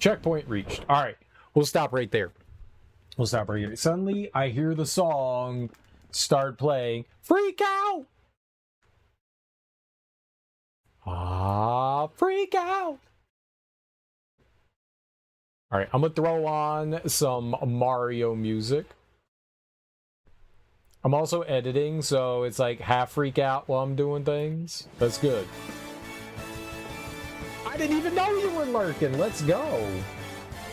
Checkpoint reached. Alright. We'll stop right there. We'll stop right here. Suddenly, I hear the song start playing. Freak out! Ah, freak out! Alright, I'm gonna throw on some Mario music. I'm also editing, so it's like half freak out while I'm doing things. That's good. I didn't even know you were lurking. Let's go.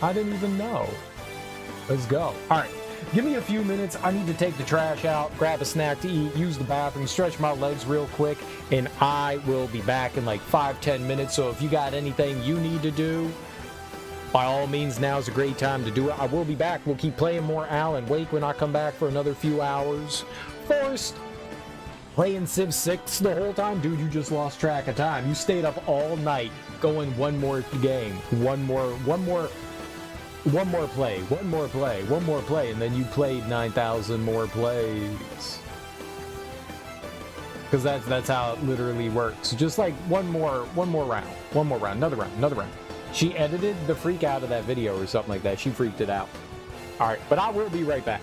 I didn't even know. Let's go. Alright, give me a few minutes. I need to take the trash out, grab a snack to eat, use the bathroom, stretch my legs real quick, and I will be back in like 5-10 minutes. So if you got anything you need to do, by all means, now's a great time to do it. I will be back. We'll keep playing more Alan Wake when I come back for another few hours. First, playing Civ 6 the whole time? Dude, you just lost track of time. You stayed up all night going one more game. One more play, and then you played 9,000 more plays. Because that's how it literally works. Just like one more round, another round. She edited the freak out of that video or something like that. She freaked it out. Alright, but I will be right back.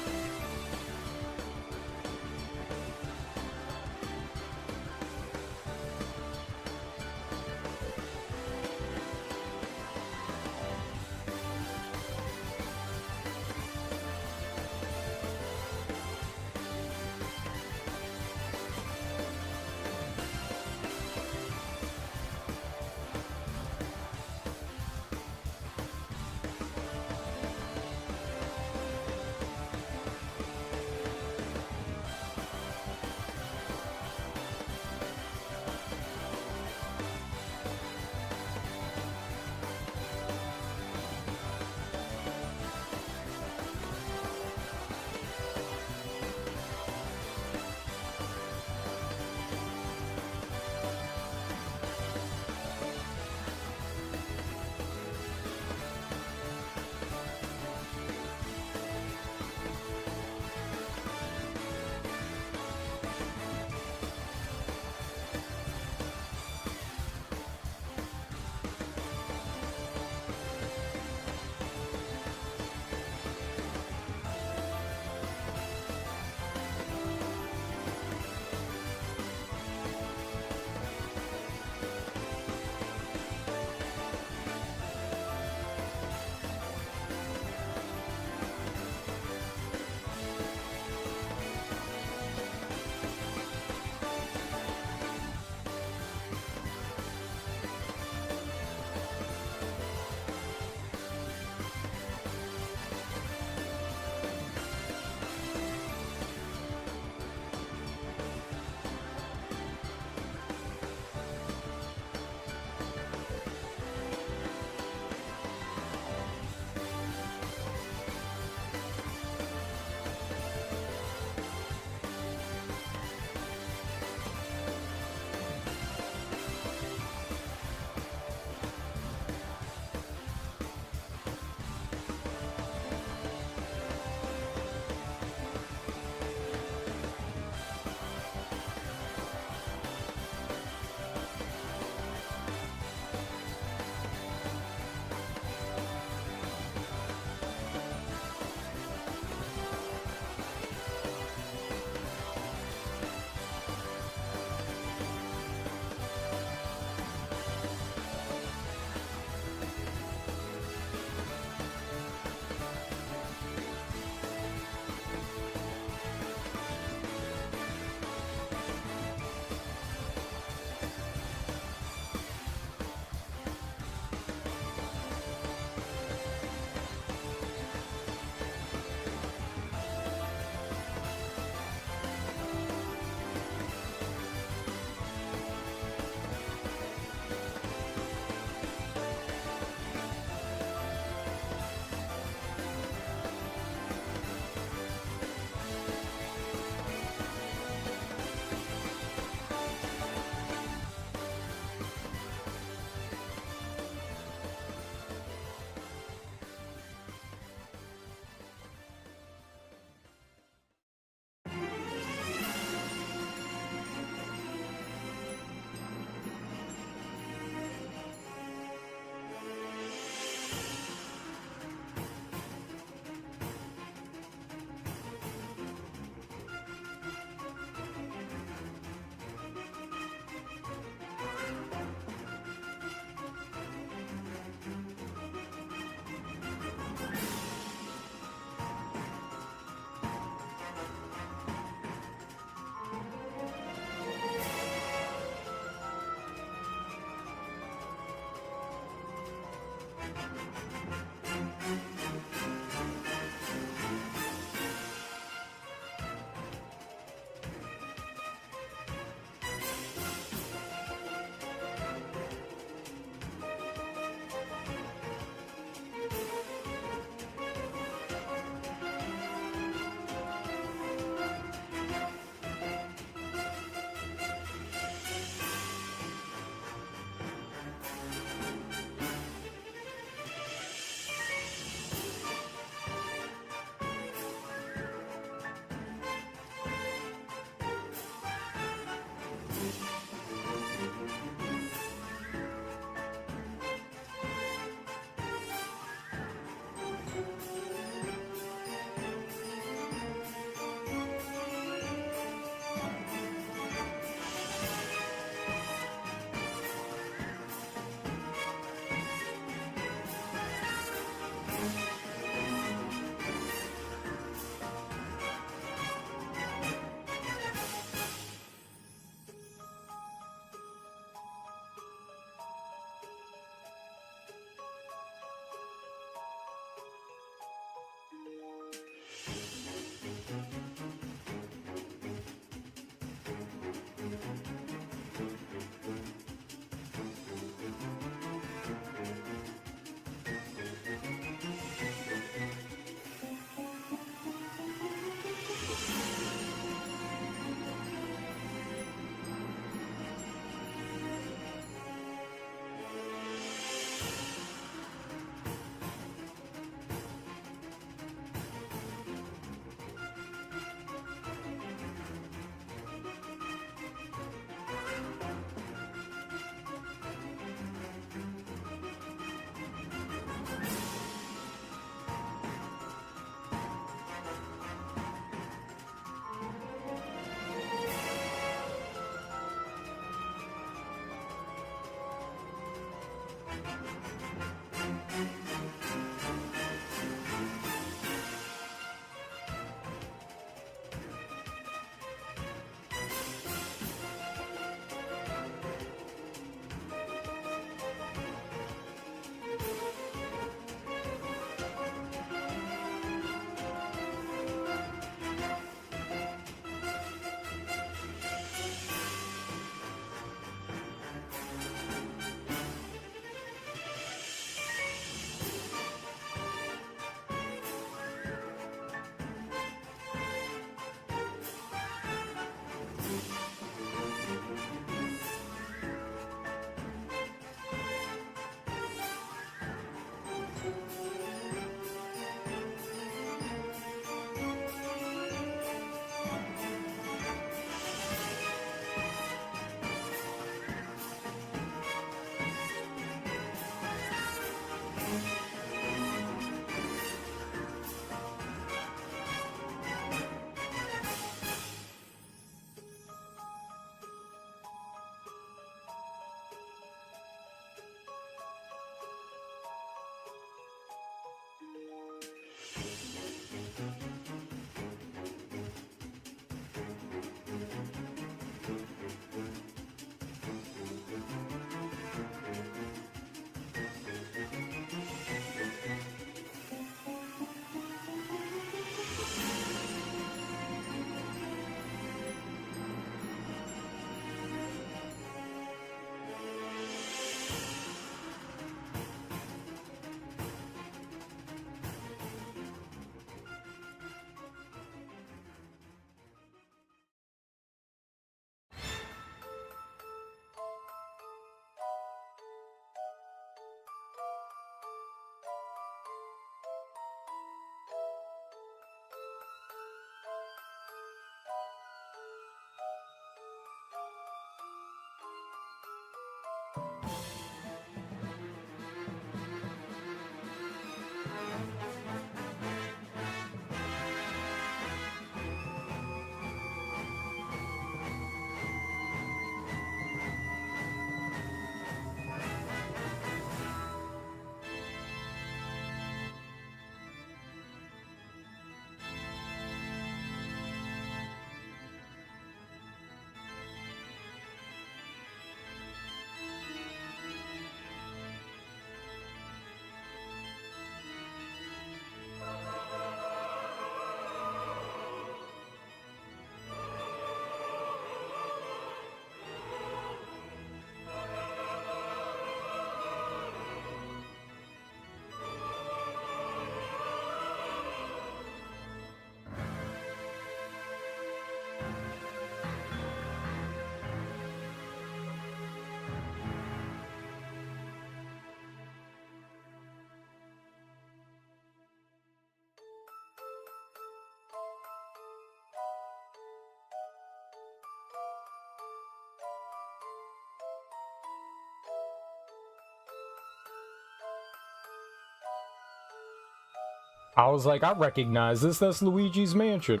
I was like, I recognize this. That's Luigi's Mansion.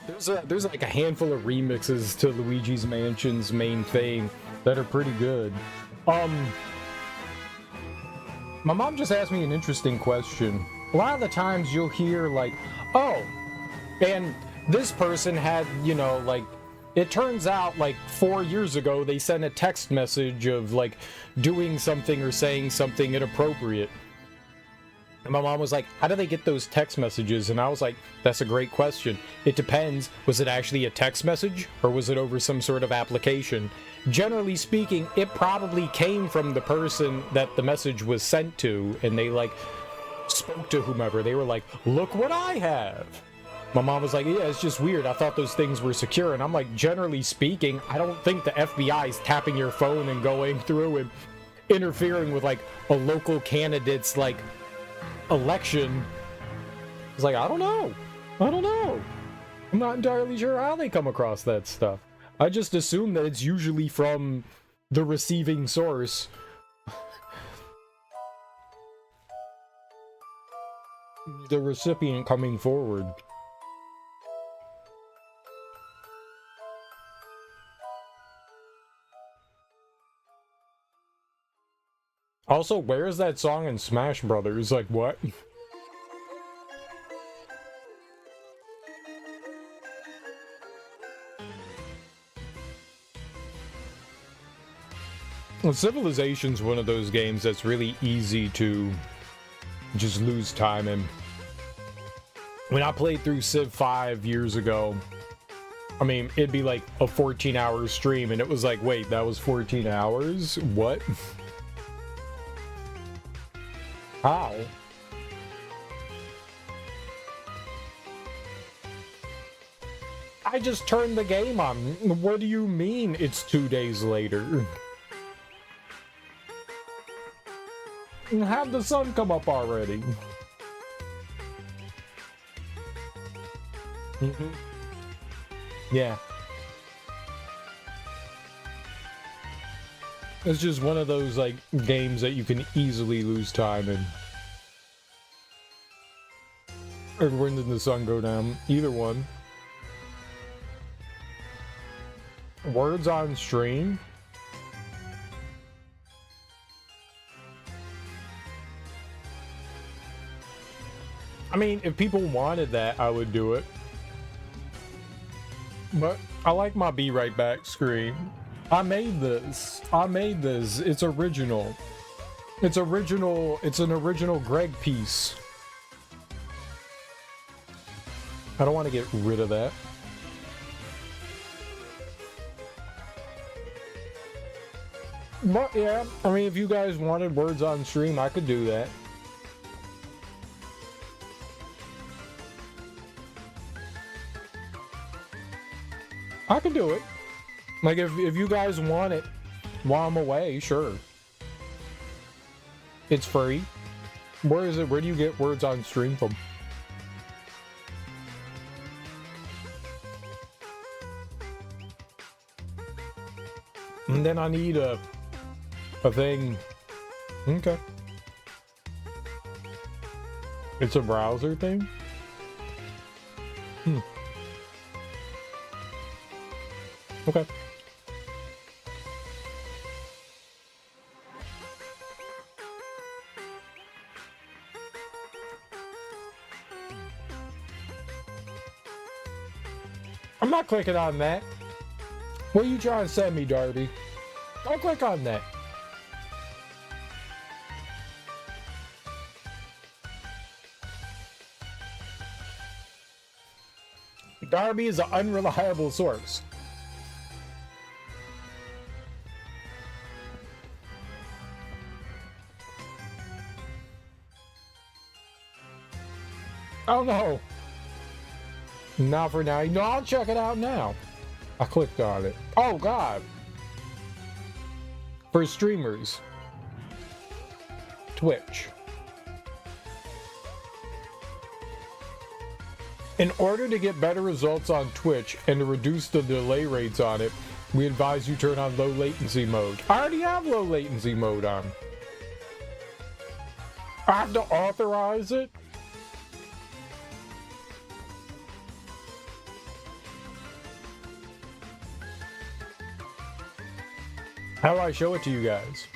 There's like a handful of remixes to Luigi's Mansion's main thing that are pretty good. My mom just asked me an interesting question. A lot of the times you'll hear like, oh, and this person had, you know, like, it turns out like 4 years ago they sent a text message of like doing something or saying something inappropriate. And my mom was like, how do they get those text messages? And I was like, that's a great question. It depends. Was it actually a text message or was it over some sort of application? Generally speaking, it probably came from the person that the message was sent to, and they like spoke to whomever. They were like, look what I have. My mom was like, yeah, it's just weird. I thought those things were secure. And I'm like, generally speaking, I don't think the FBI is tapping your phone and going through and interfering with like a local candidate's like election. It's like, I don't know. I'm not entirely sure how they come across that stuff. I just assume that it's usually from the receiving source. The recipient coming forward. Also, where is that song in Smash Brothers? Like, what? Well, Civilization's one of those games that's really easy to just lose time in. When I played through Civ 5 years ago, I mean, it'd be like a 14-hour stream, and it was like, wait, that was 14 hours? What? How? I just turned the game on. What do you mean it's 2 days later? Have the sun come up already. Yeah. It's just one of those, like, games that you can easily lose time in. Or when did the sun go down? Either one. Words on stream? I mean, if people wanted that, I would do it. But I like my Be Right Back screen. I made this. It's original. It's an original Greg piece. I don't want to get rid of that. But yeah, I mean, if you guys wanted words on stream, I could do that. I can do it. Like, if you guys want it while I'm away, sure. It's free. Where is it? Where do you get words on stream from? And then I need a thing. Okay. It's a browser thing? Okay. I'm not clicking on that. What are you trying to send me, Darby? Don't click on that. Darby is an unreliable source. Oh no. Not for now. No, I'll check it out now. I clicked on it. Oh god. For streamers. Twitch. In order to get better results on Twitch and to reduce the delay rates on it, we advise you turn on low latency mode. I already have low latency mode on. I have to authorize it? How do I show it to you guys?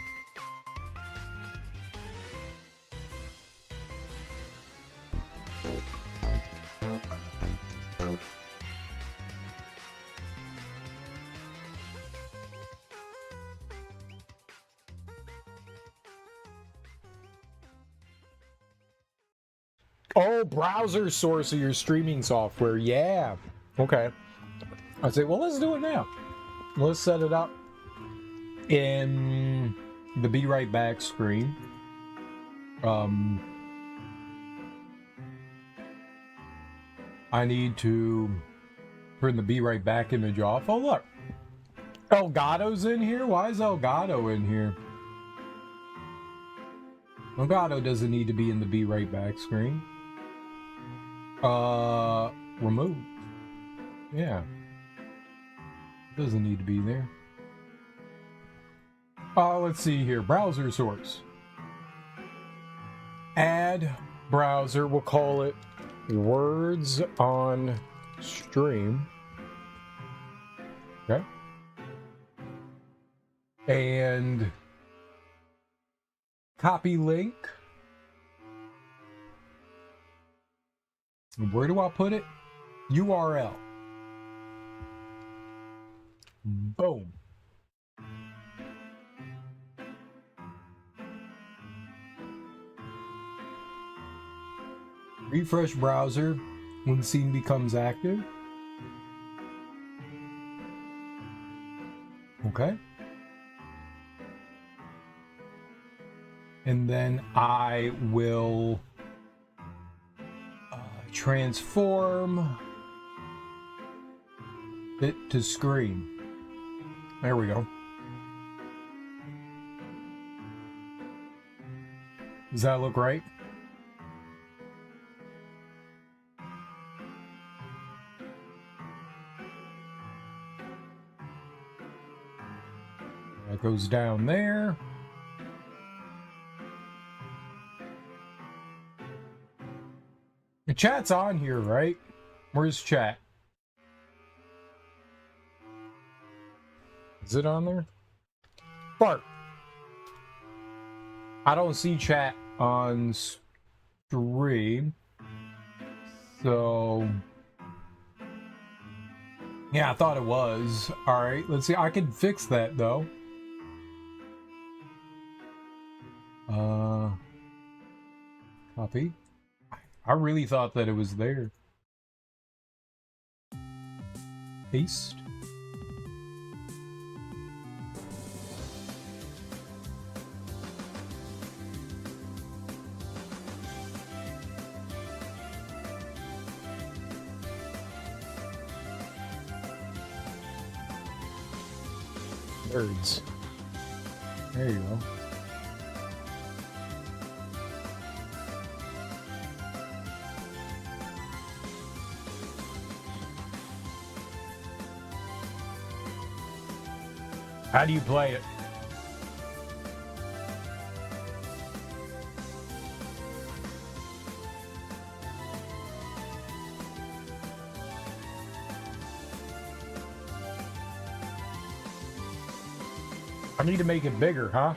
Oh, browser source of your streaming software. Yeah. Okay. I say, well, let's do it now. Let's set it up in the Be Right Back screen. I need to turn the Be Right Back image off. Oh, look. Elgato's in here? Why is Elgato in here? Elgato doesn't need to be in the Be Right Back screen. Remove. Yeah. Doesn't need to be there. Let's see here. Browser source. Add browser. We'll call it Words on Stream. Okay. And copy link. Where do I put it? URL. Boom. Refresh browser when scene becomes active. Okay. And then I will transform it to screen. There we go. Does that look right? That goes down there. The chat's on here, right? Where's chat? Is it on there? Bart. I don't see chat on stream. So... yeah, I thought it was. Alright, let's see. I could fix that, though. Copy. I really thought that it was there. Paste. Birds. There you go. How do you play it? I need to make it bigger, huh?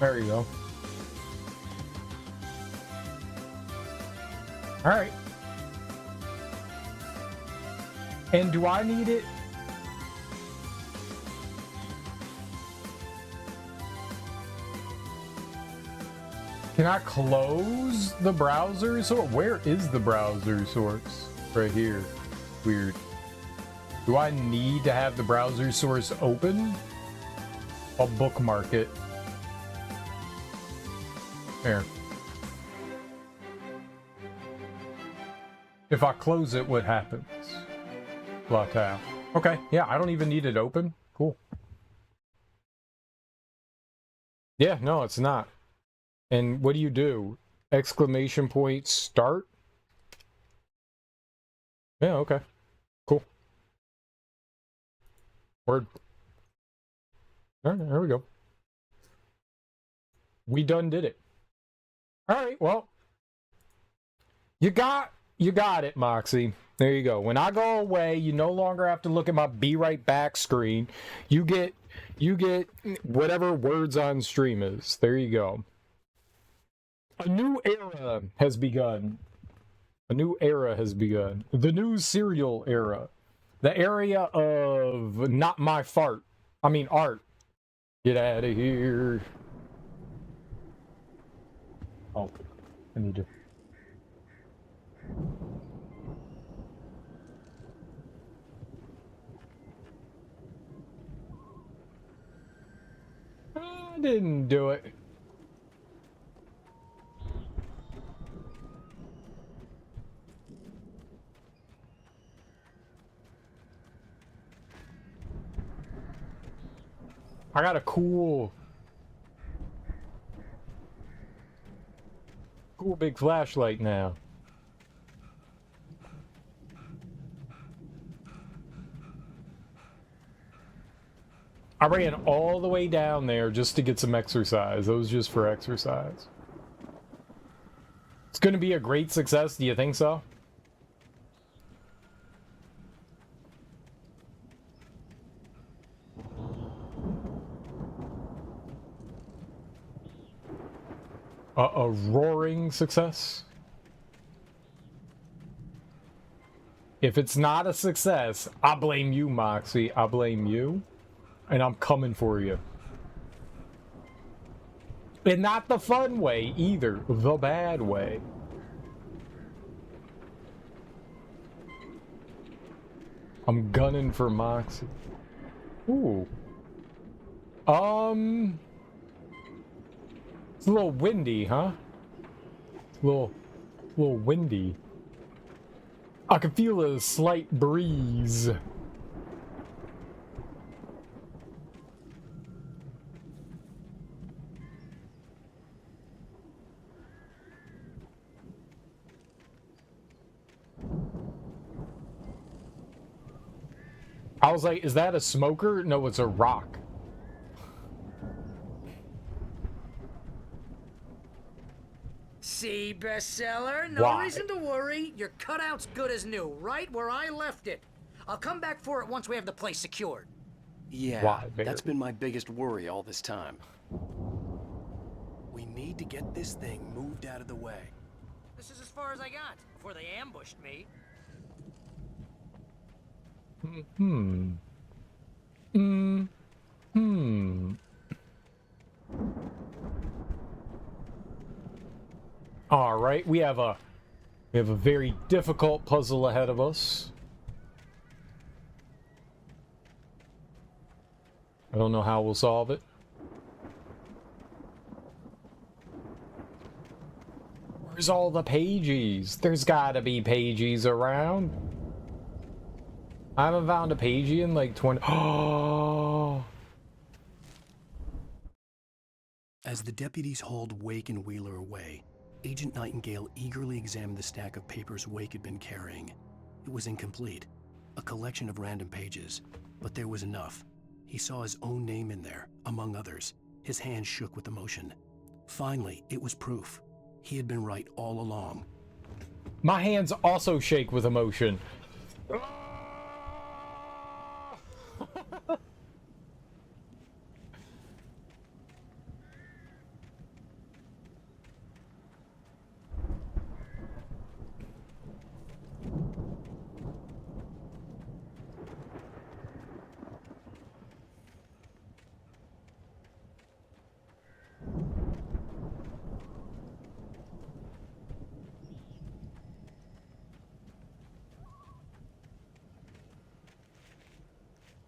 There you go. All right. And do I need it? Can I close the browser source? Where is the browser source? Right here. Weird. Do I need to have the browser source open? I'll bookmark it. There. If I close it, what happens? Lock out. Okay, yeah, I don't even need it open. Cool. Yeah, no, it's not. And what do you do? Exclamation point start? Yeah, okay. Cool. Word. Alright, there we go. We done did it. Alright, well. You got it, Moxie. There you go. When I go away, you no longer have to look at my be right back screen. You get whatever words on stream is. There you go. A new era has begun. A new era has begun. The new serial era. The area of not my fart. I mean art. Get out of here. Oh, I need to. I didn't do it. I got a cool big flashlight now. I ran all the way down there just to get some exercise. That was just for exercise. It's going to be a great success. Do you think so? A roaring success? If it's not a success, I blame you, Moxie. I blame you. And I'm coming for you. And not the fun way either. The bad way. I'm gunning for Moxie. Ooh. It's a little windy, huh? It's a little windy. I can feel a slight breeze. I was like, is that a smoker? No, it's a rock. See, bestseller? No Why? reason to worry. Your cutout's good as new, right where I left it. I'll come back for it once we have the place secured. Yeah, Why, that's been my biggest worry all this time. We need to get this thing moved out of the way. This is as far as I got before they ambushed me. All right, we have a very difficult puzzle ahead of us. I don't know how we'll solve it. Where's all the pages? There's gotta be pages around. I haven't found a pagey in like 20. Oh. As the deputies hauled Wake and Wheeler away, Agent Nightingale eagerly examined the stack of papers Wake had been carrying. It was incomplete, a collection of random pages, but there was enough. He saw his own name in there, among others. His hand shook with emotion. Finally, it was proof. He had been right all along. My hands also shake with emotion.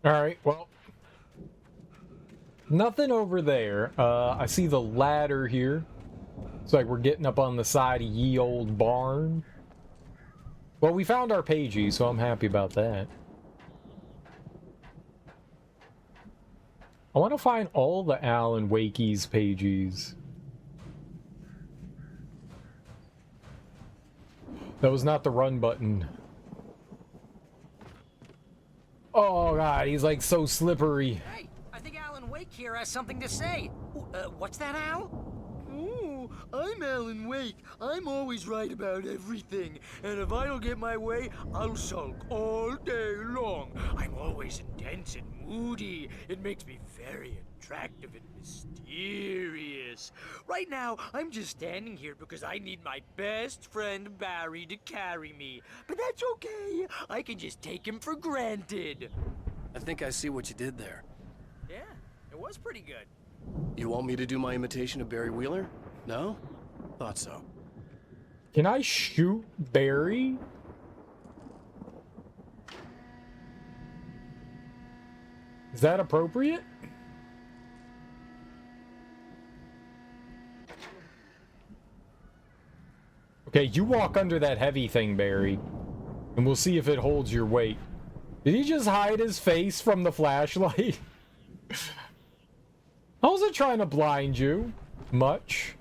Alright, well. Nothing over there. I see the ladder here. It's like we're getting up on the side of ye old barn. Well, we found our pagey, so I'm happy about that. I want to find all the Alan Wakey's pages. That was not the run button. Oh god, he's like so slippery. Hey, I think Alan Wake here has something to say. What's that, Al? Oh, I'm Alan Wake. I'm always right about everything. And if I don't get my way, I'll sulk all day long. I'm always intense and moody. It makes me very attractive and mysterious. Right now, I'm just standing here because I need my best friend Barry to carry me. But that's okay. I can just take him for granted. I think I see what you did there. Yeah, it was pretty good. You want me to do my imitation of Barry Wheeler? No? Thought so. Can I shoot Barry? Is that appropriate? Okay, you walk under that heavy thing, Barry, and we'll see if it holds your weight. Did he just hide his face from the flashlight? I wasn't trying to blind you much.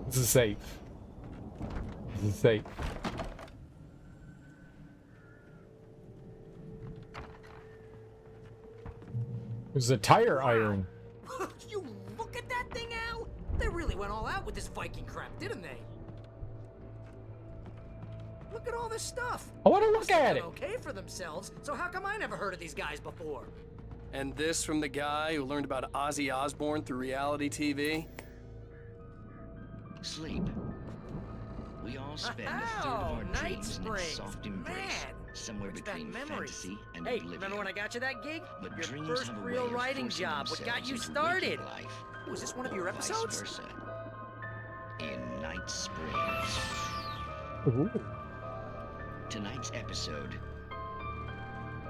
This is safe. This is safe. There's a tire iron. You look at that thing, Al? They really went all out with this Viking crap, didn't they? Look at all this stuff. I want to look at it. Okay for themselves, so how come I never heard of these guys before? And this from the guy who learned about Ozzy Osbourne through reality TV? Sleep. We all spend a third of our dreams in its soft embrace, somewhere between fantasy and hey, oblivion. remember when I got you that gig? But Your dreams first have a real way of writing forcing job. What got themselves you into started? waking life, Was this one of your or episodes? Vice versa. In Night Springs. Ooh. Tonight's episode,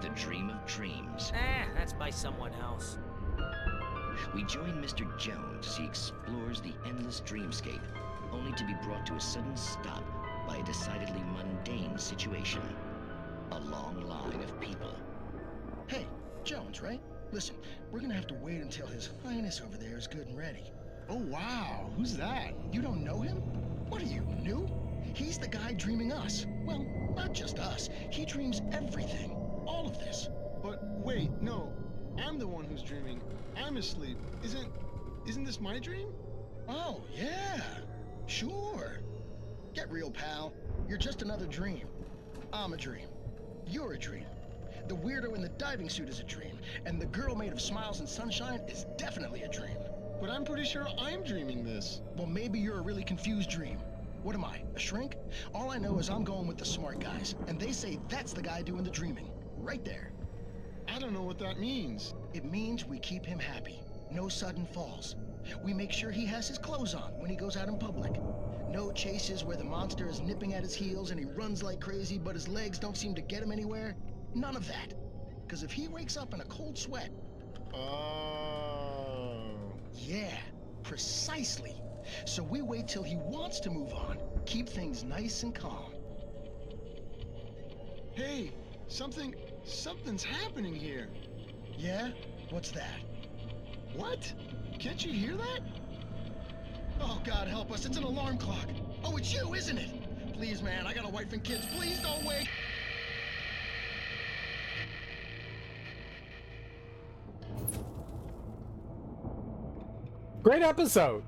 The Dream of Dreams. That's by someone else. We join Mr. Jones as he explores the endless dreamscape, only to be brought to a sudden stop by a decidedly mundane situation. A long line of people. Hey, Jones, right? Listen, we're gonna have to wait until His Highness over there is good and ready. Oh, wow. Who's that? You don't know him? What are you, new? He's the guy dreaming us. Well, not just us. He dreams everything. All of this. But wait, no. I'm the one who's dreaming. I'm asleep. Isn't this my dream? Oh, yeah. Sure. Get real, pal. You're just another dream. I'm a dream. You're a dream. The weirdo in the diving suit is a dream, and the girl made of smiles and sunshine is definitely a dream. But I'm pretty sure I'm dreaming this. Well, maybe you're a really confused dream. What am I, a shrink? All I know is I'm going with the smart guys, and they say that's the guy doing the dreaming. Right there. I don't know what that means. It means we keep him happy. No sudden falls. We make sure he has his clothes on when he goes out in public. No chases where the monster is nipping at his heels and he runs like crazy, but his legs don't seem to get him anywhere. None of that. Because if he wakes up in a cold sweat... Oh... Yeah, precisely. So we wait till he wants to move on. Keep things nice and calm. Hey, something's happening here. Yeah? What's that? What? Can't you hear that? Oh, God help us, it's an alarm clock. Oh, it's you, isn't it? Please, man, I got a wife and kids. Please don't wake. Great episode.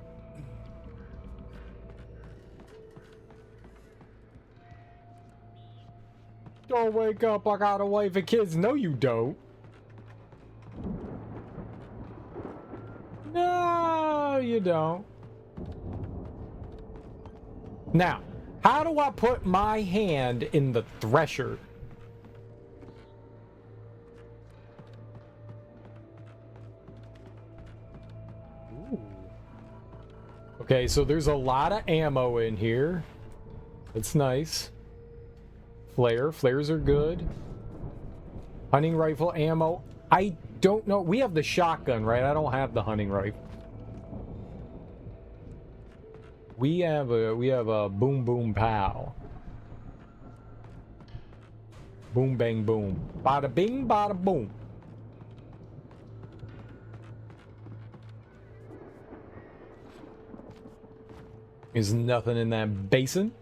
Don't wake up, I got a wife and kids. No, you don't. No, you don't. Now, how do I put my hand in the thresher? Ooh. Okay, so there's a lot of ammo in here. That's nice. Flares are good. Hunting rifle ammo. I don't know. We have the shotgun, right? I don't have the hunting rifle. We have a boom boom pow. Boom bang boom. Bada bing bada boom. There's nothing in that basin.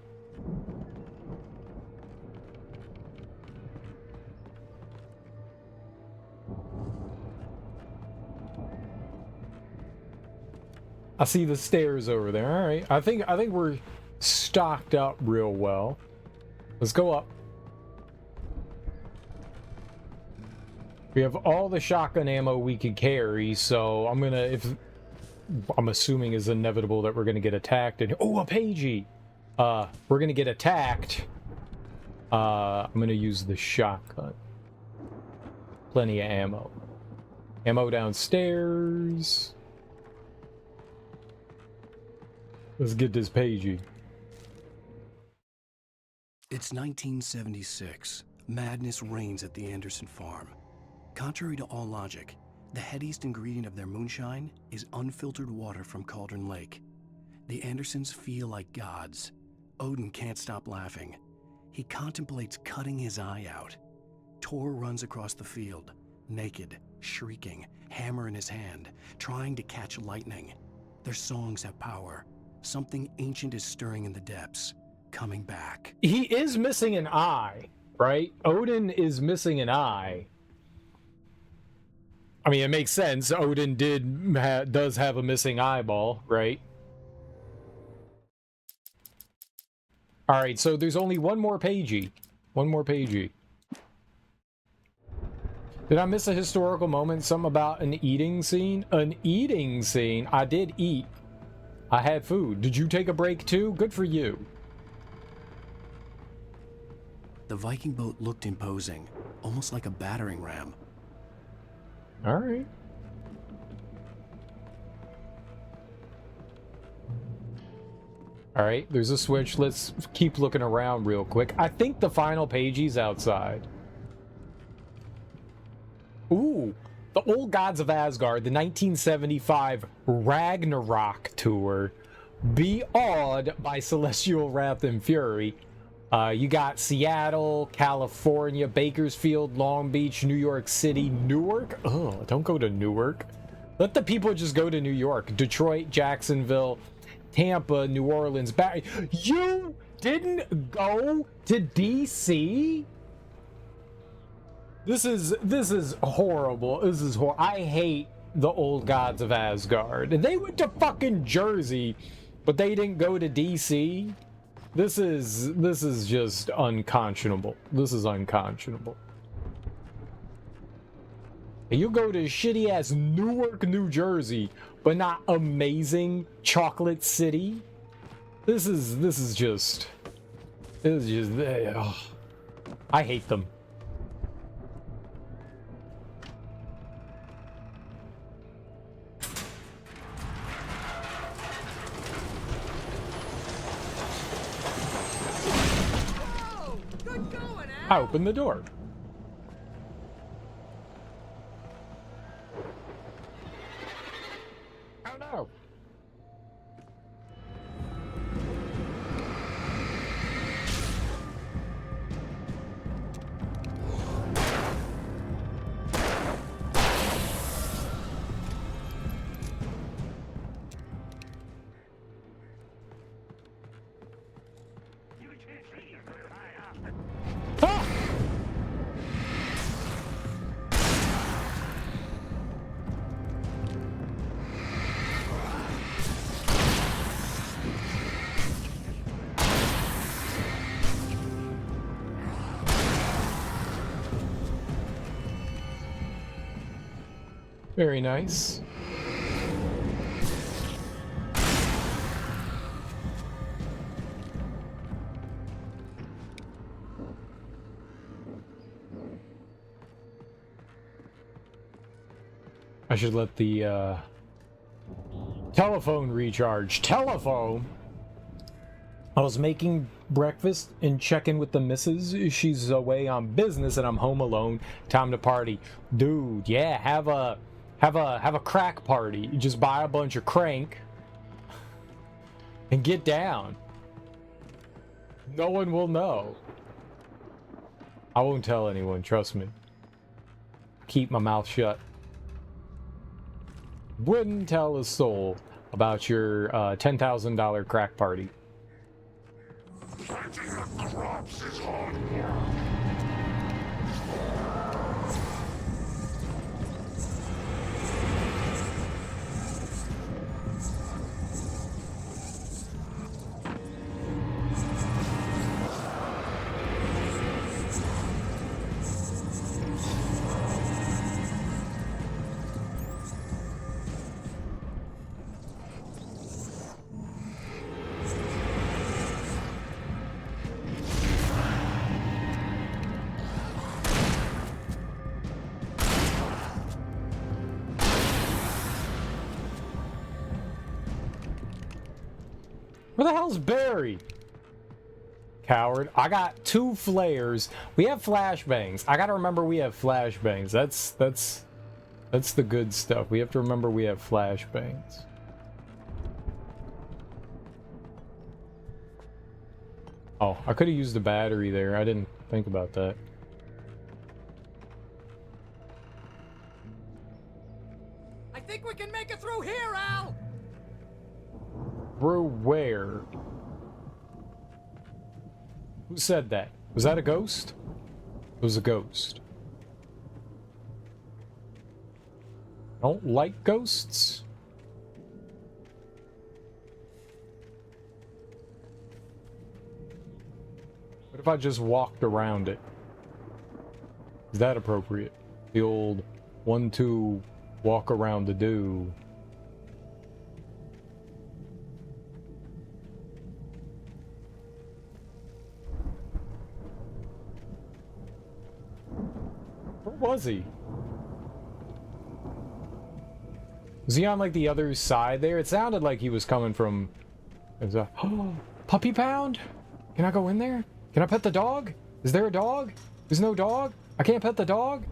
I see the stairs over there. All right. I think we're stocked up real well. Let's go up. We have all the shotgun ammo we could carry, so I'm assuming it's inevitable that we're gonna get attacked. And oh, a pagey. We're gonna get attacked. I'm gonna use the shotgun. Plenty of ammo. Ammo downstairs. Let's get this pagey. It's 1976. Madness reigns at the Anderson farm. Contrary to all logic, the headiest ingredient of their moonshine is unfiltered water from Cauldron Lake. The Andersons feel like gods. Odin can't stop laughing. He contemplates cutting his eye out. Tor runs across the field, naked, shrieking, hammer in his hand, trying to catch lightning. Their songs have power. Something ancient is stirring in the depths, coming back. He is missing an eye, right? Odin is missing an eye. I mean, it makes sense. Odin does have a missing eyeball, right? All right, so there's only one more pagey. One more pagey. Did I miss a historical moment? Something about an eating scene? An eating scene? I did eat. I had food. Did you take a break too? Good for you. The Viking boat looked imposing, almost like a battering ram. All right. All right, there's a switch. Let's keep looking around real quick. I think the final pagey's outside. Ooh, the Old Gods of Asgard, the 1975 Ragnarok tour. Be Awed by Celestial Wrath and Fury. You got Seattle, California, Bakersfield, Long Beach, New York City, Newark. Oh, don't go to Newark. Let the people just go to New York. Detroit, Jacksonville, Tampa, New Orleans. You didn't go to DC? This is horrible. This is horrible. I hate the Old Gods of Asgard. And they went to fucking Jersey, but they didn't go to DC. This is just unconscionable. This is unconscionable. You go to shitty ass Newark, New Jersey, but not amazing Chocolate City. This is just ugh. I hate them. I opened the door. Oh no. Very nice. I should let the telephone recharge. Telephone? I was making breakfast and checking with the missus. She's away on business and I'm home alone. Time to party. Dude, yeah, have a crack party. You just buy a bunch of crank and get down. No one will know. I won't tell anyone, trust me. Keep my mouth shut. Wouldn't tell a soul. about your $10,000 crack party. Where the hell's Barry? Coward. I got 2 flares. We have flashbangs. I gotta remember we have flashbangs. That's the good stuff. We have to remember we have flashbangs. Oh, I could have used the battery there. I didn't think about that. I think we can make it through here, Al! Through where? Who said that? Was that a ghost? It was a ghost. I don't like ghosts. What if I just walked around it? Is that appropriate? The old 1-2 walk around the do. Where was he? Was he on like the other side there? It sounded like he was coming from... There's a... Oh, puppy pound? Can I go in there? Can I pet the dog? Is there a dog? There's no dog? I can't pet the dog?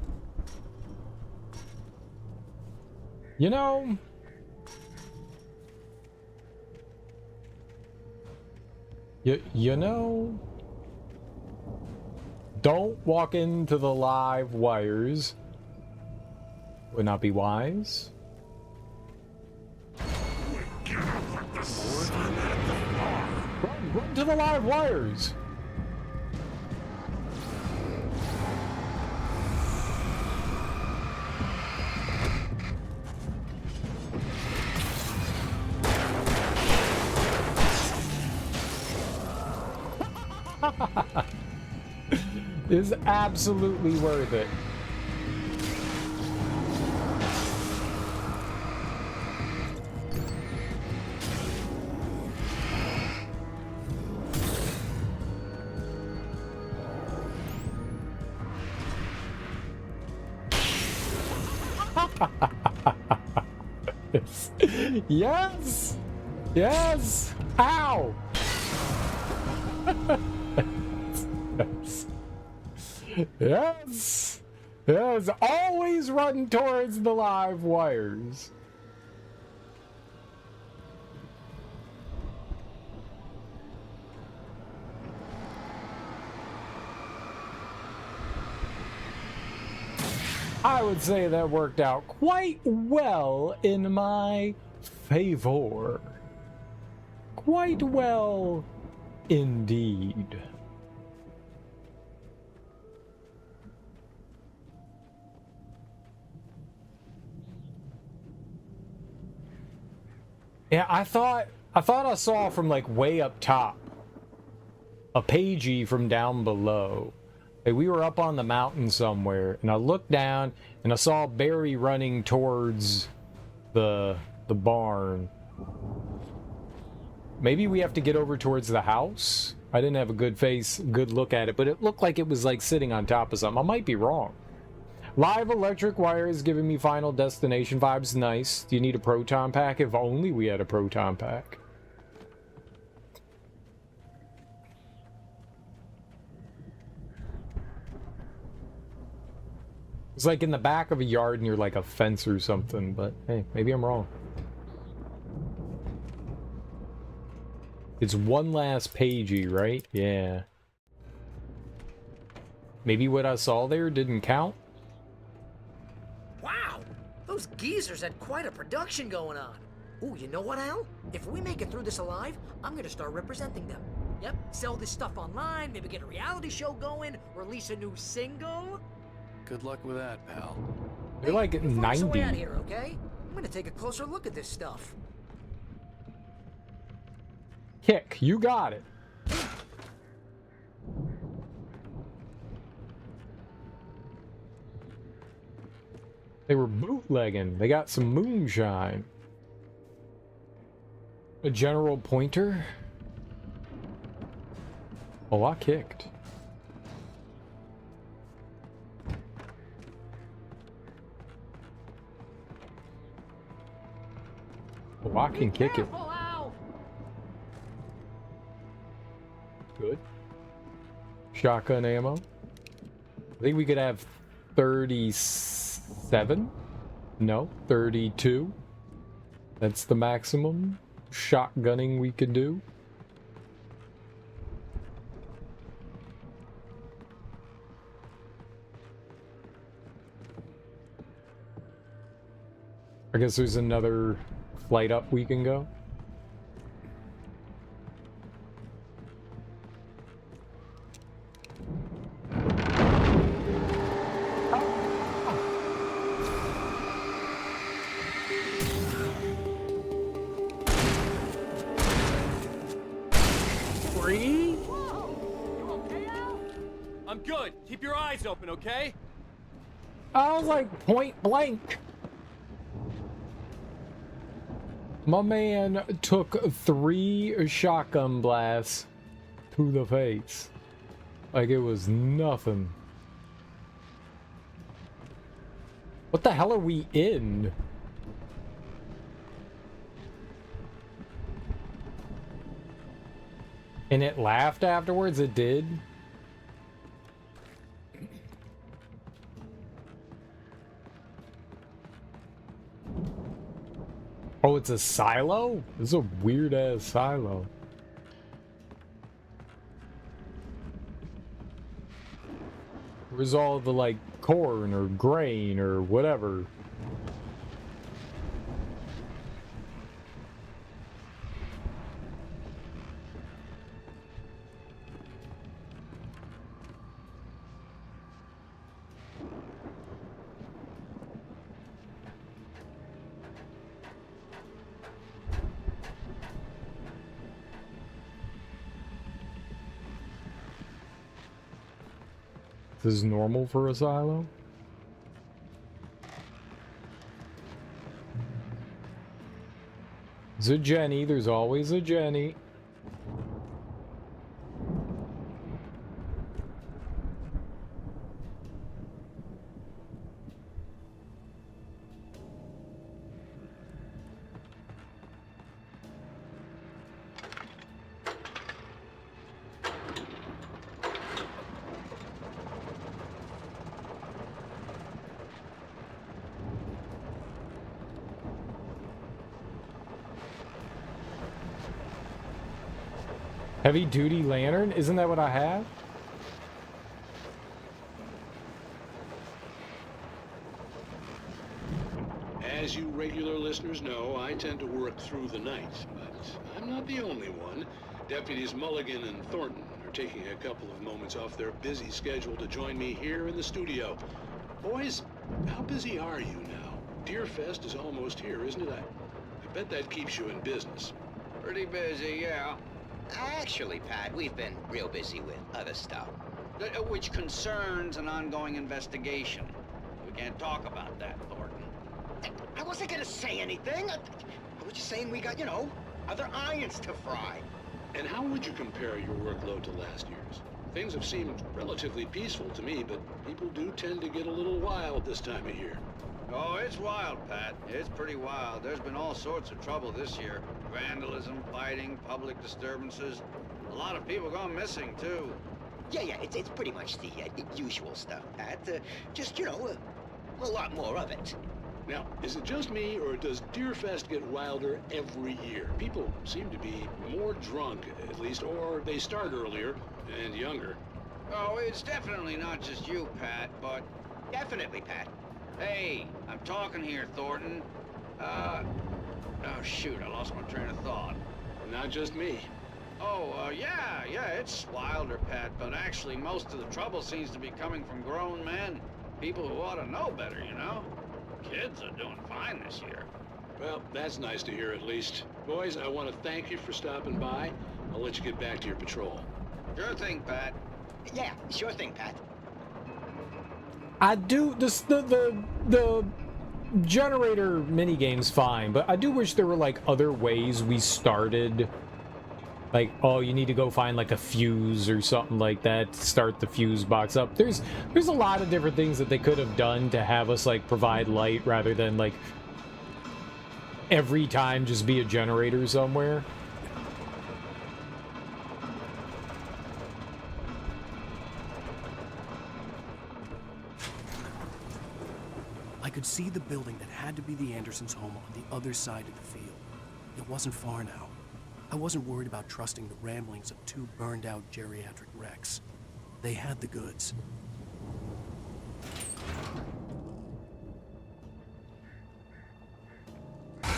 You know... You know... Don't walk into the live wires. Would not be wise. Run to the live wires! Is absolutely worth it. Yes! Yes! Ow! Yes! Yes! Yes! Always run towards the live wires. I would say that worked out quite well in my favor. Quite well indeed. Yeah, I thought I saw from like way up top a pagey from down below. Like, we were up on the mountain somewhere, and I looked down and I saw Barry running towards the barn. Maybe we have to get over towards the house. I didn't have a good look at it, but it looked like it was like sitting on top of something. I might be wrong. Live electric wire is giving me Final Destination vibes. Nice. Do you need a proton pack? If only we had a proton pack. It's like in the back of a yard near like a fence or something, but hey, maybe I'm wrong. It's one last pagey, right? Yeah. Maybe what I saw there didn't count? Wow! Those geezers had quite a production going on. Ooh, you know what, Al? If we make it through this alive, I'm gonna start representing them. Yep, sell this stuff online, maybe get a reality show going, release a new single. Good luck with that, pal. They're like You find your way out 90. here, okay? I'm gonna take a closer look at this stuff. Kick, you got it. They were bootlegging. They got some moonshine. A general pointer? Oh, I kicked. Oh, I can kick it. Good. Shotgun ammo. I think we could have 37? No, 32. That's the maximum shotgunning we could do. I guess there's another flight up we can go. Free? I'm good. Keep your eyes open, okay? I was like point blank. My man took 3 shotgun blasts to the face. Like it was nothing. What the hell are we in? And it laughed afterwards? It did? Oh, it's a silo? This is a weird-ass silo. Where's all the, like, corn or grain or whatever? This is normal for a silo? There's a Jenny. There's always a Jenny. Heavy duty lantern? Isn't that what I have? As you regular listeners know, I tend to work through the night, but I'm not the only one. Deputies Mulligan and Thornton are taking a couple of moments off their busy schedule to join me here in the studio. Boys, how busy are you now? Deerfest is almost here, isn't it? I bet that keeps you in business. Pretty busy, yeah. Actually, Pat, we've been real busy with other stuff, which concerns an ongoing investigation. We can't talk about that, Thornton. I wasn't gonna say anything. I was just saying we got, you know, other irons to fry. And how would you compare your workload to last year's? Things have seemed relatively peaceful to me, but people do tend to get a little wild this time of year. Oh, it's wild, Pat. It's pretty wild. There's been all sorts of trouble this year. Vandalism, fighting, public disturbances. A lot of people gone missing, too. Yeah, it's pretty much the usual stuff, Pat. Just, you know, a lot more of it. Now, is it just me, or does Deerfest get wilder every year? People seem to be more drunk, at least, or they start earlier and younger. Oh, it's definitely not just you, Pat, but... Definitely, Pat. Hey, I'm talking here, Thornton. Oh, shoot, I lost my train of thought. Not just me. Oh, yeah, it's wilder, Pat, but actually most of the trouble seems to be coming from grown men. People who ought to know better, you know? Kids are doing fine this year. Well, that's nice to hear at least. Boys, I want to thank you for stopping by. I'll let you get back to your patrol. Sure thing, Pat. Yeah, sure thing, Pat. I do the generator minigame's fine, but I do wish there were like other ways we started. Like, oh, you need to go find like a fuse or something like that to start the fuse box up. There's a lot of different things that they could have done to have us like provide light rather than like every time just be a generator somewhere. I could see the building that had to be the Andersons' home on the other side of the field. It wasn't far now. I wasn't worried about trusting the ramblings of two burned-out geriatric wrecks. They had the goods. Of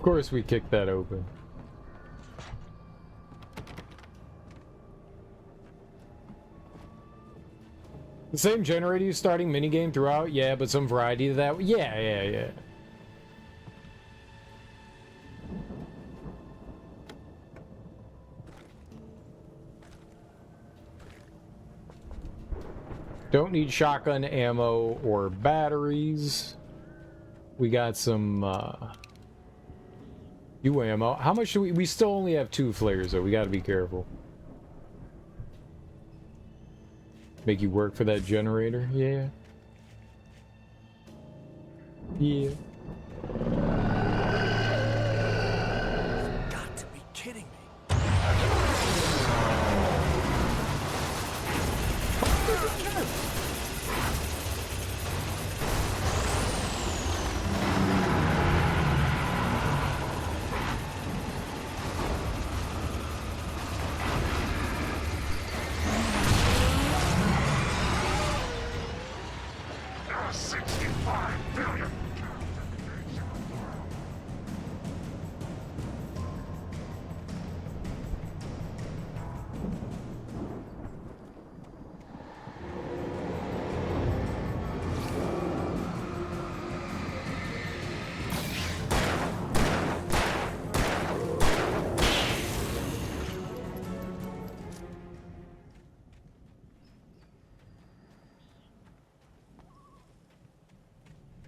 course we kicked that open. The same generator starting minigame throughout? Yeah, but some variety to that? Yeah. Don't need shotgun ammo or batteries. We got some U ammo. How much do we still only have 2 flares though. We gotta be careful. Make you work for that generator? Yeah. Yeah. Got to be kidding me.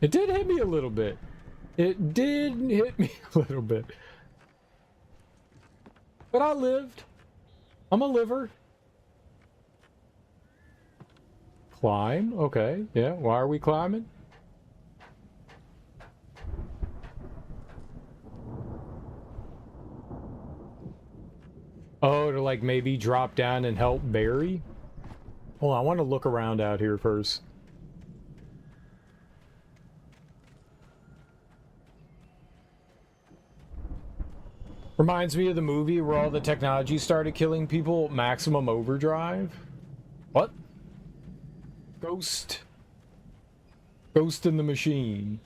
It did hit me a little bit. It did hit me a little bit. But I lived. I'm a liver. Climb? Okay. Yeah, why are we climbing? Oh, to like maybe drop down and help Barry? Hold on, I want to look around out here first. Reminds me of the movie where all the technology started killing people, Maximum Overdrive. What? Ghost. Ghost in the Machine.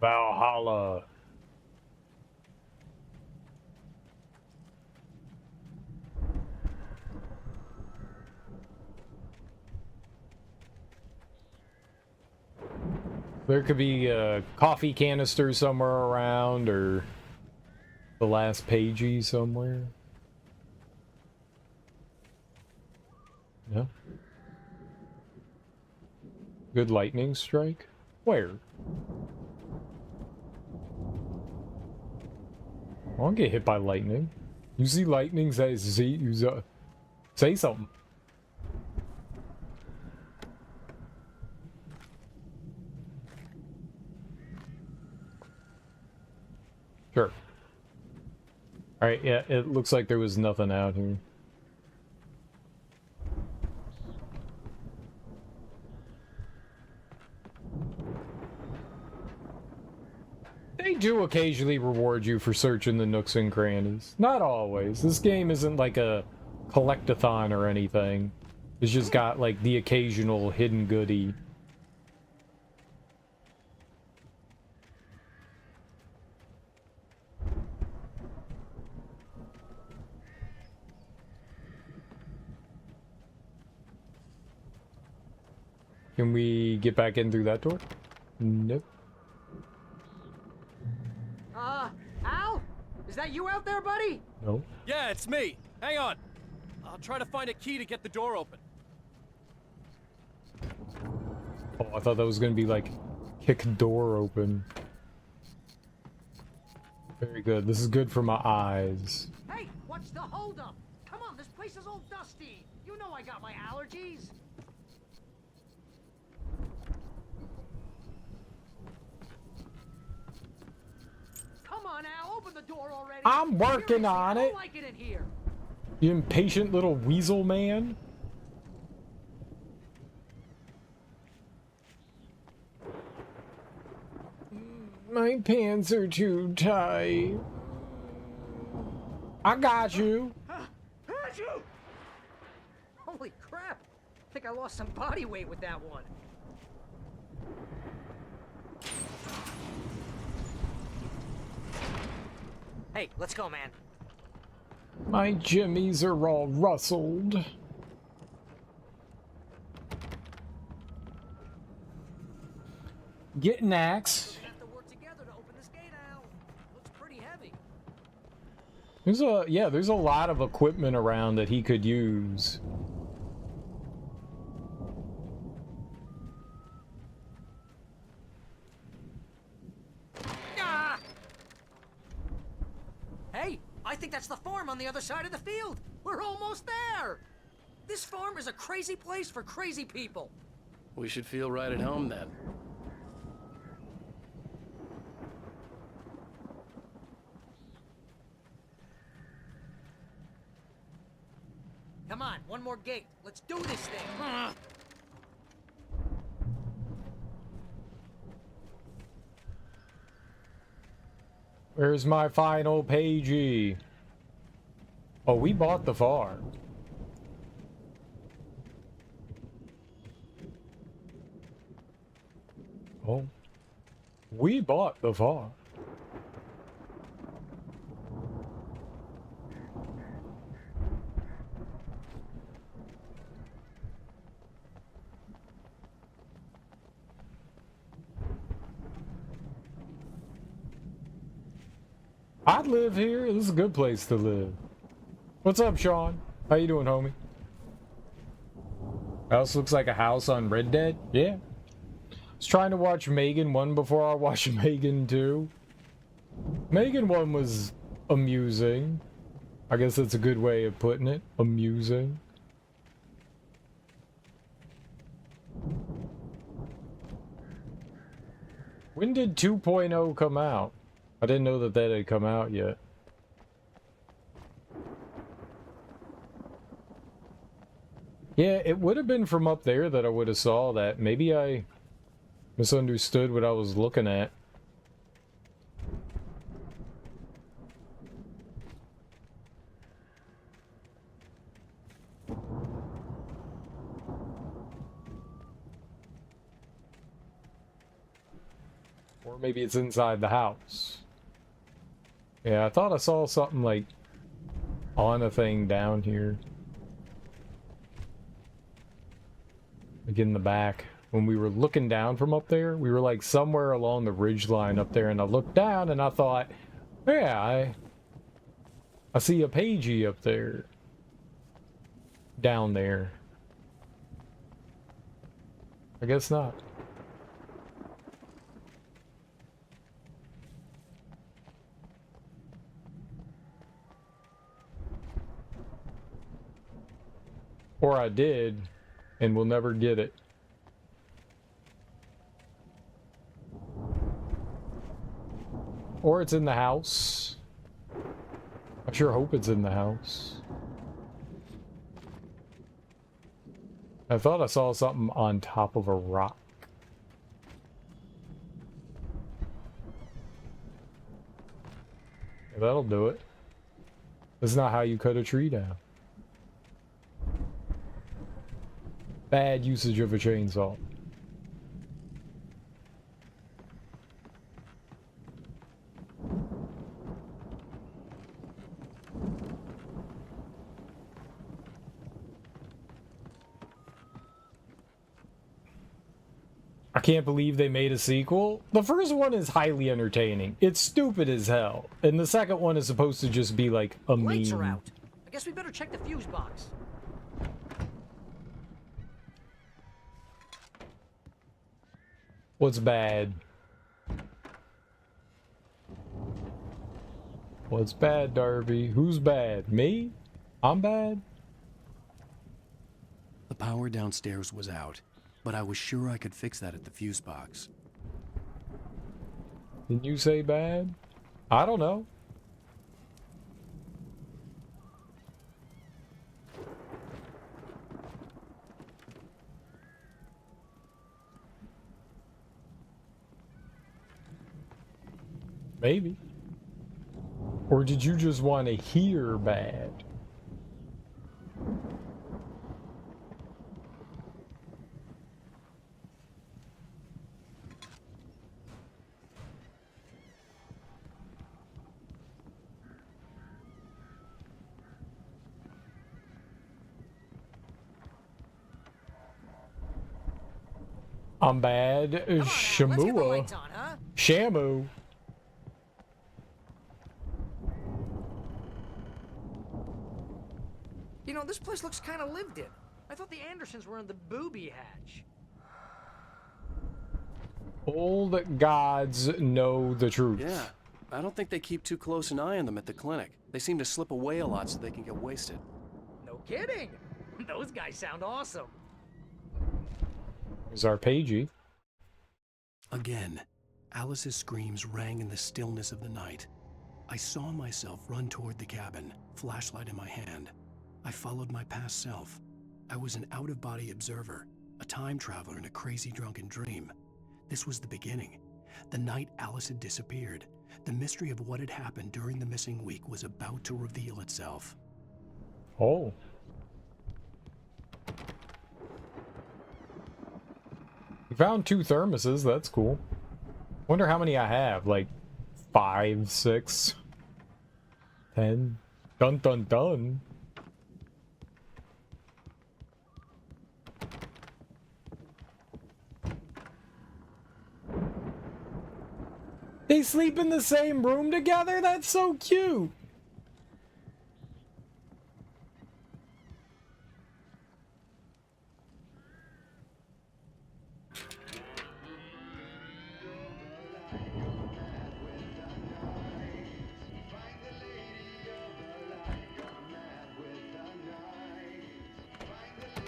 Valhalla. There could be a coffee canister somewhere around, or the last pagey somewhere. Yeah. Good lightning strike? Where? I won't get hit by lightning. You see lightning, say something. Sure. Alright, yeah, it looks like there was nothing out here. They do occasionally reward you for searching the nooks and crannies. Not always. This game isn't like a collectathon or anything. It's just got like the occasional hidden goodie. Can we get back in through that door? Nope. Al? Is that you out there, buddy? No. Yeah, it's me. Hang on. I'll try to find a key to get the door open. Oh, I thought that was gonna be like, kick door open. Very good. This is good for my eyes. Hey, what's the holdup? Come on, this place is all dusty. You know I got my allergies. Come on, Al, open the door already. I'm working on I it. don't like it in here. You impatient little weasel man. My pants are too tight. I got you. Holy crap! I think I lost some body weight with that one. Hey, let's go, man. My jimmies are all rustled. Get an axe. There's a lot of equipment around that he could use. Ah! Hey, I think that's the farm on the other side of the field. We're almost there. This farm is a crazy place for crazy people. We should feel right at home then. Come on, one more gate. Let's do this thing. Where's my final pagey? Oh, we bought the farm. Oh, we bought the farm. I'd live here. This is a good place to live. What's up, Sean? How you doing, homie? House looks like a house on Red Dead. Yeah. I was trying to watch Megan 1 before I watched Megan 2. Megan 1 was amusing. I guess that's a good way of putting it. Amusing. When did 2.0 come out? I didn't know that had come out yet. Yeah, it would have been from up there that I would have saw that. Maybe I misunderstood what I was looking at. Or maybe it's inside the house. Yeah, I thought I saw something like on a thing down here. Like in the back. When we were looking down from up there, we were like somewhere along the ridge line up there, and I looked down and I thought, yeah, I see a pagey up there. Down there. I guess not. Or I did, and we'll never get it. Or it's in the house. I sure hope it's in the house. I thought I saw something on top of a rock. That'll do it. That's not how you cut a tree down. Bad usage of a chainsaw. I can't believe they made a sequel. The first one is highly entertaining. It's stupid as hell. And the second one is supposed to just be like a meme. Lights are out. I guess we better check the fuse box. What's bad? What's bad, Darby? Who's bad? Me? I'm bad? The power downstairs was out, but I was sure I could fix that at the fuse box. Didn't you say bad? I don't know. Maybe. Or did you just want to hear bad? I'm bad. Shamua. Shamu. You know, this place looks kind of lived in. I thought the Andersons were in the booby hatch. Old gods know the truth. Yeah, I don't think they keep too close an eye on them at the clinic. They seem to slip away a lot so they can get wasted. No kidding. Those guys sound awesome. There's Arpeggi. Again, Alice's screams rang in the stillness of the night. I saw myself run toward the cabin, flashlight in my hand. I followed my past self. I was an out-of-body observer, a time traveler in a crazy drunken dream. This was the beginning. The night Alice had disappeared. The mystery of what had happened during the missing week was about to reveal itself. Oh. We found 2 thermoses, that's cool. Wonder how many I have, like 5, 6, 10. Dun dun dun. They sleep in the same room together? That's so cute.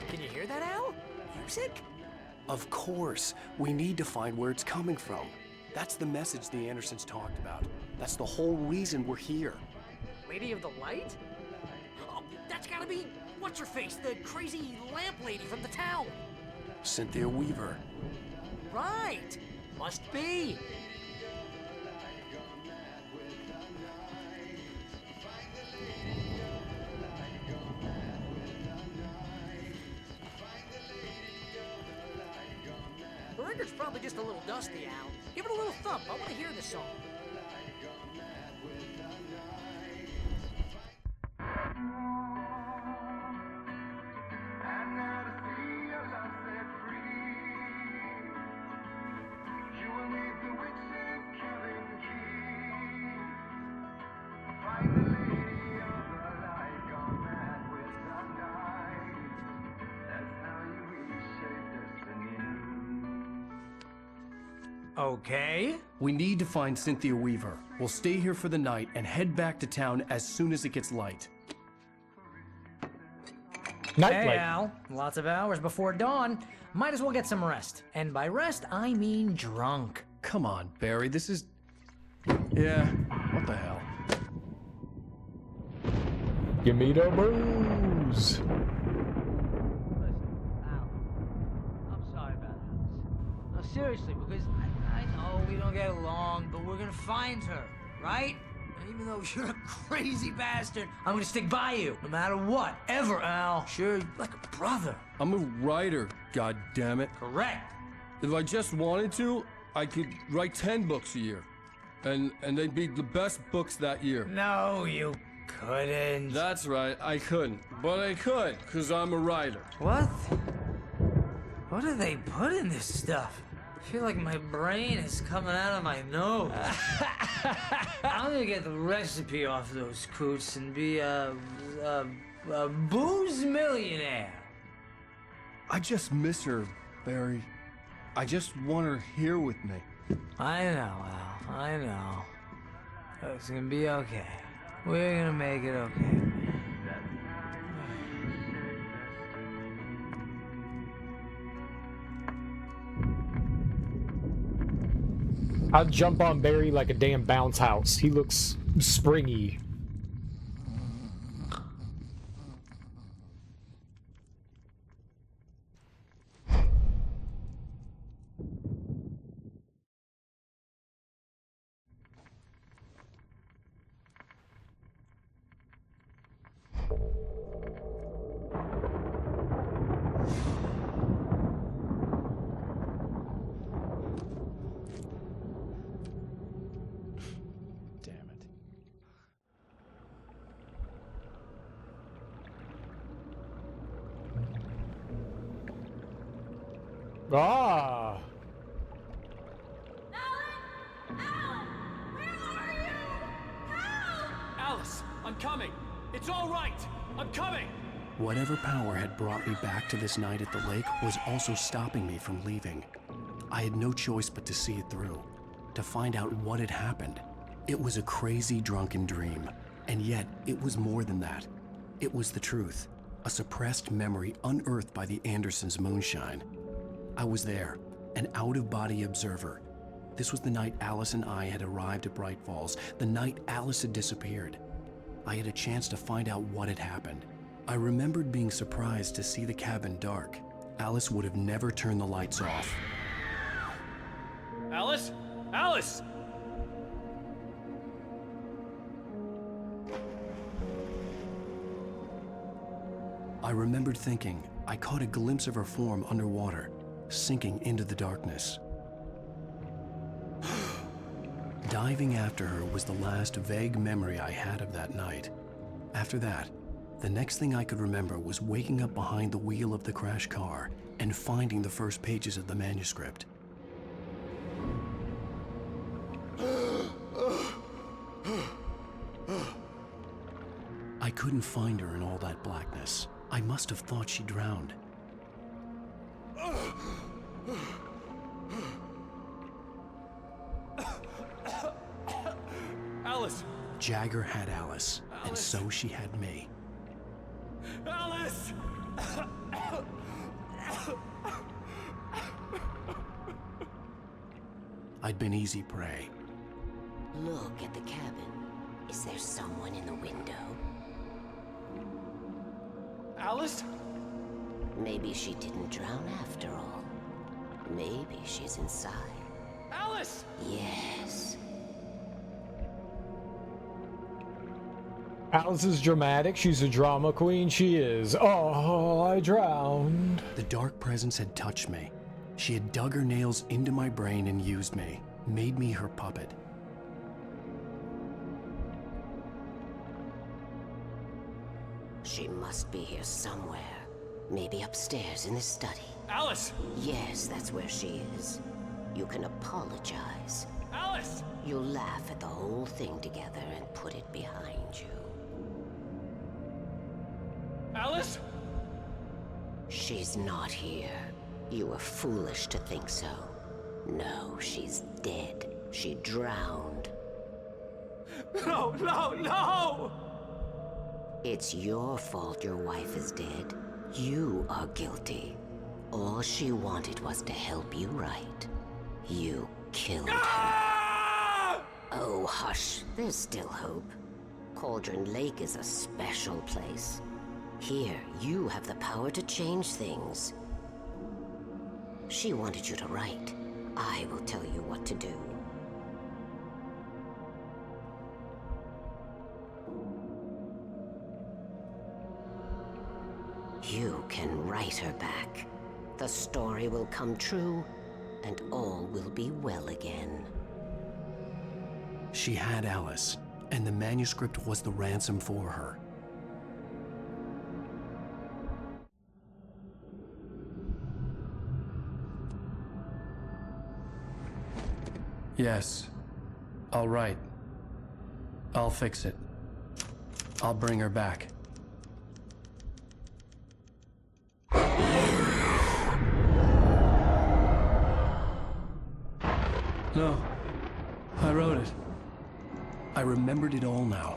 Can you hear that, Al? Music? Of course. We need to find where it's coming from. That's the message the Andersons talked about. That's the whole reason we're here. Lady of the Light? Oh, that's gotta be what's-her-face, the crazy lamp lady from the town. Cynthia Weaver. Right. Must be. The record's probably just a little dusty, Al. Give it a little thump. I want to hear this song. Okay. We need to find Cynthia Weaver. We'll stay here for the night and head back to town as soon as it gets light. Hey, Al. Lots of hours before dawn. Might as well get some rest. And by rest, I mean drunk. Come on, Barry, this is... Yeah, what the hell? Give me the booze. I'm sorry about this. No, seriously, because I know we don't get along, but we're gonna find her, right? Even though you're a crazy bastard, I'm gonna stick by you, no matter what, ever, Al. Sure, like a brother. I'm a writer, God damn it. Correct. If I just wanted to, I could write 10 books a year. And they'd be the best books that year. No, you couldn't. That's right, I couldn't. But I could, because I'm a writer. What? What do they put in this stuff? I feel like my brain is coming out of my nose. I'm gonna get the recipe off those coots and be a booze millionaire. I just miss her, Barry. I just want her here with me. I know, Al. I know. It's gonna be okay. We're gonna make it okay. I'd jump on Barry like a damn bounce house. He looks springy. Ah. Alice, I'm coming. It's all right. I'm coming. Whatever power had brought me back to this night at the lake was also stopping me from leaving. I had no choice but to see it through, to find out what had happened. It was a crazy, drunken dream, and yet it was more than that. It was the truth, a suppressed memory unearthed by the Andersons' moonshine. I was there, an out-of-body observer. This was the night Alice and I had arrived at Bright Falls, the night Alice had disappeared. I had a chance to find out what had happened. I remembered being surprised to see the cabin dark. Alice would have never turned the lights off. Alice? Alice! I remembered thinking I caught a glimpse of her form underwater, sinking into the darkness. Diving after her was the last vague memory I had of that night. After that, the next thing I could remember was waking up behind the wheel of the crashed car and finding the first pages of the manuscript. I couldn't find her in all that blackness. I must have thought she drowned. Alice! Jagger had Alice, and so she had me. Alice! I'd been easy prey. Look at the cabin. Is there someone in the window? Alice? Maybe she didn't drown after all. Maybe she's inside. Alice! Yes. Alice is dramatic. She's a drama queen. She is. Oh, I drowned. The dark presence had touched me. She had dug her nails into my brain and used me, made me her puppet. She must be here somewhere. Maybe upstairs in the study. Alice! Yes, that's where she is. You can apologize. Alice! You'll laugh at the whole thing together and put it behind you. Alice? She's not here. You were foolish to think so. No, she's dead. She drowned. No, no, no! It's your fault your wife is dead. You are guilty. All she wanted was to help you right. You killed her. Oh, hush. There's still hope. Cauldron Lake is a special place. Here, you have the power to change things. She wanted you to write. I will tell you what to do. You can write her back. The story will come true, and all will be well again. She had Alice, and the manuscript was the ransom for her. Yes. All right. I'll fix it. I'll bring her back. No. I wrote it. I remembered it all now.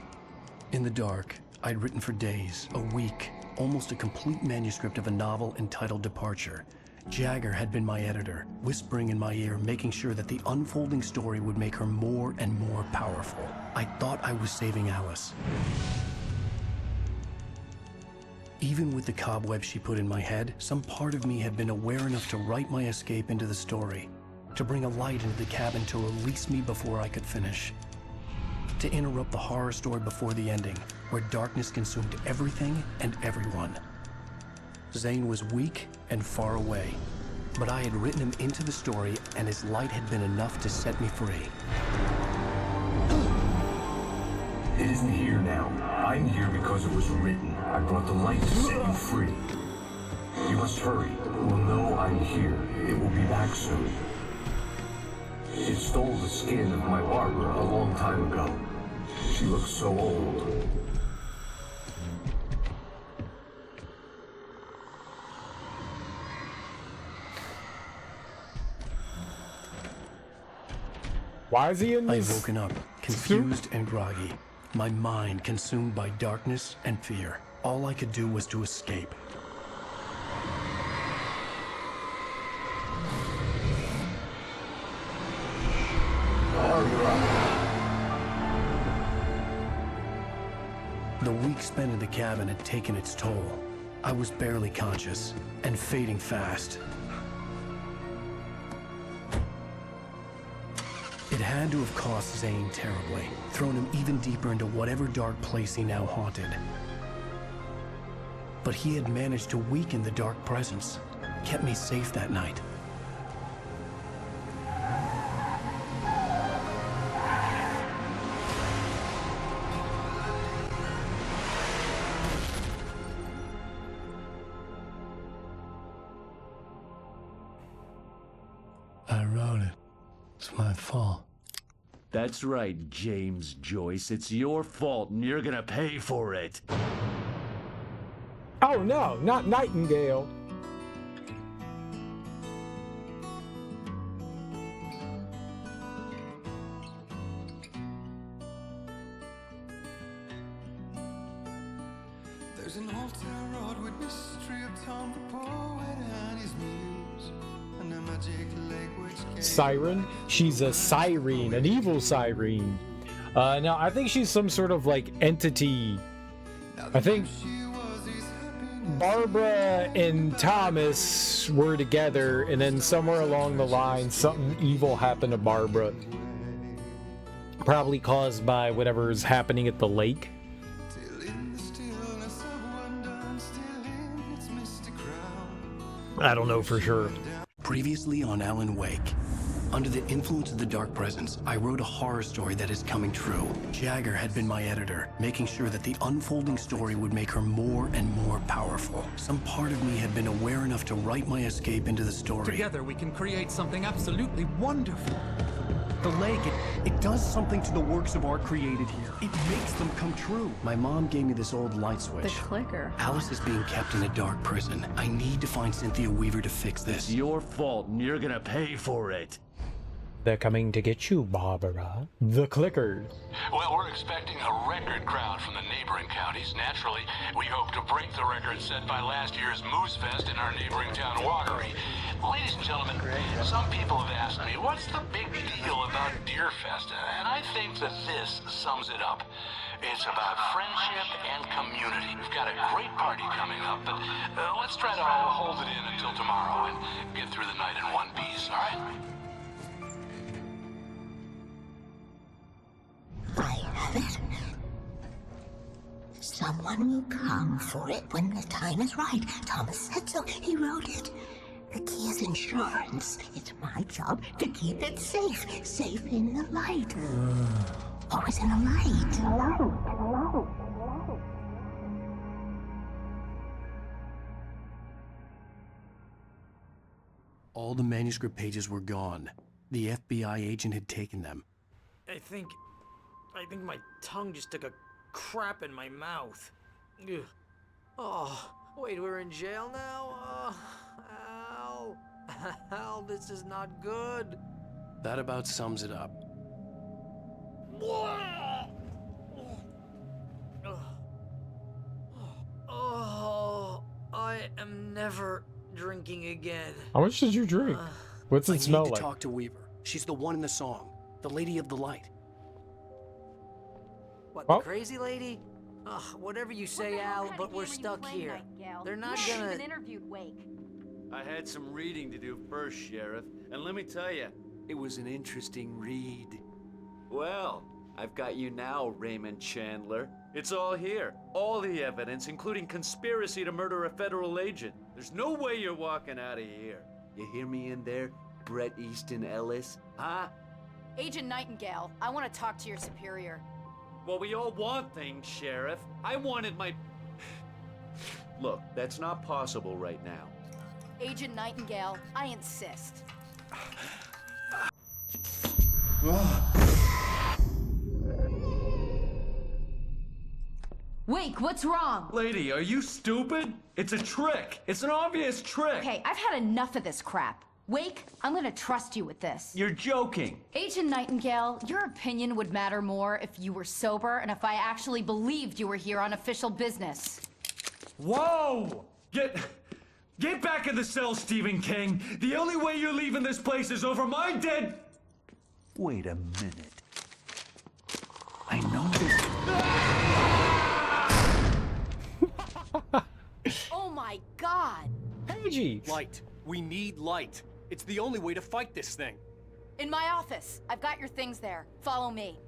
In the dark, I'd written for days, a week, almost a complete manuscript of a novel entitled Departure. Jagger had been my editor, whispering in my ear, making sure that the unfolding story would make her more and more powerful. I thought I was saving Alice. Even with the cobwebs she put in my head, some part of me had been aware enough to write my escape into the story, to bring a light into the cabin to release me before I could finish, to interrupt the horror story before the ending, where darkness consumed everything and everyone. Zane was weak and far away, but I had written him into the story, and his light had been enough to set me free. It isn't here now. I'm here because it was written. I brought the light to set you free. You must hurry. It will know I'm here. It will be back soon. It stole the skin of my Barbara a long time ago. She looks so old. Why is he in this? I'd woken up, confused and groggy. My mind consumed by darkness and fear. All I could do was to escape. The week spent in the cabin had taken its toll. I was barely conscious, and fading fast. It had to have cost Zane terribly, thrown him even deeper into whatever dark place he now haunted. But he had managed to weaken the dark presence, kept me safe that night. I wrote it. It's my fault. That's right, James Joyce. It's your fault, and you're gonna pay for it. Oh no, not Nightingale. There's an old town road with mystery of Tom the poet and his muse, and a magic lake which Siren? She's a siren, an evil siren. No, I think she's some sort of like entity. I think Barbara and Thomas were together, and then somewhere along the line, something evil happened to Barbara. Probably caused by whatever's happening at the lake. I don't know for sure. Previously on Alan Wake. Under the influence of the dark presence, I wrote a horror story that is coming true. Jagger had been my editor, making sure that the unfolding story would make her more and more powerful. Some part of me had been aware enough to write my escape into the story. Together we can create something absolutely wonderful. The lake, it does something to the works of art created here. It makes them come true. My mom gave me this old light switch. The clicker. Alice is being kept in a dark prison. I need to find Cynthia Weaver to fix this. It's your fault, and you're gonna pay for it. They're coming to get you, Barbara. The clicker. Well, we're expecting a record crowd from the neighboring counties. Naturally, we hope to break the record set by last year's Moose Fest in our neighboring town, Watery. Ladies and gentlemen, some people have asked me, what's the big deal about Deer Fest? And I think that this sums it up. It's about friendship and community. We've got a great party coming up, but let's try to hold it in until tomorrow and get through the night in one piece, all right? Someone will come for it when the time is right. Thomas said so. He wrote it. The key is insurance. It's my job to keep it safe. Safe in the light. Always in the light. All the manuscript pages were gone. The FBI agent had taken them. I think my tongue just took a crap in my mouth. Ugh. Oh, wait, we're in jail now? Al. Al, this is not good. That about sums it up. Oh, I am never drinking again. How much did you drink? What's it smell I need to like? talk to Weaver. She's the one in the song. The Lady of the Light. What, the crazy lady? Ugh, whatever you say, Al, but we're stuck here. They're not gonna... interviewed Wake. I had some reading to do first, Sheriff, and let me tell you, it was an interesting read. Well, I've got you now, Raymond Chandler. It's all here. All the evidence, including conspiracy to murder a federal agent. There's no way you're walking out of here. You hear me in there, Bret Easton Ellis? Huh? Agent Nightingale, I want to talk to your superior. Well, we all want things, Sheriff. I wanted my... Look, that's not possible right now. Agent Nightingale, I insist. Wake, what's wrong? Lady, are you stupid? It's a trick. It's an obvious trick. Okay, I've had enough of this crap. Wake, I'm gonna trust you with this. You're joking. Agent Nightingale, your opinion would matter more if you were sober and if I actually believed you were here on official business. Whoa! Get back in the cell, Stephen King. The only way you're leaving this place is over my dead... Wait a minute. I know this... Oh my God! Paige! Light. We need light. It's the only way to fight this thing. In my office. I've got your things there. Follow me.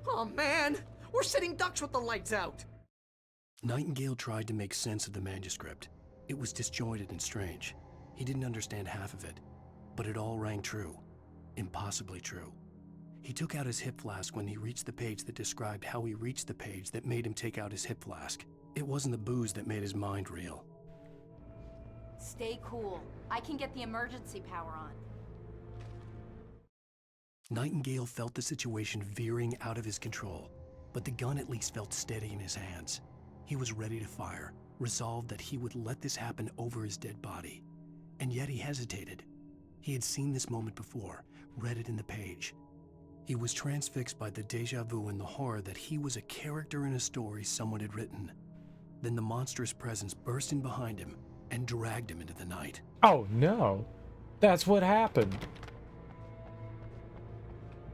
Oh man, we're sitting ducks with the lights out. Nightingale tried to make sense of the manuscript. It was disjointed and strange. He didn't understand half of it, but it all rang true. Impossibly true. He took out his hip flask when he reached the page that described how he reached the page that made him take out his hip flask. It wasn't the booze that made his mind reel. Stay cool. I can get the emergency power on. Nightingale felt the situation veering out of his control, but the gun at least felt steady in his hands. He was ready to fire, resolved that he would let this happen over his dead body. And yet he hesitated. He had seen this moment before, read it in the page. He was transfixed by the déjà vu and the horror that he was a character in a story someone had written. Then the monstrous presence burst in behind him and dragged him into the night. Oh no, that's what happened.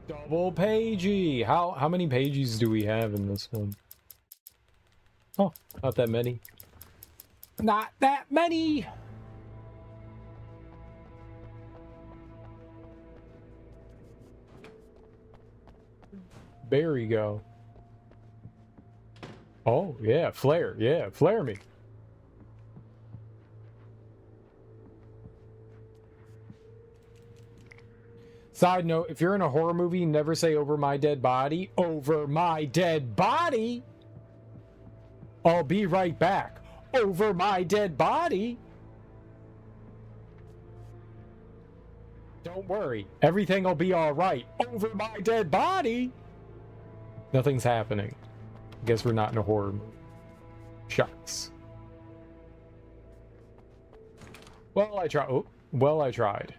Double pagey. How many pages do we have in this one? Oh, not that many. Not that many. There you go. Oh yeah, flare. Yeah, flare me. Side note, if you're in a horror movie, never say over my dead body. Over my dead body? I'll be right back. Over my dead body? Don't worry. Everything will be alright. Over my dead body? Nothing's happening. Guess we're not in a horror movie. Shucks. Well, I tried. Oh, well, I tried.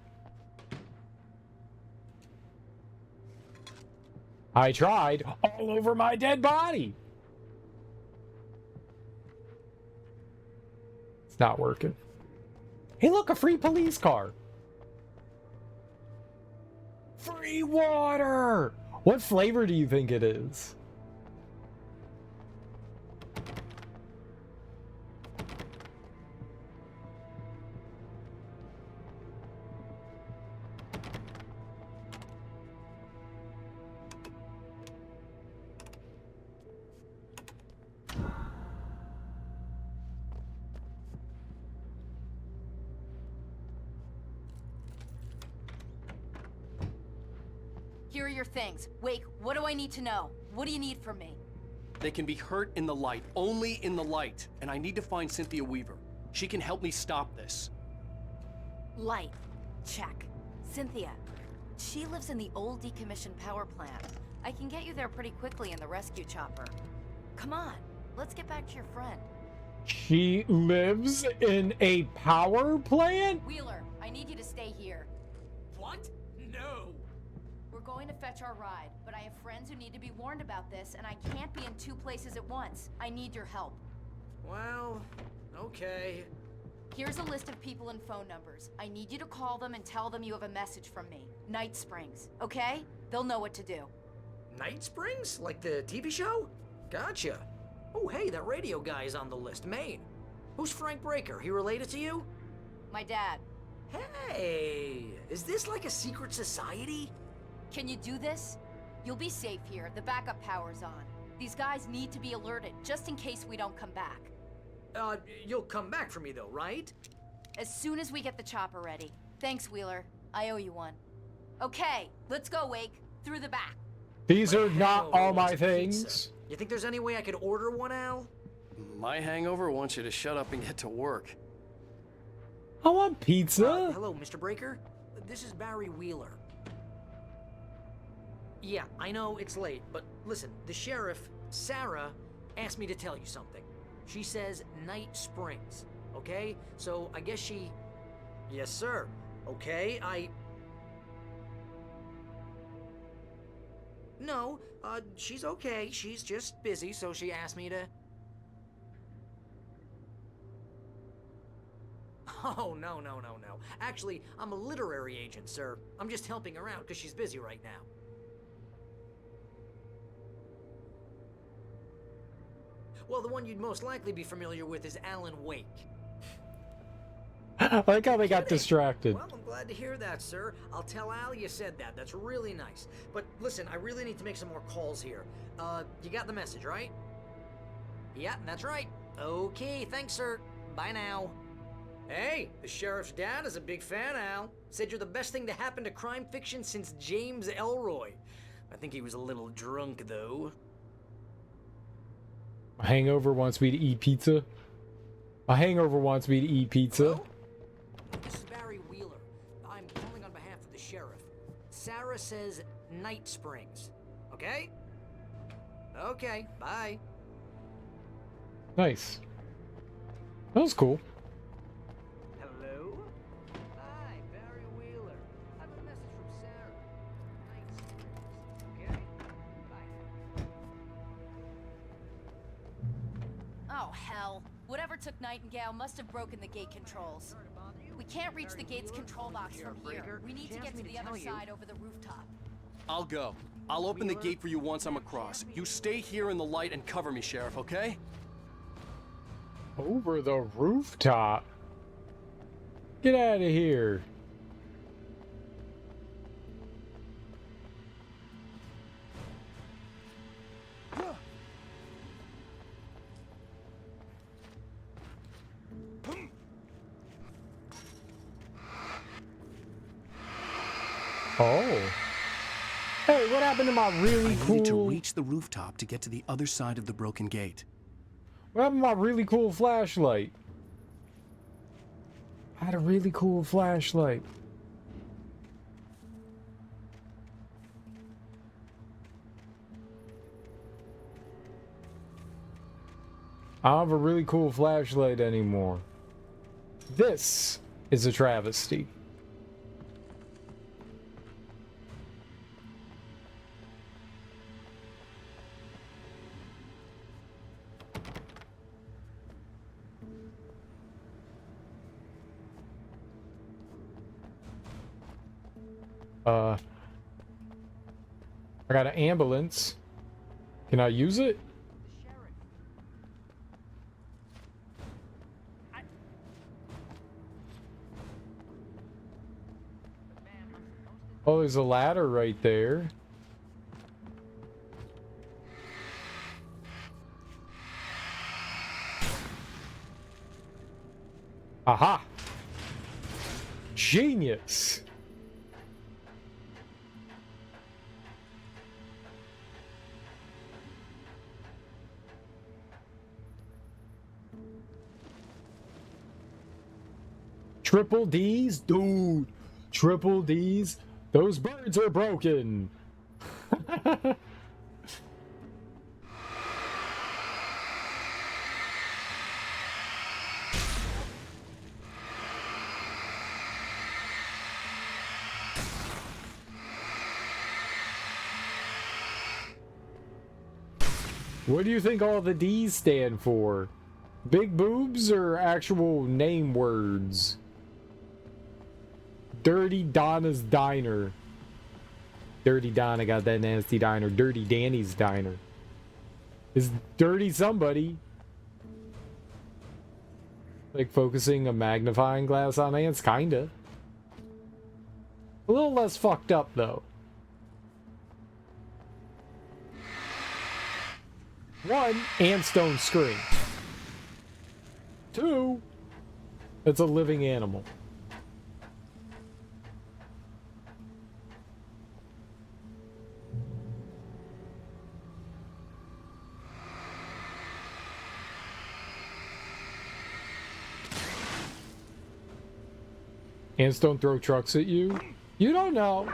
I tried all over my dead body. It's not working. Hey, look, a free police car. Free water. What flavor do you think it is? Here are your things. Wake, what do I need to know? What do you need from me? They can be hurt in the light, only in the light. And I need to find Cynthia Weaver. She can help me stop this. Light. Check. Cynthia. She lives in the old decommissioned power plant. I can get you there pretty quickly in the rescue chopper. Come on, let's get back to your friend. She lives in a power plant? Wheeler, I need you to stay here. What? No. We're going to fetch our ride, but I have friends who need to be warned about this, and I can't be in two places at once. I need your help. Well, okay. Here's a list of people and phone numbers. I need you to call them and tell them you have a message from me. Night Springs, okay? They'll know what to do. Night Springs? Like the TV show? Gotcha. Oh, hey, that radio guy is on the list, Maine. Who's Frank Breaker? He related to you? My dad. Hey, is this like a secret society? Can you do this? You'll be safe here. The backup power's on. These guys need to be alerted, just in case we don't come back. You'll come back for me though, right? As soon as we get the chopper ready. Thanks, Wheeler. I owe you one. Okay, let's go, Wake. Through the back. These are not all my things. You think there's any way I could order one, Al? My hangover wants you to shut up and get to work. I want pizza. Hello, Mr. Breaker. This is Barry Wheeler. Yeah, I know it's late, but listen, the sheriff, Sarah, asked me to tell you something. She says Night Springs, okay? So I guess she... Yes, sir. Okay, No, she's okay. She's just busy, so she asked me to... Oh, no. Actually, I'm a literary agent, sir. I'm just helping her out because she's busy right now. Well, the one you'd most likely be familiar with is Alan Wake. I like how they got distracted. Well, I'm glad to hear that, sir. I'll tell Al you said that. That's really nice. But listen, I really need to make some more calls here. You got the message, right? Yeah, that's right. Okay, thanks, sir. Bye now. Hey, the sheriff's dad is a big fan, Al. Said you're the best thing to happen to crime fiction since James Elroy. I think he was a little drunk, though. My hangover wants me to eat pizza. My hangover wants me to eat pizza. Hello? This is Barry Wheeler. I'm calling on behalf of the sheriff. Sarah says Night Springs. Okay? Okay, bye. Nice. That was cool. Hello? Hi, Barry Wheeler. I have a message from Sarah. Night Springs. Okay? Bye. Oh, hell. Whatever took Nightingale must have broken the gate controls. We can't reach the gate's control box from here. We need to get to the other side over the rooftop. I'll go. I'll open the gate for you once I'm across. You stay here in the light and cover me, Sheriff, okay? Over the rooftop? Get out of here. Oh. Hey, what happened to my really cool... I needed to reach the rooftop to get to the other side of the broken gate. What happened to my really cool flashlight? I had a really cool flashlight. I don't have a really cool flashlight anymore. This is a travesty. I got an ambulance. Can I use it? Oh, there's a ladder right there. Aha! Genius! Triple D's? Dude, triple D's? Those birds are broken. What do you think all the D's stand for? Big boobs or actual name words? Dirty Donna's Diner. Dirty Donna got that nasty diner. Dirty Danny's Diner. Is dirty somebody? Like focusing a magnifying glass on ants? Kinda. A little less fucked up though. One, ants don't scream. Two, it's a living animal. Ants don't throw trucks at you? You don't know.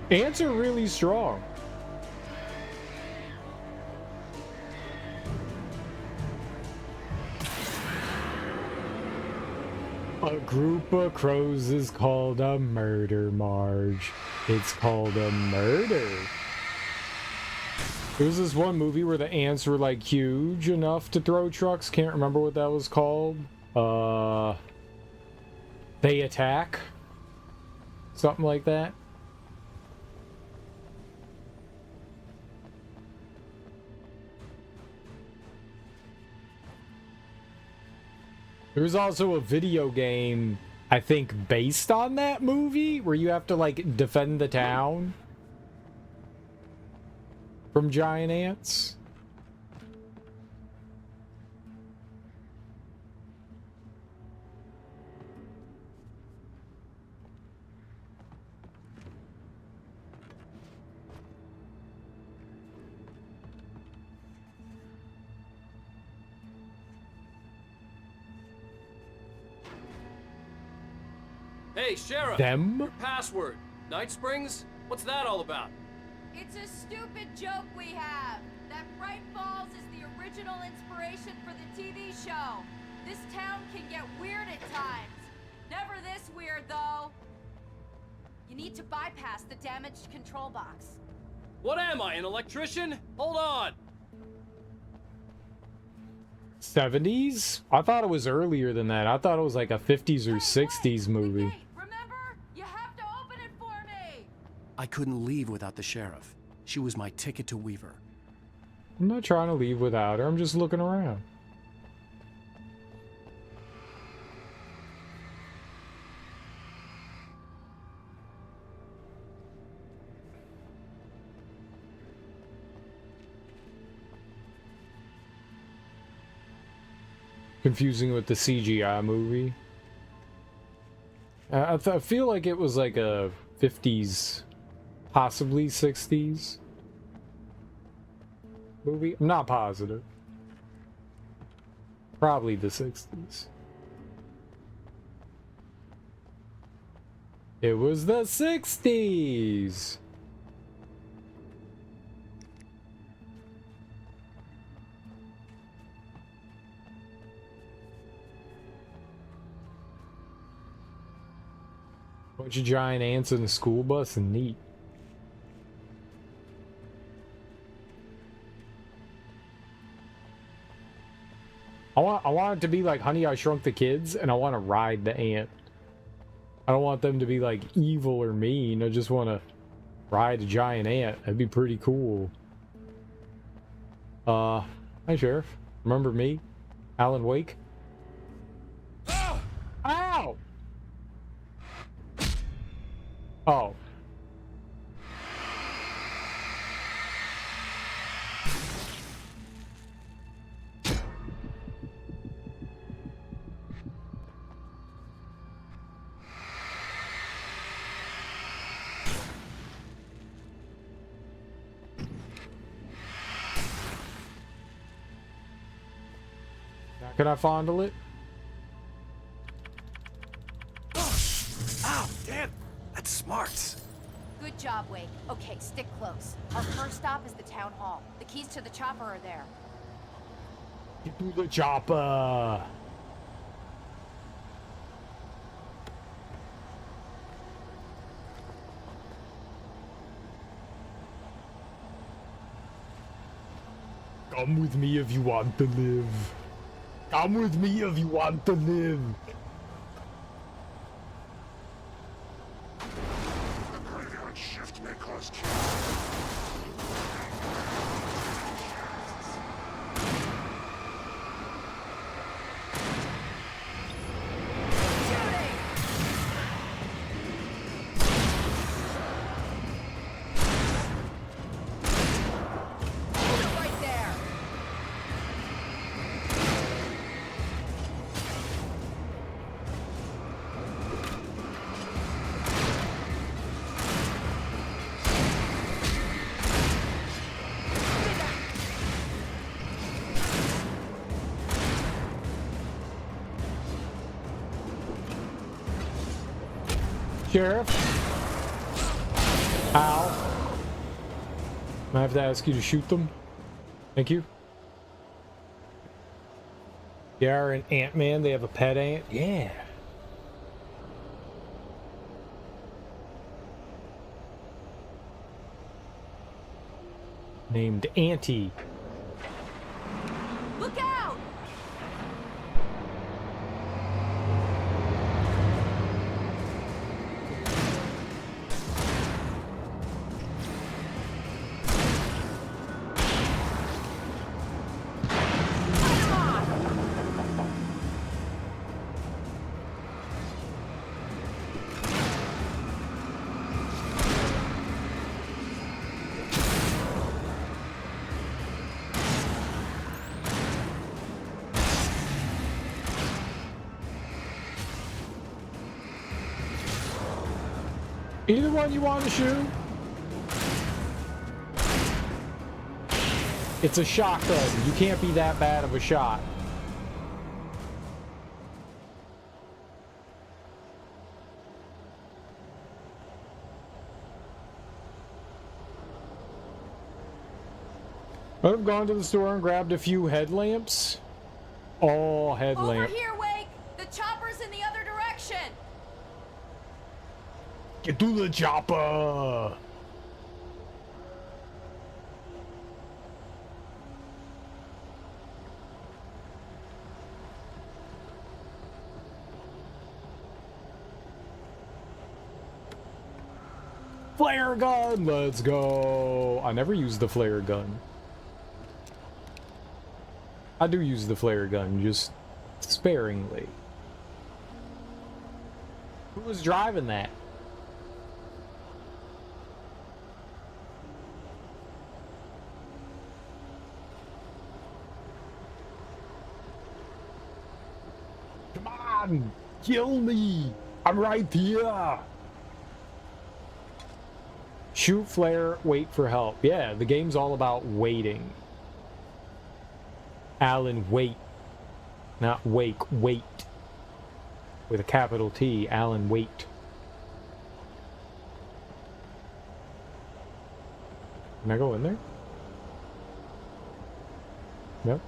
Ants are really strong. A group of crows is called a murder, Marge. It's called a murder. There was this one movie where the ants were like huge enough to throw trucks. Can't remember what that was called. They Attack. Something like that. There was also a video game, I think, based on that movie, where you have to, like, defend the town from giant ants. Hey, Sheriff! Them? Your password. Night Springs? What's that all about? It's a stupid joke we have. That Bright Falls is the original inspiration for the TV show. This town can get weird at times. Never this weird, though. You need to bypass the damaged control box. What am I, an electrician? Hold on! 70s? I thought it was earlier than that. I thought it was like a 50s or 60s movie. I couldn't leave without the sheriff. She was my ticket to Weaver. I'm not trying to leave without her. I'm just looking around. Confusing with the CGI movie. I feel like it was like a 50s, possibly 60s movie. I'm not positive. Probably the 60s. It was the 60s! Bunch of giant ants in the school bus and neat. I want it to be like Honey, I Shrunk the Kids, and I want to ride the ant. I don't want them to be like evil or mean. I just want to ride a giant ant. That'd be pretty cool. Hi Sheriff. Remember me? Alan Wake? Ah! Oh. Now can I fondle it? Ow, damn. That's smart. Good job, Wake. Okay, stick close. Our first stop is the town hall. The keys to the chopper are there. Get to the chopper. Come with me if you want to live. Come with me if you want to live. The graveyard shift may cause Right there. Sheriff? Ow. I have to ask you to shoot them. Thank you. Yeah, an Ant-Man. They have a pet ant. Yeah. Named Auntie. Look out! Either one you want to shoot? It's a shotgun. You can't be that bad of a shot. I'd have gone to the store and grabbed a few headlamps. All headlamps. Over here, Wake! The chopper's in the other direction! Get to the chopper! Flare gun! Let's go! I never used the flare gun. I do use the flare gun, just sparingly. Who was driving that? Come on! Kill me! I'm right here! Shoot, flare, wait for help. Yeah, the game's all about waiting. Alan, wait. Not wake, wait. With a capital T, Alan, wait. Can I go in there? No?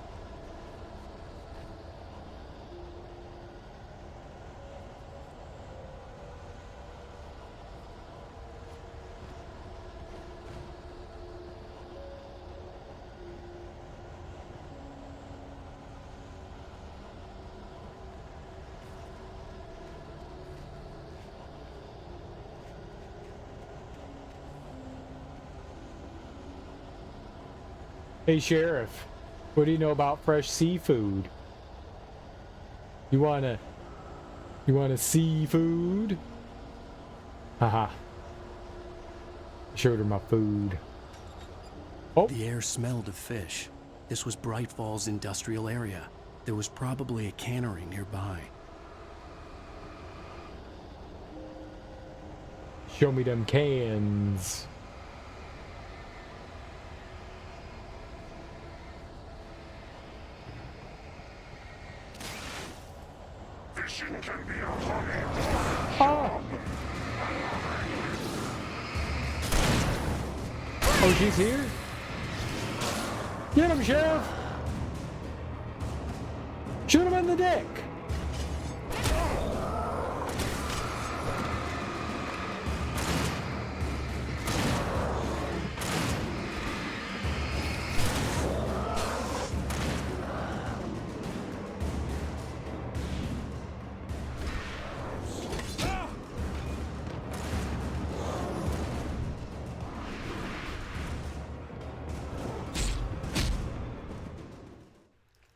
Hey, Sheriff, what do you know about fresh seafood? You wanna seafood? Haha, Showed her my food. Oh. The air smelled of fish. This was Bright Falls industrial area. There was probably a cannery nearby. Show me them cans. Fishing can be a hot-headed Oh. Oh, she's here? Get him, Sheriff! Shoot him in the dick!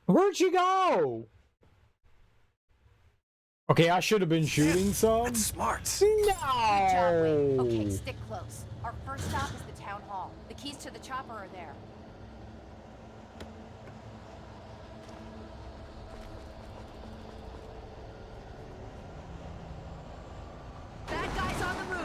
Where'd she go? Okay, I should have been shooting some. That's smart. Good job, Wade. No. Okay, stick close. Our first stop is the town hall. The keys to the chopper are there. Bad guys on the move.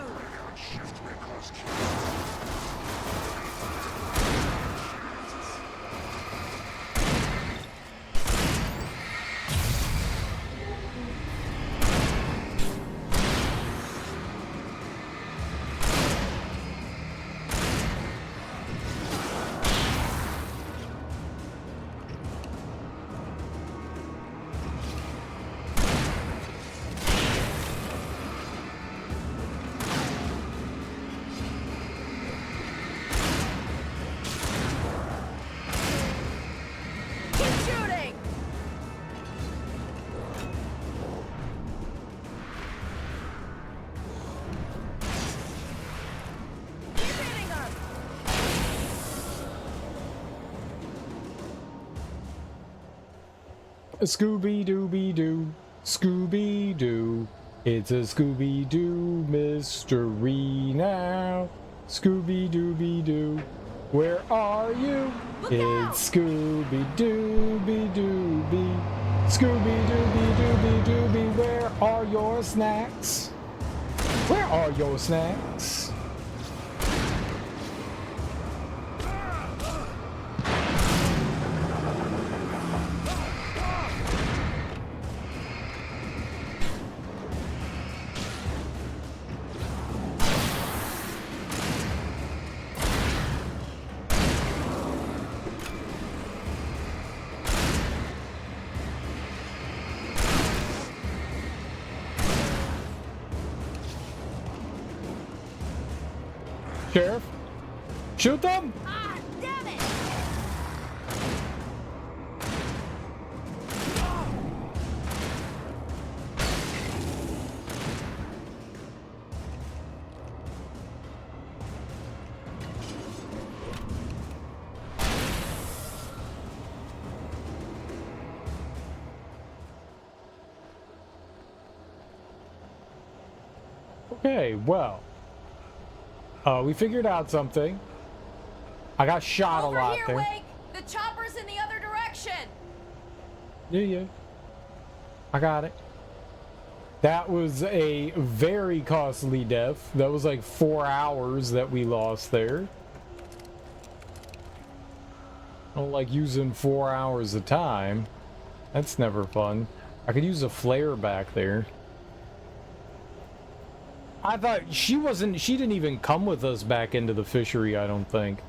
Scooby-Dooby-Doo, Scooby-Doo. It's a Scooby-Doo mystery now. Scooby-Dooby-Doo, where are you? It's Scooby-Dooby-Dooby. Scooby-Dooby-Dooby-Dooby, where are your snacks? Where are your snacks? Sheriff, shoot them! Ah, damn it! Okay, well. We figured out something. I got shot Over a lot here, there. Wake! The chopper's in the other direction! Yeah. I got it. That was a very costly death. That was like 4 hours that we lost there. I don't like using 4 hours of time. That's never fun. I could use a flare back there. I thought she didn't even come with us back into the fishery, I don't think.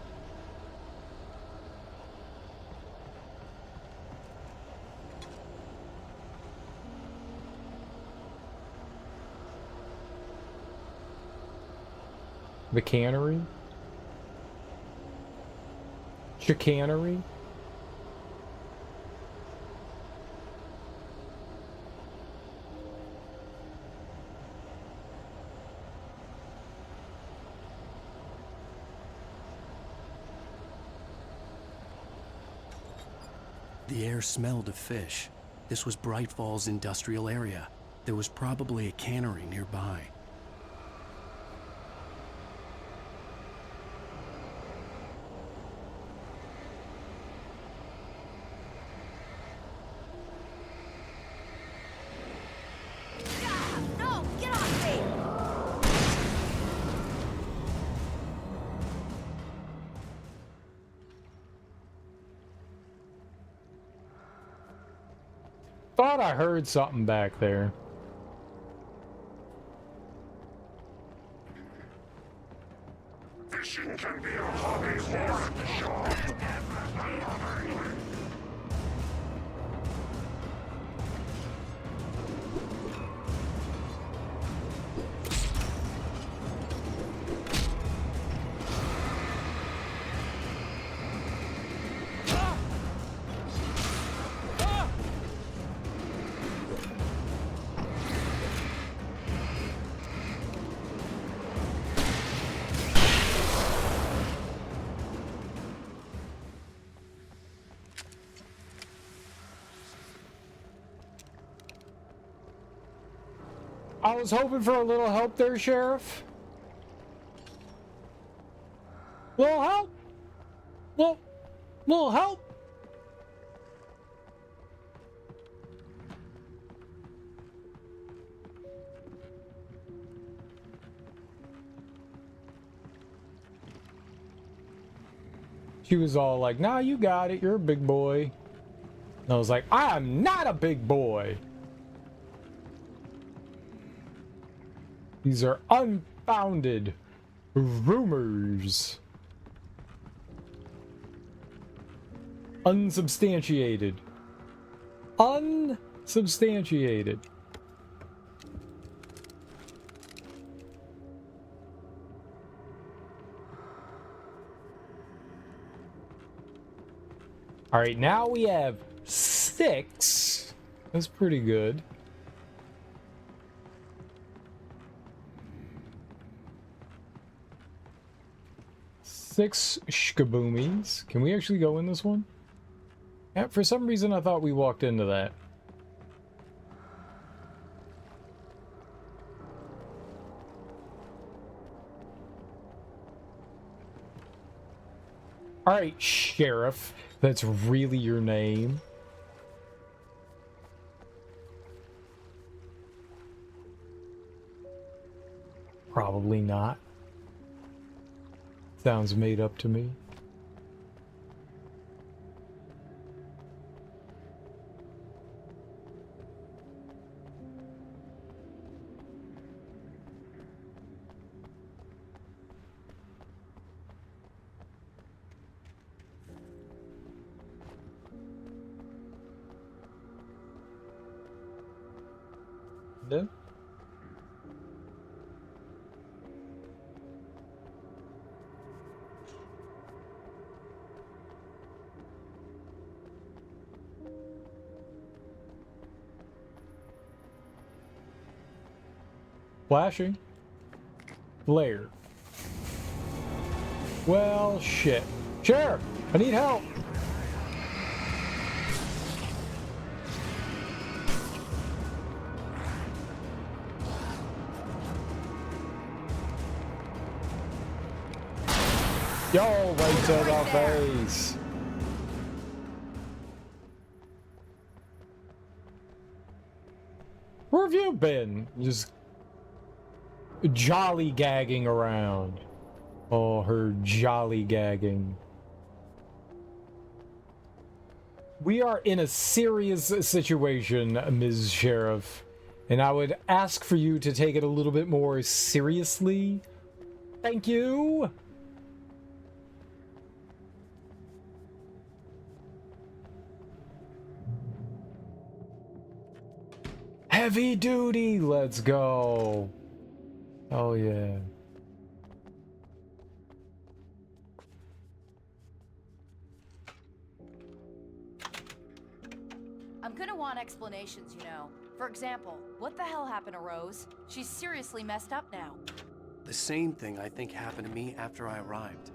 The cannery? Chicanery? The air smelled of fish. This was Bright Falls industrial area. There was probably a cannery nearby. Thought I heard something back there. Fishing can be a hobby for sure. I was hoping for a little help there, Sheriff. Little help? Little help? She was all like, nah, you got it. You're a big boy. And I was like, I am not a big boy. These are unfounded rumors. Unsubstantiated. Unsubstantiated. All right, now we have 6. That's pretty good. 6 shkaboomies. Can we actually go in this one? Yeah, for some reason I thought we walked into that. Alright, Sheriff. That's really your name. Probably not. Sounds made up to me. No? Flashing. Flare. Well, shit. Sheriff, I need help. Yo, right to the face. Where have you been? Just jolly gagging around. Oh, her jolly gagging. We are in a serious situation, Ms. Sheriff, and I would ask for you to take it a little bit more seriously. Thank you. Heavy duty, let's go. Oh yeah. I'm gonna want explanations, you know. For example, what the hell happened to Rose? She's seriously messed up now. The same thing I think happened to me after I arrived.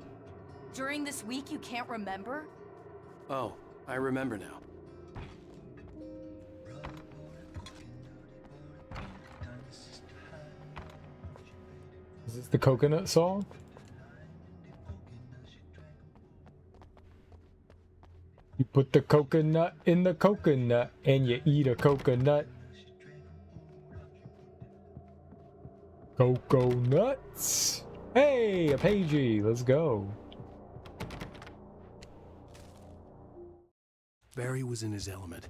During this week, you can't remember? Oh, I remember now. Is this the coconut song? You put the coconut in the coconut and you eat a coconut. Coconuts. Hey, a pagey. Let's go. Barry was in his element.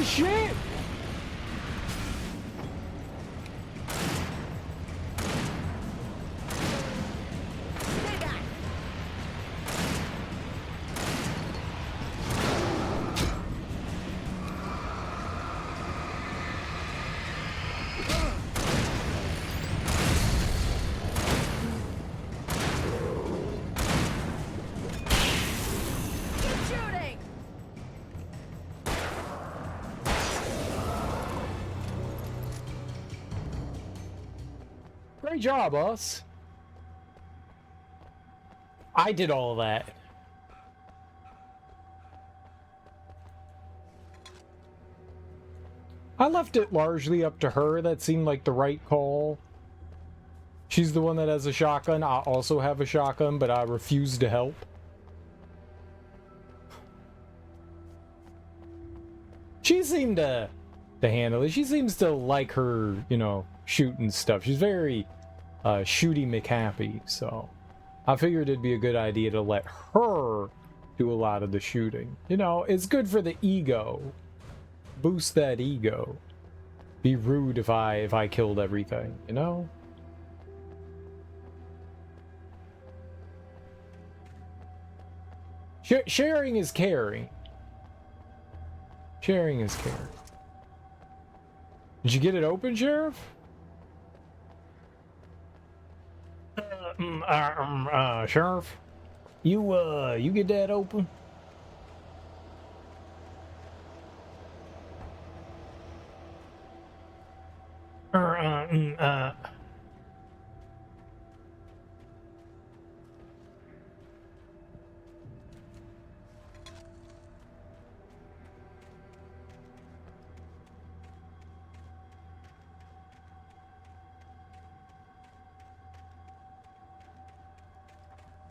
of shit! Great job, us. I did all that. I left it largely up to her. That seemed like the right call. She's the one that has a shotgun. I also have a shotgun, but I refuse to help. She seemed to handle it. She seems to like her, you know, shooting stuff. She's very shooty McHappy, so I figured it'd be a good idea to let her do a lot of the shooting. You know, it's good for the ego. Boost that ego. Be rude if I killed everything, you know? Sharing is caring. Sharing is caring. Did you get it open, Sheriff? Sheriff, you get that open?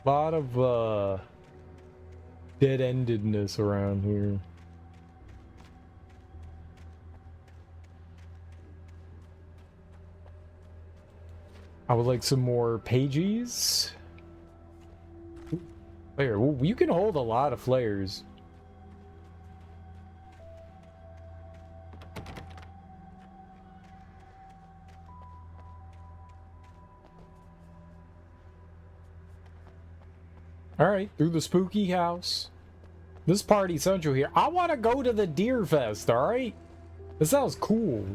Lot of dead-endedness around here. I would like some more pages. Flare. Ooh, you can hold a lot of flares. Alright, through the spooky house. This party central here. I want to go to the Deer Fest, alright? This sounds cool.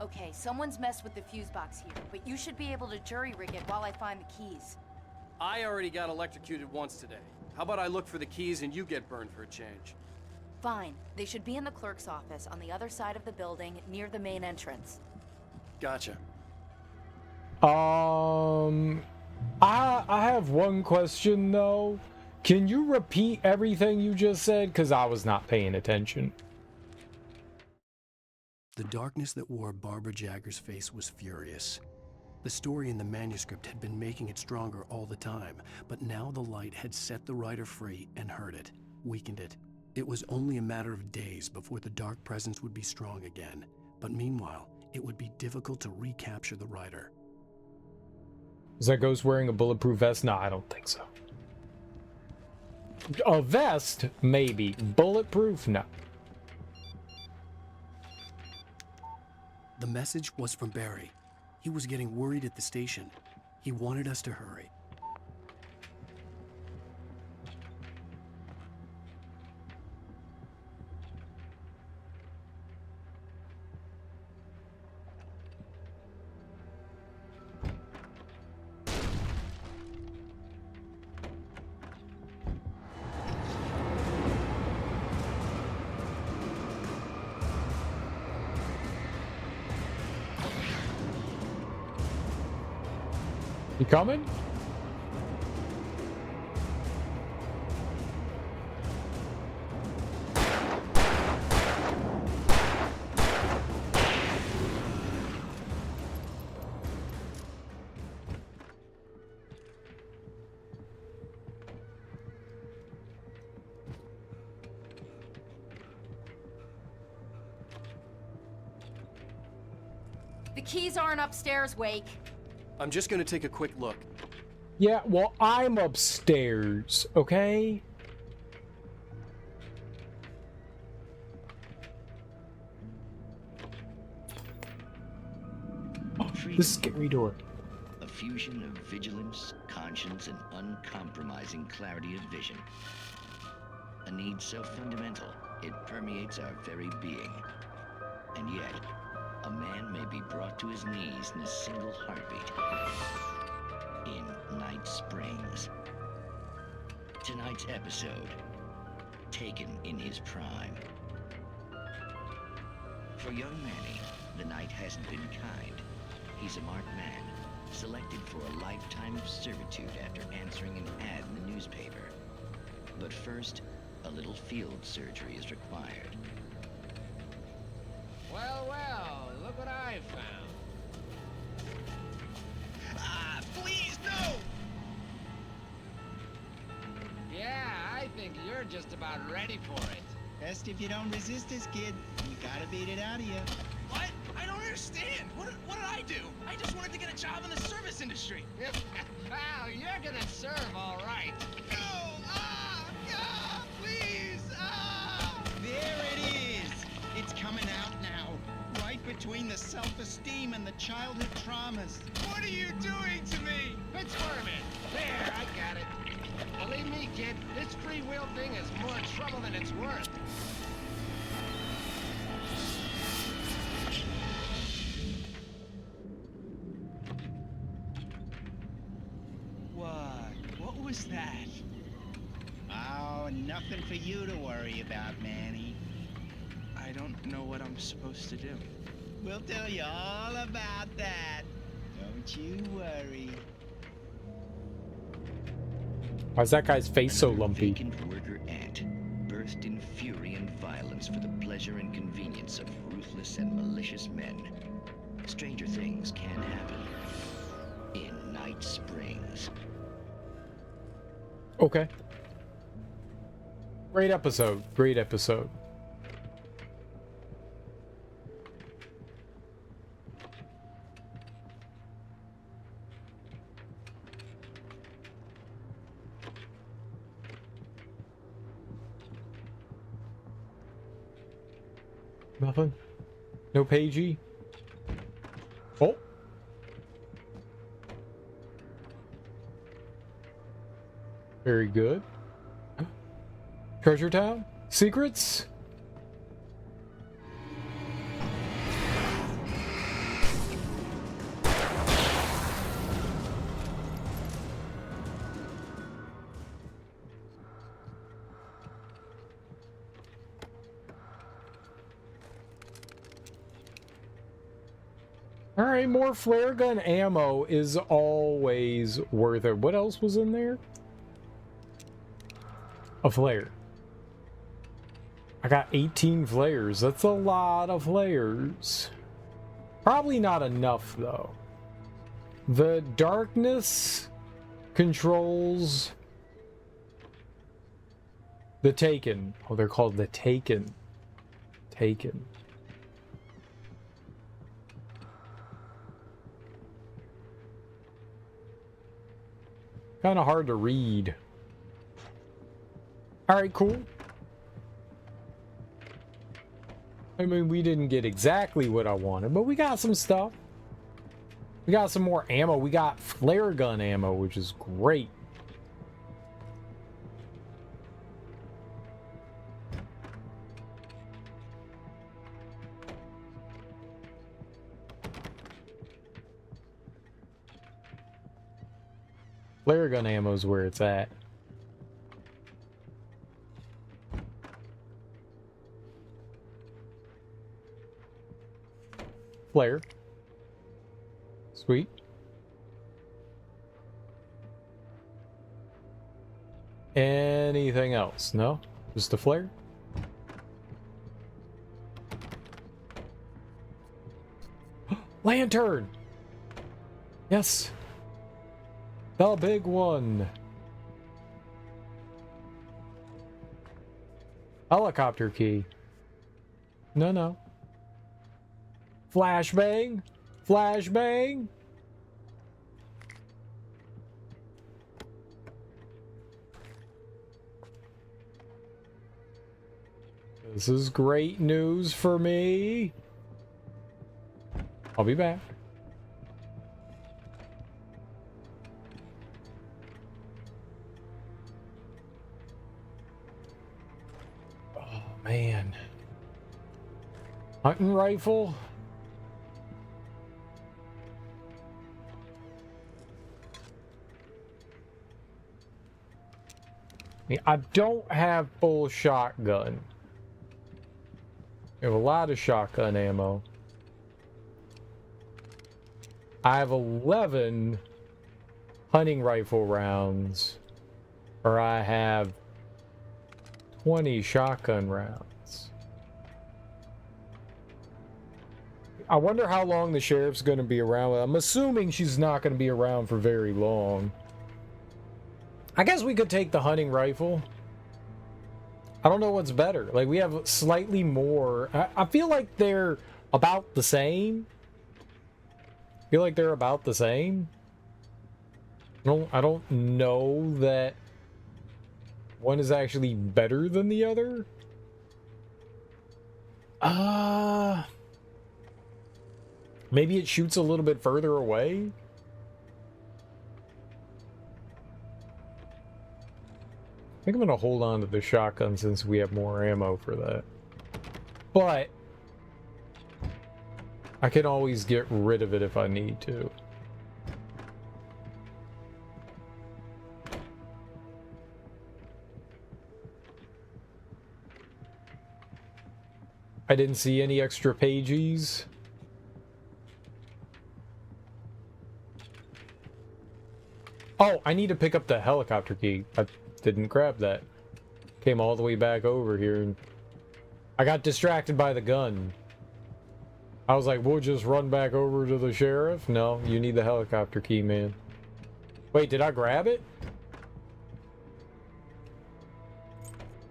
Okay, someone's messed with the fuse box here, but you should be able to jury rig it while I find the keys. I already got electrocuted once today. How about I look for the keys and you get burned for a change? Fine. They should be in the clerk's office on the other side of the building near the main entrance. Gotcha. I have one question though. Can you repeat everything you just said? Because I was not paying attention. The darkness that wore Barbara Jagger's face was furious. The story in the manuscript had been making it stronger all the time, but now the light had set the writer free and hurt it, weakened it. It was only a matter of days before the dark presence would be strong again, but meanwhile, it would be difficult to recapture the writer. Is that ghost wearing a bulletproof vest? No, I don't think so. A vest? Maybe. Bulletproof? No. The message was from Barry. He was getting worried at the station. He wanted us to hurry. You coming? The keys aren't upstairs, Wake. I'm just gonna take a quick look. Yeah, well, I'm upstairs, okay? freedom. scary door. A fusion of vigilance, conscience, and uncompromising clarity of vision. A need so fundamental, it permeates our very being. And yet, a man may be brought to his knees in a single heartbeat. In Night Springs. Tonight's episode, Taken in His Prime. For young Manny, the night hasn't been kind. He's a marked man, selected for a lifetime of servitude after answering an ad in the newspaper. But first, a little field surgery is required. Well, well, look what I found. Ah, please, no! Yeah, I think you're just about ready for it. Best if you don't resist this, kid. We gotta beat it out of you. What? I don't understand. What did I do? I just wanted to get a job in the service industry. Well, you're gonna serve all right. No! Ah! Ah! Please! Ah! There it is! It's coming out now. Right between the self-esteem and the childhood traumas. What are you doing to me? Quit squirming. There, I got it. Believe me, kid, this free will thing is more trouble than it's worth. What was that? Oh, nothing for you to worry about, Manny. I don't know what I'm supposed to do. We'll tell you all about that. Don't you worry. Why's that guy's face so lumpy? Vacant worker ant, burst in fury and violence for the pleasure and convenience of ruthless and malicious men. Stranger things can happen in Night Springs. Okay. Great episode. Great episode. Nothing? No pagey? Oh. Very good. Treasure Town? Secrets? Alright, more flare gun ammo is always worth it. What else was in there? A flare. I got 18 flares. That's a lot of flares. Probably not enough, though. The darkness controls the Taken. Oh, they're called the Taken. Taken. Kind of hard to read. Alright, cool. I mean, we didn't get exactly what I wanted, but we got some stuff. We got some more ammo. We got flare gun ammo, which is great. Flare gun ammo is where it's at. Flare. Sweet. Anything else? No? Just a flare? Lantern! Yes! The big one! Helicopter key. No. Flashbang! Flashbang! This is great news for me. I'll be back. man. Hunting rifle? I don't have full shotgun. I have a lot of shotgun ammo. I have 11 hunting rifle rounds, or I have 20 shotgun rounds. I wonder how long the sheriff's going to be around. I'm assuming she's not going to be around for very long. I guess we could take the hunting rifle. I don't know what's better. Like, we have slightly more. I feel like they're about the same. I feel like they're about the same. I don't know that one is actually better than the other. Maybe it shoots a little bit further away. I think I'm gonna hold on to the shotgun since we have more ammo for that. But I can always get rid of it if I need to. I didn't see any extra pages. Oh, I need to pick up the helicopter key. I didn't grab that. Came all the way back over here and I got distracted by the gun. I was like, we'll just run back over to the sheriff. No, you need the helicopter key, man. Wait, did I grab it?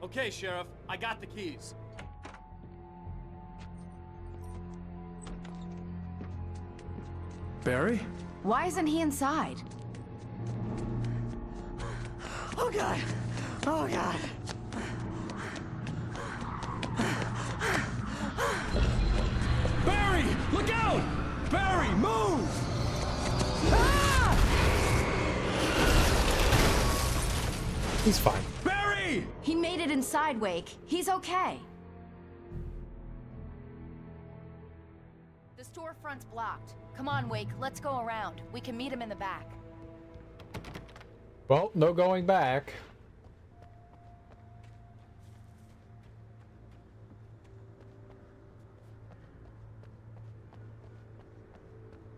Okay, Sheriff, I got the keys. Barry? Why isn't he inside? Oh God! Oh God! Barry! Look out! Barry, move! He's fine. Barry! He made it inside, Wake. He's okay. The storefront's blocked. Come on, Wake. Let's go around. We can meet him in the back. Well, no going back.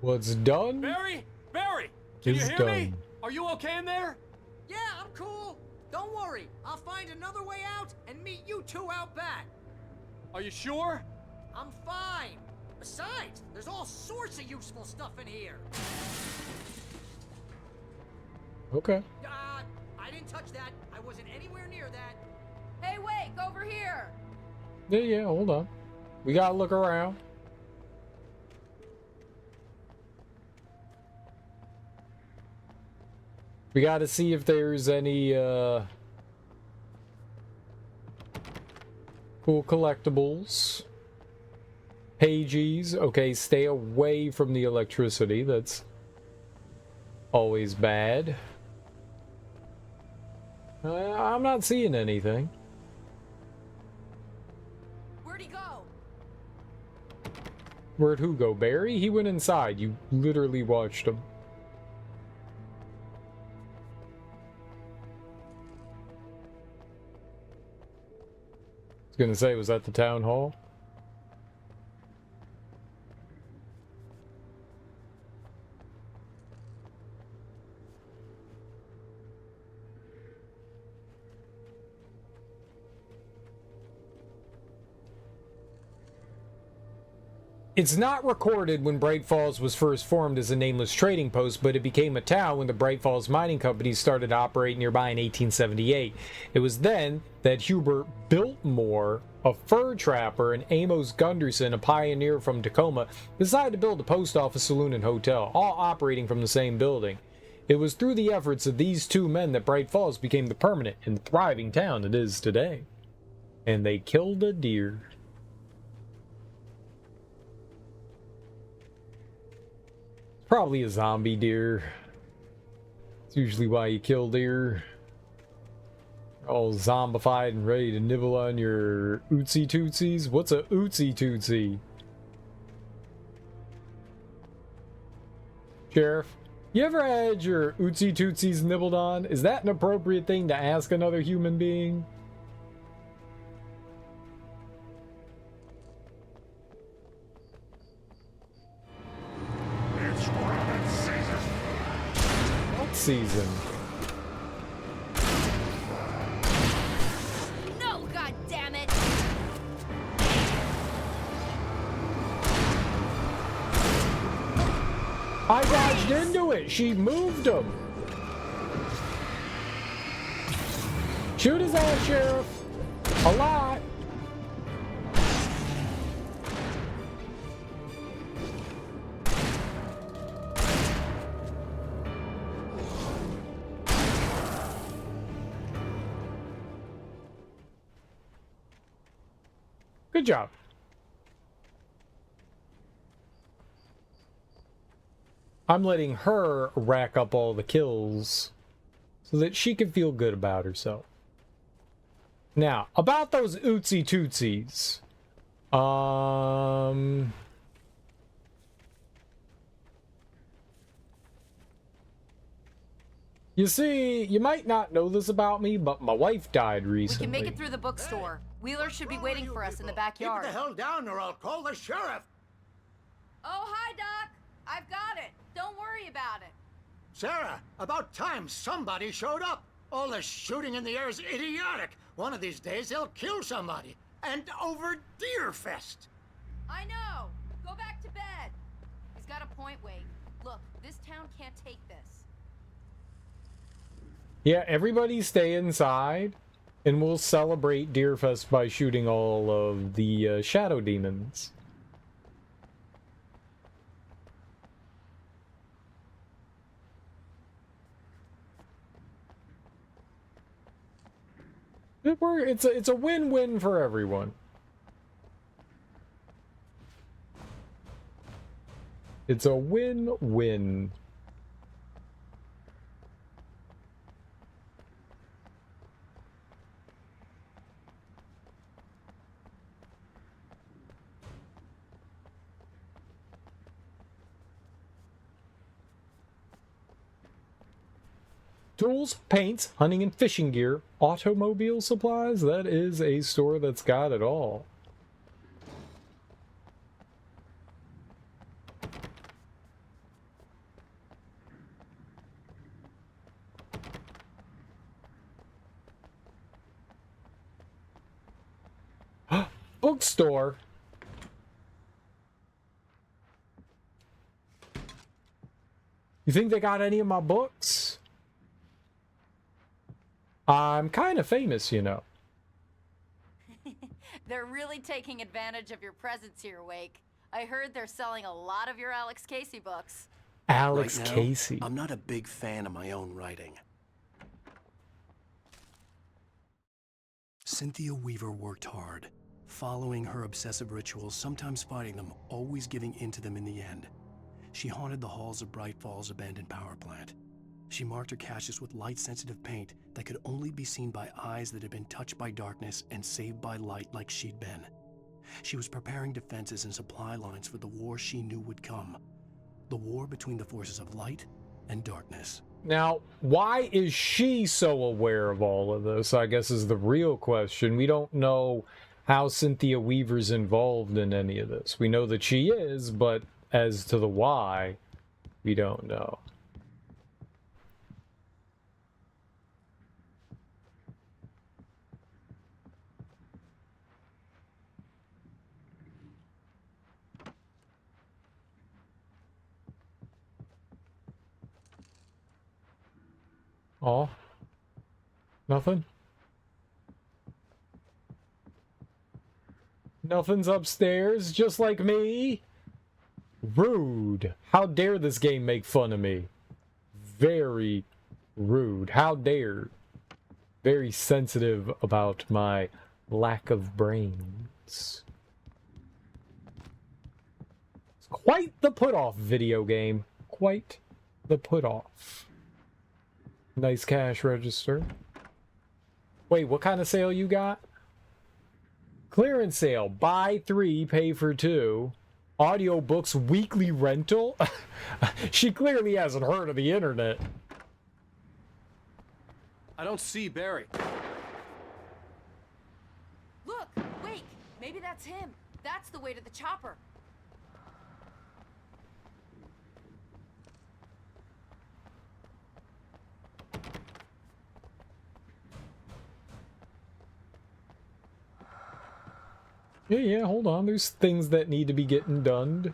What's done? Barry! Barry! Can you Is hear done. me? Are you okay in there? Yeah, I'm cool. Don't worry. I'll find another way out and meet you two out back. Are you sure? I'm fine. Besides, there's all sorts of useful stuff in here. Okay. I didn't touch that. I wasn't anywhere near that. Hey, Wake, over here. Yeah, hold on. We gotta look around. We gotta see if there's any, cool collectibles. Pages. Okay, stay away from the electricity. That's always bad. I'm not seeing anything. Where'd he go? Where'd who go? Barry? He went inside. You literally watched him. I was gonna say, was that the town hall? It's not recorded when Bright Falls was first formed as a nameless trading post, but it became a town when the Bright Falls Mining Company started to operate nearby in 1878. It was then that Hubert Biltmore, a fur trapper, and Amos Gunderson, a pioneer from Tacoma, decided to build a post office, saloon, and hotel, all operating from the same building. It was through the efforts of these two men that Bright Falls became the permanent and thriving town it is today. And they killed a deer. Probably a zombie deer. It's usually why you kill deer. All zombified and ready to nibble on your ootsie tootsies. What's a ootsie tootsie? Sheriff, you ever had your ootsie tootsies nibbled on? Is that an appropriate thing to ask another human being? It's rabbit season. What season? No, god damn it! I dodged into it. She moved him. Shoot his ass, Sheriff. A lot. Good job. I'm letting her rack up all the kills so that she can feel good about herself. Now, about those ootsie tootsies. You see, you might not know this about me, but my wife died recently. We can make it through the bookstore. Wheeler should be waiting for us in the backyard. Keep the hell down or I'll call the sheriff. Oh, hi, Doc. I've got it. Don't worry about it. Sarah, about time somebody showed up. All this shooting in the air is idiotic. One of these days they'll kill somebody. And over Deerfest. I know. Go back to bed. He's got a point, Wade. Look, this town can't take this. Yeah, everybody stay inside, and we'll celebrate Deerfest by shooting all of the shadow demons. It's a win-win for everyone. It's a win-win. Tools, paints, hunting and fishing gear, automobile supplies. That is a store that's got it all. Bookstore. You think they got any of my books? I'm kind of famous, you know. They're really taking advantage of your presence here, Wake. I heard they're selling a lot of your Alex Casey books. Alex Right now, Casey. I'm not a big fan of my own writing. Cynthia Weaver worked hard, following her obsessive rituals, sometimes fighting them, always giving in to them in the end. She haunted the halls of Bright Falls' abandoned power plant. She marked her caches with light-sensitive paint that could only be seen by eyes that had been touched by darkness and saved by light like she'd been. She was preparing defenses and supply lines for the war she knew would come. The war between the forces of light and darkness. Now, why is she so aware of all of this, I guess, is the real question. We don't know how Cynthia Weaver's involved in any of this. We know that she is, but as to the why, we don't know. Oh, nothing? Nothing's upstairs, just like me? Rude. How dare this game make fun of me? Very rude. How dare. Very sensitive about my lack of brains. It's quite the put-off video game. Quite the put-off. Nice cash register. Wait, what kind of sale you got? Clearance sale. Buy 3, pay for 2. Audiobooks weekly rental? She clearly hasn't heard of the internet. I don't see Barry. Look, Wake. Maybe that's him. That's the way to the chopper. Yeah, hold on. There's things that need to be getting done.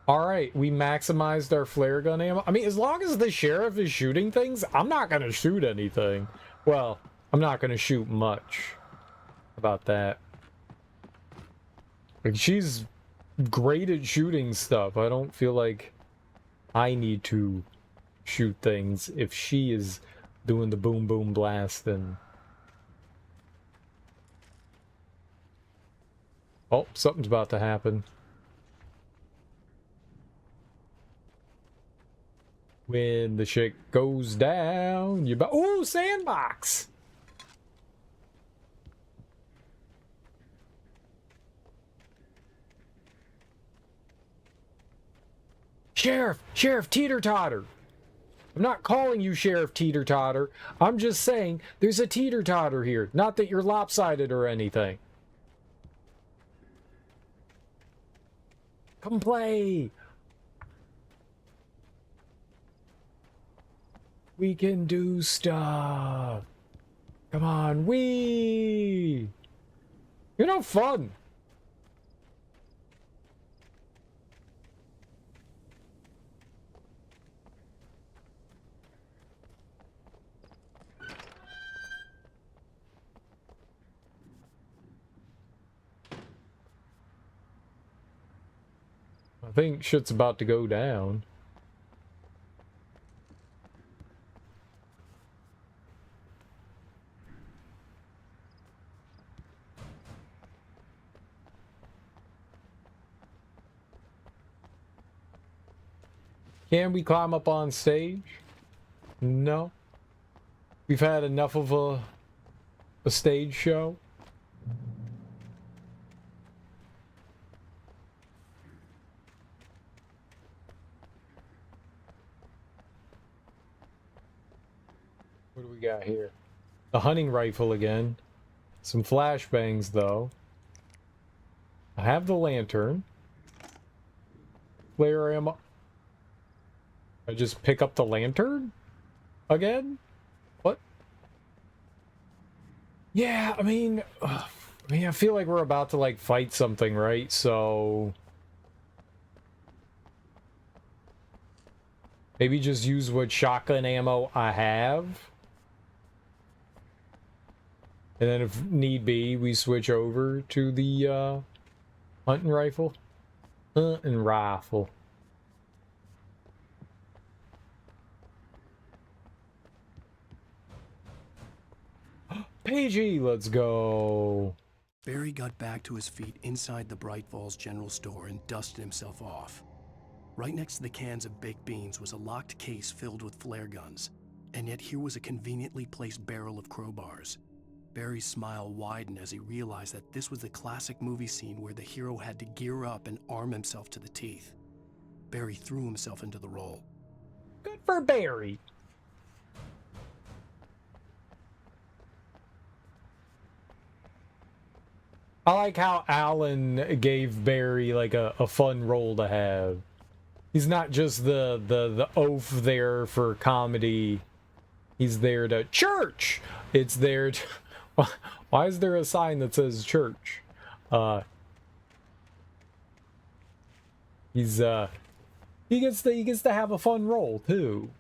Alright, we maximized our flare gun ammo. I mean, as long as the sheriff is shooting things, I'm not gonna shoot anything. Well, I'm not gonna shoot much about that. Like, she's great at shooting stuff. I don't feel like I need to shoot things if she is doing the boom boom blast. And oh, something's about to happen. When the shit goes down, you ooh, sandbox. Sheriff Teeter-Totter. I'm not calling you Sheriff Teeter-Totter. I'm just saying there's a teeter-totter here. Not that you're lopsided or anything. Come play. We can do stuff. Come on, You're no fun. I think shit's about to go down. Can we climb up on stage? No. We've had enough of a stage show. What do we got here? The hunting rifle again. Some flashbangs, though. I have the lantern. Flare ammo. I just pick up the lantern? Again? What? Yeah, I mean, I feel like we're about to, like, fight something, right? So maybe just use what shotgun ammo I have. And then if need be, we switch over to the hunting rifle. Hunting rifle. PG, let's go. Barry got back to his feet inside the Bright Falls General Store and dusted himself off. Right next to the cans of baked beans was a locked case filled with flare guns, and yet here was a conveniently placed barrel of crowbars. Barry's smile widened as he realized that this was the classic movie scene where the hero had to gear up and arm himself to the teeth. Barry threw himself into the role. Good for Barry. I like how Alan gave Barry like a fun role to have. He's not just the oaf there for comedy. He's there to church. It's there to why is there a sign that says church? He gets to have a fun role too.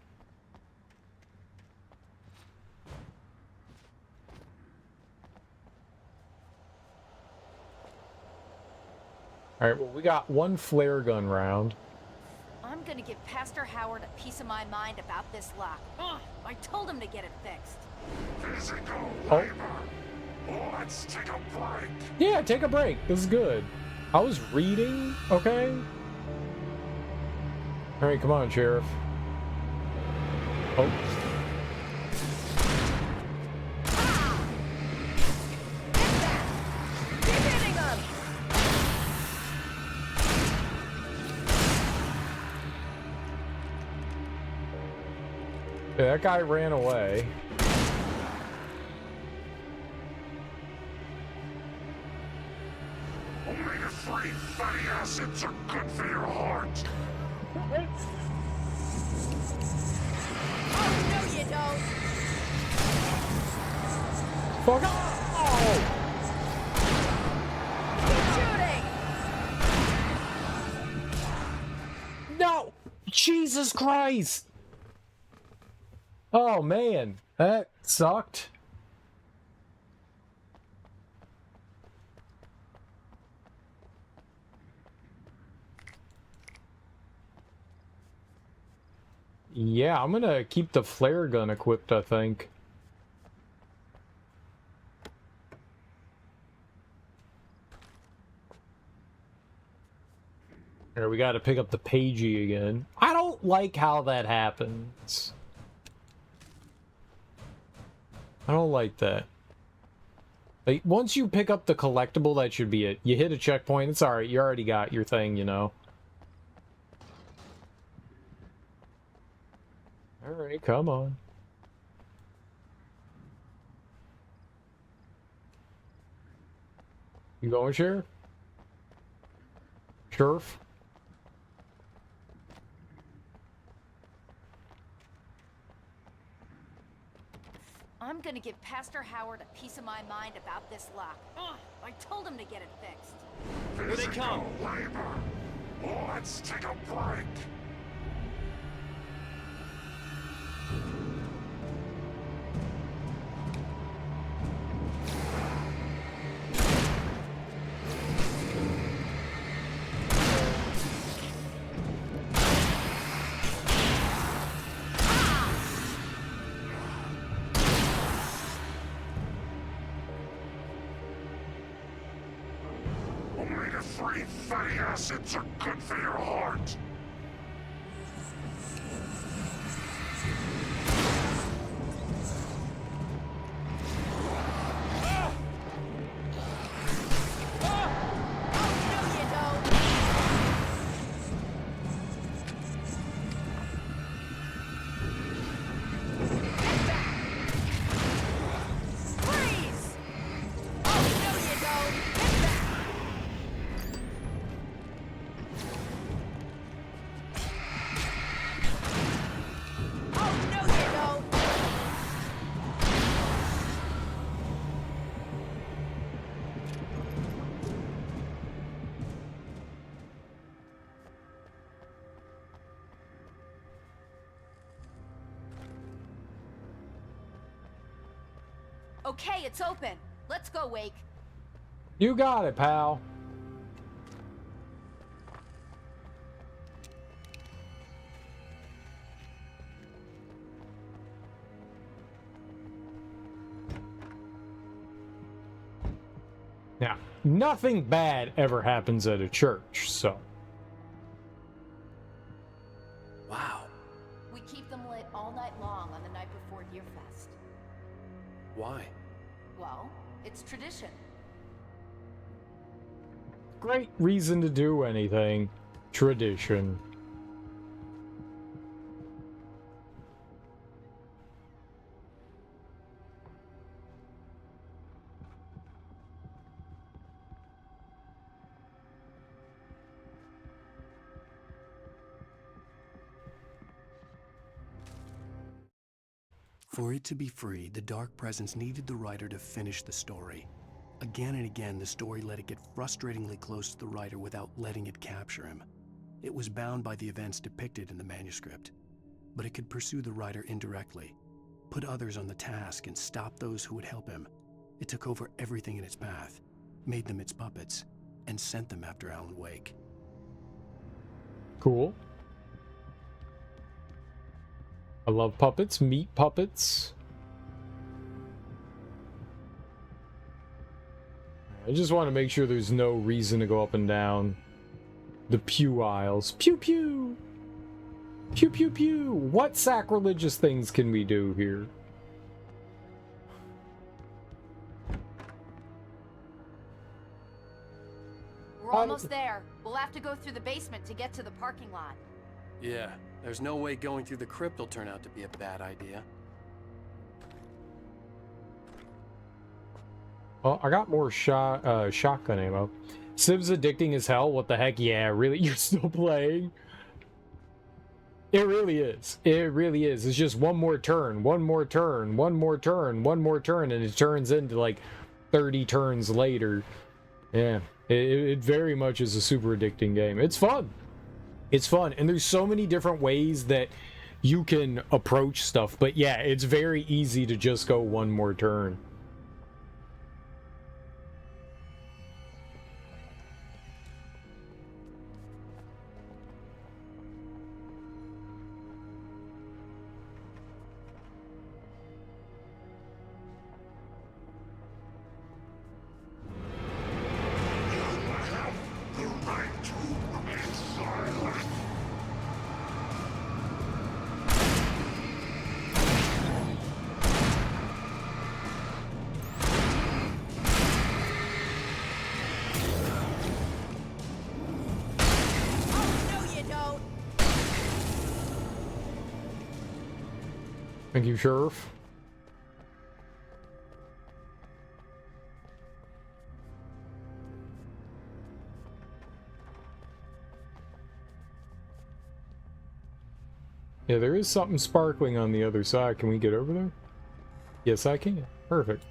All right, well, we got one flare gun round. I'm gonna give Pastor Howard a piece of my mind about this lock. Ugh, I told him to get it fixed. Physical Oh. labor. Let's take a break. Yeah, take a break. This is good. I was reading, okay? Alright, come on, Sheriff. Oh. Yeah, that guy ran away. Omega-3 fatty acids are good for your heart. Oh, no you don't! Fuck off! Oh! Keep shooting! No! Jesus Christ! Oh man, that sucked. Yeah, I'm gonna keep the flare gun equipped, I think. Here, we gotta pick up the pagey again. I don't like how that happens. I don't like that. Like, once you pick up the collectible, that should be it. You hit a checkpoint, it's alright, you already got your thing, you know. Alright, come on. You going, Sheriff? Sheriff? I'm gonna give Pastor Howard a piece of my mind about this lock. Ugh, I told him to get it fixed. Here they come. Let's take a break. Omega-3 fatty acids are good for your heart. Okay, it's open. Let's go, Wake. You got it, pal. Now, nothing bad ever happens at a church, so. Wow. We keep them lit all night long on the night before Yearfest. Why? Well, it's tradition. Great reason to do anything. Tradition. For it to be free, the Dark Presence needed the writer to finish the story. Again and again, the story let it get frustratingly close to the writer without letting it capture him. It was bound by the events depicted in the manuscript, but it could pursue the writer indirectly, put others on the task and stop those who would help him. It took over everything in its path, made them its puppets, and sent them after Alan Wake. Cool. I love puppets, meat puppets. I just want to make sure there's no reason to go up and down the pew aisles. Pew pew! Pew pew pew! What sacrilegious things can we do here? We're almost there. We'll have to go through the basement to get to the parking lot. Yeah, there's no way going through the crypt will turn out to be a bad idea. Well, I got more shotgun ammo. Civ's addicting as hell. What the heck? Yeah, really? You're still playing? It really is. It really is. It's just one more turn, one more turn, one more turn, one more turn, and it turns into like 30 turns later. Yeah, it very much is a super addicting game. It's fun. It's fun, and there's so many different ways that you can approach stuff. But yeah, it's very easy to just go one more turn. Thank you, Sheriff. Yeah, there is something sparkling on the other side. Can we get over there? Yes, I can. Perfect.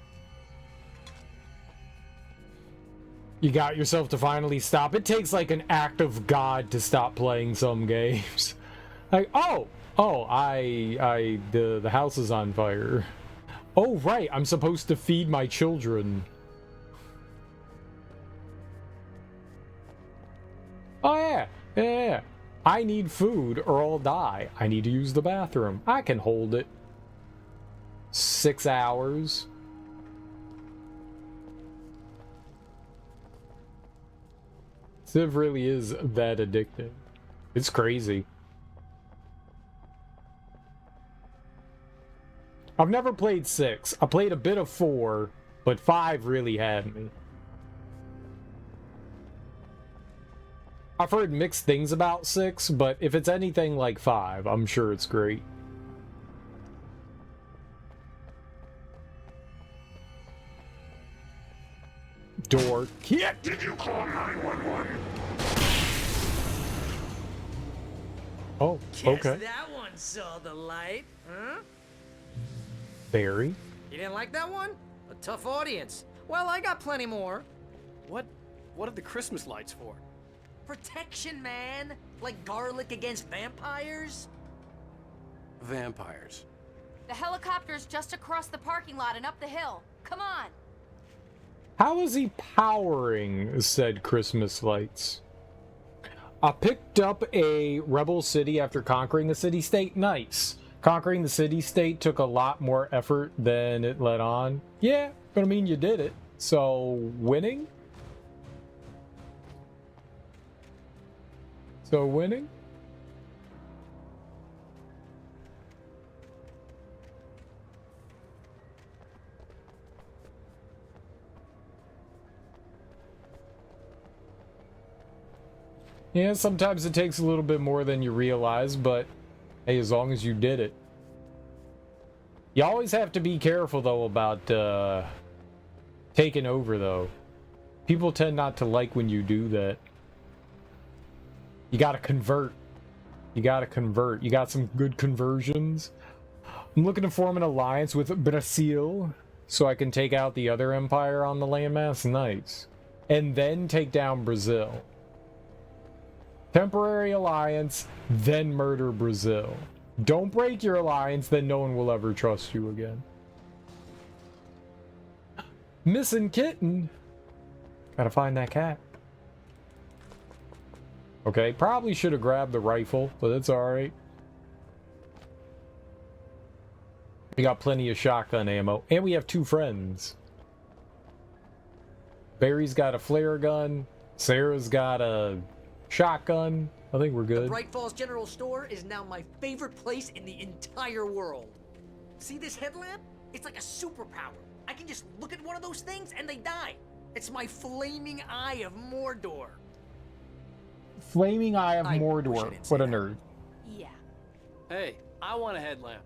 You got yourself to finally stop. It takes like an act of God to stop playing some games. Like, oh, the house is on fire. Oh, right, I'm supposed to feed my children. Oh, yeah. I need food or I'll die. I need to use the bathroom. I can hold it. 6 hours. Civ really is that addictive. It's crazy. I've never played 6. I played a bit of 4, but 5 really had me. I've heard mixed things about 6, but if it's anything like 5, I'm sure it's great. Door. Yeah. Did you call 911? Oh, okay. That one saw the light, huh? Barry. You didn't like that one? A tough audience. Well, I got plenty more. What are the Christmas lights for? Protection, man. Like garlic against vampires. Vampires. The helicopter's just across the parking lot and up the hill. Come on. How is he powering said Christmas lights? I picked up a rebel city after conquering a city-state. Nice. Conquering the city-state took a lot more effort than it let on. Yeah, but I mean, you did it. So, winning? So, winning? Yeah, sometimes it takes a little bit more than you realize, but hey, as long as you did it. You always have to be careful, though, about taking over, though. People tend not to like when you do that. You gotta convert. You gotta convert. You got some good conversions. I'm looking to form an alliance with Brazil so I can take out the other empire on the landmass. Nice. And then take down Brazil. Temporary alliance, then murder Brazil. Don't break your alliance, then no one will ever trust you again. Missing kitten. Gotta find that cat. Okay, probably should have grabbed the rifle, but it's alright. We got plenty of shotgun ammo, and we have 2 friends. Barry's got a flare gun, Sarah's got a shotgun. I think we're The good. Bright Falls General Store is now my favorite place in the entire world. See this headlamp? It's like a superpower. I can just look at one of those things and they die. It's my flaming eye of Mordor. Flaming Eye of I wish I Mordor. didn't say What a that. nerd. Yeah. Hey, I want a headlamp.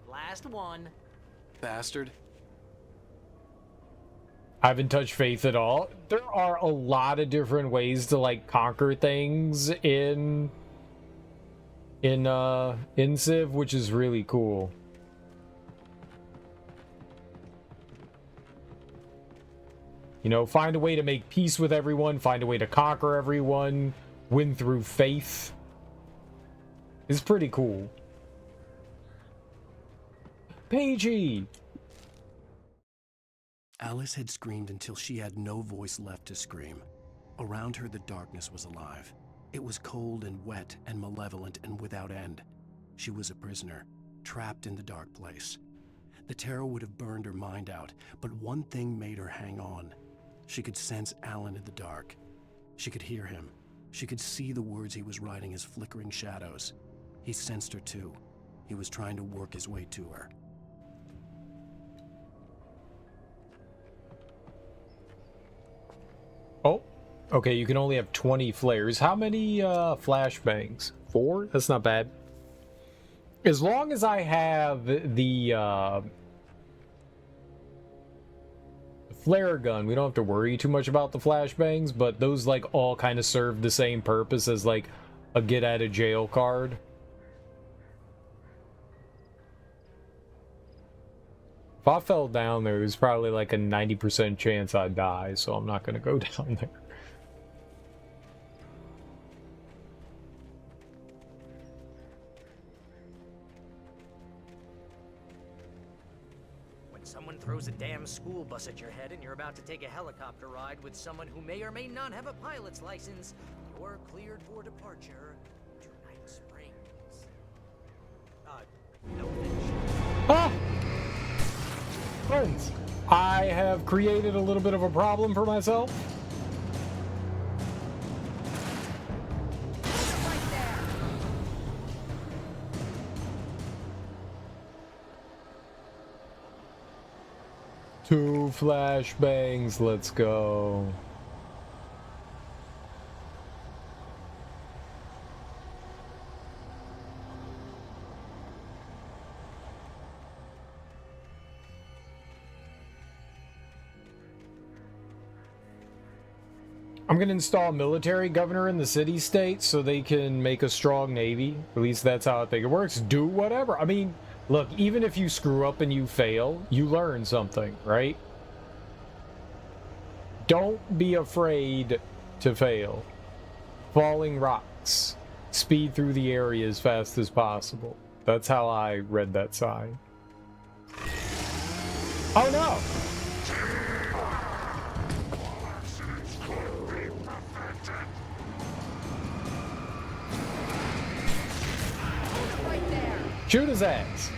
Last one. Bastard. I haven't touched Faith at all. There are a lot of different ways to like conquer things in Civ, which is really cool. You know, find a way to make peace with everyone, find a way to conquer everyone, win through faith. It's pretty cool. Pagey! Alice had screamed until she had no voice left to scream. Around her, the darkness was alive. It was cold and wet and malevolent and without end. She was a prisoner, trapped in the dark place. The terror would have burned her mind out, but one thing made her hang on. She could sense Alan in the dark. She could hear him. She could see the words he was writing as flickering shadows. He sensed her too. He was trying to work his way to her. Oh, okay, you can only have 20 flares. How many flashbangs? 4? That's not bad. As long as I have the flare gun, we don't have to worry too much about the flashbangs, but those like all kind of serve the same purpose as like a get out of jail card. If I fell down there, there's probably like a 90% chance I'd die, so I'm not going to go down there. When someone throws a damn school bus at your head and you're about to take a helicopter ride with someone who may or may not have a pilot's license, you're cleared for departure to Night Springs. No finish. Ah! Friends, I have created a little bit of a problem for myself. Two flashbangs, let's go. I'm gonna install a military governor in the city-state so they can make a strong navy. At least that's how I think it works. Do whatever. I mean, look, even if you screw up and you fail, you learn something, right? Don't be afraid to fail. Falling rocks. Speed through the area as fast as possible. That's how I read that sign. Oh no! Shoot his ass.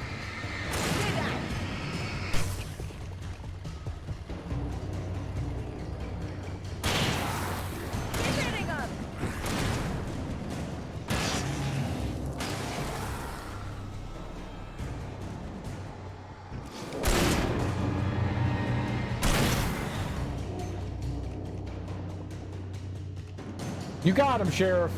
You got him, Sheriff.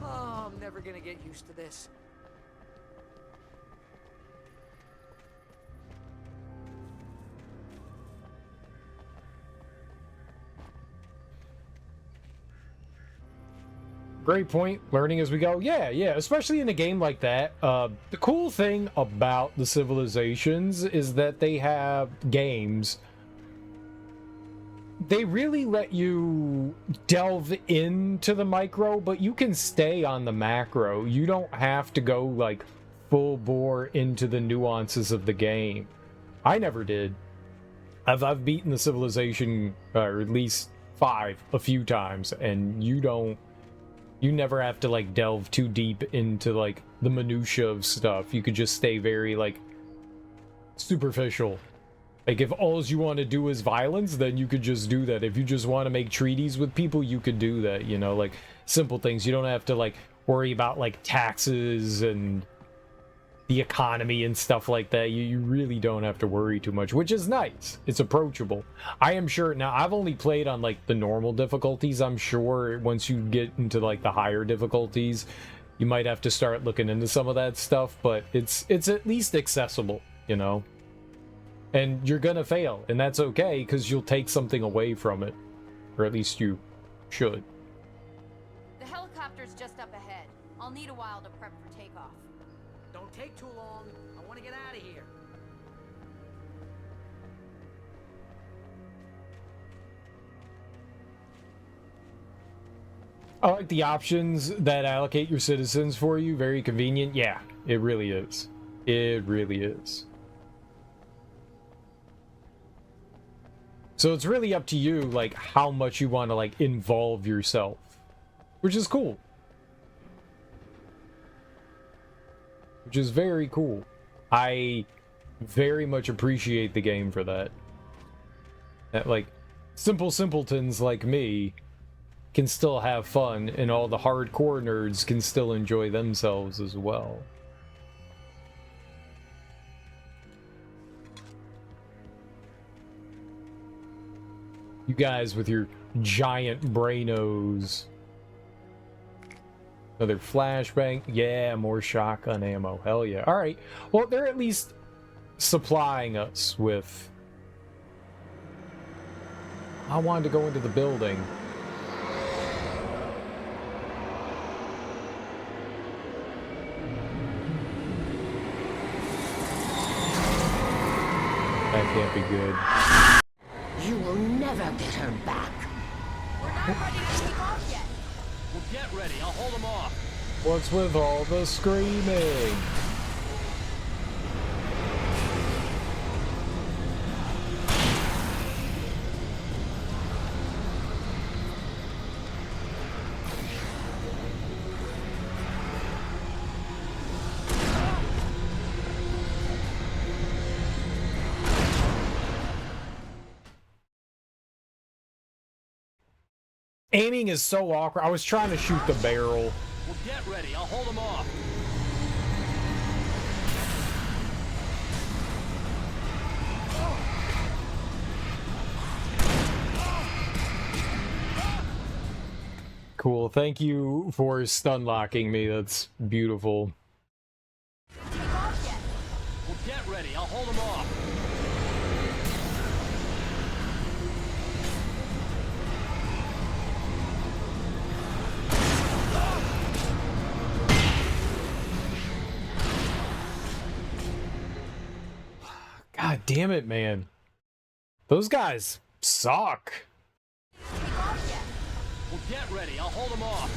Oh, I'm never gonna get used to this. Great point. Learning as we go. Yeah, especially in a game like that. The cool thing about the Civilizations is that they have games. They really let you delve into the micro, but you can stay on the macro. You don't have to go like full bore into the nuances of the game. I never did. I've beaten the Civilization, or at least 5 a few times, and you never have to like delve too deep into like the minutia of stuff. You could just stay very like superficial. Like, if all you want to do is violence, then you could just do that. If you just want to make treaties with people, you could do that, you know? Like, simple things. You don't have to, like, worry about, like, taxes and the economy and stuff like that. You really don't have to worry too much, which is nice. It's approachable. I am sure... Now, I've only played on, like, the normal difficulties. I'm sure once you get into, like, the higher difficulties, you might have to start looking into some of that stuff, but it's at least accessible, you know? And you're gonna fail, and that's okay, because you'll take something away from it. Or at least you should. The helicopter's just up ahead. I'll need a while to prep for takeoff. Don't take too long. I want to get out of here. I like the options that allocate your citizens for you. Very convenient. Yeah, it really is. It really is. So it's really up to you, like, how much you want to, like, involve yourself. Which is cool. Which is very cool. I very much appreciate the game for that. That, like, simple simpletons like me can still have fun, and all the hardcore nerds can still enjoy themselves as well. You guys with your giant brainos. Another flashbang. Yeah, more shotgun ammo. Hell yeah. Alright. Well, they're at least supplying us with... I wanted to go into the building. That can't be good. You will never get her back. We're not ready to take off yet. Well, get ready. I'll hold them off. What's with all the screaming? Aiming is so awkward. I was trying to shoot the barrel. Well, get ready. I'll hold them off. Cool. Thank you for stun locking me. That's beautiful. Well, get ready. I'll hold them off. God damn it, man. Those guys suck. Well, get ready. I'll hold them off.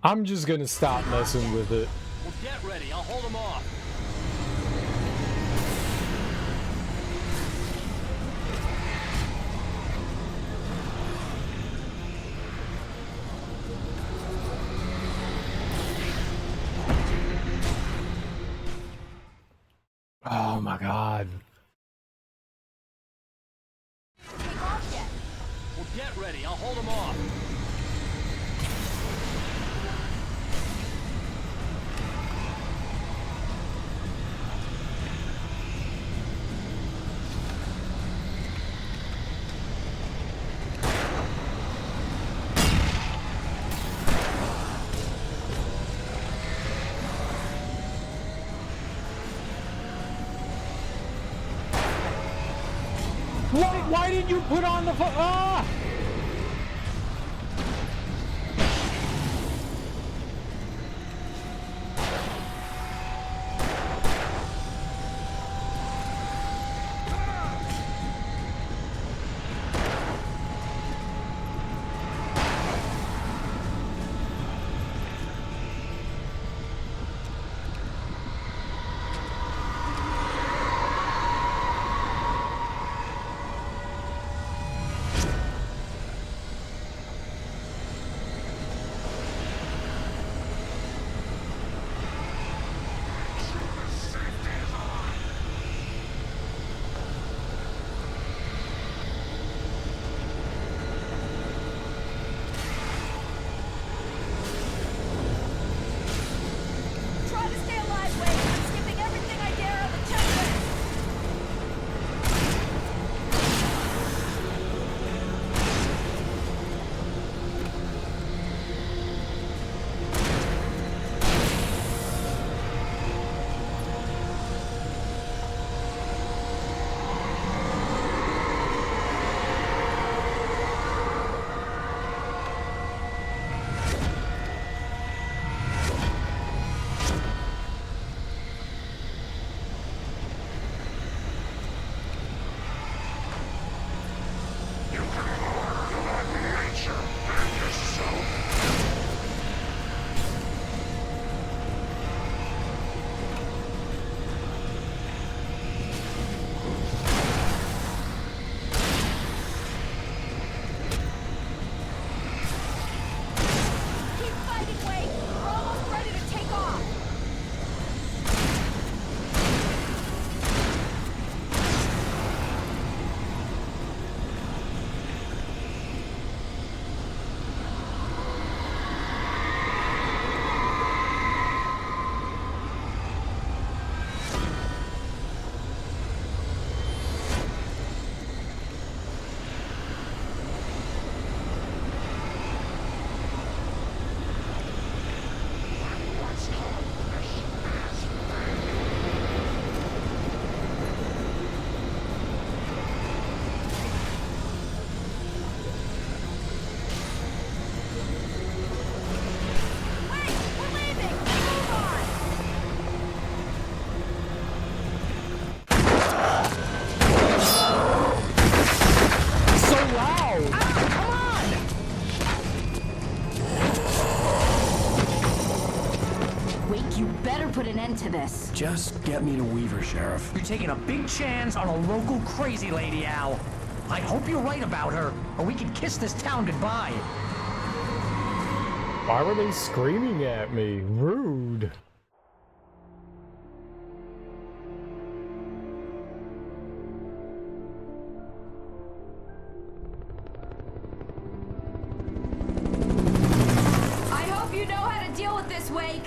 I'm just gonna stop messing with it. Well, get ready. I'll hold them off. Oh my god. Well, get ready. I'll hold them off. Why did you put on the ah! end to this. Just get me to Weaver, Sheriff. You're taking a big chance on a local crazy lady, Al. I hope you're right about her, or we can kiss this town goodbye. Why were they screaming at me? Rude. I hope you know how to deal with this, Wake.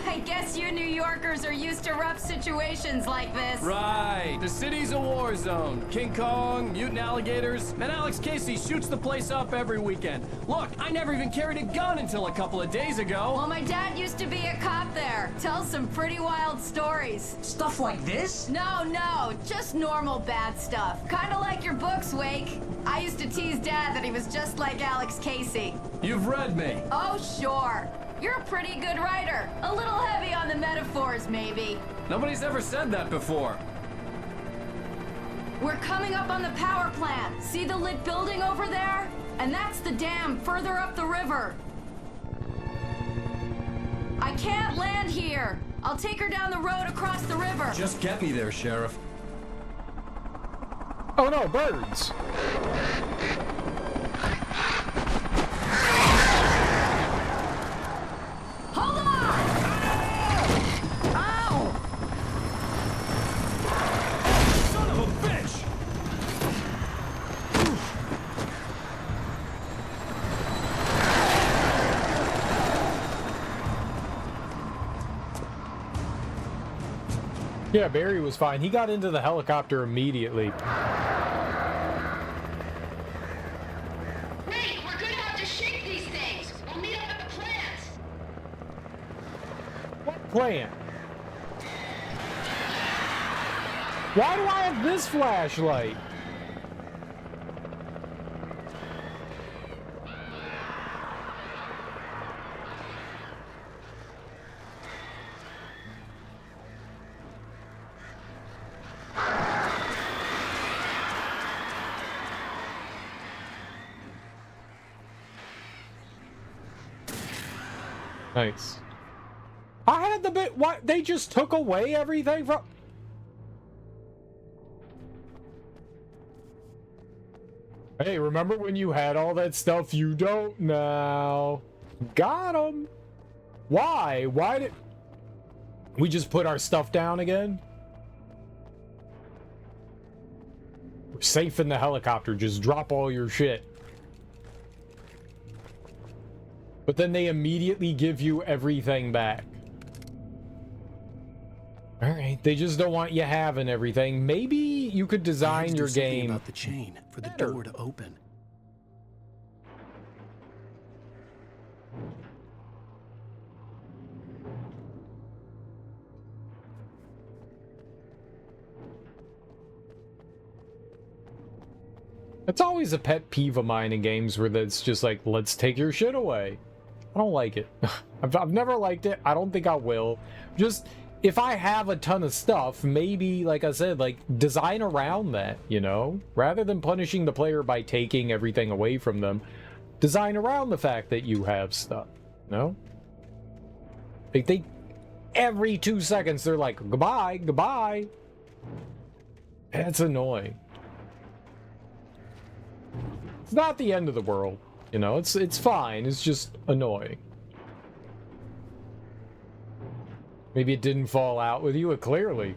I guess you New Yorkers are used to rough situations like this. Right. The city's a war zone. King Kong, mutant alligators, and Alex Casey shoots the place up every weekend. Look, I never even carried a gun until a couple of days ago. Well, my dad used to be a cop there. Tells some pretty wild stories. Stuff like this? No, just normal bad stuff. Kinda like your books, Wake. I used to tease Dad that he was just like Alex Casey. You've read me. Oh, sure. You're a pretty good writer. A little heavy on the metaphors, maybe. Nobody's ever said that before. We're coming up on the power plant. See the lit building over there? And that's the dam further up the river. I can't land here. I'll take her down the road across the river. Just get me there, Sheriff. Oh no, birds! Hold on! Ow! Son of a bitch! Yeah, Barry was fine. He got into the helicopter immediately. Wait, we're gonna have to shake these things. We'll meet up at the plant. What plant? Why do I have this flashlight? Nice. I had the bit. What? They just took away everything from. Hey, remember when you had all that stuff? You don't now. Got 'em. Why? Why did we just put our stuff down again? We're safe in the helicopter. Just drop all your shit. But then they immediately give you everything back. Alright, they just don't want you having everything. Maybe you could design your game about the chain for the better. door to open. It's always a pet peeve of mine in games where it's just like, let's take your shit away. I don't like it. I've never liked it. I don't think I will. Just, if I have a ton of stuff, maybe, like I said, like, design around that, you know? Rather than punishing the player by taking everything away from them, design around the fact that you have stuff, no? Like, they, every 2 seconds, they're like, goodbye, goodbye. That's annoying. It's not the end of the world, you know, it's fine, it's just annoying. Maybe it didn't fall out with you, clearly.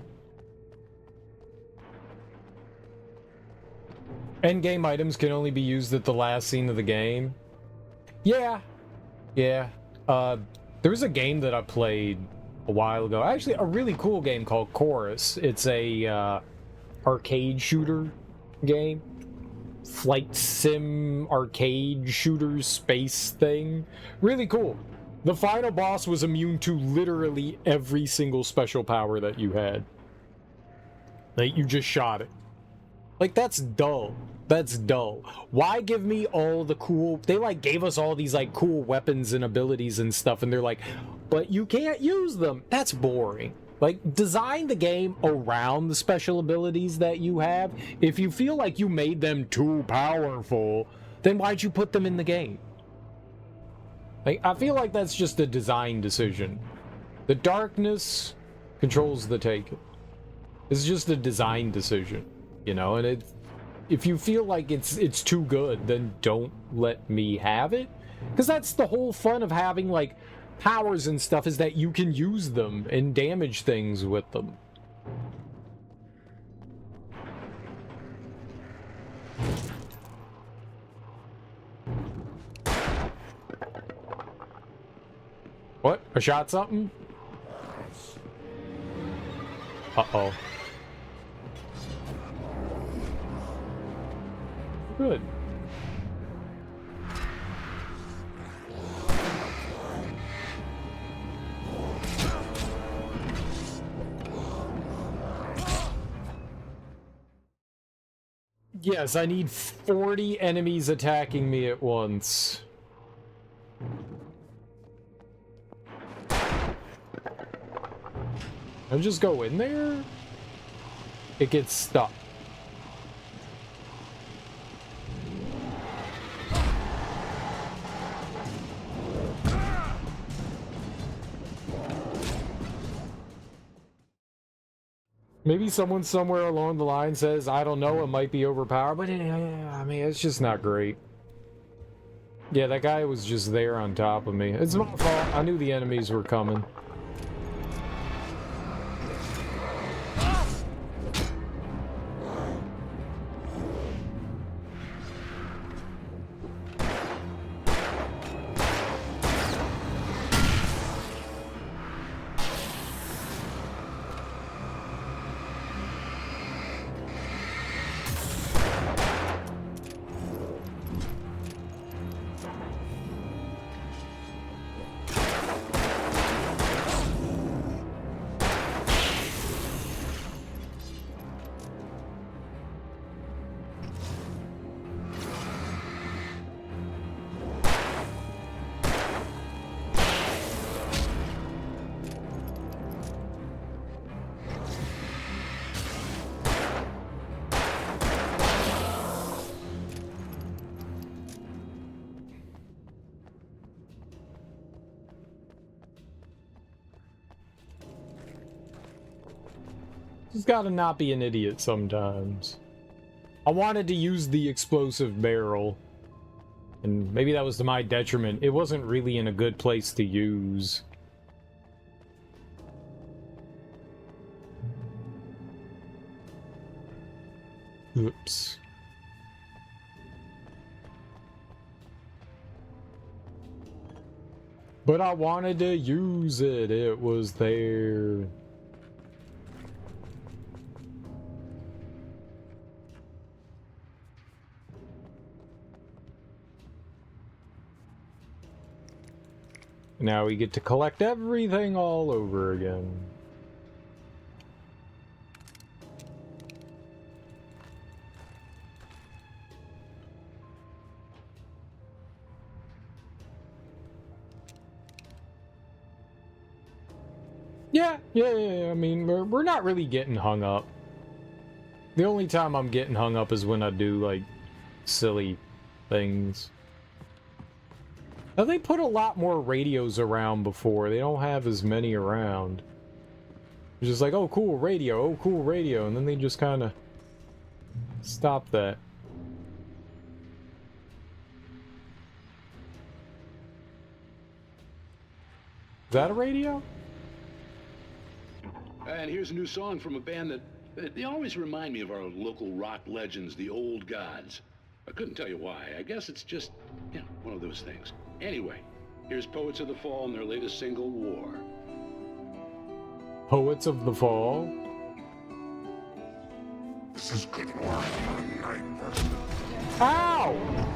Endgame items can only be used at the last scene of the game. Yeah. There was a game that I played a while ago, actually a really cool game called Chorus. It's a arcade shooter game. Flight sim arcade shooter space thing. Really cool. The final boss was immune to literally every single special power that you had. Like, you just shot it. Like, that's dull. That's dull. Why give me all the cool... They, like, gave us all these, like, cool weapons and abilities and stuff, and they're like, but you can't use them. That's boring. Like, design the game around the special abilities that you have. If you feel like you made them too powerful, then why'd you put them in the game? Like, I feel like that's just a design decision. The darkness Controls the Taken. It's just a design decision, you know, and if you feel like it's too good, then don't let me have it. Because that's the whole fun of having, like, powers and stuff, is that you can use them and damage things with them. What? I shot something? Uh-oh. Good. Yes, I need 40 enemies attacking me at once. I just go in there? It gets stuck. Maybe someone somewhere along the line says, I don't know, it might be overpowered, but I mean, it's just not great. Yeah, that guy was just there on top of me. It's my fault. I knew the enemies were coming. Just gotta not be an idiot sometimes. I wanted to use the explosive barrel, and maybe that was to my detriment. It wasn't really in a good place to use. Oops. But I wanted to use it. It was there. Now we get to collect everything all over again. Yeah. I mean, we're not really getting hung up. The only time I'm getting hung up is when I do, like, silly things. Now, they put a lot more radios around before. They don't have as many around. It's just like, oh, cool radio, and then they just kind of stop that. Is that a radio? And here's a new song from a band that they always remind me of our local rock legends, the Old Gods. I couldn't tell you why. I guess it's just, you know, one of those things. Anyway, here's Poets of the Fall and their latest single, War. Poets of the Fall? This is good work for a night person. Ow!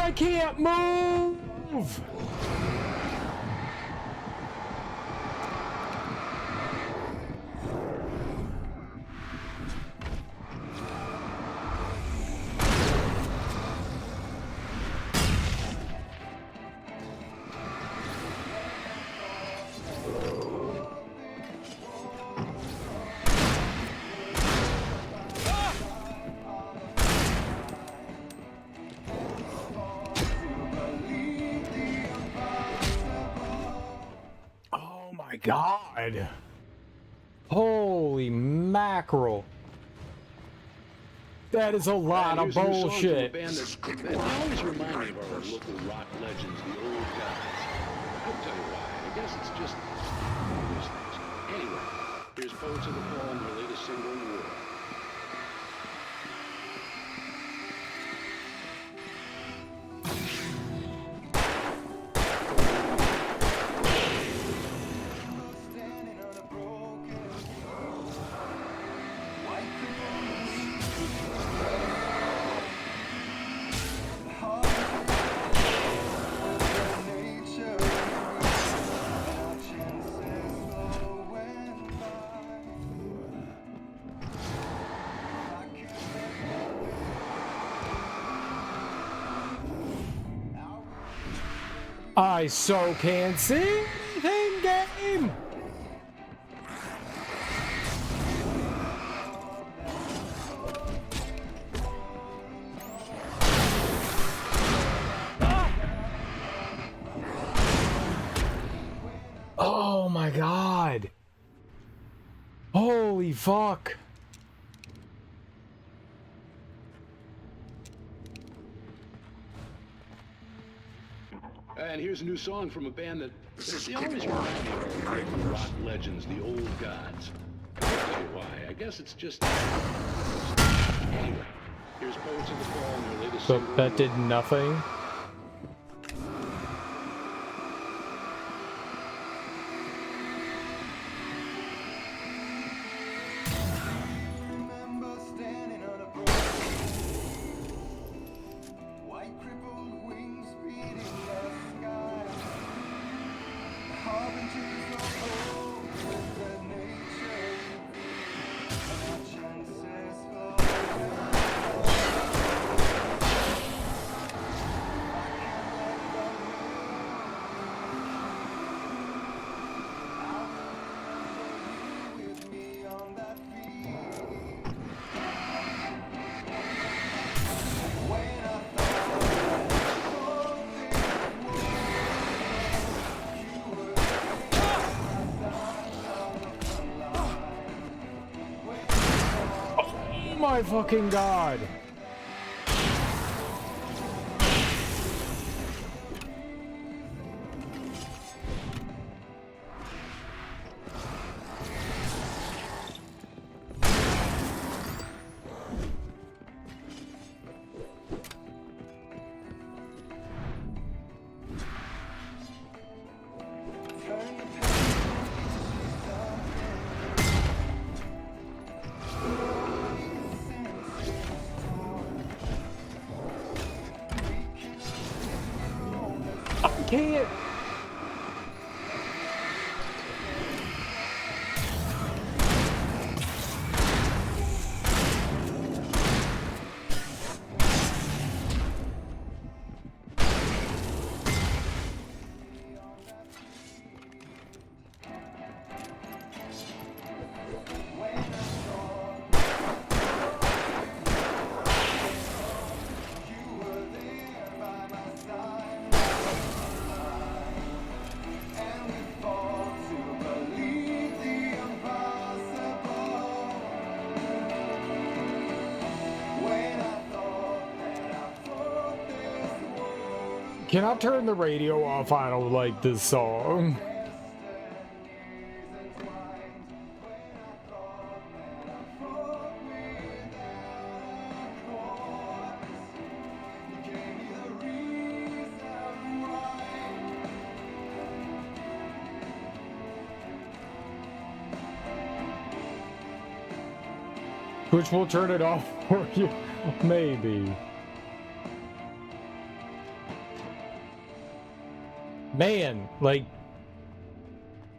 I can't move! Oh my god. Holy mackerel. That is a lot of bullshit. They always remind me of our local rock legends, the old guys. I couldn't tell you why. I guess it's just one of those things. Anyway, here's Poets of the Fall and their latest single, War. I so can't see anything, game! Oh my god! Holy fuck! And here's a new song from a band that they always remind me of our local rock legends, the old gods. I can't tell you why. I guess it's just... Anyway, here's Poets of the Fall and their latest So single. that did nothing? My fucking god! Can't. Can I turn the radio off? I don't like this song. Which will turn it off for you, maybe. man, like,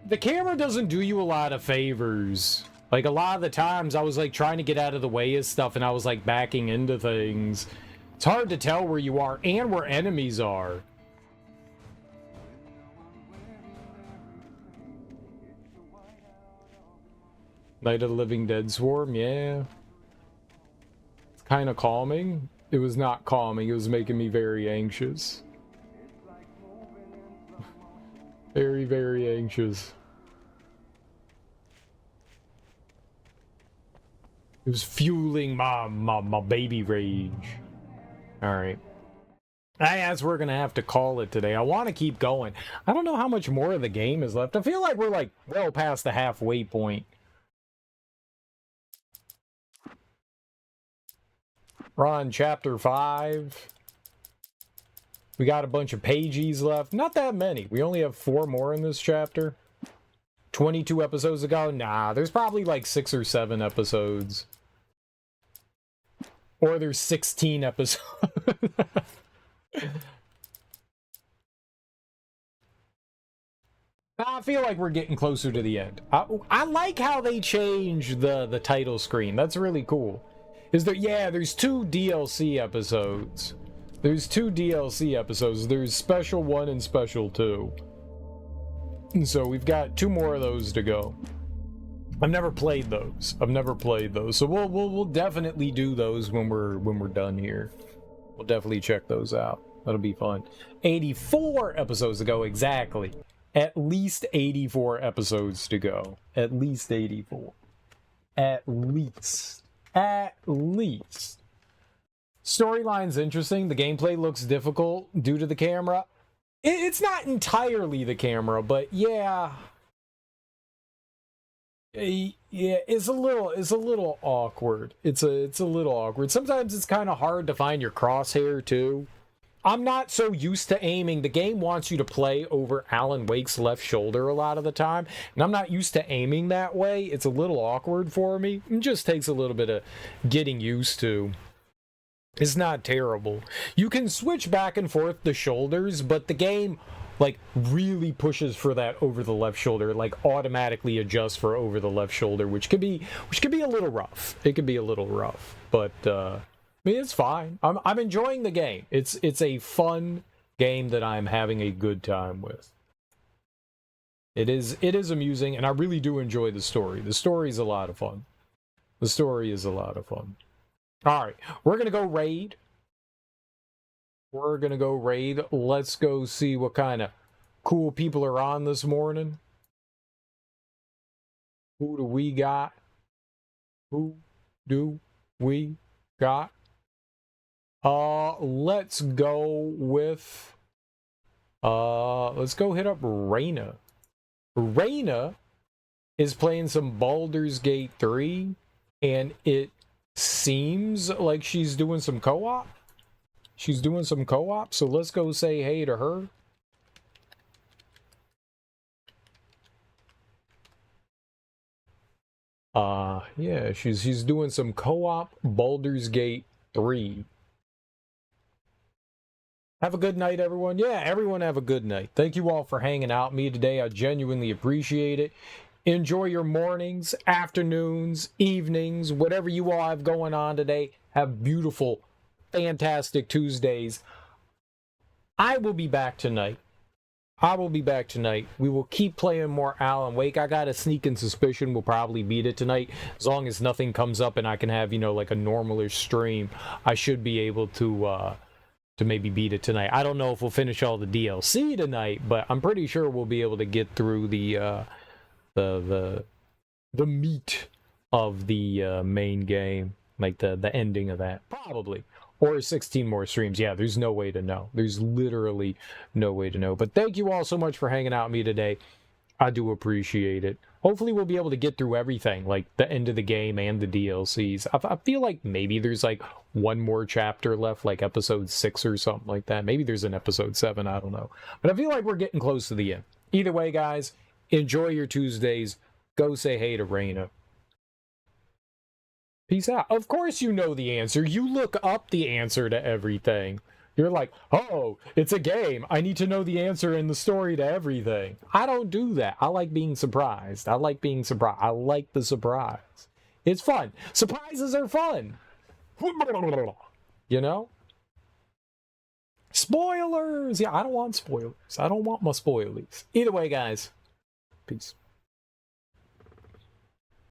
the camera doesn't do you a lot of favors. Like, a lot of the times I was, like, trying to get out of the way of stuff and I was, like, backing into things. It's hard to tell where you are and where enemies are. Night of the Living Dead Swarm, yeah. It's kind of calming. It was not calming. It was making me very anxious. Very, very anxious. It was fueling my baby rage. Alright. That's we're gonna have to call it today. I want to keep going. I don't know how much more of the game is left. I feel like we're like well past the halfway point. We're on chapter 5. We got a bunch of pages left. Not that many. We only have 4 more in this chapter. 22 episodes ago? Nah, there's probably like 6 or 7 episodes. Or there's 16 episodes. I feel like we're getting closer to the end. I like how they changed the title screen. That's really cool. Yeah, there's 2 DLC episodes. There's 2 DLC episodes. There's Special 1 and Special 2. And so we've got 2 more of those to go. I've never played those. So we'll definitely do those when we're done here. We'll definitely check those out. That'll be fun. 84 episodes to go, exactly. At least 84 episodes to go. At least 84. At least. Storyline's interesting. The gameplay looks difficult due to the camera. It's not entirely the camera, but yeah. Yeah, it's a little awkward. It's a little awkward. Sometimes it's kind of hard to find your crosshair too. I'm not so used to aiming. The game wants you to play over Alan Wake's left shoulder a lot of the time, and I'm not used to aiming that way. It's a little awkward for me. It just takes a little bit of getting used to. It's not terrible. You can switch back and forth the shoulders, but the game like really pushes for that over the left shoulder, like automatically adjusts for over the left shoulder, which could be a little rough. It could be a little rough, but I mean, it's fine. I'm enjoying the game. It's a fun game that I'm having a good time with. It is amusing, and I really do enjoy the story. The story is a lot of fun. All right, we're gonna go raid. Let's go see what kind of cool people are on this morning. Who do we got? Let's go with let's go hit up Reyna. Reyna is playing some Baldur's Gate 3, and it seems like she's doing some co-op. So let's go say hey to her. Yeah, she's doing some co-op Baldur's Gate 3. Have a good night, everyone. Yeah, everyone have a good night. Thank you all for hanging out with me today. I genuinely appreciate it. Enjoy your mornings, afternoons, evenings, whatever you all have going on today. Have beautiful, fantastic Tuesdays. I will be back tonight. We will keep playing more Alan Wake. I got a sneaking suspicion we'll probably beat it tonight. As long as nothing comes up and I can have, like a normalish stream, I should be able to maybe beat it tonight. I don't know if we'll finish all the DLC tonight, but I'm pretty sure we'll be able to get through the meat of the main game, like the ending of that. Probably. Or 16 more streams. Yeah, there's no way to know. There's literally no way to know. But thank you all so much for hanging out with me today. I do appreciate it. Hopefully we'll be able to get through everything, like the end of the game and the DLCs. I feel like maybe there's like one more chapter left, like episode 6 or something like that. Maybe there's an episode 7, I don't know. But I feel like we're getting close to the end. Either way, guys, enjoy your Tuesdays. Go say hey to Reyna. Peace out. Of course you know the answer. You look up the answer to everything. You're like, oh, it's a game. I need to know the answer in the story to everything. I don't do that. I like being surprised. I like being surprised. I like the surprise. It's fun. Surprises are fun. You know? Spoilers! Yeah, I don't want spoilers. I don't want my spoilies. Either way, guys. Peace.